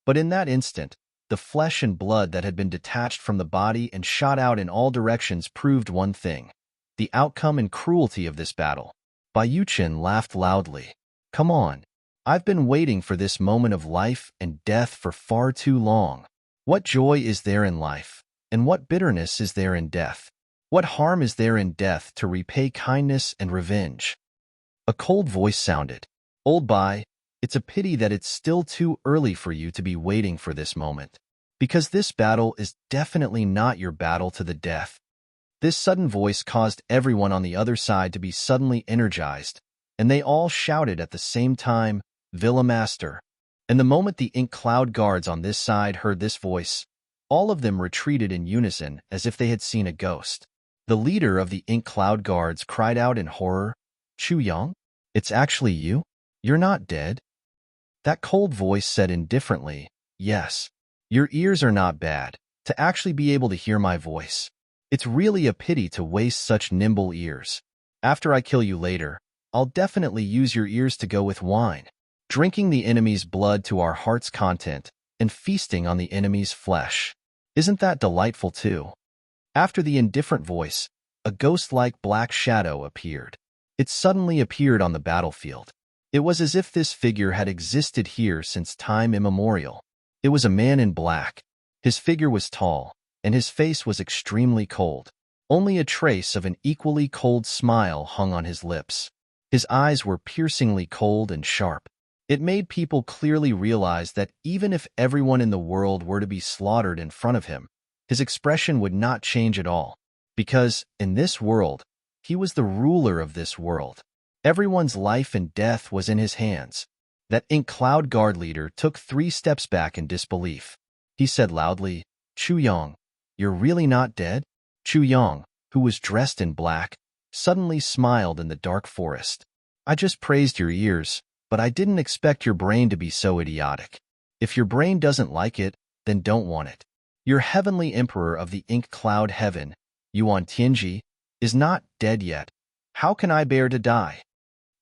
But in that instant, the flesh and blood that had been detached from the body and shot out in all directions proved one thing: the outcome and cruelty of this battle. Bai Yuchen laughed loudly. Come on. I've been waiting for this moment of life and death for far too long. What joy is there in life, and what bitterness is there in death? What harm is there in death to repay kindness and revenge? A cold voice sounded. Old Bai, it's a pity that it's still too early for you to be waiting for this moment. Because this battle is definitely not your battle to the death. This sudden voice caused everyone on the other side to be suddenly energized, and they all shouted at the same time, Villa Master. And the moment the ink cloud guards on this side heard this voice, all of them retreated in unison as if they had seen a ghost. The leader of the ink cloud guards cried out in horror, Chu Yang? It's actually you? You're not dead? That cold voice said indifferently, yes. Your ears are not bad, to actually be able to hear my voice. It's really a pity to waste such nimble ears. After I kill you later, I'll definitely use your ears to go with wine, drinking the enemy's blood to our heart's content, and feasting on the enemy's flesh. Isn't that delightful too? After the indifferent voice, a ghost-like black shadow appeared. It suddenly appeared on the battlefield. It was as if this figure had existed here since time immemorial. It was a man in black. His figure was tall, and his face was extremely cold. Only a trace of an equally cold smile hung on his lips. His eyes were piercingly cold and sharp. It made people clearly realize that even if everyone in the world were to be slaughtered in front of him, his expression would not change at all. Because, in this world, he was the ruler of this world. Everyone's life and death was in his hands. That ink cloud guard leader took 3 steps back in disbelief. He said loudly, Chu Yang, you're really not dead? Chu Yang, who was dressed in black, suddenly smiled in the dark forest. I just praised your ears, but I didn't expect your brain to be so idiotic. If your brain doesn't like it, then don't want it. Your heavenly emperor of the ink cloud heaven, Yuan Tianji, is not dead yet. How can I bear to die?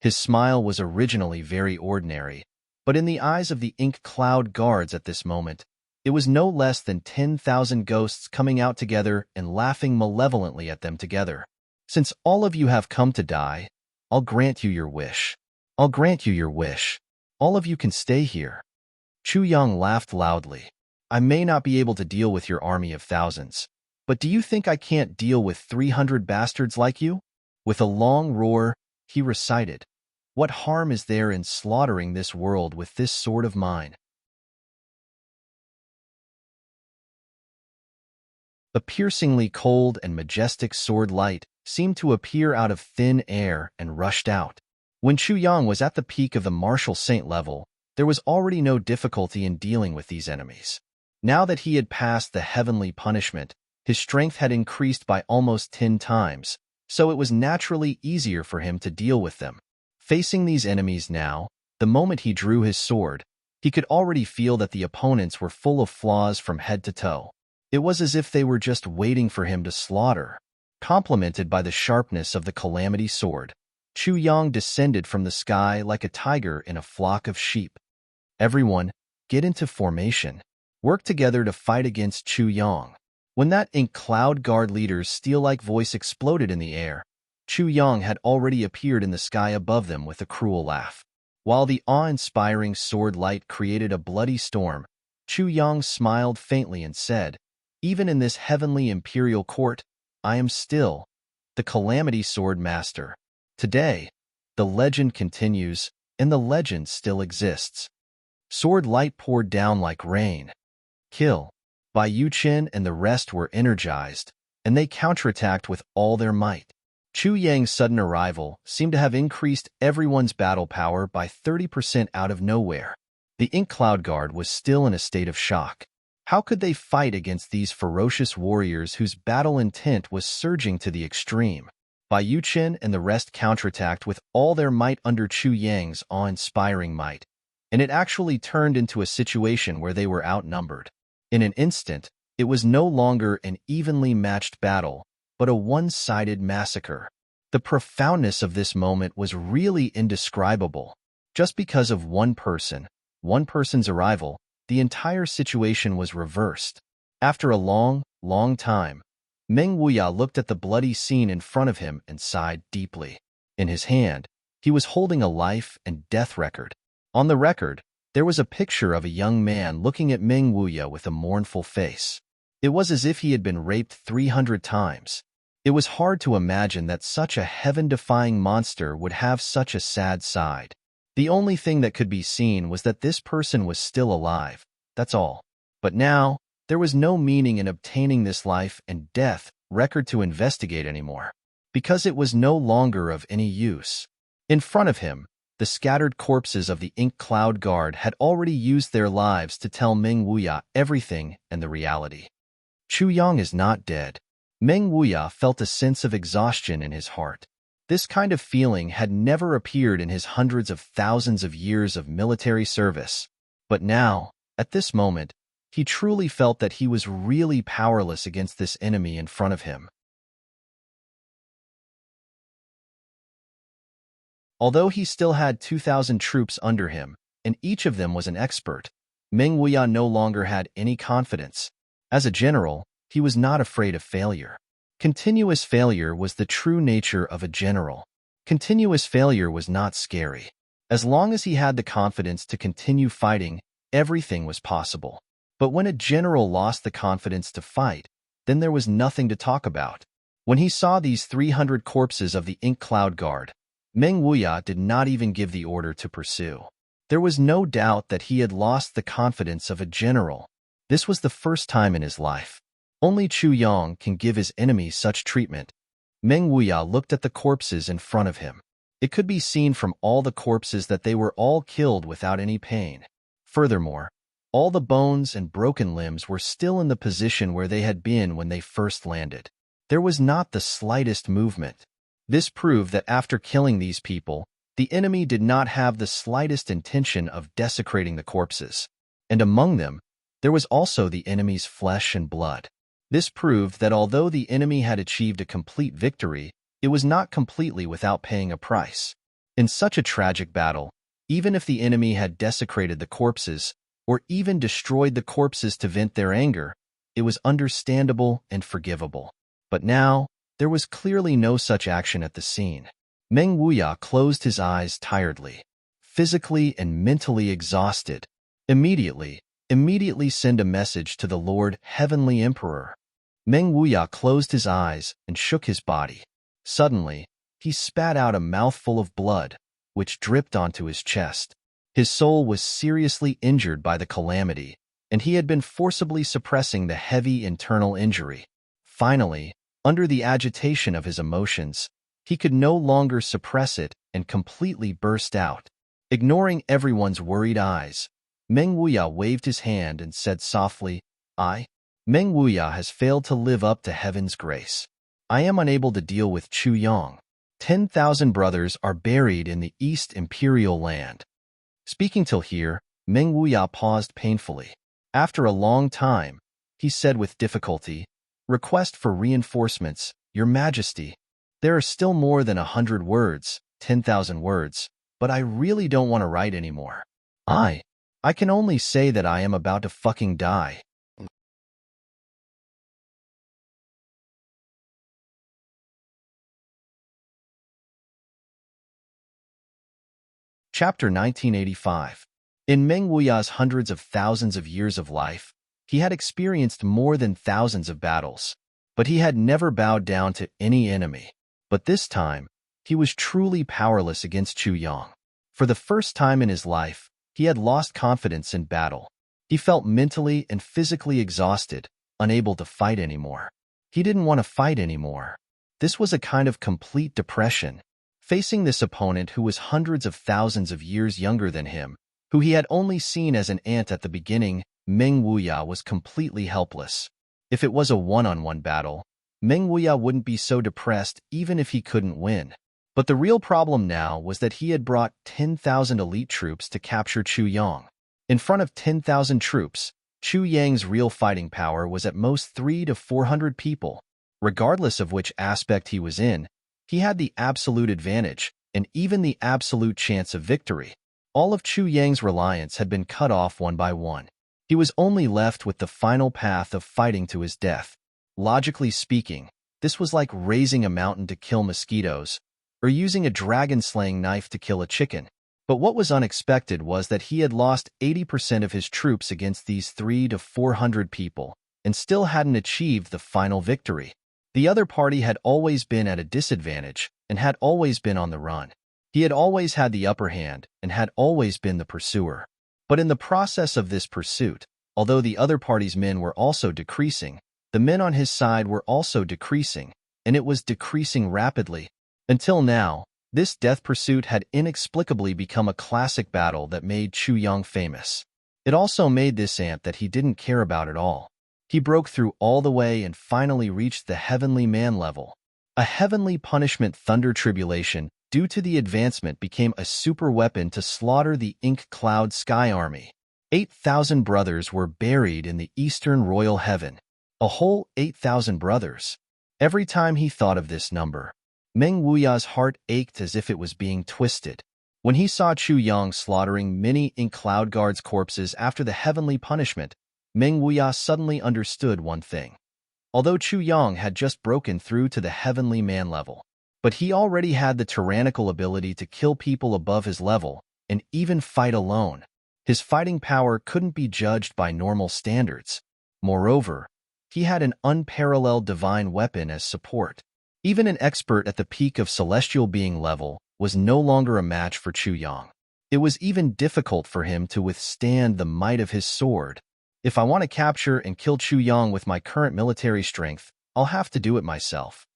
His smile was originally very ordinary, but in the eyes of the ink cloud guards at this moment, it was no less than 10,000 ghosts coming out together and laughing malevolently at them together. Since all of you have come to die, I'll grant you your wish. I'll grant you your wish. All of you can stay here. Chu Yang laughed loudly. I may not be able to deal with your army of thousands, but do you think I can't deal with 300 bastards like you? With a long roar, he recited, what harm is there in slaughtering this world with this sword of mine? A piercingly cold and majestic sword light seemed to appear out of thin air and rushed out. When Chu Yang was at the peak of the martial saint level, there was already no difficulty in dealing with these enemies. Now that he had passed the heavenly punishment, his strength had increased by almost 10 times, so it was naturally easier for him to deal with them. Facing these enemies now, the moment he drew his sword, he could already feel that the opponents were full of flaws from head to toe. It was as if they were just waiting for him to slaughter. Complemented by the sharpness of the calamity sword, Chu Yang descended from the sky like a tiger in a flock of sheep. Everyone, get into formation. Work together to fight against Chu Yang. When that ink cloud guard leader's steel-like voice exploded in the air, Chu Yang had already appeared in the sky above them with a cruel laugh. While the awe-inspiring sword light created a bloody storm, Chu Yang smiled faintly and said, even in this heavenly imperial court, I am still the Calamity Sword Master. Today, the legend continues, and the legend still exists. Sword light poured down like rain. Kill. Bai Yuchen and the rest were energized, and they counterattacked with all their might. Chu Yang's sudden arrival seemed to have increased everyone's battle power by 30% out of nowhere. The Ink Cloud Guard was still in a state of shock. How could they fight against these ferocious warriors whose battle intent was surging to the extreme? Bai Yuchen and the rest counterattacked with all their might under Chu Yang's awe-inspiring might, and it actually turned into a situation where they were outnumbered. In an instant, it was no longer an evenly matched battle, but a one-sided massacre. The profoundness of this moment was really indescribable. Just because of one person's arrival, the entire situation was reversed. After a long, long time, Meng Wuya looked at the bloody scene in front of him and sighed deeply. In his hand, he was holding a life and death record. On the record, there was a picture of a young man looking at Meng Wuya with a mournful face. It was as if he had been raped 300 times. It was hard to imagine that such a heaven-defying monster would have such a sad side. The only thing that could be seen was that this person was still alive, that's all. But now, there was no meaning in obtaining this life and death record to investigate anymore, because it was no longer of any use. In front of him, the scattered corpses of the Ink Cloud Guard had already used their lives to tell Meng Wuya everything and the reality. Chu Yang is not dead. Meng Wuya felt a sense of exhaustion in his heart. This kind of feeling had never appeared in his hundreds of thousands of years of military service. But now, at this moment, he truly felt that he was really powerless against this enemy in front of him. Although he still had 2,000 troops under him, and each of them was an expert, Meng Wuya no longer had any confidence. As a general, he was not afraid of failure. Continuous failure was the true nature of a general. Continuous failure was not scary. As long as he had the confidence to continue fighting, everything was possible. But when a general lost the confidence to fight, then there was nothing to talk about. When he saw these 300 corpses of the Ink Cloud Guard, Meng Wuya did not even give the order to pursue. There was no doubt that he had lost the confidence of a general. This was the first time in his life. Only Chu Yang can give his enemy such treatment. Meng Wuya looked at the corpses in front of him. It could be seen from all the corpses that they were all killed without any pain. Furthermore, all the bones and broken limbs were still in the position where they had been when they first landed. There was not the slightest movement. This proved that after killing these people, the enemy did not have the slightest intention of desecrating the corpses. And among them, there was also the enemy's flesh and blood. This proved that although the enemy had achieved a complete victory, it was not completely without paying a price. In such a tragic battle, even if the enemy had desecrated the corpses, or even destroyed the corpses to vent their anger, it was understandable and forgivable. But now, there was clearly no such action at the scene. Meng Wuya closed his eyes tiredly, physically and mentally exhausted. Immediately send a message to the Lord Heavenly Emperor. Meng Wuya closed his eyes and shook his body. Suddenly, he spat out a mouthful of blood, which dripped onto his chest. His soul was seriously injured by the calamity, and he had been forcibly suppressing the heavy internal injury. Finally, under the agitation of his emotions, he could no longer suppress it and completely burst out. Ignoring everyone's worried eyes, Meng Wuya waved his hand and said softly, Meng Wuya has failed to live up to heaven's grace. I am unable to deal with Chu Yang. 10,000 brothers are buried in the East Imperial Land. Speaking till here, Meng Wuya paused painfully. After a long time, he said with difficulty, Request for reinforcements, Your Majesty. There are still more than 100 words, 10,000 words, but I really don't want to write anymore. I can only say that I am about to fucking die. Chapter 1985. In Meng Wuya's hundreds of thousands of years of life, he had experienced more than thousands of battles, but he had never bowed down to any enemy. But this time, he was truly powerless against Chu Yang. For the first time in his life, he had lost confidence in battle. He felt mentally and physically exhausted, unable to fight anymore. He didn't want to fight anymore. This was a kind of complete depression. Facing this opponent who was hundreds of thousands of years younger than him, who he had only seen as an ant at the beginning, Meng Wuya was completely helpless. If it was a one-on-one battle, Meng Wuya wouldn't be so depressed even if he couldn't win. But the real problem now was that he had brought 10,000 elite troops to capture Chu Yang. In front of 10,000 troops, Chu Yang's real fighting power was at most 300 to 400 people. Regardless of which aspect he was in, he had the absolute advantage, and even the absolute chance of victory. All of Chu Yang's reliance had been cut off one by one. He was only left with the final path of fighting to his death. Logically speaking, this was like raising a mountain to kill mosquitoes, or using a dragon-slaying knife to kill a chicken. But what was unexpected was that he had lost 80% of his troops against these 300 to 400 people, and still hadn't achieved the final victory. The other party had always been at a disadvantage and had always been on the run. He had always had the upper hand and had always been the pursuer. But in the process of this pursuit, although the other party's men were also decreasing, the men on his side were also decreasing, and it was decreasing rapidly. Until now, this death pursuit had inexplicably become a classic battle that made Chu Yang famous. It also made this ant that he didn't care about at all. He broke through all the way and finally reached the heavenly man level. A heavenly punishment thunder tribulation due to the advancement became a super weapon to slaughter the ink cloud sky army. 8,000 brothers were buried in the eastern royal heaven. A whole 8,000 brothers. Every time he thought of this number, Meng Wuya's heart ached as if it was being twisted. When he saw Chu Yang slaughtering many ink cloud guards' corpses after the heavenly punishment, Meng Wuya suddenly understood one thing. Although Chu Yang had just broken through to the heavenly man level, but he already had the tyrannical ability to kill people above his level and even fight alone. His fighting power couldn't be judged by normal standards. Moreover, he had an unparalleled divine weapon as support. Even an expert at the peak of celestial being level was no longer a match for Chu Yang. It was even difficult for him to withstand the might of his sword. If I want to capture and kill Chu Yang with my current military strength, I'll have to do it myself.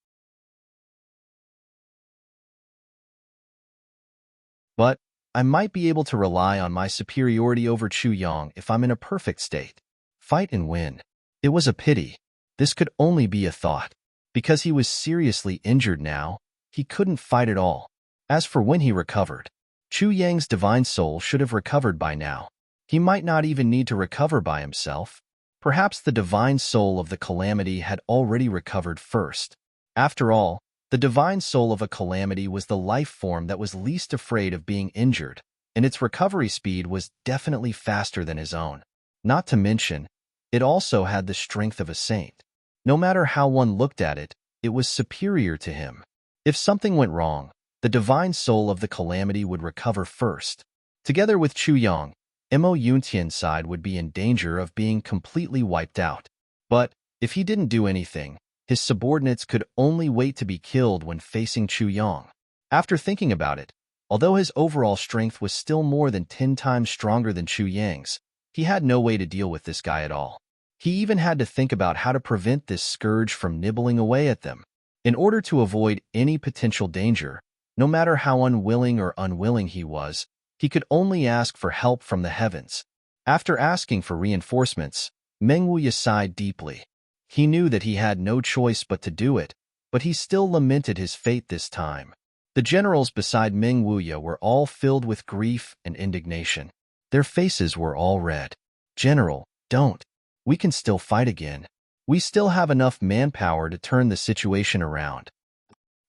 But I might be able to rely on my superiority over Chu Yang if I'm in a perfect state. Fight and win. It was a pity. This could only be a thought. Because he was seriously injured now, he couldn't fight at all. As for when he recovered, Chu Yang's divine soul should have recovered by now. He might not even need to recover by himself. Perhaps the divine soul of the calamity had already recovered first. After all, the divine soul of a calamity was the life form that was least afraid of being injured, and its recovery speed was definitely faster than his own. Not to mention, it also had the strength of a saint. No matter how one looked at it, it was superior to him. If something went wrong, the divine soul of the calamity would recover first. Together with Chu Yang, Mo Yuntian's side would be in danger of being completely wiped out. But if he didn't do anything, his subordinates could only wait to be killed when facing Chu Yang. After thinking about it, although his overall strength was still more than 10 times stronger than Chu Yang's, he had no way to deal with this guy at all. He even had to think about how to prevent this scourge from nibbling away at them. In order to avoid any potential danger, no matter how unwilling or unwilling he was, he could only ask for help from the heavens. After asking for reinforcements, Meng Wuya sighed deeply. He knew that he had no choice but to do it, but he still lamented his fate this time. The generals beside Meng Wuya were all filled with grief and indignation. Their faces were all red. "General, don't. We can still fight again. We still have enough manpower to turn the situation around.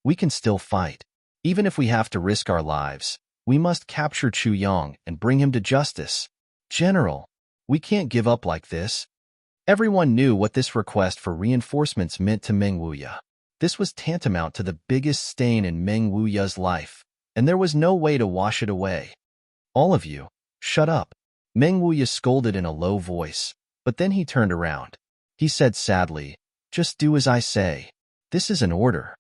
We can still fight. Even if we have to risk our lives, we must capture Chu Yang and bring him to justice. General, we can't give up like this." Everyone knew what this request for reinforcements meant to Meng Wuya. This was tantamount to the biggest stain in Meng Wuya's life, and there was no way to wash it away. "All of you, shut up," Meng Wuya scolded in a low voice, but then he turned around. He said sadly, "Just do as I say. This is an order."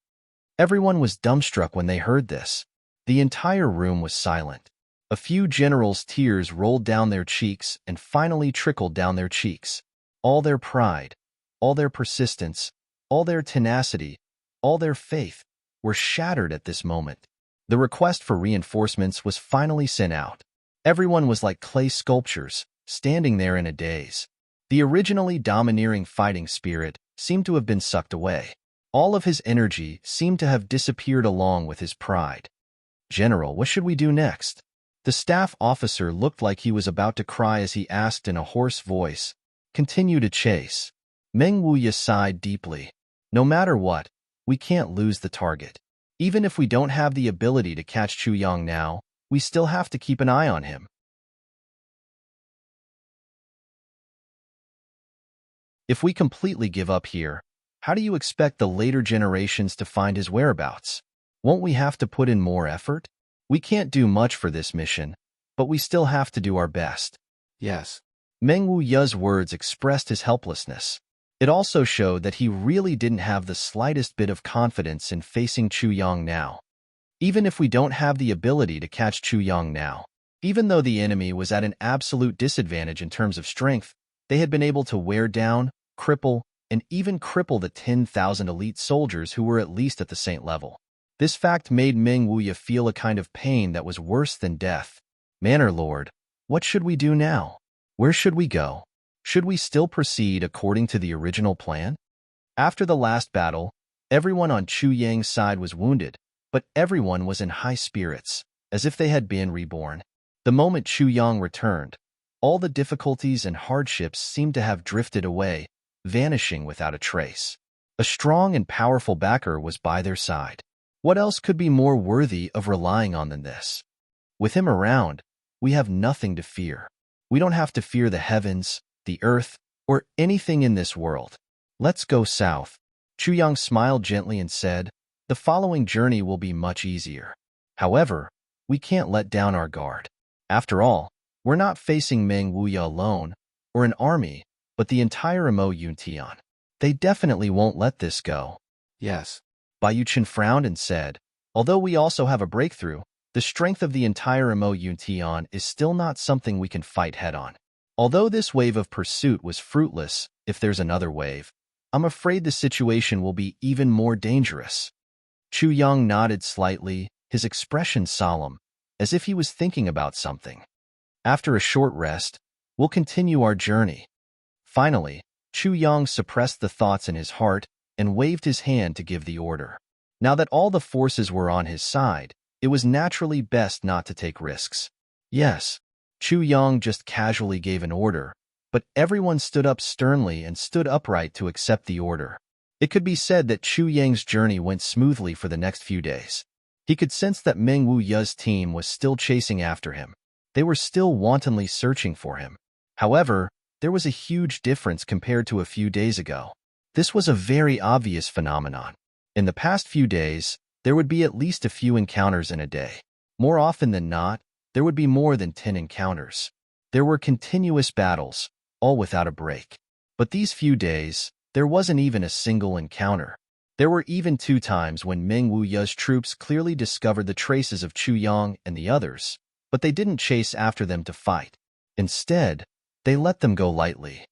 Everyone was dumbstruck when they heard this. The entire room was silent. A few generals' tears rolled down their cheeks and finally trickled down their cheeks. All their pride, all their persistence, all their tenacity, all their faith were shattered at this moment. The request for reinforcements was finally sent out. Everyone was like clay sculptures, standing there in a daze. The originally domineering fighting spirit seemed to have been sucked away. All of his energy seemed to have disappeared along with his pride. "General, what should we do next?" The staff officer looked like he was about to cry as he asked in a hoarse voice. "Continue to chase." Meng Wuya sighed deeply. "No matter what, we can't lose the target. Even if we don't have the ability to catch Chu Yang now, we still have to keep an eye on him. If we completely give up here, how do you expect the later generations to find his whereabouts? Won't we have to put in more effort? We can't do much for this mission, but we still have to do our best." Yes. Meng Wuya's words expressed his helplessness. It also showed that he really didn't have the slightest bit of confidence in facing Chu Yang now. Even if we don't have the ability to catch Chu Yang now, even though the enemy was at an absolute disadvantage in terms of strength, they had been able to wear down, cripple, and even cripple the 10,000 elite soldiers who were at least at the saint level. This fact made Meng Wuya feel a kind of pain that was worse than death. Manor Lord, what should we do now? Where should we go? Should we still proceed according to the original plan? After the last battle, everyone on Chu Yang's side was wounded, but everyone was in high spirits, as if they had been reborn. The moment Chu Yang returned, all the difficulties and hardships seemed to have drifted away, vanishing without a trace. A strong and powerful backer was by their side. What else could be more worthy of relying on than this? With him around, we have nothing to fear. We don't have to fear the heavens, the earth, or anything in this world. Let's go south. Chu Yang smiled gently and said, the following journey will be much easier. However, we can't let down our guard. After all, we're not facing Meng Wuya alone, or an army, but the entire Emo Yuntian. They definitely won't let this go. Yes. Bai Yuchen frowned and said, although we also have a breakthrough, the strength of the entire Emo Yuntian is still not something we can fight head-on. Although this wave of pursuit was fruitless, if there's another wave, I'm afraid the situation will be even more dangerous. Chu Yang nodded slightly, his expression solemn, as if he was thinking about something. After a short rest, we'll continue our journey. Finally, Chu Yang suppressed the thoughts in his heart and waved his hand to give the order. Now that all the forces were on his side, it was naturally best not to take risks. Yes, Chu Yang just casually gave an order, but everyone stood up sternly and stood upright to accept the order. It could be said that Chu Yang's journey went smoothly for the next few days. He could sense that Meng Wuya's team was still chasing after him. They were still wantonly searching for him. However, there was a huge difference compared to a few days ago. This was a very obvious phenomenon. In the past few days, there would be at least a few encounters in a day. More often than not, there would be more than 10 encounters. There were continuous battles, all without a break. But these few days, there wasn't even a single encounter. There were even 2 times when Meng Wuya's troops clearly discovered the traces of Chu Yang and the others, but they didn't chase after them to fight. Instead, they let them go lightly.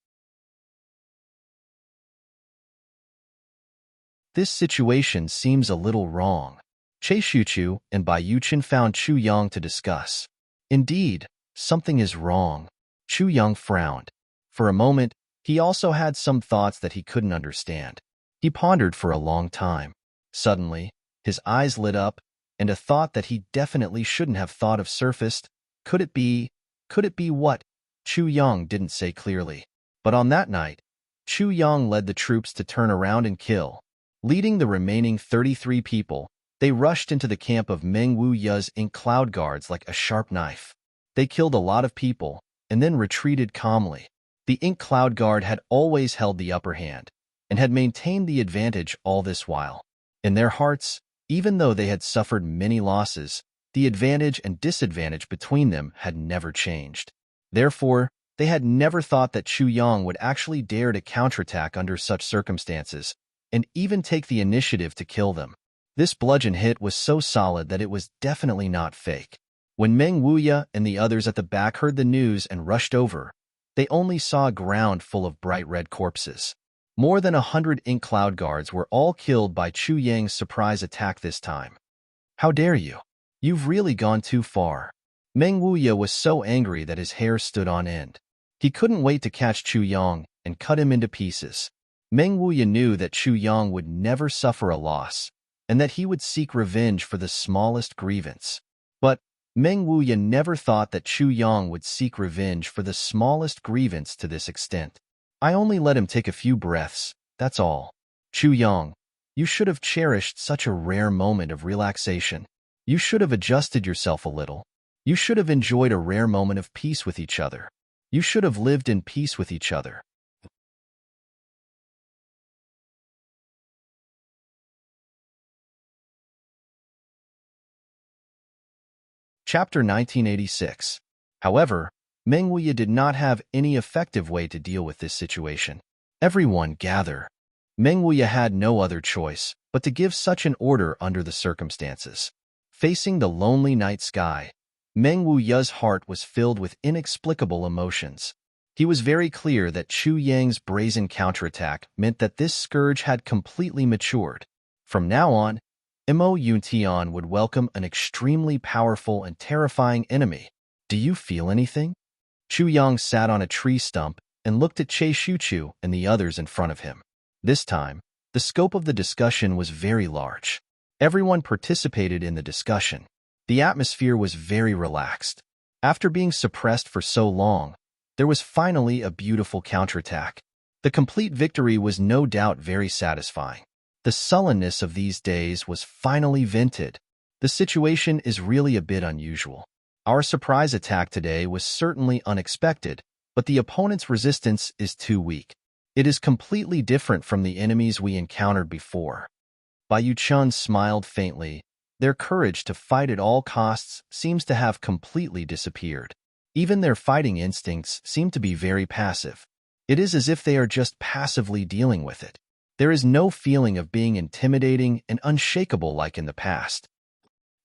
This situation seems a little wrong. Che Shuchu and Bai Yuchen found Chu Yang to discuss. Indeed, something is wrong. Chu Yang frowned. For a moment, he also had some thoughts that he couldn't understand. He pondered for a long time. Suddenly, his eyes lit up, and a thought that he definitely shouldn't have thought of surfaced. Could it be what? Chu Yang didn't say clearly. But on that night, Chu Yang led the troops to turn around and kill. Leading the remaining 33 people, they rushed into the camp of Meng Wuya's ink cloud guards like a sharp knife. They killed a lot of people, and then retreated calmly. The ink cloud guard had always held the upper hand, and had maintained the advantage all this while. In their hearts, even though they had suffered many losses, the advantage and disadvantage between them had never changed. Therefore, they had never thought that Chu Yang would actually dare to counterattack under such circumstances, and even take the initiative to kill them. This bludgeon hit was so solid that it was definitely not fake. When Meng Wuya and the others at the back heard the news and rushed over, they only saw a ground full of bright red corpses. More than 100 ink cloud guards were all killed by Chu Yang's surprise attack this time. How dare you? You've really gone too far. Meng Wuya was so angry that his hair stood on end. He couldn't wait to catch Chu Yang and cut him into pieces. Meng Wuya knew that Chu Yang would never suffer a loss, and that he would seek revenge for the smallest grievance. But Meng Wuya never thought that Chu Yang would seek revenge for the smallest grievance to this extent. I only let him take a few breaths, that's all. Chu Yang, you should have cherished such a rare moment of relaxation. You should have adjusted yourself a little. You should have enjoyed a rare moment of peace with each other. You should have lived in peace with each other. Chapter 1986. However, Meng Wuya did not have any effective way to deal with this situation. Everyone gather. Meng Wuya had no other choice but to give such an order under the circumstances. Facing the lonely night sky, Meng Wuya's heart was filled with inexplicable emotions. He was very clear that Chu Yang's brazen counterattack meant that this scourge had completely matured. From now on, Mo Yuntian would welcome an extremely powerful and terrifying enemy. Do you feel anything? Chu Yang sat on a tree stump and looked at Che Shuchu and the others in front of him. This time, the scope of the discussion was very large. Everyone participated in the discussion. The atmosphere was very relaxed. After being suppressed for so long, there was finally a beautiful counterattack. The complete victory was no doubt very satisfying. The sullenness of these days was finally vented. The situation is really a bit unusual. Our surprise attack today was certainly unexpected, but the opponent's resistance is too weak. It is completely different from the enemies we encountered before. Bai Yuchun smiled faintly. Their courage to fight at all costs seems to have completely disappeared. Even their fighting instincts seem to be very passive. It is as if they are just passively dealing with it. There is no feeling of being intimidating and unshakable like in the past.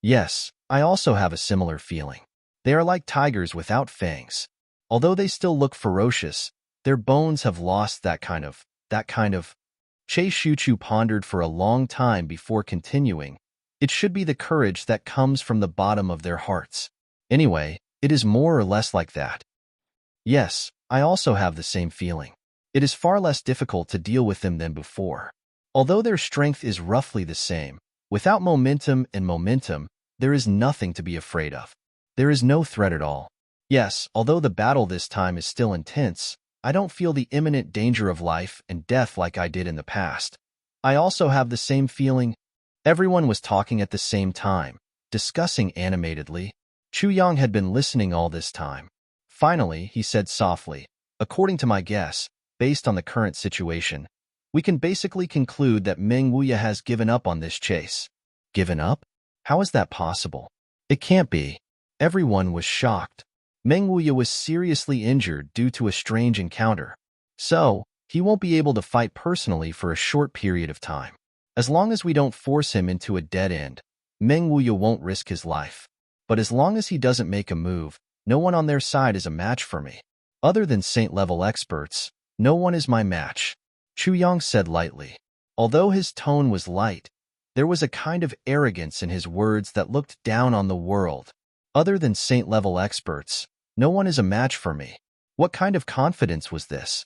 Yes, I also have a similar feeling. They are like tigers without fangs. Although they still look ferocious, their bones have lost that kind of. Che Shuchu pondered for a long time before continuing. It should be the courage that comes from the bottom of their hearts. Anyway, it is more or less like that. Yes, I also have the same feeling. It is far less difficult to deal with them than before. Although their strength is roughly the same, without momentum, there is nothing to be afraid of. There is no threat at all. Yes, although the battle this time is still intense, I don't feel the imminent danger of life and death like I did in the past. I also have the same feeling. Everyone was talking at the same time, discussing animatedly. Chu Yang had been listening all this time. Finally, he said softly, according to my guess, based on the current situation, we can basically conclude that Meng Wuya has given up on this chase. Given up? How is that possible? It can't be. Everyone was shocked. Meng Wuya was seriously injured due to a strange encounter. So, he won't be able to fight personally for a short period of time. As long as we don't force him into a dead end, Meng Wuya won't risk his life. But as long as he doesn't make a move, no one on their side is a match for me. Other than Saint-level experts, no one is my match, Chu Yang said lightly. Although his tone was light, there was a kind of arrogance in his words that looked down on the world. Other than Saint-level experts, no one is a match for me. What kind of confidence was this?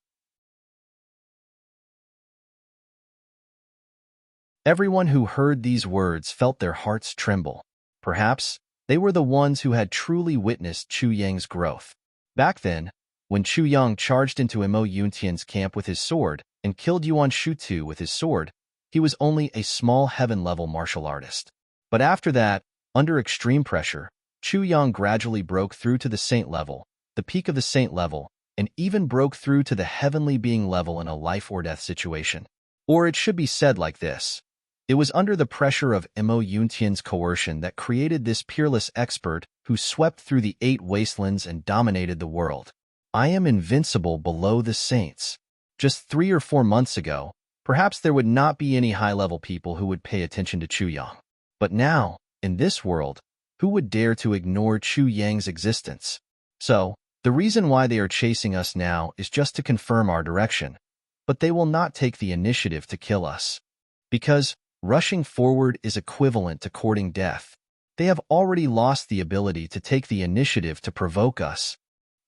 Everyone who heard these words felt their hearts tremble. Perhaps they were the ones who had truly witnessed Chu Yang's growth. Back then, when Chu Yang charged into Mo Yuntian's camp with his sword and killed Yuan Shutu with his sword, he was only a small heaven-level martial artist. But after that, under extreme pressure, Chu Yang gradually broke through to the saint level, the peak of the saint level, and even broke through to the heavenly being level in a life-or-death situation. Or it should be said like this. It was under the pressure of Mo Yuntian's coercion that created this peerless expert who swept through the 8 wastelands and dominated the world. I am invincible below the saints. Just 3 or 4 months ago, perhaps there would not be any high-level people who would pay attention to Chu Yang. But now, in this world, who would dare to ignore Chu Yang's existence? So, the reason why they are chasing us now is just to confirm our direction. But they will not take the initiative to kill us. Because rushing forward is equivalent to courting death. They have already lost the ability to take the initiative to provoke us.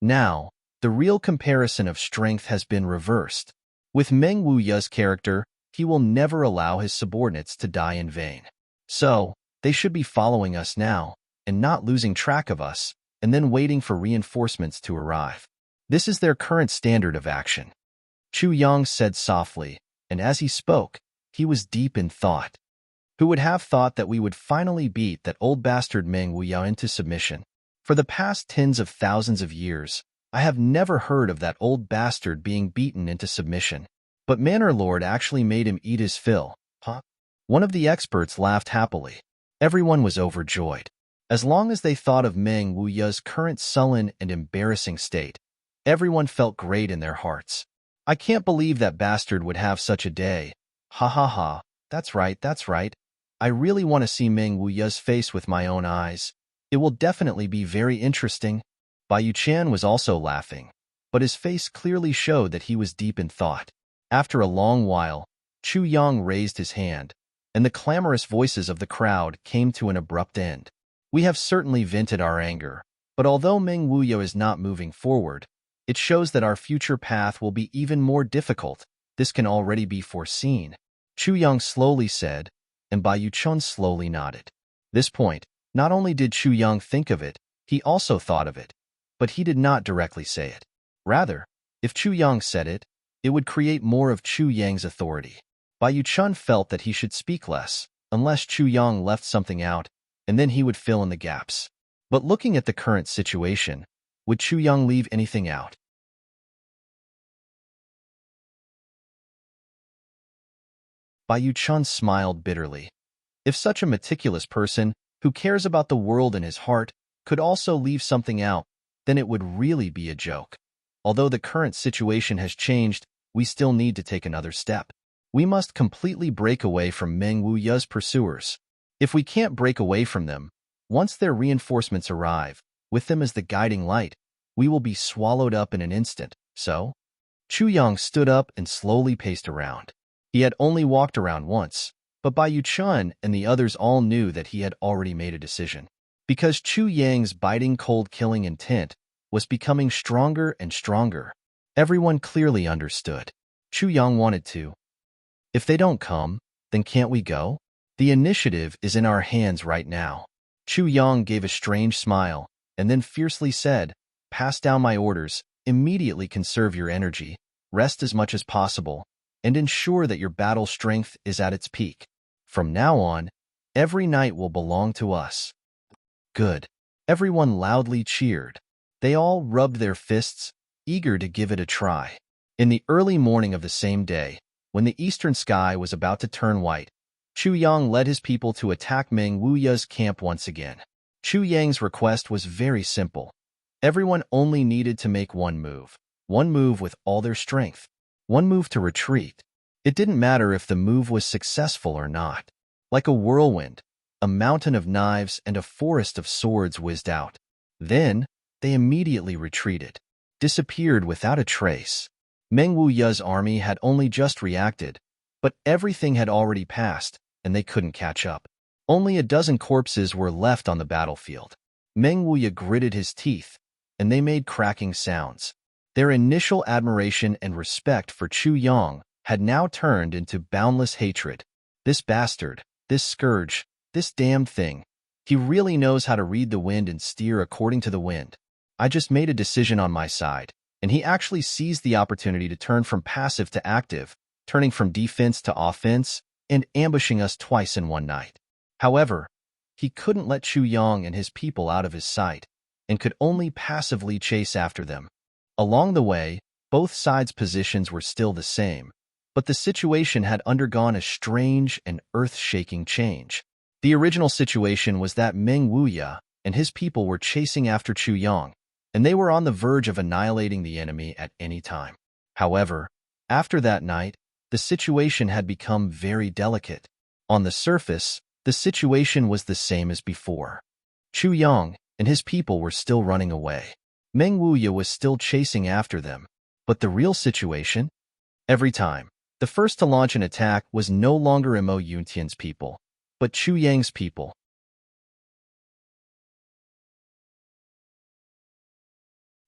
Now, the real comparison of strength has been reversed. With Meng Wuya's character, he will never allow his subordinates to die in vain. So, they should be following us now, and not losing track of us, and then waiting for reinforcements to arrive. This is their current standard of action. Chu Yang said softly, and as he spoke, he was deep in thought. Who would have thought that we would finally beat that old bastard Meng Wuya into submission? For the past tens of thousands of years, I have never heard of that old bastard being beaten into submission. But Manor Lord actually made him eat his fill, huh? One of the experts laughed happily. Everyone was overjoyed. As long as they thought of Meng Wuya's current sullen and embarrassing state, everyone felt great in their hearts. I can't believe that bastard would have such a day. Ha ha ha. That's right, that's right. I really want to see Meng Wuya's face with my own eyes. It will definitely be very interesting. Bai Yuqian was also laughing, but his face clearly showed that he was deep in thought. After a long while, Chu Yang raised his hand, and the clamorous voices of the crowd came to an abrupt end. We have certainly vented our anger, but although Meng Wuya is not moving forward, it shows that our future path will be even more difficult. This can already be foreseen. Chu Yang slowly said, and Bai Yuqian slowly nodded. This point, not only did Chu Yang think of it, he also thought of it, but he did not directly say it. Rather, if Chu Yang said it, it would create more of Chu Yang's authority. Bai Yuqian felt that he should speak less, unless Chu Yang left something out, and then he would fill in the gaps. But looking at the current situation, would Chu Yang leave anything out? Bai Yuqian smiled bitterly. If such a meticulous person, who cares about the world in his heart, could also leave something out, then it would really be a joke. Although the current situation has changed, we still need to take another step. We must completely break away from Meng Wuya's pursuers. If we can't break away from them, once their reinforcements arrive, with them as the guiding light, we will be swallowed up in an instant. So, Chu Yang stood up and slowly paced around. He had only walked around once, but Bai Yuqian and the others all knew that he had already made a decision. Because Chu Yang's biting cold-killing intent was becoming stronger and stronger, everyone clearly understood. Chu Yang wanted to. If they don't come, then can't we go? The initiative is in our hands right now. Chu Yang gave a strange smile, and then fiercely said, "Pass down my orders, immediately conserve your energy, rest as much as possible, and ensure that your battle strength is at its peak. From now on, every night will belong to us." Good. Everyone loudly cheered. They all rubbed their fists, eager to give it a try. In the early morning of the same day, when the eastern sky was about to turn white, Chu Yang led his people to attack Meng Wuya's camp once again. Chu Yang's request was very simple. Everyone only needed to make one move with all their strength, one move to retreat. It didn't matter if the move was successful or not. Like a whirlwind, a mountain of knives and a forest of swords whizzed out. Then, they immediately retreated, disappeared without a trace. Meng Wuya's army had only just reacted, but everything had already passed, and they couldn't catch up. Only a dozen corpses were left on the battlefield. Meng Wuya gritted his teeth, and they made cracking sounds. Their initial admiration and respect for Chu Yang had now turned into boundless hatred. This bastard, this scourge, this damned thing. He really knows how to read the wind and steer according to the wind. I just made a decision on my side, and he actually seized the opportunity to turn from passive to active, turning from defense to offense, and ambushing us twice in one night. However, he couldn't let Chu Yang and his people out of his sight, and could only passively chase after them. Along the way, both sides' positions were still the same, but the situation had undergone a strange and earth-shaking change. The original situation was that Meng Wuya and his people were chasing after Chu Yang, and they were on the verge of annihilating the enemy at any time. However, after that night, the situation had become very delicate. On the surface, the situation was the same as before. Chu Yang and his people were still running away. Meng Wuya was still chasing after them. But the real situation? Every time, the first to launch an attack was no longer Mo Yuntian's people, but Chu Yang's people.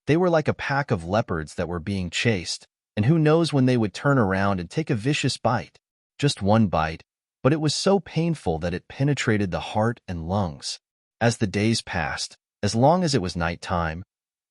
They were like a pack of leopards that were being chased, and who knows when they would turn around and take a vicious bite. Just one bite, but it was so painful that it penetrated the heart and lungs. As the days passed, as long as it was night time,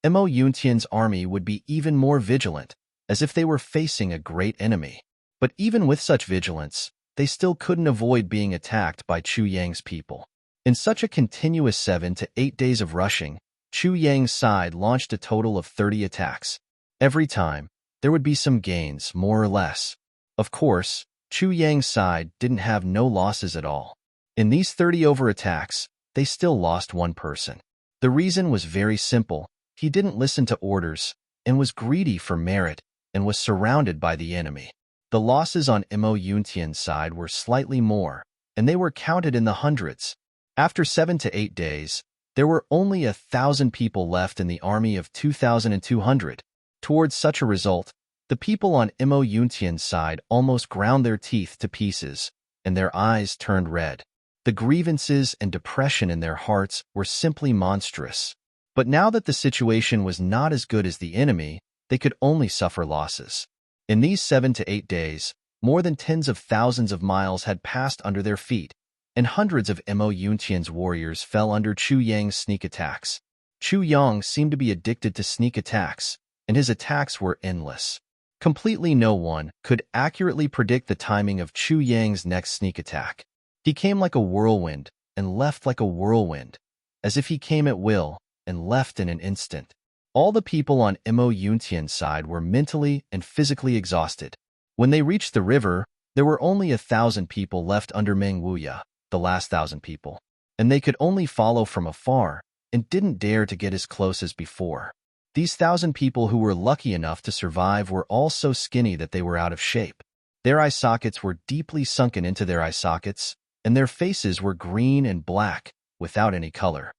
Mo Yuntian's army would be even more vigilant, as if they were facing a great enemy. But even with such vigilance, they still couldn't avoid being attacked by Chu Yang's people. In such a continuous 7 to 8 days of rushing, Chu Yang's side launched a total of 30 attacks. Every time, there would be some gains, more or less. Of course, Chu Yang's side didn't have no losses at all. In these 30 over attacks, they still lost one person. The reason was very simple. He didn't listen to orders and was greedy for merit, and was surrounded by the enemy. The losses on Mo Yuntian's side were slightly more, and they were counted in the hundreds. After 7 to 8 days, there were only 1,000 people left in the army of 2,200. Towards such a result, the people on Mo Yuntian's side almost ground their teeth to pieces, and their eyes turned red. The grievances and depression in their hearts were simply monstrous. But now that the situation was not as good as the enemy, they could only suffer losses. In these 7 to 8 days, more than tens of thousands of miles had passed under their feet, and hundreds of Mo Yuntian's warriors fell under Chu Yang's sneak attacks. Chu Yang seemed to be addicted to sneak attacks, and his attacks were endless. Completely no one could accurately predict the timing of Chu Yang's next sneak attack. He came like a whirlwind and left like a whirlwind, as if he came at will and left in an instant. All the people on Mo Yuntian's side were mentally and physically exhausted. When they reached the river, there were only 1,000 people left under Meng Wuya, the last 1,000 people, and they could only follow from afar and didn't dare to get as close as before. These 1,000 people who were lucky enough to survive were all so skinny that they were out of shape. Their eye sockets were deeply sunken into their eye sockets, and their faces were green and black, without any color.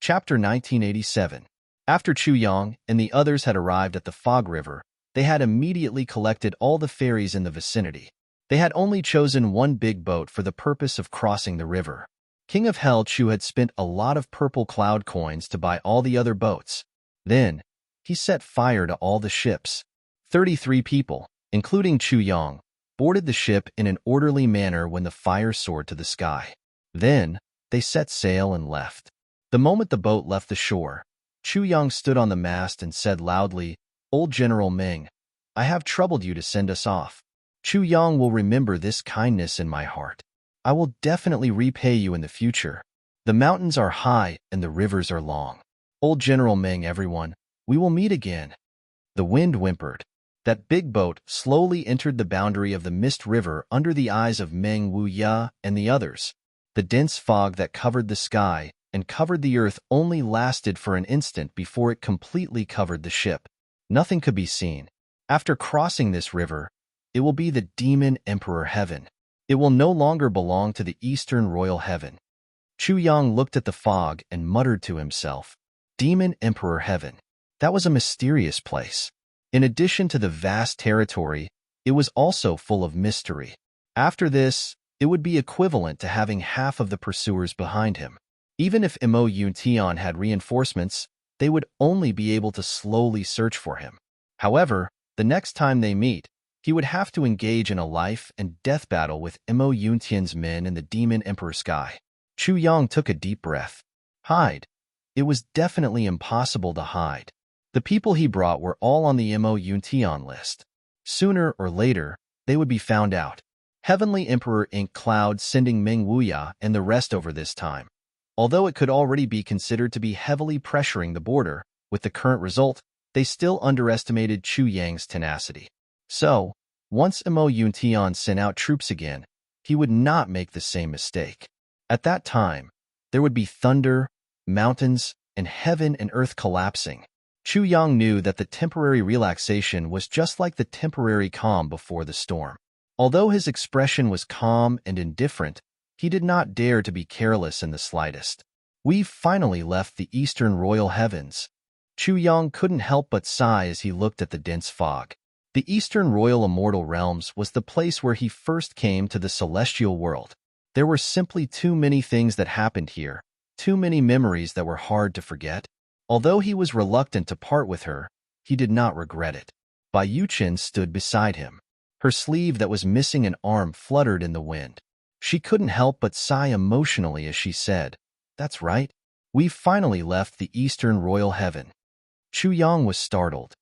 Chapter 1987. After Chu Yang and the others had arrived at the Fog River, they had immediately collected all the ferries in the vicinity. They had only chosen one big boat for the purpose of crossing the river. King of Hell Chu had spent a lot of purple cloud coins to buy all the other boats. Then, he set fire to all the ships. 33 people, including Chu Yang, boarded the ship in an orderly manner when the fire soared to the sky. Then, they set sail and left. The moment the boat left the shore, Chu Yang stood on the mast and said loudly, "Old General Meng, I have troubled you to send us off. Chu Yang will remember this kindness in my heart. I will definitely repay you in the future. The mountains are high and the rivers are long. Old General Meng, everyone, we will meet again." The wind whimpered. That big boat slowly entered the boundary of the Mist River under the eyes of Meng Wuya and the others. The dense fog that covered the sky and covered the earth only lasted for an instant before it completely covered the ship. Nothing could be seen. After crossing this river, it will be the Demon Emperor Heaven. It will no longer belong to the Eastern Royal Heaven. Chu Yang looked at the fog and muttered to himself, Demon Emperor Heaven. That was a mysterious place. In addition to the vast territory, it was also full of mystery. After this, it would be equivalent to having half of the pursuers behind him. Even if Mo Yuntian had reinforcements, they would only be able to slowly search for him. However, the next time they meet, he would have to engage in a life and death battle with Mo Yuntian's men in the Demon Emperor sky. Chu Yang took a deep breath. Hide. It was definitely impossible to hide. The people he brought were all on the Mo Yuntian list. Sooner or later, they would be found out. Heavenly Emperor Ink Cloud sending Meng Wuya and the rest over this time. Although it could already be considered to be heavily pressuring the border, with the current result, they still underestimated Chu Yang's tenacity. So, once Mo Yuntian sent out troops again, he would not make the same mistake. At that time, there would be thunder, mountains, and heaven and earth collapsing. Chu Yang knew that the temporary relaxation was just like the temporary calm before the storm. Although his expression was calm and indifferent, he did not dare to be careless in the slightest. We've finally left the Eastern Royal Heavens. Chu Yang couldn't help but sigh as he looked at the dense fog. The Eastern Royal Immortal Realms was the place where he first came to the celestial world. There were simply too many things that happened here, too many memories that were hard to forget. Although he was reluctant to part with her, he did not regret it. Bai Yuchen stood beside him. Her sleeve that was missing an arm fluttered in the wind. She couldn't help but sigh emotionally as she said, "That's right. We've finally left the Eastern Royal Heaven." Chu Yang was startled.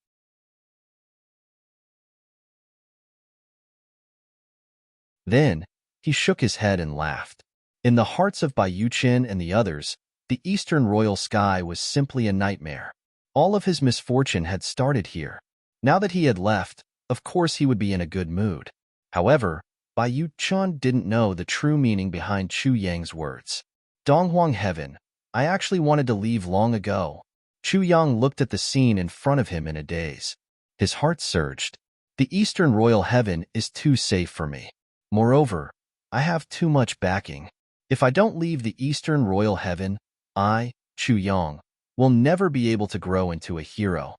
Then, he shook his head and laughed. In the hearts of Bai Yuchen and the others, the Eastern Royal Sky was simply a nightmare. All of his misfortune had started here. Now that he had left, of course he would be in a good mood. However, Bai Yu-chun didn't know the true meaning behind Chu Yang's words. Donghuang Heaven, I actually wanted to leave long ago. Chu Yang looked at the scene in front of him in a daze. His heart surged. The Eastern Royal Heaven is too safe for me. Moreover, I have too much backing. If I don't leave the Eastern Royal Heaven, I, Chu Yang, will never be able to grow into a hero.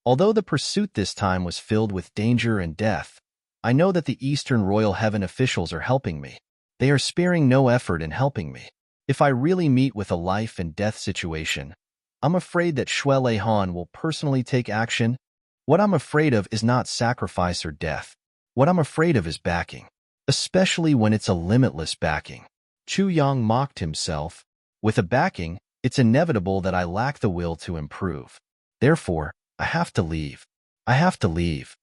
Although the pursuit this time was filled with danger and death, I know that the Eastern Royal Heaven officials are helping me. They are sparing no effort in helping me. If I really meet with a life and death situation, I'm afraid that Xue Leihan will personally take action. What I'm afraid of is not sacrifice or death. What I'm afraid of is backing, especially when it's a limitless backing. Chu Yang mocked himself. With a backing, it's inevitable that I lack the will to improve. Therefore, I have to leave. I have to leave.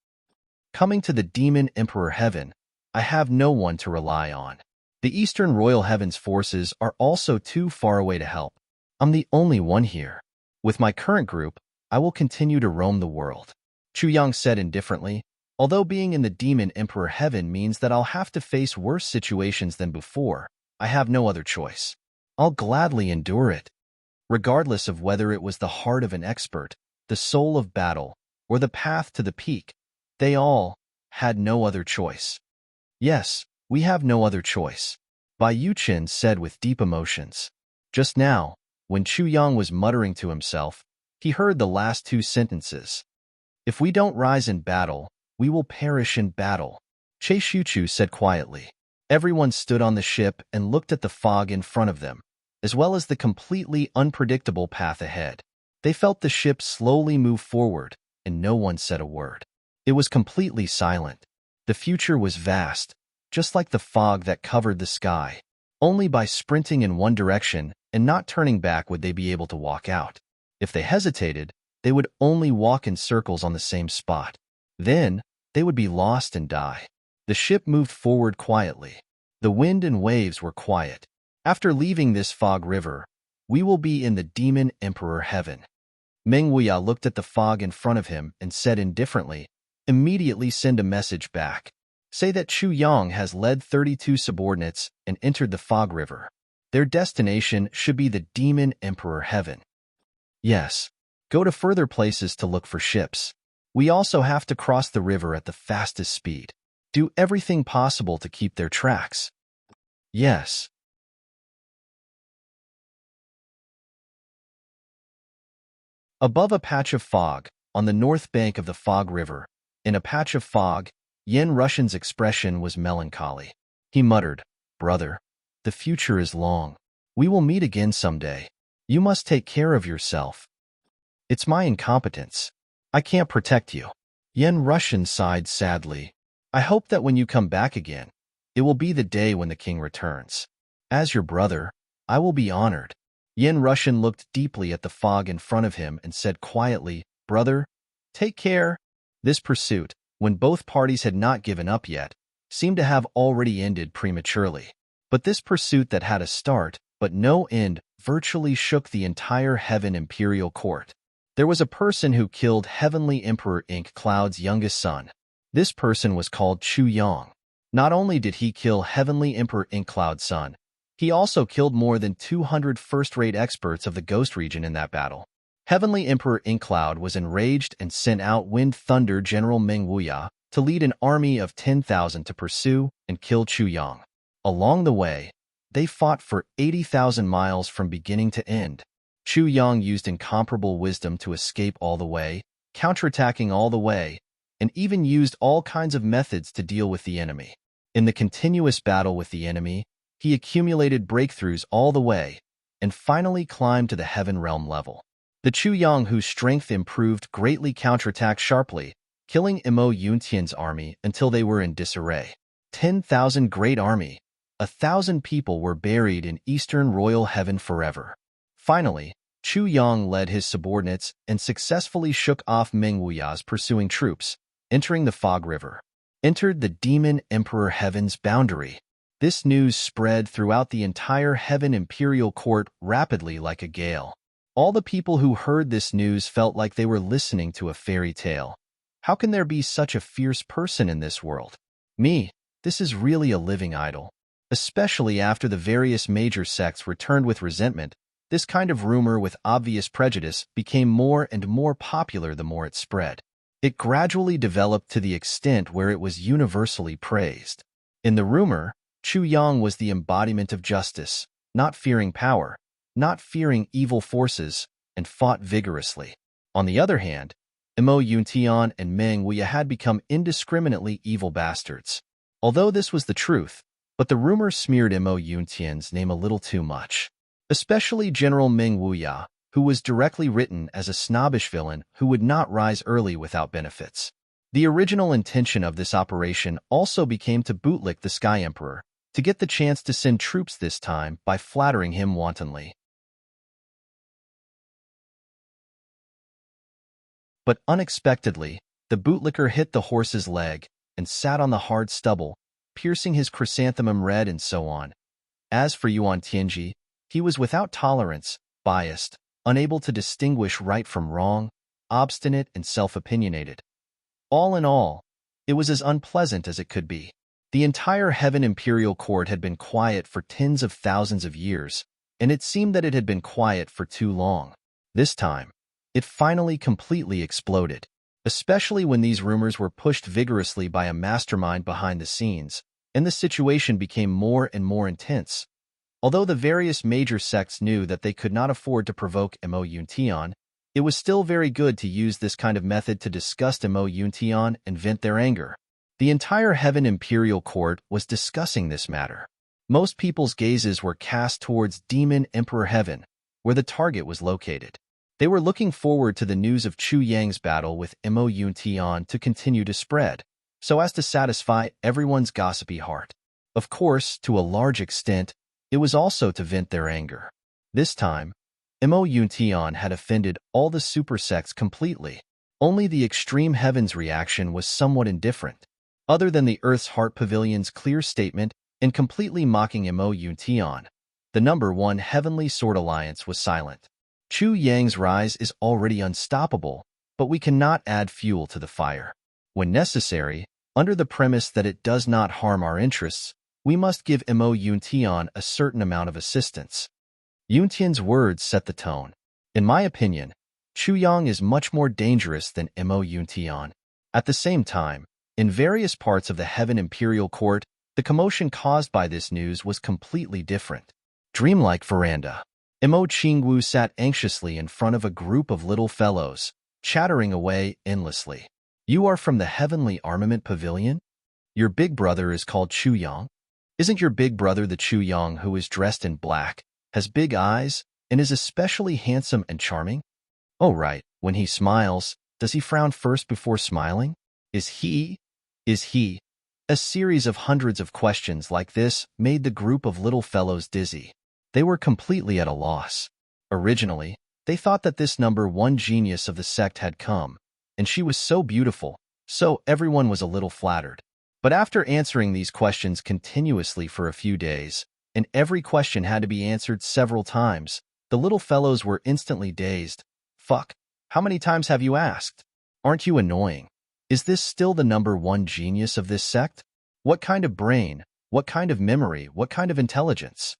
Coming to the Demon Emperor Heaven, I have no one to rely on. The Eastern Royal Heaven's forces are also too far away to help. I'm the only one here. With my current group, I will continue to roam the world. Chu Yang said indifferently, although being in the Demon Emperor Heaven means that I'll have to face worse situations than before, I have no other choice. I'll gladly endure it. Regardless of whether it was the heart of an expert, the soul of battle, or the path to the peak, they all had no other choice. Yes, we have no other choice, Bai Yuqin said with deep emotions. Just now, when Chu Yang was muttering to himself, he heard the last two sentences. If we don't rise in battle, we will perish in battle, Che Shuchu said quietly. Everyone stood on the ship and looked at the fog in front of them, as well as the completely unpredictable path ahead. They felt the ship slowly move forward, and no one said a word. It was completely silent. The future was vast, just like the fog that covered the sky. Only by sprinting in one direction and not turning back would they be able to walk out. If they hesitated, they would only walk in circles on the same spot. Then, they would be lost and die. The ship moved forward quietly. The wind and waves were quiet. After leaving this fog river, we will be in the Demon Emperor Heaven. Meng Wuya looked at the fog in front of him and said indifferently, immediately send a message back. Say that Chu Yang has led 32 subordinates and entered the fog river. Their destination should be the Demon Emperor Heaven. Yes, go to further places to look for ships. We also have to cross the river at the fastest speed. Do everything possible to keep their tracks. Yes. Above a patch of fog, on the north bank of the fog river, in a patch of fog, Yen Russian's expression was melancholy. He muttered, Brother, the future is long. We will meet again someday. You must take care of yourself. It's my incompetence. I can't protect you. Yen Russian sighed sadly. I hope that when you come back again, it will be the day when the king returns. As your brother, I will be honored. Yen Russian looked deeply at the fog in front of him and said quietly, Brother, take care. This pursuit, when both parties had not given up yet, seemed to have already ended prematurely. But this pursuit that had a start, but no end, virtually shook the entire Heaven Imperial Court. There was a person who killed Heavenly Emperor Ink Cloud's youngest son. This person was called Chu Yang. Not only did he kill Heavenly Emperor Ink Cloud's son, he also killed more than 200 first-rate experts of the Ghost region in that battle. Heavenly Emperor Inkcloud was enraged and sent out Wind Thunder General Meng Wuya to lead an army of 10,000 to pursue and kill Chu Yang. Along the way, they fought for 80,000 miles from beginning to end. Chu Yang used incomparable wisdom to escape all the way, counterattacking all the way, and even used all kinds of methods to deal with the enemy. In the continuous battle with the enemy, he accumulated breakthroughs all the way, and finally climbed to the Heaven Realm level. The Chu Yang, whose strength improved greatly, counterattacked sharply, killing Mo Yuntian's army until they were in disarray. 10,000 great army, 1,000 people were buried in Eastern Royal Heaven forever. Finally, Chu Yang led his subordinates and successfully shook off Meng Wuya's pursuing troops, entering the Fog River. Entered the Demon Emperor Heaven's boundary. This news spread throughout the entire Heaven Imperial Court rapidly like a gale. All the people who heard this news felt like they were listening to a fairy tale. How can there be such a fierce person in this world? Me, this is really a living idol. Especially after the various major sects returned with resentment, this kind of rumor with obvious prejudice became more and more popular the more it spread. It gradually developed to the extent where it was universally praised. In the rumor, Chu Yang was the embodiment of justice, not fearing power, not fearing evil forces, and fought vigorously. On the other hand, Mo Yuntian and Meng Wuya had become indiscriminately evil bastards. Although this was the truth, but the rumor smeared Mo Yuntian's name a little too much. Especially General Meng Wuya, who was directly written as a snobbish villain who would not rise early without benefits. The original intention of this operation also became to bootlick the Sky Emperor, to get the chance to send troops this time by flattering him wantonly. But unexpectedly, the bootlicker hit the horse's leg and sat on the hard stubble, piercing his chrysanthemum red and so on. As for Yuan Tianji, he was without tolerance, biased, unable to distinguish right from wrong, obstinate and self-opinionated. All in all, it was as unpleasant as it could be. The entire Heaven Imperial Court had been quiet for tens of thousands of years, and it seemed that it had been quiet for too long. This time, it finally completely exploded, especially when these rumors were pushed vigorously by a mastermind behind the scenes, and the situation became more and more intense. Although the various major sects knew that they could not afford to provoke Mo Yuntian, it was still very good to use this kind of method to disgust Mo Yuntian and vent their anger. The entire Heaven Imperial Court was discussing this matter. Most people's gazes were cast towards Demon Emperor Heaven, where the target was located. They were looking forward to the news of Chu Yang's battle with Mo Yuntian to continue to spread, so as to satisfy everyone's gossipy heart. Of course, to a large extent, it was also to vent their anger. This time, Mo Yuntian had offended all the super sects completely. Only the Extreme Heaven's reaction was somewhat indifferent. Other than the Earth's Heart Pavilion's clear statement and completely mocking Mo Yuntian, the #1 Heavenly Sword Alliance was silent. Chu Yang's rise is already unstoppable, but we cannot add fuel to the fire. When necessary, under the premise that it does not harm our interests, we must give Mo Yuntian a certain amount of assistance. Yuntian's words set the tone. In my opinion, Chu Yang is much more dangerous than Mo Yuntian. At the same time, in various parts of the Heaven Imperial Court, the commotion caused by this news was completely different. Dreamlike veranda. Mo Qingwu sat anxiously in front of a group of little fellows, chattering away endlessly. You are from the Heavenly Armament Pavilion? Your big brother is called Chu Yang? Isn't your big brother the Chu Yang who is dressed in black, has big eyes, and is especially handsome and charming? Oh right, when he smiles, does he frown first before smiling? Is he? A series of hundreds of questions like this made the group of little fellows dizzy. They were completely at a loss. Originally, they thought that this #1 genius of the sect had come, and she was so beautiful, so everyone was a little flattered. But after answering these questions continuously for a few days, and every question had to be answered several times, the little fellows were instantly dazed. Fuck, how many times have you asked? Aren't you annoying? Is this still the #1 genius of this sect? What kind of brain, what kind of memory, what kind of intelligence?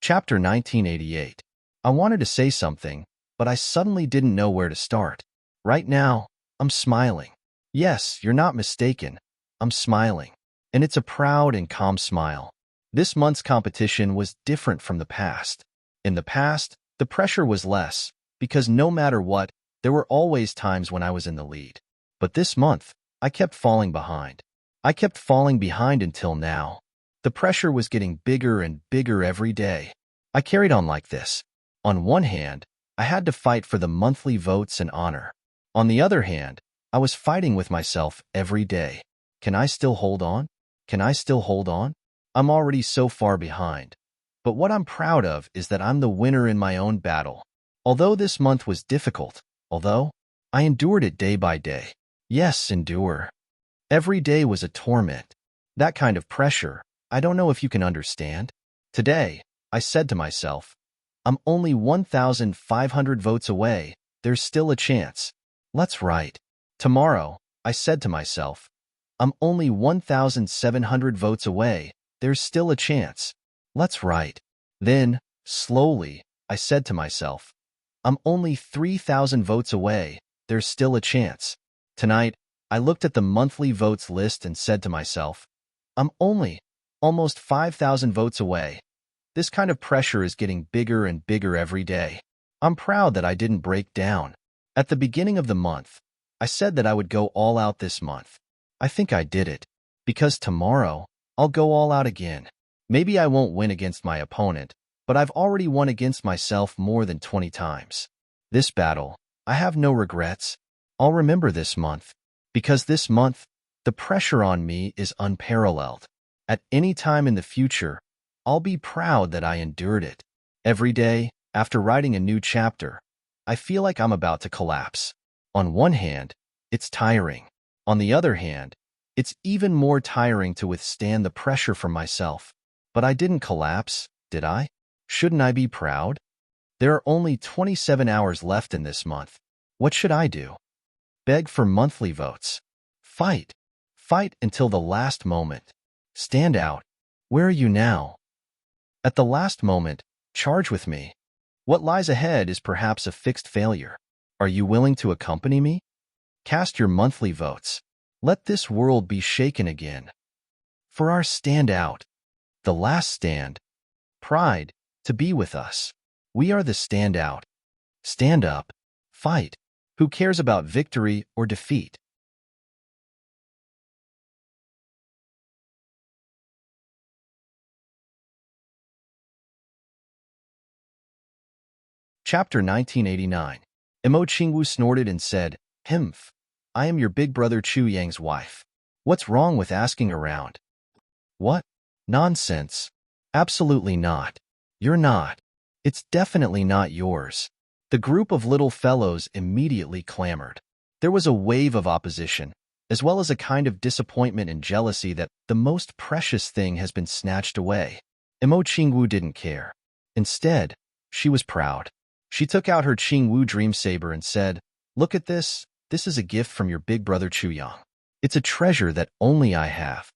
Chapter 1988. I wanted to say something, but I suddenly didn't know where to start. Right now, I'm smiling. Yes, you're not mistaken. I'm smiling. And it's a proud and calm smile. This month's competition was different from the past. In the past, the pressure was less, because no matter what, there were always times when I was in the lead. But this month, I kept falling behind. I kept falling behind until now. The pressure was getting bigger and bigger every day. I carried on like this. On one hand, I had to fight for the monthly votes and honor. On the other hand, I was fighting with myself every day. Can I still hold on? Can I still hold on? I'm already so far behind. But what I'm proud of is that I'm the winner in my own battle. Although this month was difficult, I endured it day by day. Yes, endure. Every day was a torment. That kind of pressure, I don't know if you can understand. Today, I said to myself. I'm only 1,500 votes away. There's still a chance. Let's write. Tomorrow, I said to myself. I'm only 1,700 votes away. There's still a chance. Let's write. Then, slowly, I said to myself. I'm only 3,000 votes away. There's still a chance. Tonight, I looked at the monthly votes list and said to myself, I'm only almost 5,000 votes away. This kind of pressure is getting bigger and bigger every day. I'm proud that I didn't break down. At the beginning of the month, I said that I would go all out this month. I think I did it. Because tomorrow, I'll go all out again. Maybe I won't win against my opponent, but I've already won against myself more than 20 times. This battle, I have no regrets. I'll remember this month. Because this month, the pressure on me is unparalleled. At any time in the future, I'll be proud that I endured it. Every day, after writing a new chapter, I feel like I'm about to collapse. On one hand, it's tiring. On the other hand, it's even more tiring to withstand the pressure from myself. But I didn't collapse, did I? Shouldn't I be proud? There are only 27 hours left in this month. What should I do? Beg for monthly votes. Fight. Fight until the last moment. Stand out. Where are you now? At the last moment, charge with me. What lies ahead is perhaps a fixed failure. Are you willing to accompany me? Cast your monthly votes. Let this world be shaken again. For our stand out. The last stand. Pride, to be with us. We are the stand out. Stand up. Fight. Who cares about victory or defeat? Chapter 1989. Imo Chingwu snorted and said, Himph. I am your big brother Chu Yang's wife. What's wrong with asking around? What? Nonsense. Absolutely not. You're not. It's definitely not yours. The group of little fellows immediately clamored. There was a wave of opposition, as well as a kind of disappointment and jealousy that the most precious thing has been snatched away. Imo Chingwu didn't care. Instead, she was proud. She took out her Qingwu dream saber and said, Look at this. This is a gift from your big brother Chu Yang. It's a treasure that only I have.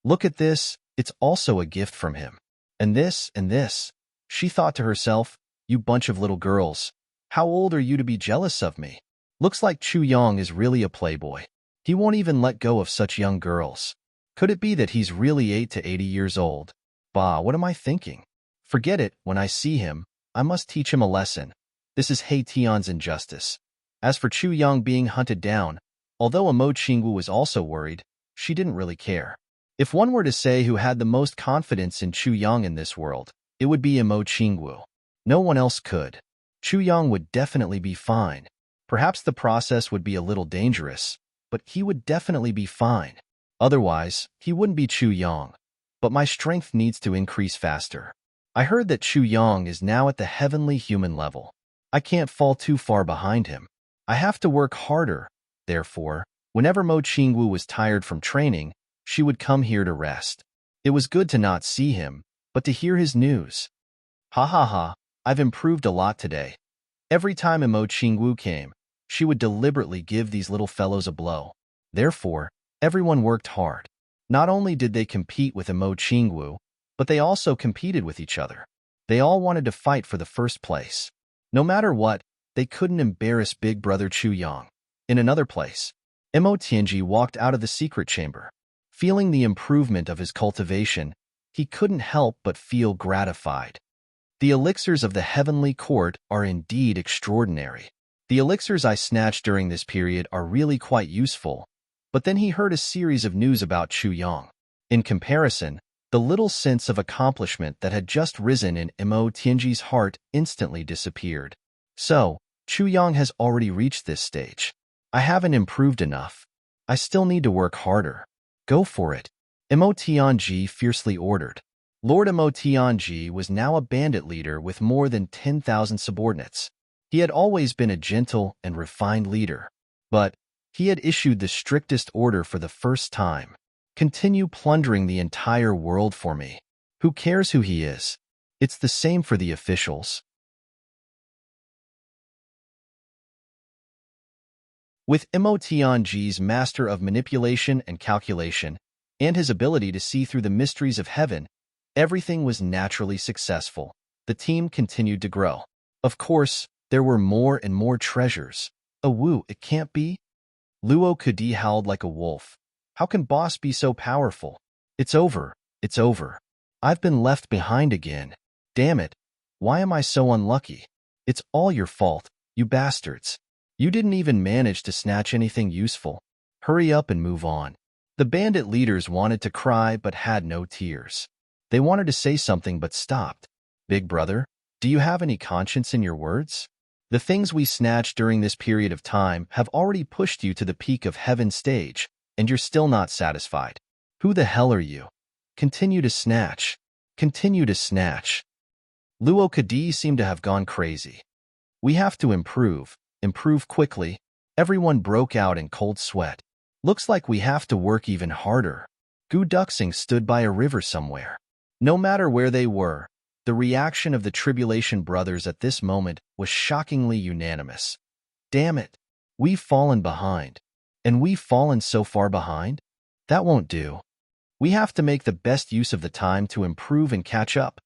Look at this. It's also a gift from him. And this and this. She thought to herself, You bunch of little girls. How old are you to be jealous of me? Looks like Chu Yang is really a playboy. He won't even let go of such young girls. Could it be that he's really 8 to 80 years old? Bah, what am I thinking? Forget it. When I see him, I must teach him a lesson. This is He Tian's injustice. As for Chu Yang being hunted down, although Imo Qingwu was also worried, she didn't really care. If one were to say who had the most confidence in Chu Yang in this world, it would be Imo Qingwu. No one else could. Chu Yang would definitely be fine. Perhaps the process would be a little dangerous, but he would definitely be fine. Otherwise, he wouldn't be Chu Yang. But my strength needs to increase faster. I heard that Chu Yang is now at the heavenly human level. I can't fall too far behind him. I have to work harder. Therefore, whenever Mo Qingwu was tired from training, she would come here to rest. It was good to not see him, but to hear his news. Ha ha ha, I've improved a lot today. Every time Mo Qingwu came, she would deliberately give these little fellows a blow. Therefore, everyone worked hard. Not only did they compete with Mo Qingwu, but they also competed with each other. They all wanted to fight for the first place. No matter what, they couldn't embarrass big brother Chu Yang. In another place, Imo Tianji walked out of the secret chamber. Feeling the improvement of his cultivation, he couldn't help but feel gratified. The elixirs of the heavenly court are indeed extraordinary. The elixirs I snatched during this period are really quite useful, but then he heard a series of news about Chu Yang. In comparison, the little sense of accomplishment that had just risen in Imo Tianji's heart instantly disappeared. So, Chu Yang has already reached this stage. I haven't improved enough. I still need to work harder. Go for it. Imo Tianji fiercely ordered. Lord Imo Tianji was now a bandit leader with more than 10,000 subordinates. He had always been a gentle and refined leader, but he had issued the strictest order for the first time. Continue plundering the entire world for me. Who cares who he is? It's the same for the officials. With Emotionji's master of manipulation and calculation, and his ability to see through the mysteries of heaven, everything was naturally successful. The team continued to grow. Of course, there were more and more treasures. Woo, it can't be? Luo Kudi howled like a wolf. How can boss be so powerful? It's over. It's over. I've been left behind again. Damn it. Why am I so unlucky? It's all your fault, you bastards. You didn't even manage to snatch anything useful. Hurry up and move on. The bandit leaders wanted to cry but had no tears. They wanted to say something but stopped. Big brother, do you have any conscience in your words? The things we snatched during this period of time have already pushed you to the peak of heaven's stage, and you're still not satisfied. Who the hell are you? Continue to snatch. Continue to snatch. Luo Kadi seemed to have gone crazy. We have to improve. Improve quickly. Everyone broke out in cold sweat. Looks like we have to work even harder. Gu Duxing stood by a river somewhere. No matter where they were, the reaction of the Tribulation Brothers at this moment was shockingly unanimous. Damn it. We've fallen behind. And we've fallen so far behind? That won't do. We have to make the best use of the time to improve and catch up.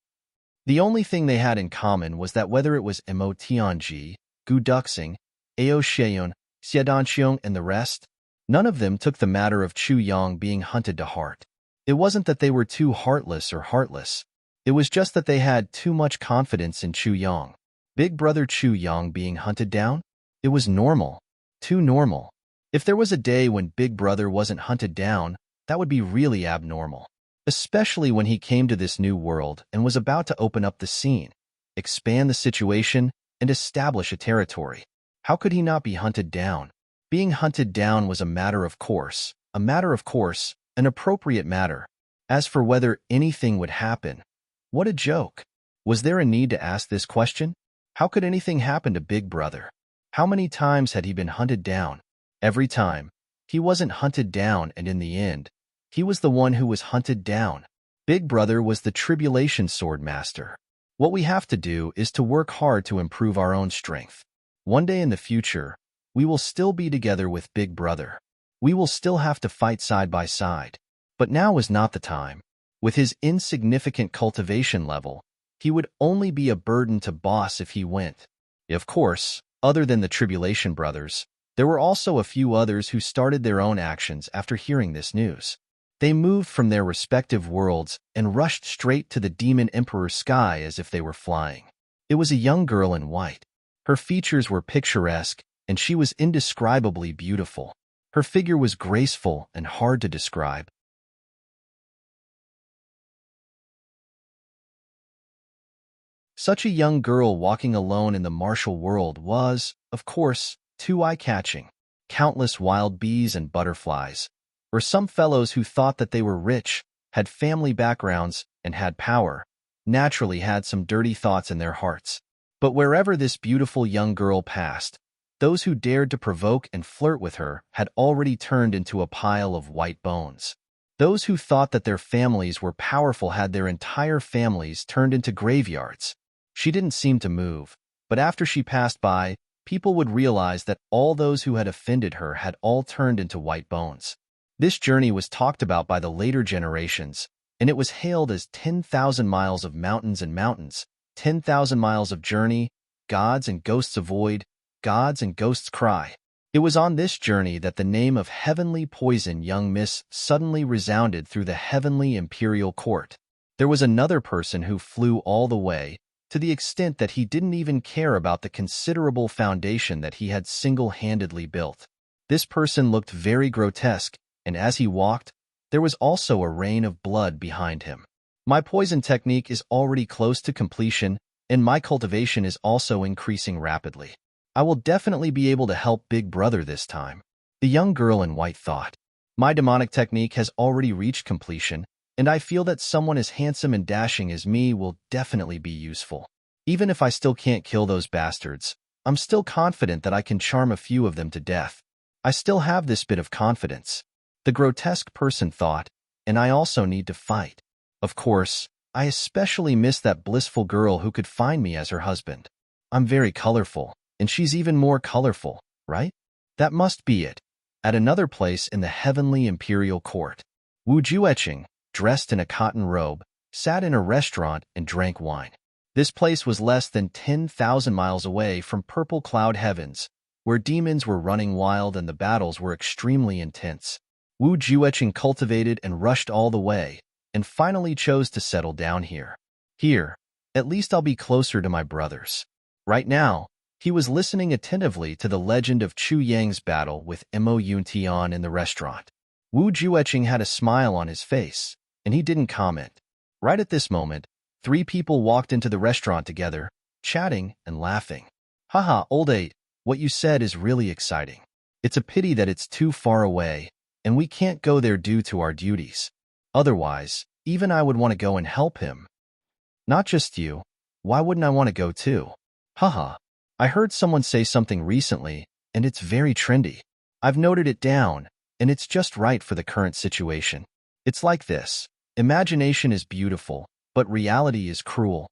The only thing they had in common was that whether it was Mo Tianji, Gu Duxing, Ao Sheon, Xiedanxiong, and the rest, none of them took the matter of Chu Yang being hunted to heart. It wasn't that they were too heartless or heartless. It was just that they had too much confidence in Chu Yang. Big brother Chu Yang being hunted down? It was normal. Too normal. If there was a day when Big Brother wasn't hunted down, that would be really abnormal. Especially when he came to this new world and was about to open up the scene, expand the situation, and establish a territory. How could he not be hunted down? Being hunted down was a matter of course, an appropriate matter. As for whether anything would happen, what a joke. Was there a need to ask this question? How could anything happen to Big Brother? How many times had he been hunted down? Every time. He wasn't hunted down, and in the end, he was the one who was hunted down. Big Brother was the Tribulation Sword Master. What we have to do is to work hard to improve our own strength. One day in the future, we will still be together with Big Brother. We will still have to fight side by side. But now is not the time. With his insignificant cultivation level, he would only be a burden to boss if he went. Of course, other than the Tribulation Brothers, there were also a few others who started their own actions after hearing this news. They moved from their respective worlds and rushed straight to the Demon Emperor's sky as if they were flying. It was a young girl in white. Her features were picturesque, and she was indescribably beautiful. Her figure was graceful and hard to describe. Such a young girl walking alone in the martial world was, of course, too eye-catching. Countless wild bees and butterflies, or some fellows who thought that they were rich, had family backgrounds, and had power, naturally had some dirty thoughts in their hearts. But wherever this beautiful young girl passed, those who dared to provoke and flirt with her had already turned into a pile of white bones. Those who thought that their families were powerful had their entire families turned into graveyards. She didn't seem to move, but after she passed by, people would realize that all those who had offended her had all turned into white bones. This journey was talked about by the later generations, and it was hailed as 10,000 miles of mountains and mountains, 10,000 miles of journey, gods and ghosts avoid, gods and ghosts cry. It was on this journey that the name of Heavenly Poison Young Miss suddenly resounded through the Heavenly Imperial Court. There was another person who flew all the way, to the extent that he didn't even care about the considerable foundation that he had single-handedly built. This person looked very grotesque, and as he walked, there was also a rain of blood behind him. My poison technique is already close to completion, and my cultivation is also increasing rapidly. I will definitely be able to help Big Brother this time. The young girl in white thought. My demonic technique has already reached completion, and I feel that someone as handsome and dashing as me will definitely be useful. Even if I still can't kill those bastards, I'm still confident that I can charm a few of them to death. I still have this bit of confidence. The grotesque person thought, and I also need to fight. Of course, I especially miss that blissful girl who could find me as her husband. I'm very colorful, and she's even more colorful, right? That must be it. At another place in the heavenly imperial court, Wu Jueqing, dressed in a cotton robe, sat in a restaurant and drank wine. This place was less than 10,000 miles away from purple cloud heavens, where demons were running wild and the battles were extremely intense. Wu Jueqing cultivated and rushed all the way, and finally chose to settle down here. Here, at least I'll be closer to my brothers. Right now, he was listening attentively to the legend of Chu Yang's battle with Mo Yuntian in the restaurant. Wu Jueqing had a smile on his face, and he didn't comment. Right at this moment, 3 people walked into the restaurant together, chatting and laughing. Haha, old eight, what you said is really exciting. It's a pity that it's too far away, and we can't go there due to our duties. Otherwise, even I would want to go and help him. Not just you. Why wouldn't I want to go too? Haha. I heard someone say something recently, and it's very trendy. I've noted it down, and it's just right for the current situation. It's like this. Imagination is beautiful, but reality is cruel.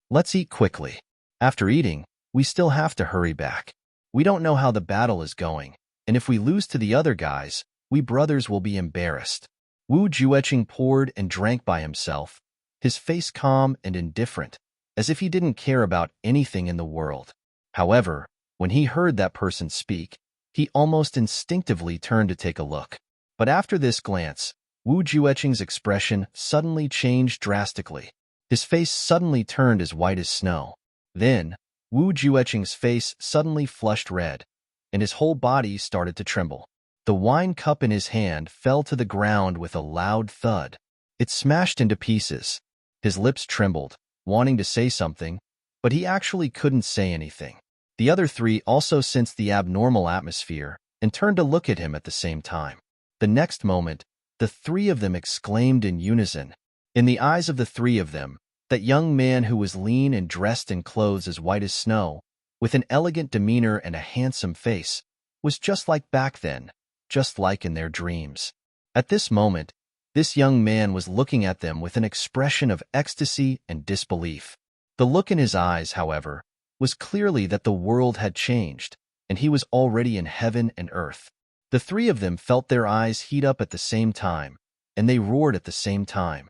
Let's eat quickly. After eating, we still have to hurry back. We don't know how the battle is going, and if we lose to the other guys, we brothers will be embarrassed. Wu Jueqing poured and drank by himself, his face calm and indifferent, as if he didn't care about anything in the world. However, when he heard that person speak, he almost instinctively turned to take a look. But after this glance, Wu Jueqing's expression suddenly changed drastically. His face suddenly turned as white as snow. Then, Wu Jueqing's face suddenly flushed red, and his whole body started to tremble. The wine cup in his hand fell to the ground with a loud thud. It smashed into pieces. His lips trembled, wanting to say something, but he actually couldn't say anything. The other 3 also sensed the abnormal atmosphere and turned to look at him at the same time. The next moment, the 3 of them exclaimed in unison. In the eyes of the 3 of them, that young man who was lean and dressed in clothes as white as snow, with an elegant demeanor and a handsome face, was just like back then, just like in their dreams. At this moment, this young man was looking at them with an expression of ecstasy and disbelief. The look in his eyes, however, was clearly that the world had changed, and he was already in heaven and earth. The 3 of them felt their eyes heat up at the same time, and they roared at the same time.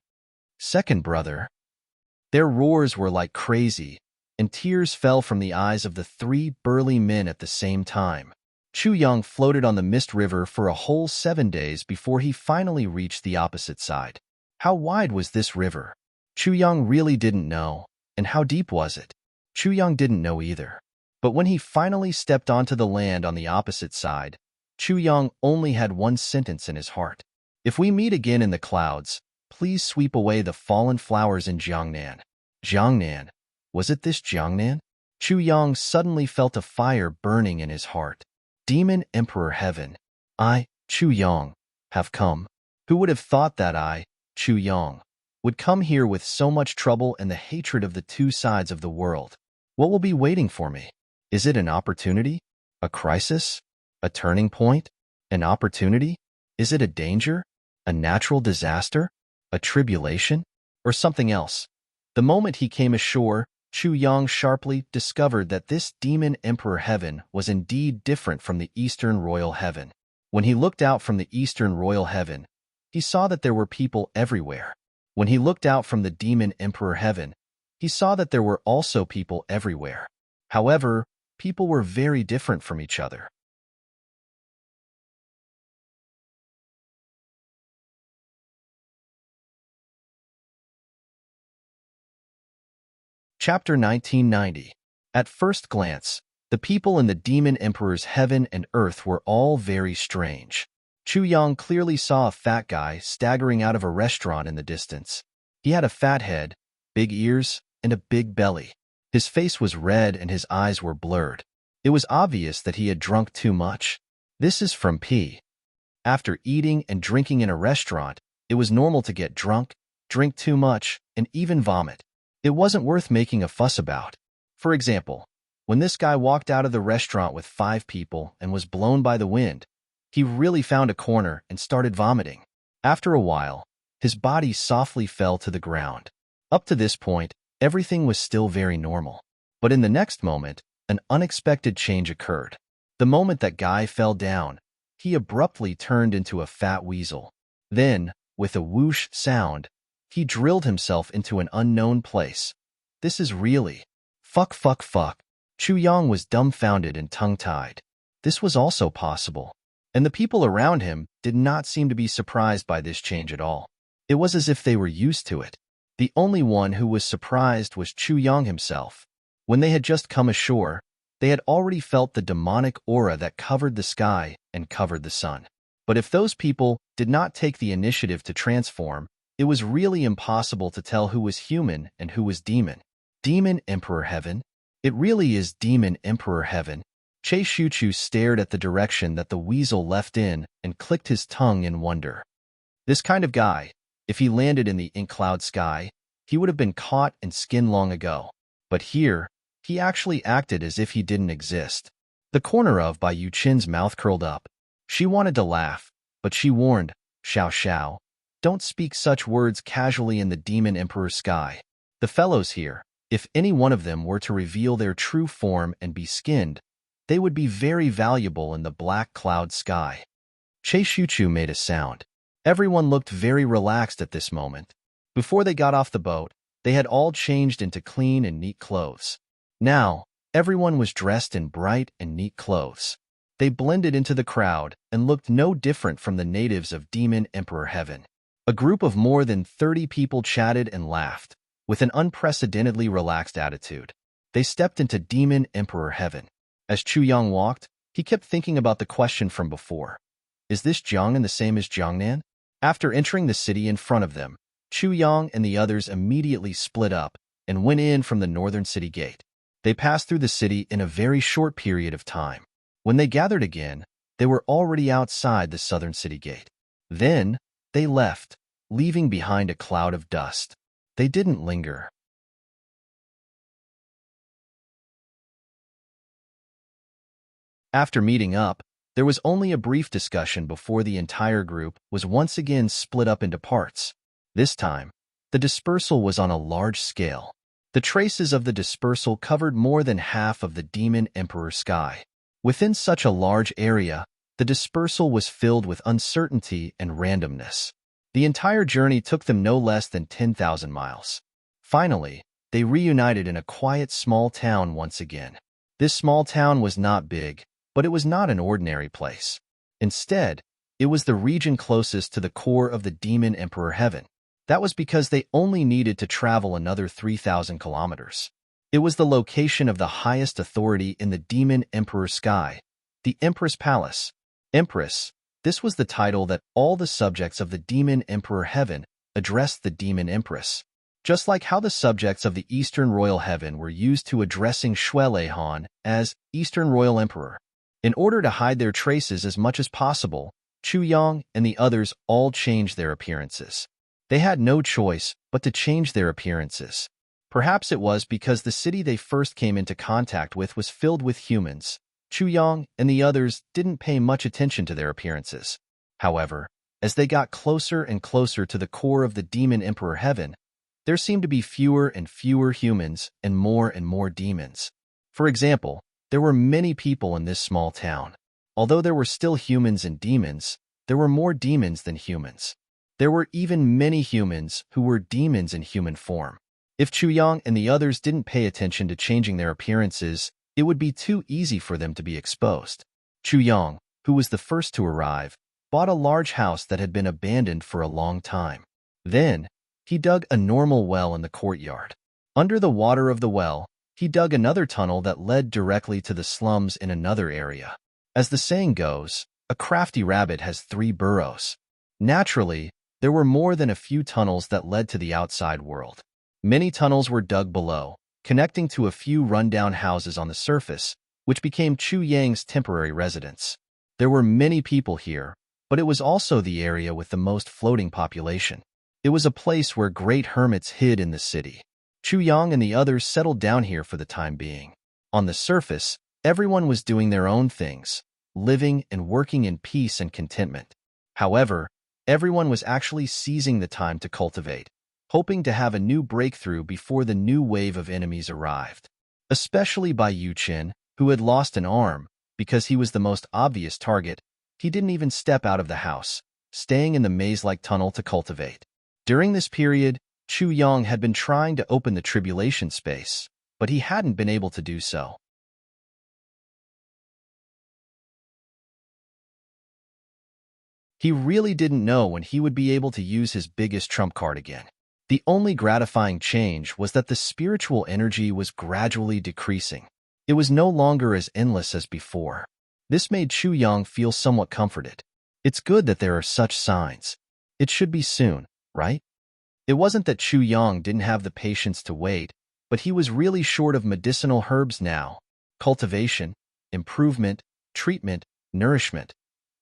Second brother. Their roars were like crazy, and tears fell from the eyes of the 3 burly men at the same time. Chu Yang floated on the mist river for a whole 7 days before he finally reached the opposite side. How wide was this river? Chu Yang really didn't know, and how deep was it? Chu Yang didn't know either. But when he finally stepped onto the land on the opposite side, Chu Yang only had one sentence in his heart. If we meet again in the clouds, please sweep away the fallen flowers in Jiangnan. Jiangnan. Was it this Jiangnan? Chu Yang suddenly felt a fire burning in his heart. Demon Emperor Heaven. I, Chu Yang, have come. Who would have thought that I, Chu Yang, would come here with so much trouble and the hatred of the 2 sides of the world? What will be waiting for me? Is it an opportunity? A crisis? A turning point? An opportunity? Is it a danger? A natural disaster? A tribulation? Or something else? The moment he came ashore, Chu Yang sharply discovered that this demon Emperor Heaven was indeed different from the Eastern Royal Heaven. When he looked out from the Eastern Royal Heaven, he saw that there were people everywhere. When he looked out from the demon Emperor Heaven, he saw that there were also people everywhere. However, people were very different from each other. Chapter 1990. At first glance, the people in the Demon Emperor's heaven and earth were all very strange. Chu Yang clearly saw a fat guy staggering out of a restaurant in the distance. He had a fat head, big ears, and a big belly. His face was red and his eyes were blurred. It was obvious that he had drunk too much. This is from P. After eating and drinking in a restaurant, it was normal to get drunk, drink too much, and even vomit. It wasn't worth making a fuss about. For example, when this guy walked out of the restaurant with 5 people and was blown by the wind, He really found a corner and started vomiting. After a while, his body softly fell to the ground. Up to this point, everything was still very normal. But in the next moment, an unexpected change occurred. The moment that guy fell down, he abruptly turned into a fat weasel. Then, with a whoosh sound, he drilled himself into an unknown place. This is really... Fuck. Chu Yang was dumbfounded and tongue-tied. This was also possible. And the people around him did not seem to be surprised by this change at all. It was as if they were used to it. The only one who was surprised was Chu Yang himself. When they had just come ashore, they had already felt the demonic aura that covered the sky and covered the sun. But if those people did not take the initiative to transform, it was really impossible to tell who was human and who was demon. Demon Emperor Heaven? It really is Demon Emperor Heaven. Che Shuchu stared at the direction that the weasel left in and clicked his tongue in wonder. This kind of guy, if he landed in the ink cloud sky, he would have been caught and skinned long ago. But here, he actually acted as if he didn't exist. The corner of Bai Yuchin's mouth curled up. She wanted to laugh, but she warned, Xiao, don't speak such words casually in the Demon Emperor sky. The fellows here, if any one of them were to reveal their true form and be skinned, they would be very valuable in the black cloud sky. Che Shuchu made a sound. Everyone looked very relaxed at this moment. Before they got off the boat, they had all changed into clean and neat clothes. Now, everyone was dressed in bright and neat clothes. They blended into the crowd and looked no different from the natives of Demon Emperor Heaven. A group of more than 30 people chatted and laughed, with an unprecedentedly relaxed attitude. They stepped into Demon Emperor Heaven. As Chu Yang walked, he kept thinking about the question from before. Is this Jiangnan the same as Jiangnan? After entering the city in front of them, Chu Yang and the others immediately split up and went in from the northern city gate. They passed through the city in a very short period of time. When they gathered again, they were already outside the southern city gate. Then, they left, leaving behind a cloud of dust. They didn't linger. After meeting up, there was only a brief discussion before the entire group was once again split up into parts. This time, the dispersal was on a large scale. The traces of the dispersal covered more than half of the Demon Emperor sky. Within such a large area, the dispersal was filled with uncertainty and randomness. The entire journey took them no less than 10,000 miles. Finally, they reunited in a quiet small town once again. This small town was not big, but it was not an ordinary place. Instead, it was the region closest to the core of the Demon Emperor Heaven. That was because they only needed to travel another 3,000 kilometers. It was the location of the highest authority in the Demon Emperor sky, the Empress Palace. Empress, this was the title that all the subjects of the Demon Emperor Heaven addressed the Demon Empress. Just like how the subjects of the Eastern Royal Heaven were used to addressing Shuele Han as Eastern Royal Emperor. In order to hide their traces as much as possible, Chu Yang and the others all changed their appearances. They had no choice but to change their appearances. Perhaps it was because the city they first came into contact with was filled with humans. Chu Yang and the others didn't pay much attention to their appearances. However, as they got closer and closer to the core of the Demon Emperor Heaven, there seemed to be fewer and fewer humans and more demons. For example, there were many people in this small town. Although there were still humans and demons, there were more demons than humans. There were even many humans who were demons in human form. If Chu Yang and the others didn't pay attention to changing their appearances, it would be too easy for them to be exposed. Chu Yang, who was the first to arrive, bought a large house that had been abandoned for a long time. Then, he dug a normal well in the courtyard. Under the water of the well, he dug another tunnel that led directly to the slums in another area. As the saying goes, a crafty rabbit has 3 burrows. Naturally, there were more than a few tunnels that led to the outside world. Many tunnels were dug below, connecting to a few rundown houses on the surface, which became Chu Yang's temporary residence. There were many people here, but it was also the area with the most floating population. It was a place where great hermits hid in the city. Chu Yang and the others settled down here for the time being. On the surface, everyone was doing their own things, living and working in peace and contentment. However, everyone was actually seizing the time to cultivate, hoping to have a new breakthrough before the new wave of enemies arrived. Especially by Yu Qin, who had lost an arm. Because he was the most obvious target, he didn't even step out of the house, staying in the maze-like tunnel to cultivate. During this period, Chu Yang had been trying to open the tribulation space, but he hadn't been able to do so. He really didn't know when he would be able to use his biggest trump card again. The only gratifying change was that the spiritual energy was gradually decreasing. It was no longer as endless as before. This made Chu Yang feel somewhat comforted. It's good that there are such signs. It should be soon, right? It wasn't that Chu Yang didn't have the patience to wait, but he was really short of medicinal herbs now. Cultivation, improvement, treatment, nourishment.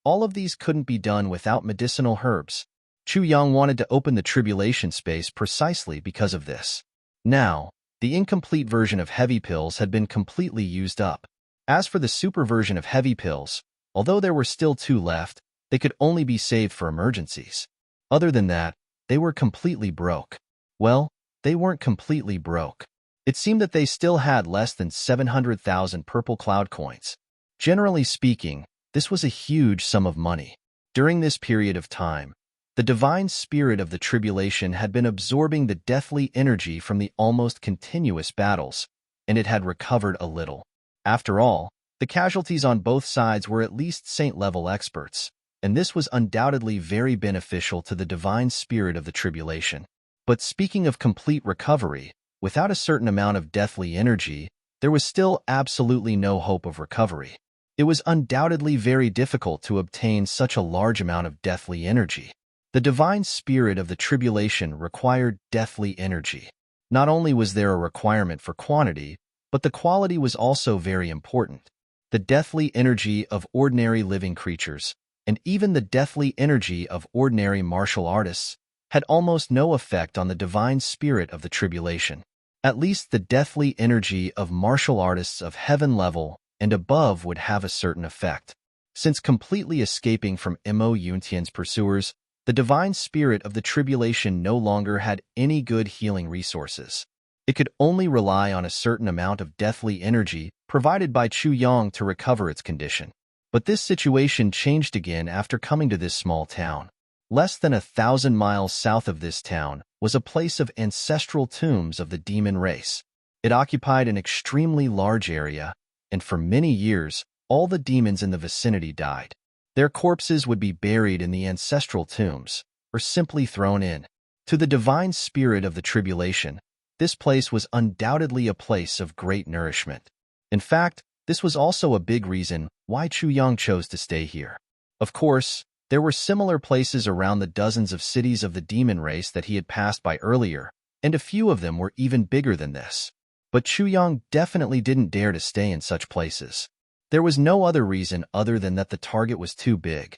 All of these couldn't be done without medicinal herbs. Chu Yang wanted to open the tribulation space precisely because of this. Now, the incomplete version of heavy pills had been completely used up. As for the super version of heavy pills, although there were still 2 left, they could only be saved for emergencies. Other than that, they were completely broke. Well, they weren't completely broke. It seemed that they still had less than 700,000 purple cloud coins. Generally speaking, this was a huge sum of money. During this period of time, the divine spirit of the tribulation had been absorbing the deathly energy from the almost continuous battles, and it had recovered a little. After all, the casualties on both sides were at least saint-level experts, and this was undoubtedly very beneficial to the divine spirit of the tribulation. But speaking of complete recovery, without a certain amount of deathly energy, there was still absolutely no hope of recovery. It was undoubtedly very difficult to obtain such a large amount of deathly energy. The divine spirit of the tribulation required deathly energy. Not only was there a requirement for quantity, but the quality was also very important. The deathly energy of ordinary living creatures, and even the deathly energy of ordinary martial artists, had almost no effect on the divine spirit of the tribulation. At least the deathly energy of martial artists of heaven level and above would have a certain effect. Since completely escaping from Mo Yuntian's pursuers, the divine spirit of the tribulation no longer had any good healing resources. It could only rely on a certain amount of deathly energy provided by Chu Yang to recover its condition. But this situation changed again after coming to this small town. Less than 1,000 miles south of this town was a place of ancestral tombs of the demon race. It occupied an extremely large area, and for many years, all the demons in the vicinity died. Their corpses would be buried in the ancestral tombs, or simply thrown in. To the divine spirit of the tribulation, this place was undoubtedly a place of great nourishment. In fact, this was also a big reason why Chu Yang chose to stay here. Of course, there were similar places around the dozens of cities of the demon race that he had passed by earlier, and a few of them were even bigger than this. But Chu Yang definitely didn't dare to stay in such places. There was no other reason other than that the target was too big.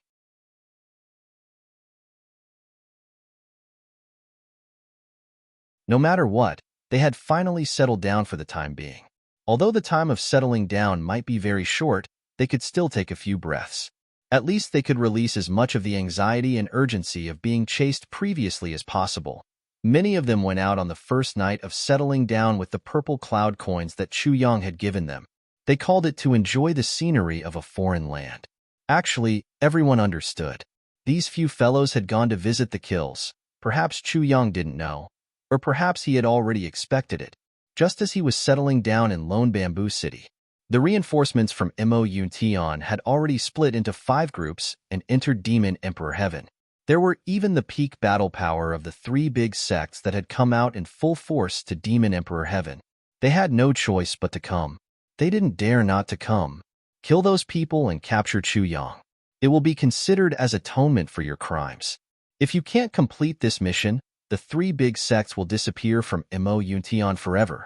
No matter what, they had finally settled down for the time being. Although the time of settling down might be very short, they could still take a few breaths. At least they could release as much of the anxiety and urgency of being chased previously as possible. Many of them went out on the first night of settling down with the purple cloud coins that Chu Yang had given them. They called it to enjoy the scenery of a foreign land. Actually, everyone understood. These few fellows had gone to visit the kills. Perhaps Chu Yang didn't know, or perhaps he had already expected it, just as he was settling down in Lone Bamboo City. The reinforcements from Mo Yuntian had already split into 5 groups and entered Demon Emperor Heaven. There were even the peak battle power of the 3 big sects that had come out in full force to Demon Emperor Heaven. They had no choice but to come. They didn't dare not to come. Kill those people and capture Chu Yang. It will be considered as atonement for your crimes. If you can't complete this mission, the 3 big sects will disappear from Mo Yuntian forever.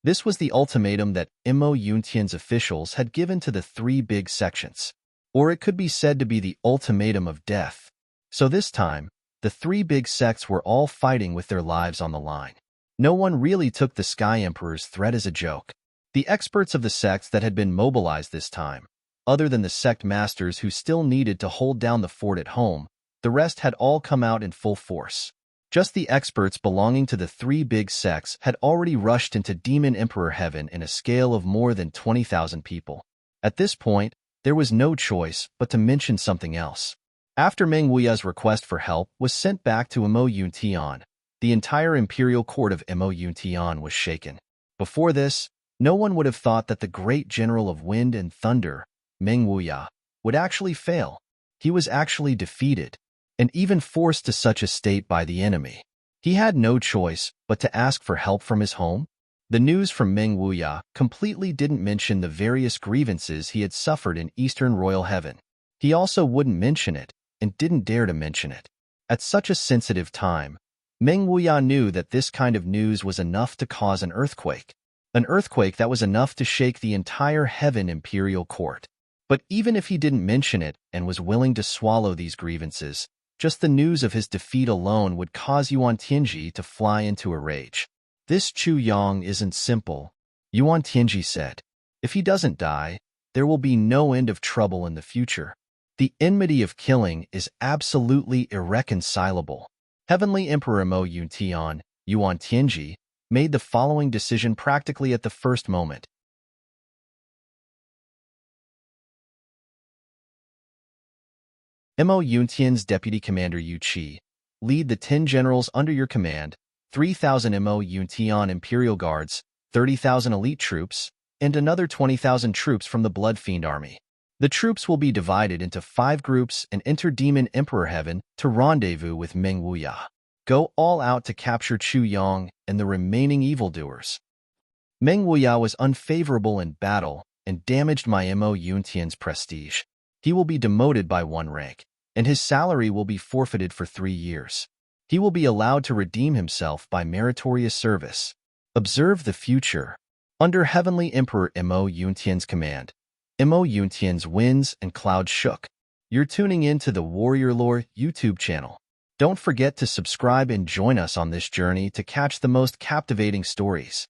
This was the ultimatum that Mo Yuntian's officials had given to the 3 big sections. Or it could be said to be the ultimatum of death. So this time, the 3 big sects were all fighting with their lives on the line. No one really took the Sky Emperor's threat as a joke. The experts of the sects that had been mobilized this time, Other than the sect masters who still needed to hold down the fort at home, the rest had all come out in full force. Just the experts belonging to the three big sects had already rushed into Demon Emperor Heaven in a scale of more than 20,000 people. At this point, there was no choice but to mention something else. After Meng Wuya's request for help was sent back to Mo Yuntian, the entire imperial court of Mo Yuntian was shaken. Before this, no one would have thought that the great general of wind and thunder, Meng Wuya, would actually fail. He was actually defeated, and even forced to such a state by the enemy. He had no choice but to ask for help from his home. The news from Meng Wuya completely didn't mention the various grievances he had suffered in Eastern Royal Heaven. He also wouldn't mention it, and didn't dare to mention it. At such a sensitive time, Meng Wuya knew that this kind of news was enough to cause an earthquake that was enough to shake the entire Heaven Imperial Court. But even if he didn't mention it and was willing to swallow these grievances, just the news of his defeat alone would cause Yuan Tianji to fly into a rage. "This Chu Yang isn't simple," Yuan Tianji said. "If he doesn't die, there will be no end of trouble in the future. The enmity of killing is absolutely irreconcilable." Heavenly Emperor Mo Yuntian, Yuan Tianji, made the following decision practically at the first moment. Mo Yuntian's deputy commander Yu Qi, lead the 10 generals under your command, 3,000 Mo Yuntian Imperial Guards, 30,000 elite troops, and another 20,000 troops from the Blood Fiend Army. The troops will be divided into 5 groups and enter Demon Emperor Heaven to rendezvous with Meng Wuya. Go all out to capture Chu Yang and the remaining evildoers. Meng Wuya was unfavorable in battle and damaged my Mo Yuntian's prestige. He will be demoted by 1 rank, and his salary will be forfeited for 3 years. He will be allowed to redeem himself by meritorious service. Observe the future. Under Heavenly Emperor Mo Yuntian's command, Mo Yuntian's winds and clouds shook. You're tuning in to the Warrior Lore YouTube channel. Don't forget to subscribe and join us on this journey to catch the most captivating stories.